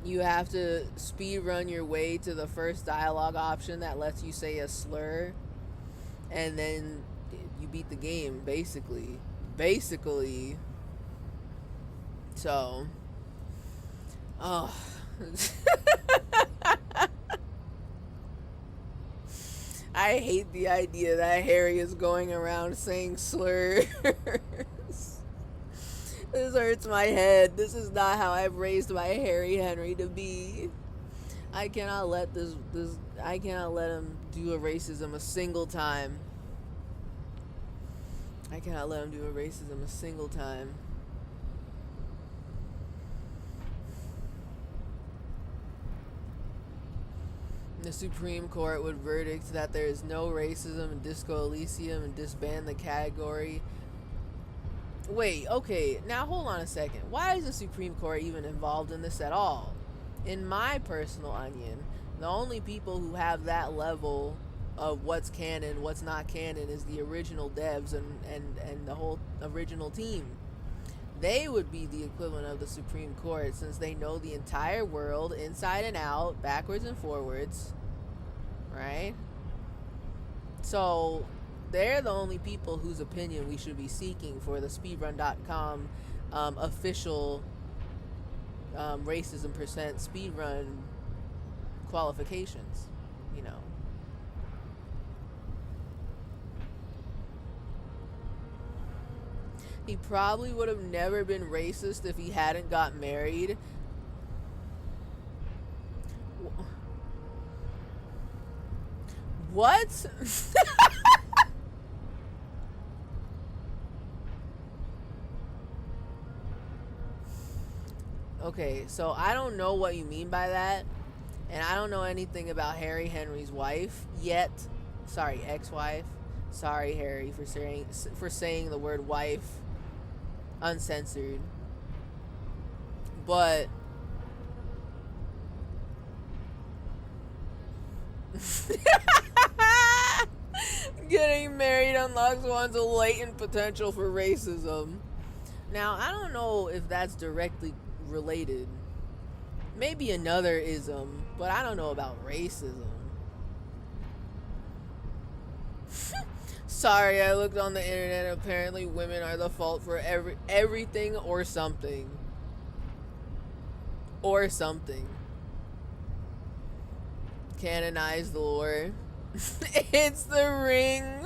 you have to speedrun your way to the first dialogue option that lets you say a slur, and then you beat the game basically. So I hate the idea that Harry is going around saying slurs. This hurts my head. This is not how I've raised my Harry Henry to be. I cannot let I cannot let him do a racism a single time. I cannot let him do a racism a single time. The Supreme Court would verdict that there is no racism in Disco Elysium and disband the category. Wait, okay, now hold on a second. Why is the Supreme Court even involved in this at all? In my personal onion, the only people who have that level of what's canon, what's not canon is the original devs and the whole original team. They would be the equivalent of the Supreme Court since they know the entire world inside and out, backwards and forwards, right? So they're the only people whose opinion we should be seeking for the speedrun.com official racism percent speedrun qualifications, you know. He probably would have never been racist if he hadn't got married. What? Okay, so I don't know what you mean by that, and I don't know anything about Harry Henry's wife yet. Sorry, ex-wife. Sorry, Harry, for saying the word wife uncensored. But getting married unlocks one's latent potential for racism. Now, I don't know if that's directly related. Maybe another ism, but I don't know about racism. Sorry, I looked on the internet. Apparently women are the fault for everything or something. Or something. Canonize the lore. It's the ring.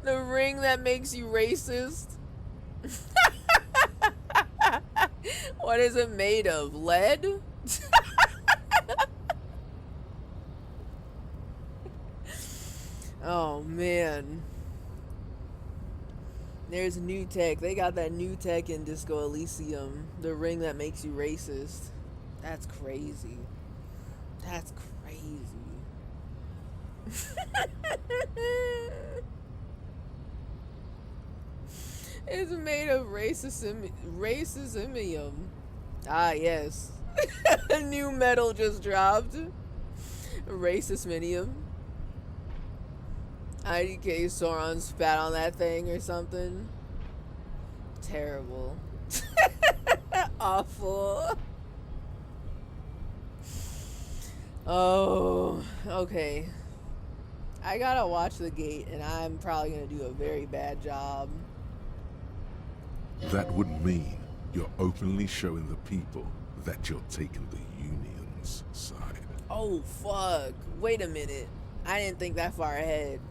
The ring that makes you racist. What is it made of? Lead? Oh man. There's new tech. They got that new tech in Disco Elysium. The ring that makes you racist. That's crazy. That's crazy. It's made of racismium. Ah, yes. A new metal just dropped. Racisminium. IDK Sauron spat on that thing or something. Terrible. Awful. Oh, okay. I gotta watch The Gate, and I'm probably gonna do a very bad job. That would mean you're openly showing the people that you're taking the Union's side. Oh, fuck. Wait a minute. I didn't think that far ahead.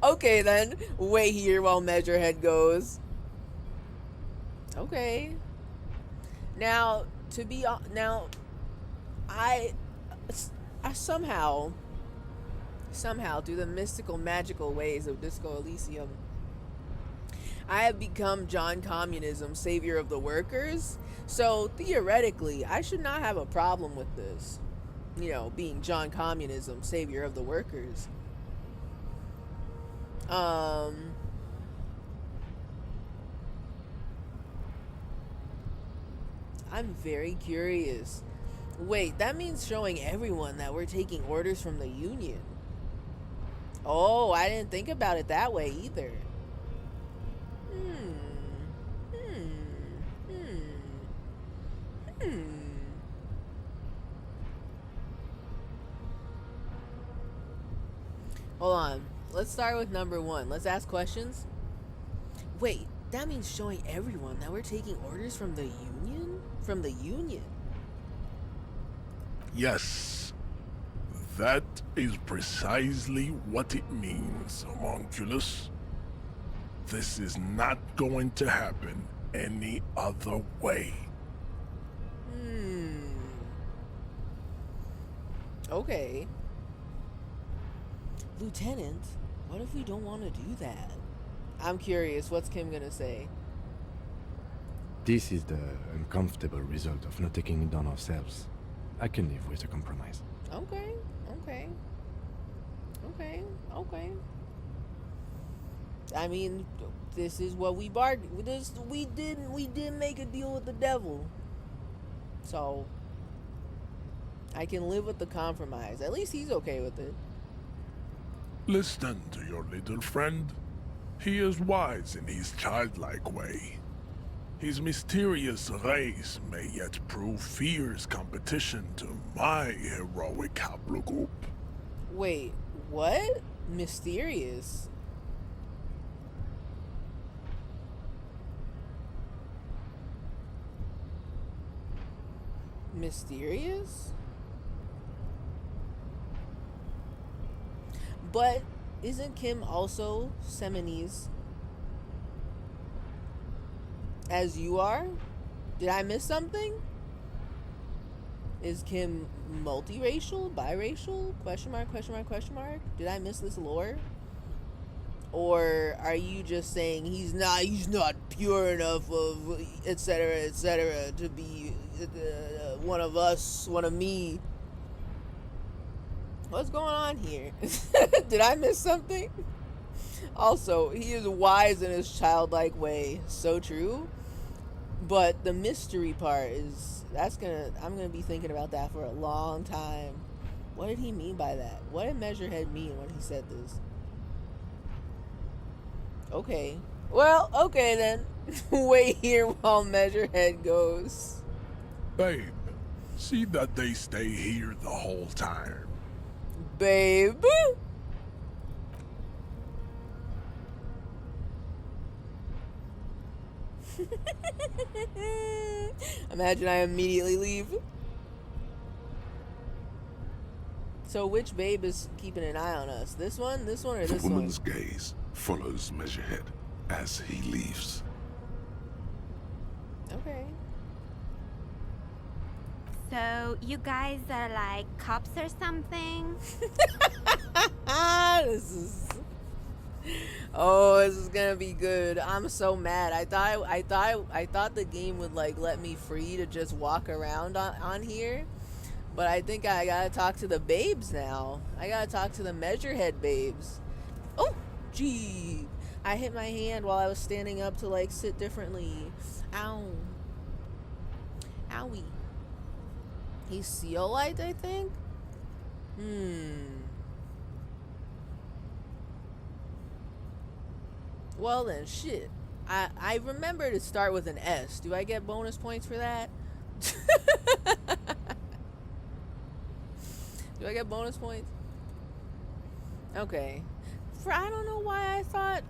Okay, then. Wait here while Measurehead goes. Okay. Now, I somehow through the mystical, magical ways of Disco Elysium, I have become John Communism, savior of the workers. So theoretically, I should not have a problem with this. You know, being John Communism, savior of the workers. I'm very curious. Wait, that means showing everyone that we're taking orders from the Union. Oh, I didn't think about it that way either. Hold on. Let's start with number one. Let's ask questions. Wait, that means showing everyone that we're taking orders from the Union? From the Union? Yes. That is precisely what it means, homunculus. This is not going to happen any other way. Okay. Lieutenant, what if we don't want to do that? I'm curious, what's Kim gonna say? This is the uncomfortable result of not taking it down ourselves. I can live with a compromise. Okay. I mean, this is what we bargained. We didn't make a deal with the devil. So I can live with the compromise. At least he's okay with it. Listen to your little friend. He is wise in his childlike way. His mysterious race may yet prove fierce competition to my heroic haplogroup. Wait, what? Mysterious? Mysterious? But isn't Kim also Seminese? As you are? Did I miss something? Is Kim multiracial? Biracial? Question mark, question mark, question mark? Did I miss this lore? Or are you just saying he's not pure enough of etc to be one of us, one of me? What's going on here? Did I miss something? Also, he is wise in his childlike way. So true. But the mystery part is, I'm gonna be thinking about that for a long time. What did he mean by that? What did Measurehead mean when he said this? Okay. Well, okay then. Wait here while Measurehead goes. Babe, see that they stay here the whole time. Babe? Imagine I immediately leave. So which babe is keeping an eye on us? This one, or this one? The woman's gaze follows Measurehead as he leaves. Okay. So, you guys are like cops or something? This is gonna be good. I'm so mad. I thought the game would like let me free to just walk around on here, but I think I gotta talk to the babes now. I gotta talk to the Measurehead babes. Oh, gee, I hit my hand while I was standing up to like sit differently. Ow, owie. He's Zeolite, I think. Well then, shit. I remember to start with an S. Do I get bonus points for that? Do I get bonus points? Okay. I don't know why I thought...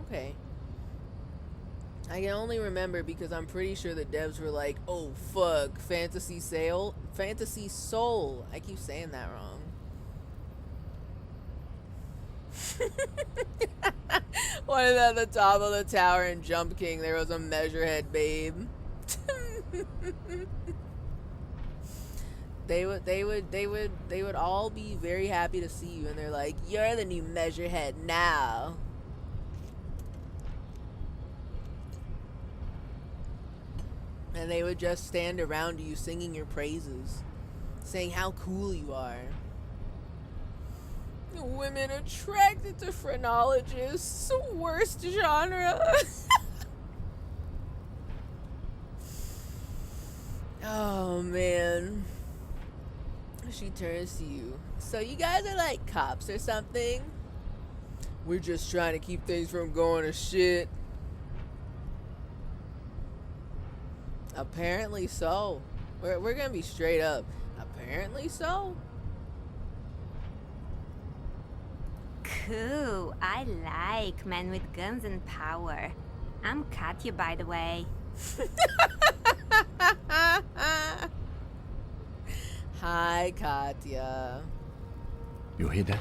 Okay. I can only remember because I'm pretty sure the devs were like, oh fuck, Fantasy Soul. I keep saying that wrong. What if at the top of the tower in Jump King there was a Measurehead babe? They would all be very happy to see you, and they're like, you're the new Measurehead now. And they would just stand around you singing your praises, saying how cool you are. Women attracted to phrenologists, worst genre. Oh man. She turns to you. So you guys are like cops or something? We're just trying to keep things from going to shit. Apparently so. We're gonna be straight up. Apparently so. Cool. I like men with guns and power. I'm Katya, by the way. Hi, Katya. You hear that?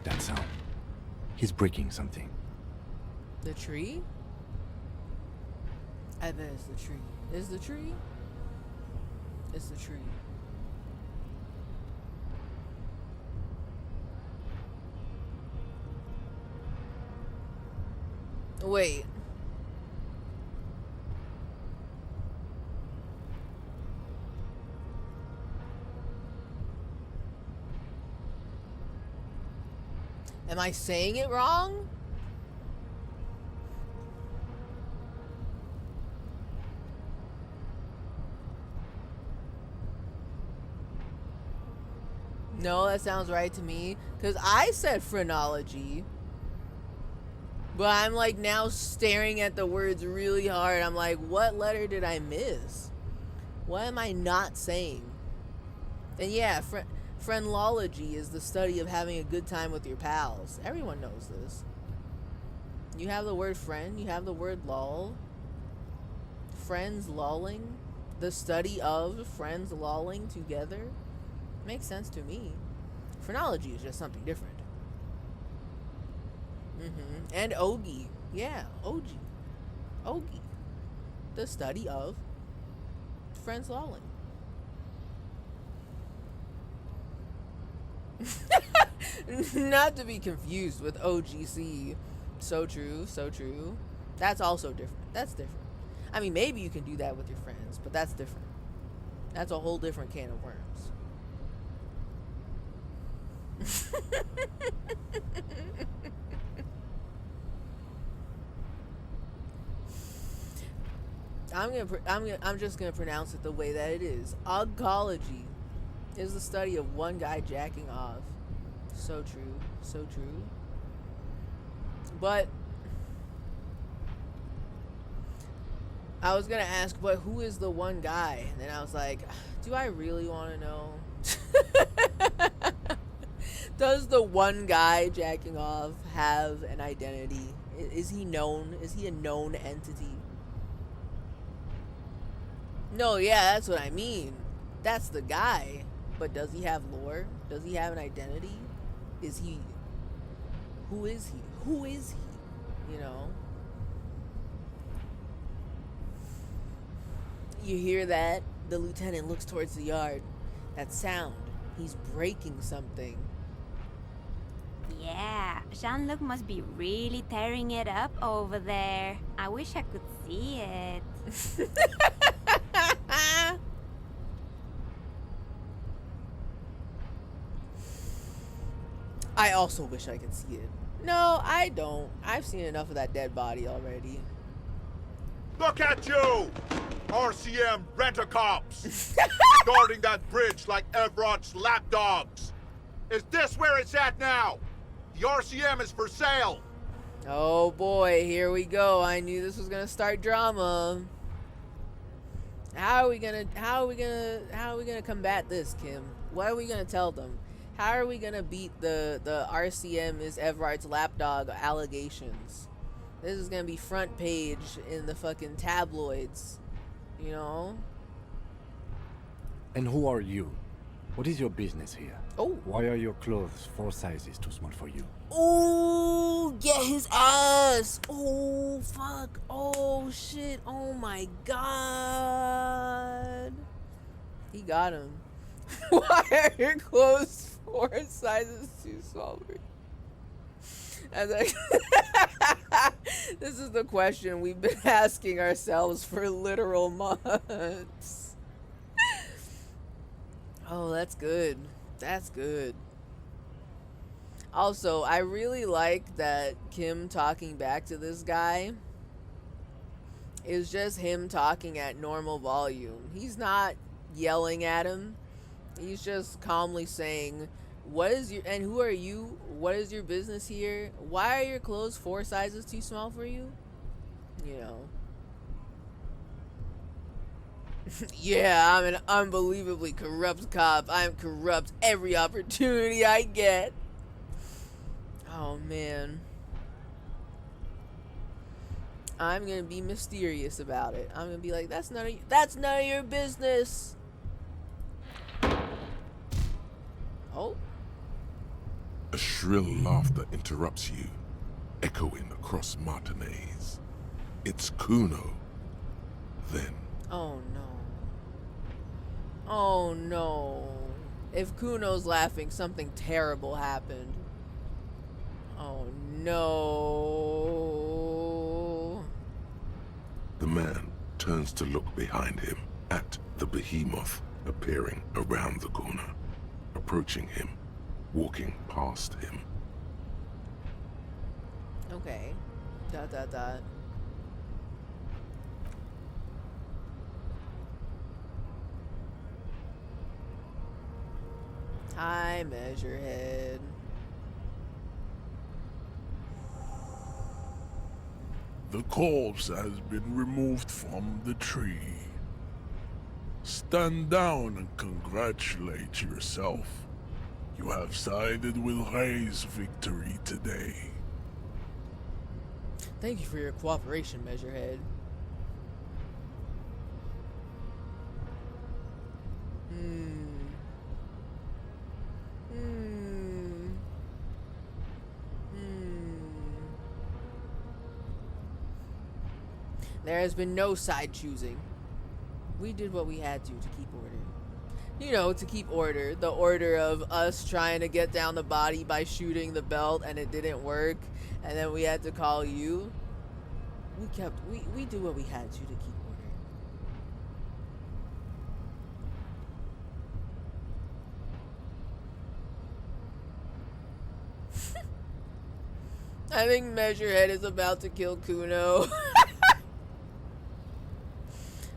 That sound. He's breaking something. The tree? I bet it's the tree. Is the tree? It's the tree. Wait. Am I saying it wrong? No, that sounds right to me. Because I said phrenology. But I'm like now staring at the words really hard. I'm like, what letter did I miss? What am I not saying? And yeah, phrenology is the study of having a good time with your pals. Everyone knows this. You have the word friend, you have the word lull. Friends lulling. The study of friends lulling together. Makes sense to me. Phrenology is just something different. And Ogie. Yeah, Ogie. Ogie. The study of friends lolling. Not to be confused with OGC. So true, so true. That's also different. That's different. I mean, maybe you can do that with your friends, but that's different. That's a whole different can of worms. I'm just gonna pronounce it the way that it is. Ogology is the study of one guy jacking off. So true, so true. But I was gonna ask, but who is the one guy? And then I was like, do I really want to know? Does the one guy jacking off have an identity? Is he known? Is he a known entity? No, yeah, that's what I mean. That's the guy. But does he have lore? Does he have an identity? Is he... Who is he? who is he? You know? You hear that? The lieutenant looks towards the yard. That sound. He's breaking something. Yeah, Jean-Luc must be really tearing it up over there. I wish I could see it. I also wish I could see it. No, I don't. I've seen enough of that dead body already. Look at you! RCM rent-a-cops! Guarding that bridge like Everett's lapdogs! Is this where it's at now? The RCM is for sale! Oh boy, here we go. I knew this was gonna start drama. How are we gonna combat this, Kim? What are we gonna tell them? How are we gonna beat the RCM is Everard's lapdog allegations? This is gonna be front page in the fucking tabloids, you know? And who are you? What is your business here? Oh. Why are your clothes 4 sizes too small for you? Oh, get his ass. Oh, fuck. Oh, shit. Oh, my God. He got him. Why are your clothes 4 sizes too small for you? As this is the question we've been asking ourselves for literal months. Oh, that's good. That's good. Also, I really like that Kim talking back to this guy is just him talking at normal volume. He's not yelling at him. He's just calmly saying, "What is your, and who are you? What is your business here? Why are your clothes 4 sizes too small for you?" You know. Yeah, I'm an unbelievably corrupt cop. I'm corrupt every opportunity I get. Oh, man. I'm gonna be mysterious about it. I'm gonna be like, that's none of your business. Oh. A shrill laughter interrupts you, echoing across Martinez. It's Kuno. Then. Oh no. Oh no. If Kuno's laughing, something terrible happened. Oh no. The man turns to look behind him at the behemoth appearing around the corner, approaching him, walking past him. Okay. ... Hi, Measurehead. The corpse has been removed from the tree. Stand down and congratulate yourself. You have sided with Ray's victory today. Thank you for your cooperation, Measurehead. There has been no side choosing. We did what we had to keep order. You know, to keep order. The order of us trying to get down the body by shooting the belt and it didn't work. And then we had to call you. We do what we had to keep order. I think Measurehead is about to kill Kuno.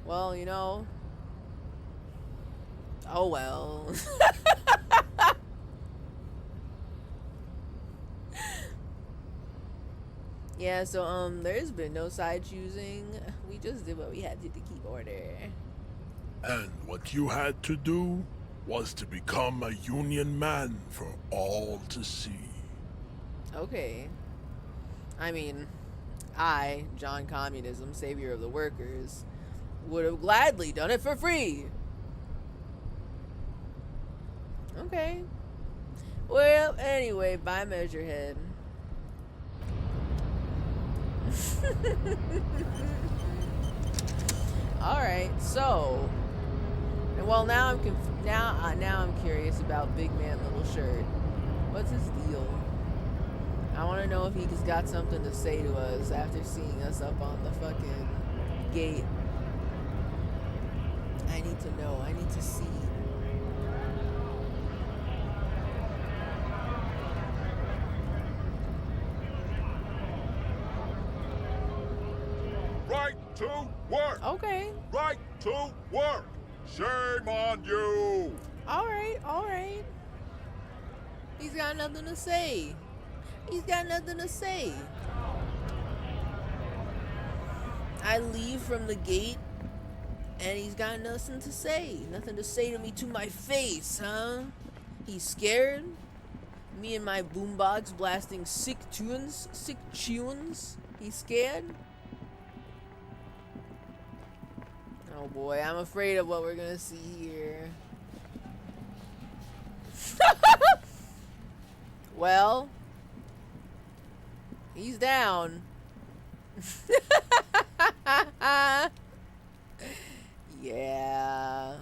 Well, you know. Oh well. Yeah, so there's been no side choosing. We just did what we had to keep order. And what you had to do was to become a union man for all to see. Okay. I mean, I, John Communism, savior of the workers, would have gladly done it for free. Okay. Well, anyway, bye, Measurehead. All right, so, well, now I'm curious about Big Man Little Shirt. What's his deal? I want to know if he just got something to say to us after seeing us up on the fucking gate. I need to know. I need to see. Right to work. Okay. Right to work. Shame on you. All right, all right. He's got nothing to say. He's got nothing to say. I leave from the gate, and he's got nothing to say. Nothing to say to me to my face, huh? He's scared. Me and my boombox blasting sick tunes. He's scared. Oh boy, I'm afraid of what we're gonna see here. Well, he's down. Yeah.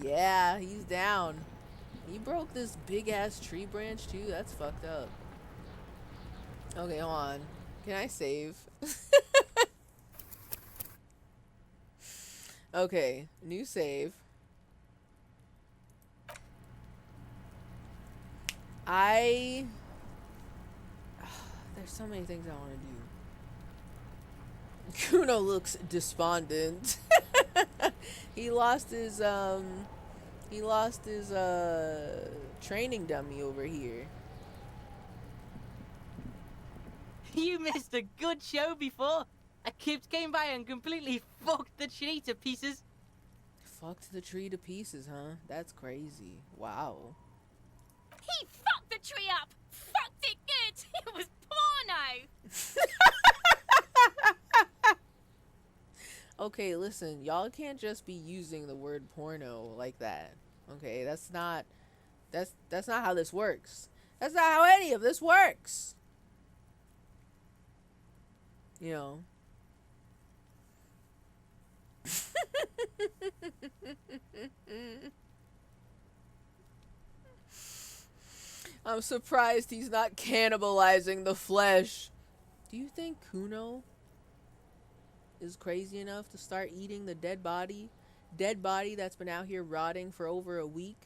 Yeah, he's down. He broke this big ass tree branch too. That's fucked up. Okay, hold on. Can I save? Okay, new save. There's so many things I want to do. Kuno looks despondent. He lost his training dummy over here. You missed a good show before. A kid came by and completely fucked the tree to pieces. Fucked the tree to pieces, huh? That's crazy. Wow. He fucked the tree up. Fucked it good. It was porno. Okay, listen, y'all can't just be using the word porno like that. Okay, that's not how this works. That's not how any of this works. You know. I'm surprised he's not cannibalizing the flesh. Do you think Kuno is crazy enough to start eating the dead body that's been out here rotting for over a week?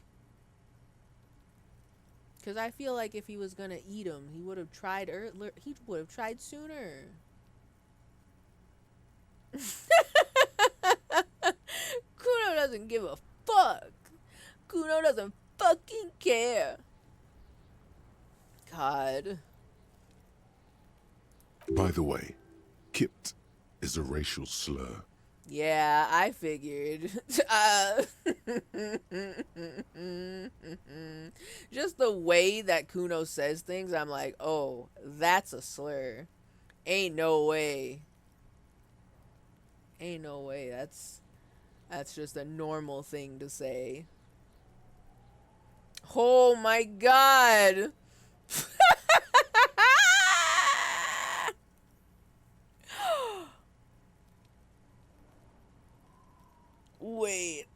Because I feel like if he was gonna eat him, he would have tried sooner. Kuno doesn't give a fuck. Kuno doesn't fucking care. God. By the way, kipped is a racial slur. Yeah, I figured. Just the way that Kuno says things, I'm like, oh, that's a slur. Ain't no way. Ain't no way. That's just a normal thing to say. Oh my god. Wait.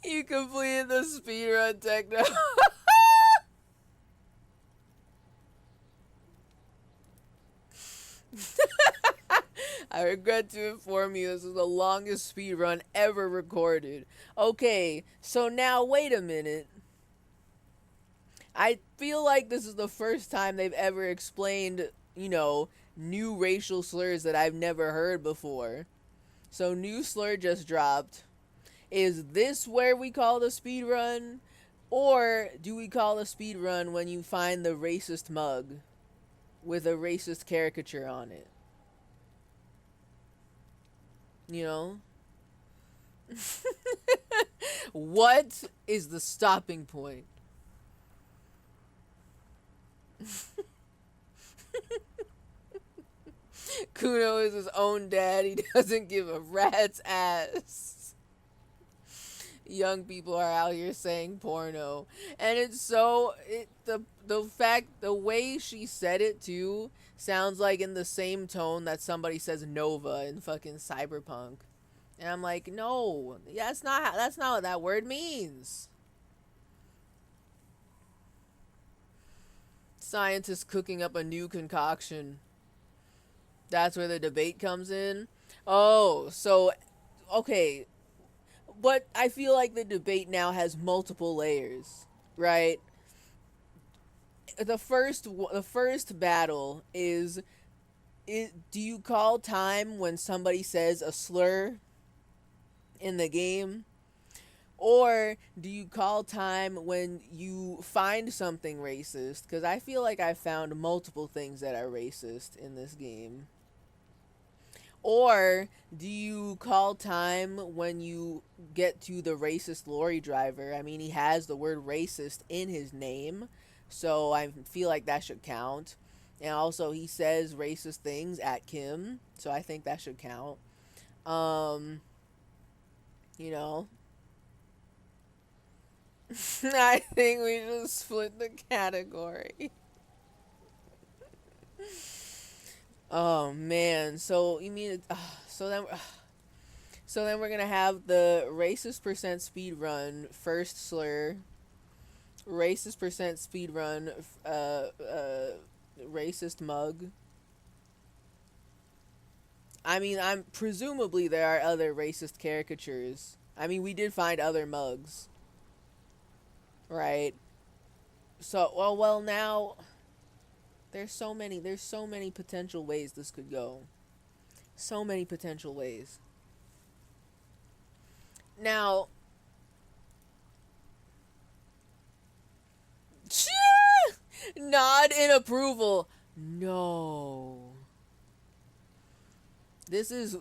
You completed the speedrun, Techno. I regret to inform you this is the longest speedrun ever recorded. Okay, so now wait a minute. I feel like this is the first time they've ever explained, you know, new racial slurs that I've never heard before. So new slur just dropped. Is this where we call the speedrun? Or do we call a speedrun when you find the racist mug with a racist caricature on it? You know? What is the stopping point? Kuno is his own dad. He doesn't give a rat's ass. Young people are out here saying porno, and it's so the way she said it too sounds like in the same tone that somebody says Nova in fucking Cyberpunk, and I'm like, no, that's not what that word means. Scientists cooking up a new concoction. That's where the debate comes in. Oh, so okay. But I feel like the debate now has multiple layers, right? The first battle is do you call time when somebody says a slur in the game? Or do you call time when you find something racist? Because I feel like I found multiple things that are racist in this game. Or do you call time when you get to the racist lorry driver? I mean, he has the word racist in his name, so I feel like that should count. And also, he says racist things at Kim, so I think that should count. You know. I think we should split the category. Oh man, so you mean so then we're gonna have the racist percent speed run first slur, racist percent speed run, racist mug. I mean, presumably there are other racist caricatures. I mean, we did find other mugs, right? So well now. There's so many potential ways this could go. So many potential ways. Now, nod in approval. No. This is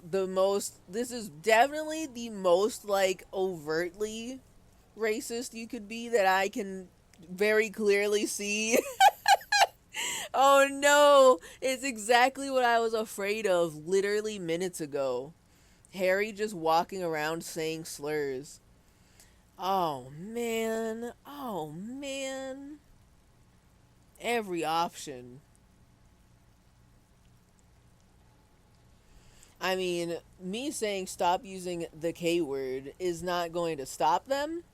definitely the most like overtly racist you could be that I can very clearly see. Oh no, it's exactly what I was afraid of literally minutes ago. Harry just walking around saying slurs. Oh man, every option. I mean, me saying stop using the K word is not going to stop them.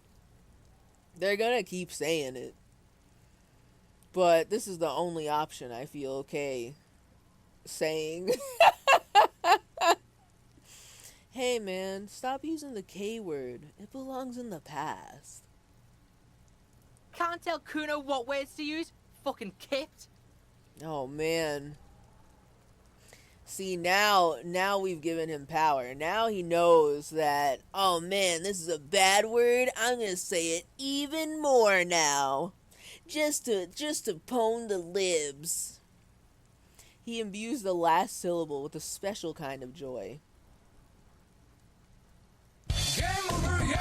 They're gonna keep saying it. But this is the only option I feel okay saying. Hey man, stop using the K word. It belongs in the past. Can't tell Kuno what words to use? Fucking kipped. Oh man. See, now we've given him power. Now he knows that, oh man, this is a bad word. I'm gonna say it even more now. Just to pwn the libs. He imbues the last syllable with a special kind of joy. Game over, yeah!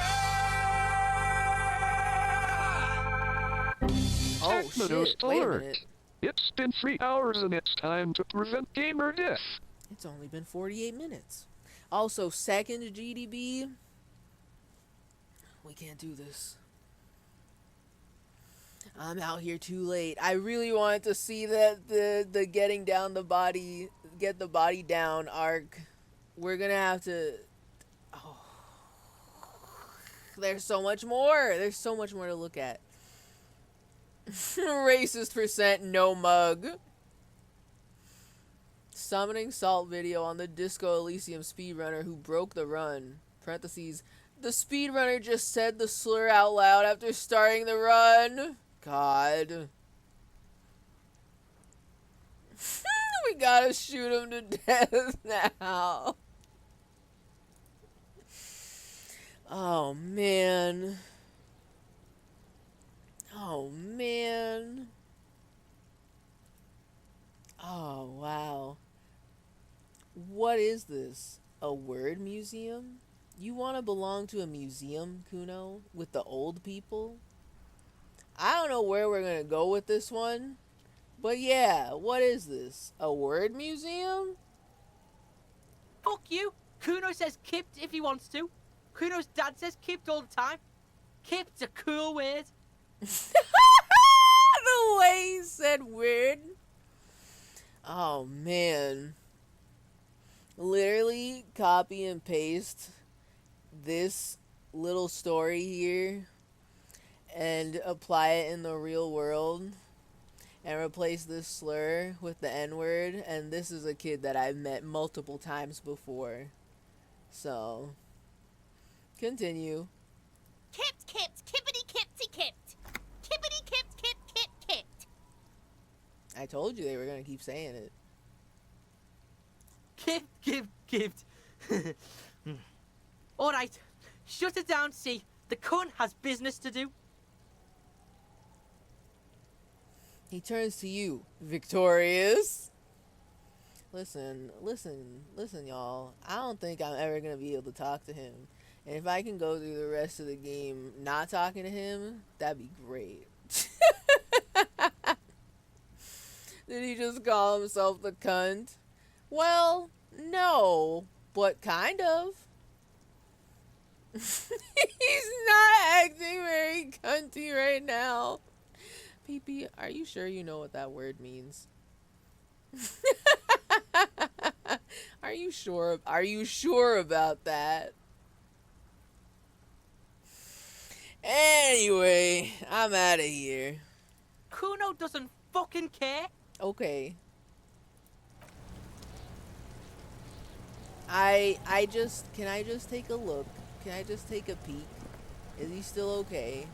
Oh shit, wait a minute. It's been 3 hours and it's time to prevent gamer death. It's only been 48 minutes. Also, second GDB. We can't do this. I'm out here too late. I really wanted to see that the getting down the body, get the body down arc. We're gonna have to. Oh, there's so much more. There's so much more to look at. Racist percent no mug. Summoning salt video on the Disco Elysium speedrunner who broke the run. Parentheses. The speedrunner just said the slur out loud after starting the run. God. We gotta shoot him to death now. Oh man. Oh man. Oh wow. What is this? A word museum? You want to belong to a museum, Kuno? With the old people? I don't know where we're gonna go with this one. But yeah, what is this? A word museum? Fuck you. Kuno says kipped if he wants to. Kuno's dad says kipped all the time. Kipped's a cool word. The way he said weird. Oh, man. Literally copy and paste this little story here and apply it in the real world and replace this slur with the N-word, and this is a kid that I've met multiple times before. So, continue. Kipped, kipped, kippity, kipty, kipped. Kippity, kipped, kipped, kipped, kipped. I told you they were going to keep saying it. Kipped. Alright, shut it down, see. The cunt has business to do. He turns to you, Victorious. Listen, y'all. I don't think I'm ever going to be able to talk to him. And if I can go through the rest of the game not talking to him, that'd be great. Did he just call himself the cunt? Well, no, but kind of. He's not acting very cunty right now. PP, are you sure you know what that word means? Are you sure? Are you sure about that? Anyway, I'm out of here. Kuno doesn't fucking care. Okay. Can I just take a look? Can I just take a peek? Is he still okay?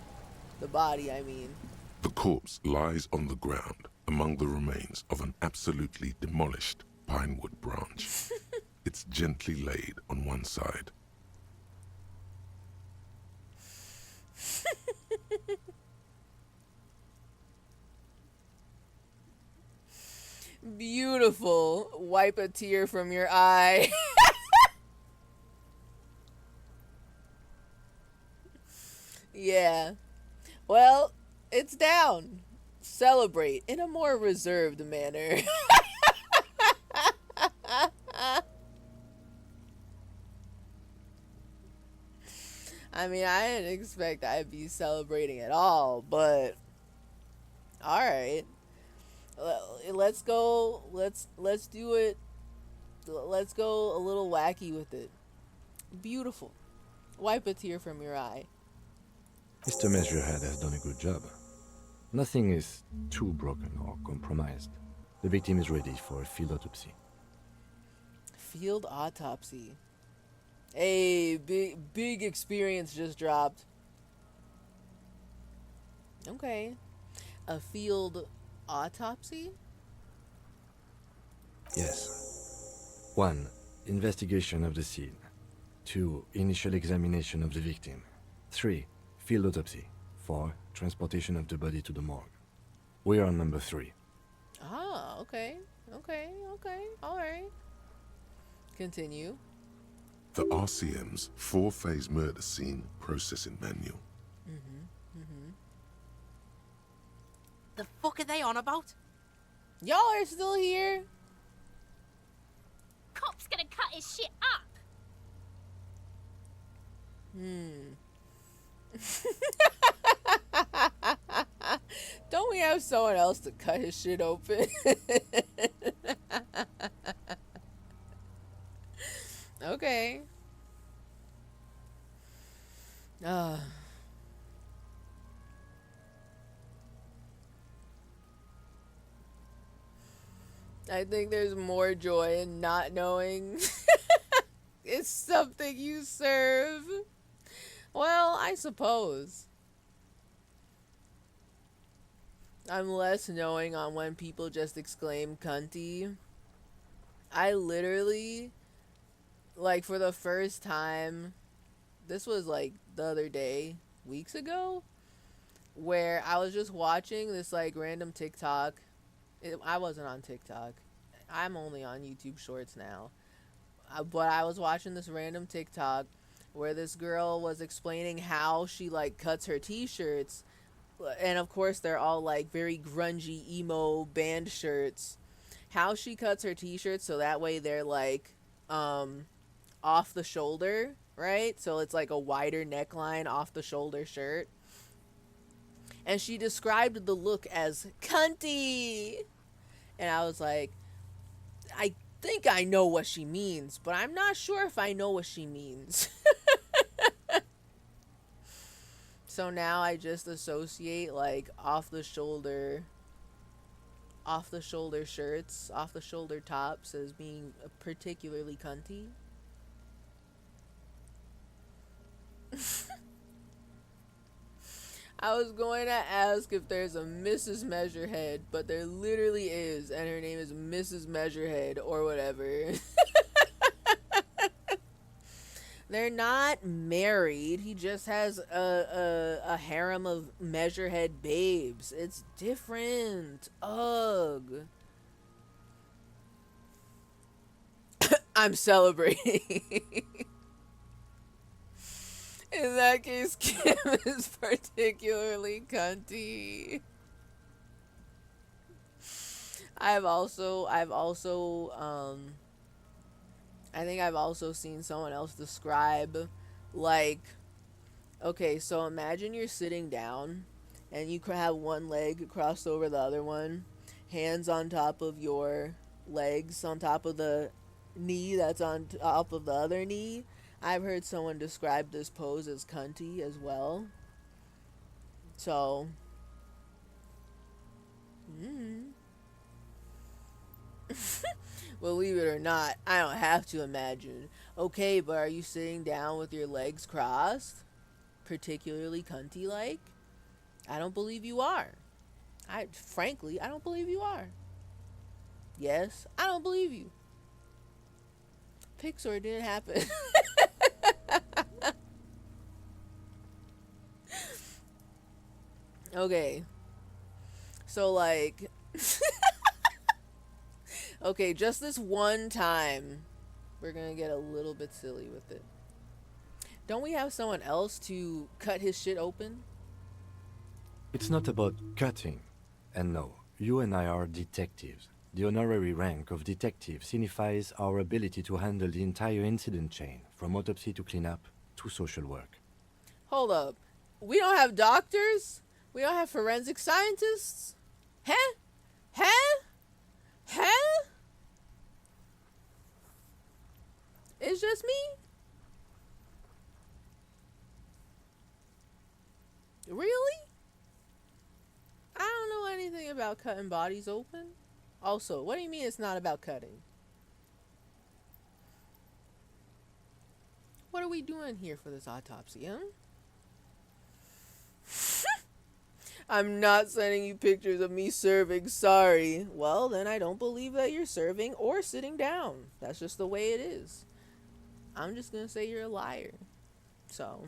The body, I mean. The corpse lies on the ground among the remains of an absolutely demolished pinewood branch. It's gently laid on one side. Beautiful. Wipe a tear from your eye. Yeah. Well, it's down. Celebrate in a more reserved manner. I mean, I didn't expect I'd be celebrating at all, but all right. Let's go. Let's do it. Let's go a little wacky with it. Beautiful. Wipe a tear from your eye. Mr. Measurehead has done a good job. Nothing is too broken or compromised. The victim is ready for a field autopsy. Field autopsy. Hey, big experience just dropped. Okay. A field autopsy? Yes. 1. Investigation of the scene. 2. Initial examination of the victim. 3. Field autopsy. 4. Transportation of the body to the morgue. We are on number 3. Ah, okay. Alright. Continue. The RCM's 4-phase murder scene processing manual. The fuck are they on about? Y'all are still here? Cop's gonna cut his shit up. Don't we have someone else to cut his shit open? Okay. I think there's more joy in not knowing. It's something you serve. Well, I suppose. I'm less knowing on when people just exclaim cunty. I literally, like, for the first time, this was like the other day, weeks ago, where I was just watching this like random TikTok. I wasn't on TikTok. I'm only on YouTube Shorts now. But I was watching this random TikTok where this girl was explaining how she like cuts her t-shirts, and of course they're all like very grungy emo band shirts. How she cuts her t-shirts so that way they're like off the shoulder, right? So it's like a wider neckline off the shoulder shirt. And she described the look as cunty. And I was like, I think I know what she means, but I'm not sure if I know what she means. So now I just associate like off the shoulder shirts, off the shoulder tops as being particularly cunty. I was going to ask if there's a Mrs. Measurehead, but there literally is, and her name is Mrs. Measurehead or whatever. They're not married. He just has a harem of Measurehead babes. It's different. Ugh. I'm celebrating. In that case, Kim is particularly cunty. I think I've also seen someone else describe, like, okay, so imagine you're sitting down and you have one leg crossed over the other one, hands on top of your legs, on top of the knee that's on top of the other knee. I've heard someone describe this pose as cunty as well. So, believe it or not, I don't have to imagine. Okay, but are you sitting down with your legs crossed? Particularly cunty like? I don't believe you are. Frankly, I don't believe you are. Yes, I don't believe you. Pixar didn't happen. Okay. So like okay, just this one time we're gonna get a little bit silly with it. Don't we have someone else to cut his shit open? It's not about cutting. And no, you and I are detectives. The honorary rank of detective signifies our ability to handle the entire incident chain, from autopsy to cleanup to social work. Hold up. We don't have doctors? We don't have forensic scientists? Huh? Huh? Huh? It's just me? Really? I don't know anything about cutting bodies open. Also, what do you mean it's not about cutting? What are we doing here for this autopsy, huh? I'm not sending you pictures of me serving, sorry. Well, then I don't believe that you're serving or sitting down. That's just the way it is. I'm just gonna say you're a liar. So,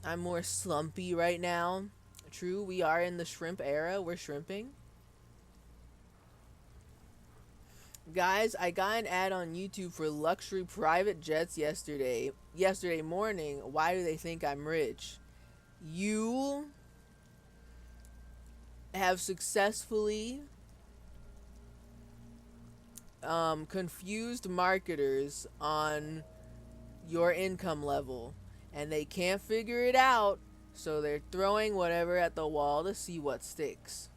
I'm more slumpy right now. True, we are in the shrimp era. We're shrimping. Guys, I got an ad on YouTube for luxury private jets yesterday morning. Why do they think I'm rich? You have successfully confused marketers on your income level, and they can't figure it out, so they're throwing whatever at the wall to see what sticks.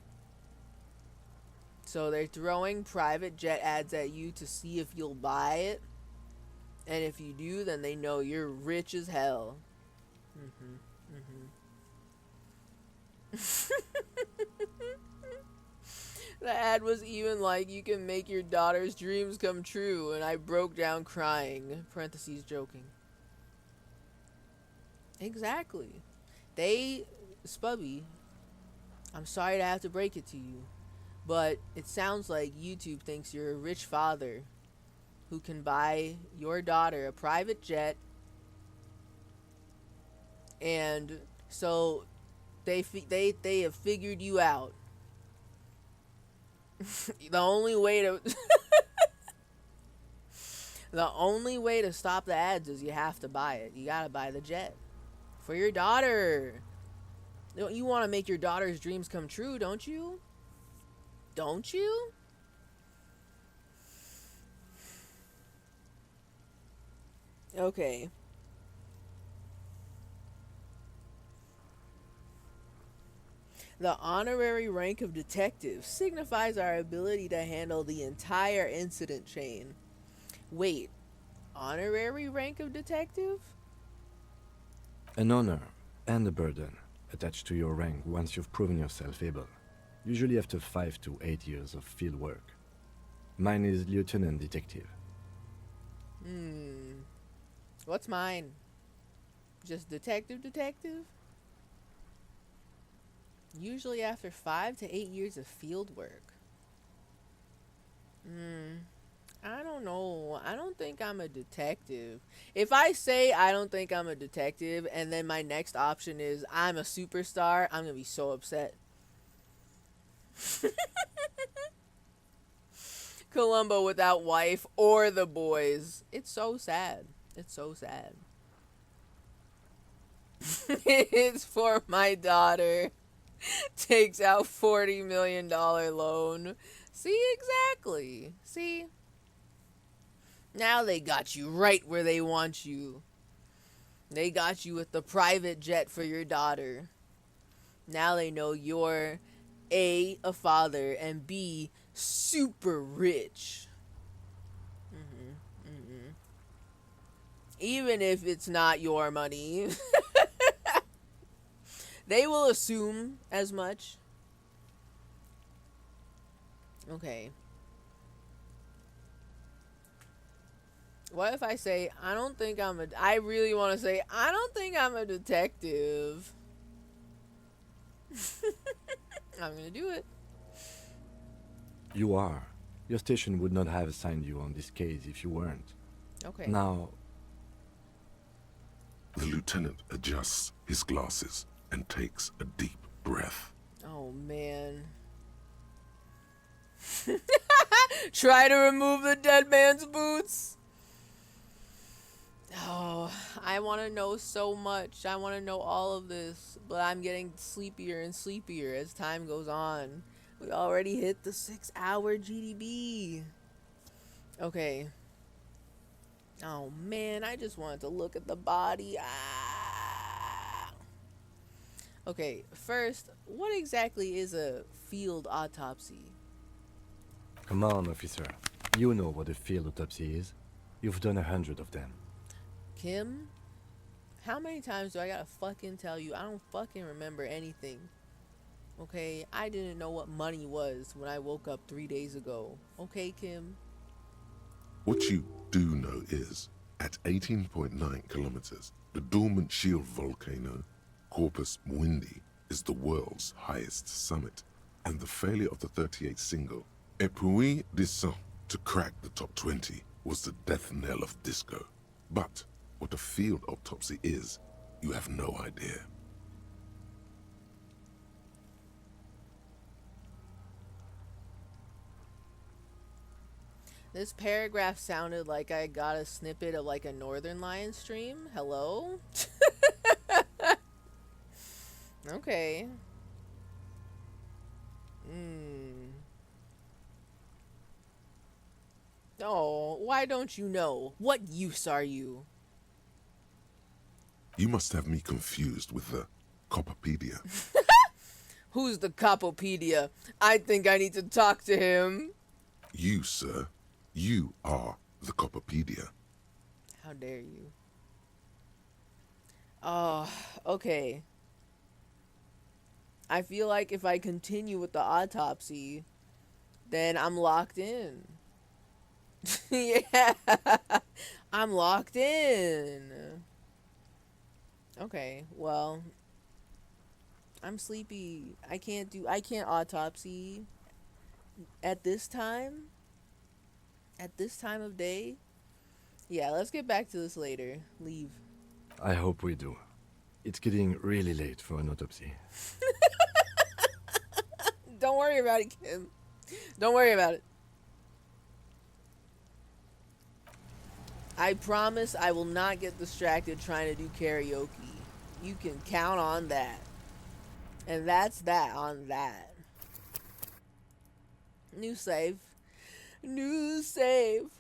So they're throwing private jet ads at you to see if you'll buy it, and if you do, then they know you're rich as hell. The ad was even like, you can make your daughter's dreams come true, and I broke down crying. Parentheses joking. Exactly. Spubby, I'm sorry to have to break it to you, but it sounds like YouTube thinks you're a rich father who can buy your daughter a private jet, and so they have figured you out. The only way to stop the ads is you have to buy it. You gotta buy the jet for your daughter. You want to make your daughter's dreams come true, don't you? Don't you? Okay. The honorary rank of detective signifies our ability to handle the entire incident chain. Wait, honorary rank of detective? An honor and a burden attached to your rank once you've proven yourself able, usually after 5 to 8 years of field work. Mine is lieutenant detective. What's mine? Just detective? Usually after 5 to 8 years of field work. I don't know. I don't think I'm a detective. If I say I don't think I'm a detective and then my next option is I'm a superstar, I'm going to be so upset. Columbo without wife or the boys. It's so sad. It's so sad. It's for my daughter. Takes out $40 million loan. See, exactly. See? Now they got you right where they want you. They got you with the private jet for your daughter. Now they know you're A, a father, and B, super rich. Even if it's not your money. They will assume as much. Okay. What if I say, I really want to say, I don't think I'm a detective. I'm going to do it. You are. Your station would not have assigned you on this case if you weren't. Okay. Now, The lieutenant adjusts his glasses and takes a deep breath. Oh, man. Try to remove the dead man's boots. Oh, I want to know so much. I want to know all of this, but I'm getting sleepier and sleepier as time goes on. We already hit the 6-hour GDB. Okay. Oh, man, I just wanted to look at the body. Okay, first, what exactly is a field autopsy? come on, officer. You know what a field autopsy is. You've done 100 of them. Kim? How many times do I gotta fucking tell you? I don't fucking remember anything. Okay, I didn't know what money was when I woke up 3 days ago. Okay, Kim? What you do know is, at 18.9 kilometers, the dormant shield volcano, Corpus Mundi, is the world's highest summit, and the failure of the 38 single, Epui Descent, to crack the top 20 was the death knell of disco. But what a field autopsy is, you have no idea. This paragraph sounded like I got a snippet of like a Northern Lion stream. Hello? Okay. Oh, why don't you know? What use are you? You must have me confused with the Copperpedia. Who's the Copopedia? I think I need to talk to him. You, sir, you are the Copperpedia. How dare you? Oh, okay. I feel like if I continue with the autopsy, then I'm locked in. Yeah, I'm locked in. Okay, well, I'm sleepy. I can't autopsy at this time. At this time of day. Yeah, let's get back to this later. Leave. I hope we do. It's getting really late for an autopsy. Don't worry about it, Kim. Don't worry about it. I promise I will not get distracted trying to do karaoke. You can count on that. And that's that on that. New save. New save.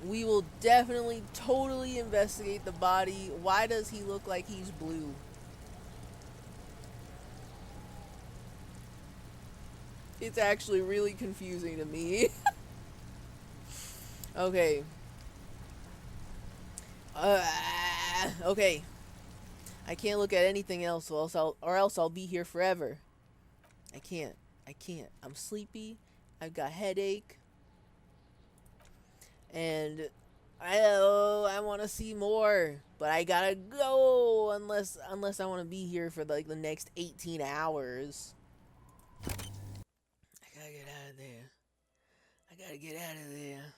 We will definitely totally investigate the body. Why does he look like he's blue? It's actually really confusing to me. Okay. Okay. I can't look at anything else, or else I'll be here forever. I can't. I'm sleepy. I've got headache. And I want to see more, but I gotta go unless I want to be here for like the next 18 hours. I gotta get out of there.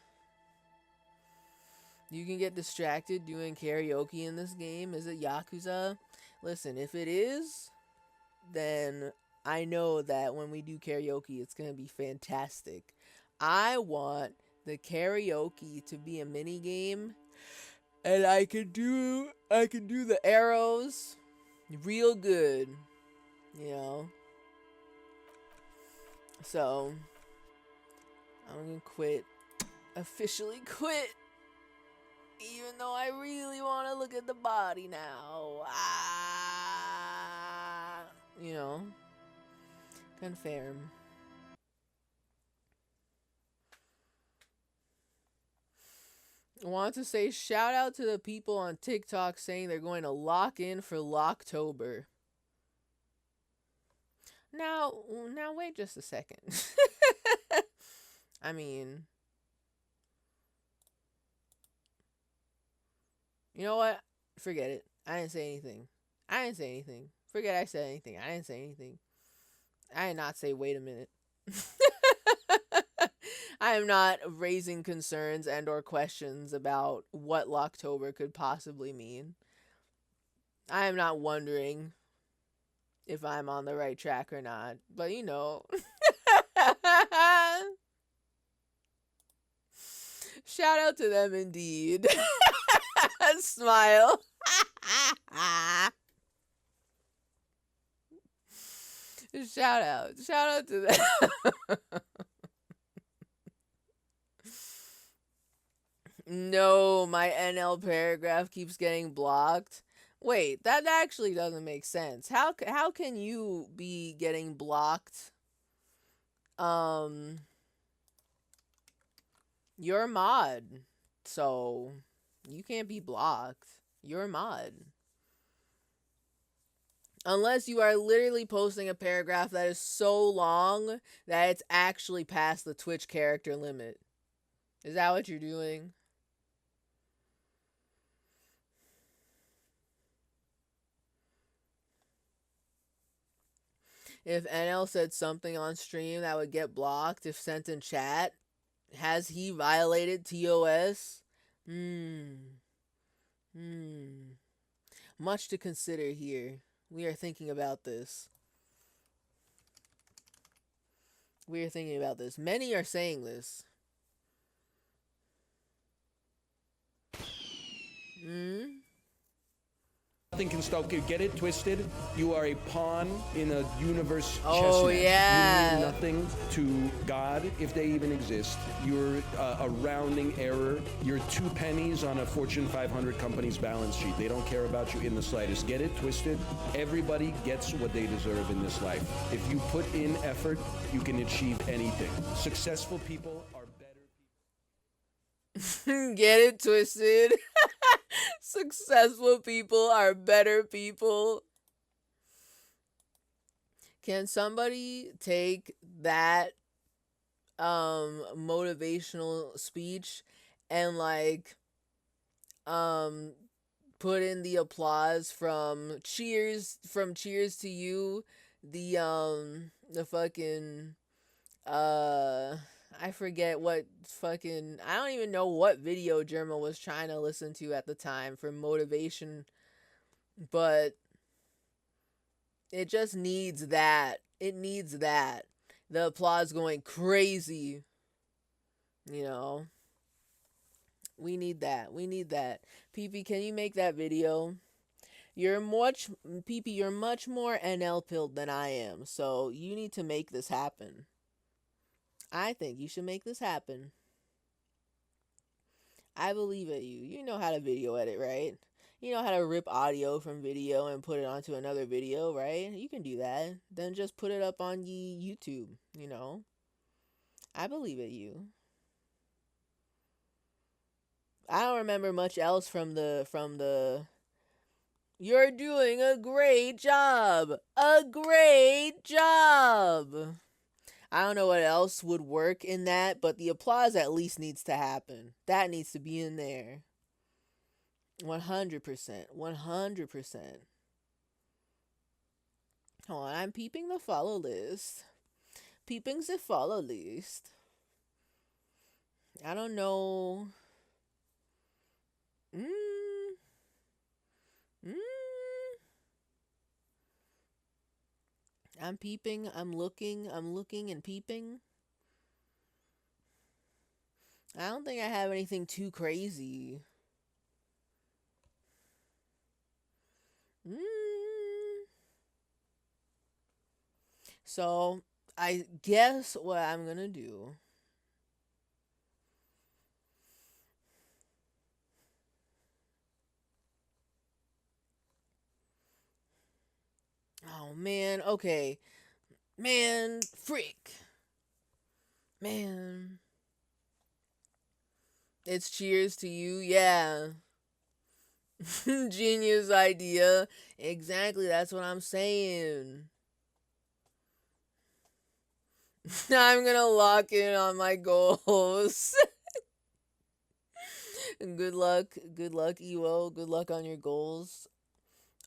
You can get distracted doing karaoke in this game. Is it Yakuza? Listen, if it is, then I know that when we do karaoke, it's gonna be fantastic. I want the karaoke to be a mini game, and I can do the arrows real good, you know. So I'm gonna quit, officially quit, even though I really want to look at the body now. You know, confirm. I want to say shout out to the people on TikTok saying they're going to lock in for Locktober. Now wait just a second. I mean, you know what? Forget it. I didn't say anything. Forget I said anything. I didn't say anything. I did not say wait a minute. I am not raising concerns and or questions about what Locktober could possibly mean. I am not wondering if I'm on the right track or not. But you know. Shout out to them indeed. Smile. Shout out to them. No, my NL paragraph keeps getting blocked. Wait, that actually doesn't make sense. How can you be getting blocked? You're a mod, so you can't be blocked. You're a mod. Unless you are literally posting a paragraph that is so long that it's actually past the Twitch character limit. Is that what you're doing? If NL said something on stream that would get blocked if sent in chat, has he violated TOS? Much to consider here. We are thinking about this. Many are saying this. Nothing can stop you. Get it twisted. You are a pawn in a universe chess Oh, match. yeah. You mean nothing to God, if they even exist. You're a rounding error. You're 2 pennies on a Fortune 500 company's balance sheet. They don't care about you in the slightest. Get it twisted. Everybody gets what they deserve in this life. If you put in effort, you can achieve anything. Successful people are better. Get it twisted. Successful people are better people. Can somebody take that motivational speech and like put in the applause from cheers to you, the fucking I forget what fucking, I don't even know what video Germa was trying to listen to at the time for motivation, but it just needs that. It needs that. The applause going crazy. You know? We need that. PP, can you make that video? PP, you're much more NL pilled than I am, so you need to make this happen. I think you should make this happen. I believe it. You know how to video edit, right? You know how to rip audio from video and put it onto another video, right? You can do that. Then just put it up on YouTube, you know? I believe it, you. I don't remember much else from the You're doing a great job. A great job. I don't know what else would work in that, but the applause at least needs to happen. That needs to be in there. 100%. 100%. Hold on, I'm peeping the follow list. Peeping the follow list. I don't know. I'm peeping, I'm looking and peeping. I don't think I have anything too crazy. So, I guess what I'm gonna do. Oh man, okay. Man, freak. Man. It's cheers to you, yeah. Genius idea. Exactly, that's what I'm saying. I'm gonna lock in on my goals. Good luck, Ewo. Good luck on your goals.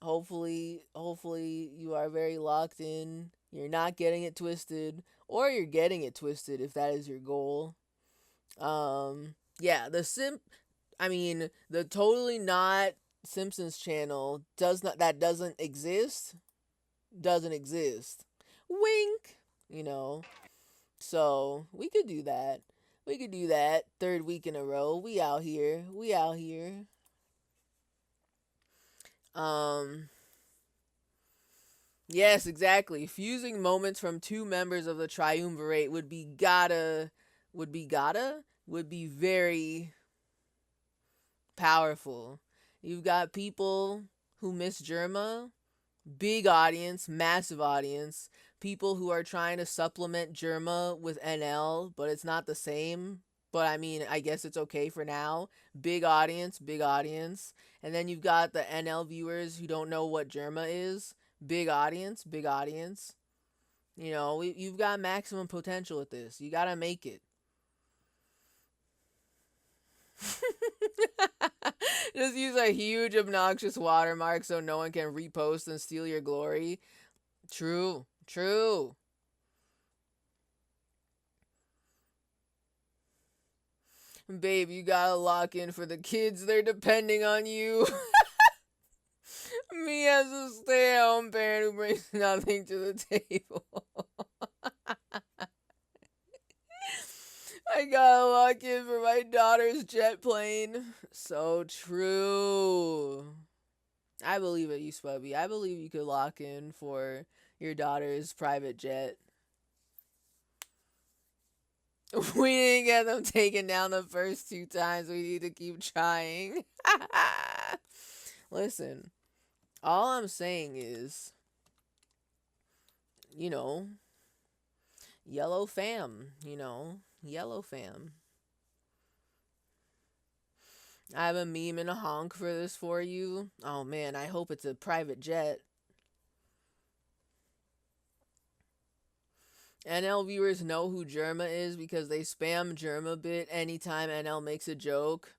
Hopefully you are very locked in. You're not getting it twisted, or you're getting it twisted if that is your goal. Yeah, the totally not Simpsons channel doesn't exist. Doesn't exist. Wink, you know. So, we could do that. We could do that 3rd week in a row. We out here. We out here. Yes, exactly. Fusing moments from 2 members of the triumvirate would be very powerful. You've got people who miss Germa, big audience, massive audience. People who are trying to supplement Germa with NL, but it's not the same. But I mean, I guess it's okay for now. Big audience, big audience. And then you've got the NL viewers who don't know what Germa is. Big audience, big audience. You know, you've got maximum potential with this. You gotta make it. Just use a huge obnoxious watermark so no one can repost and steal your glory. True. True. Babe, you gotta lock in for the kids. They're depending on you. Me as a stay-at-home parent who brings nothing to the table. I gotta lock in for my daughter's jet plane. So true. I believe it, you Spubby. I believe you could lock in for your daughter's private jet. We didn't get them taken down the first 2 times. We need to keep trying. Listen, all I'm saying is, you know, yellow fam, yellow fam. I have a meme and a honk for this for you. Oh man, I hope it's a private jet. NL viewers know who Germa is because they spam Germa bit anytime NL makes a joke.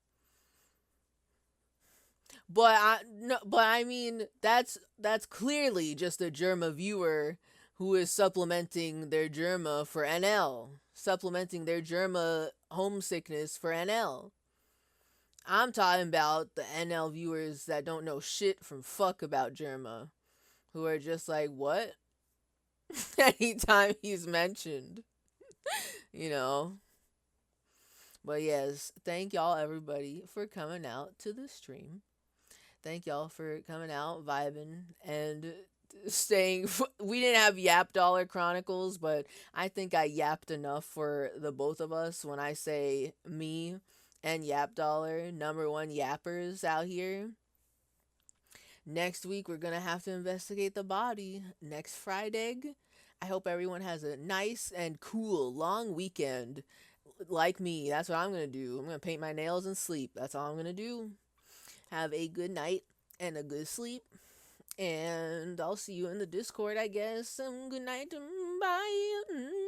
But I mean that's clearly just a Germa viewer who is supplementing their Germa for NL, supplementing their Germa homesickness for NL. I'm talking about the NL viewers that don't know shit from fuck about Germa, who are just like, what? Anytime he's mentioned, you know. But yes, thank y'all everybody for coming out to the stream. Thank y'all for coming out, vibing, and staying. We didn't have Yap Dollar Chronicles, but I think I yapped enough for the both of us when I say me and Yap Dollar, #1 yappers out here. Next week, we're going to have to investigate the body. Next Friday, I hope everyone has a nice and cool long weekend. Like me, that's what I'm going to do. I'm going to paint my nails and sleep. That's all I'm going to do. Have a good night and a good sleep. And I'll see you in the Discord, I guess. Good night. Bye.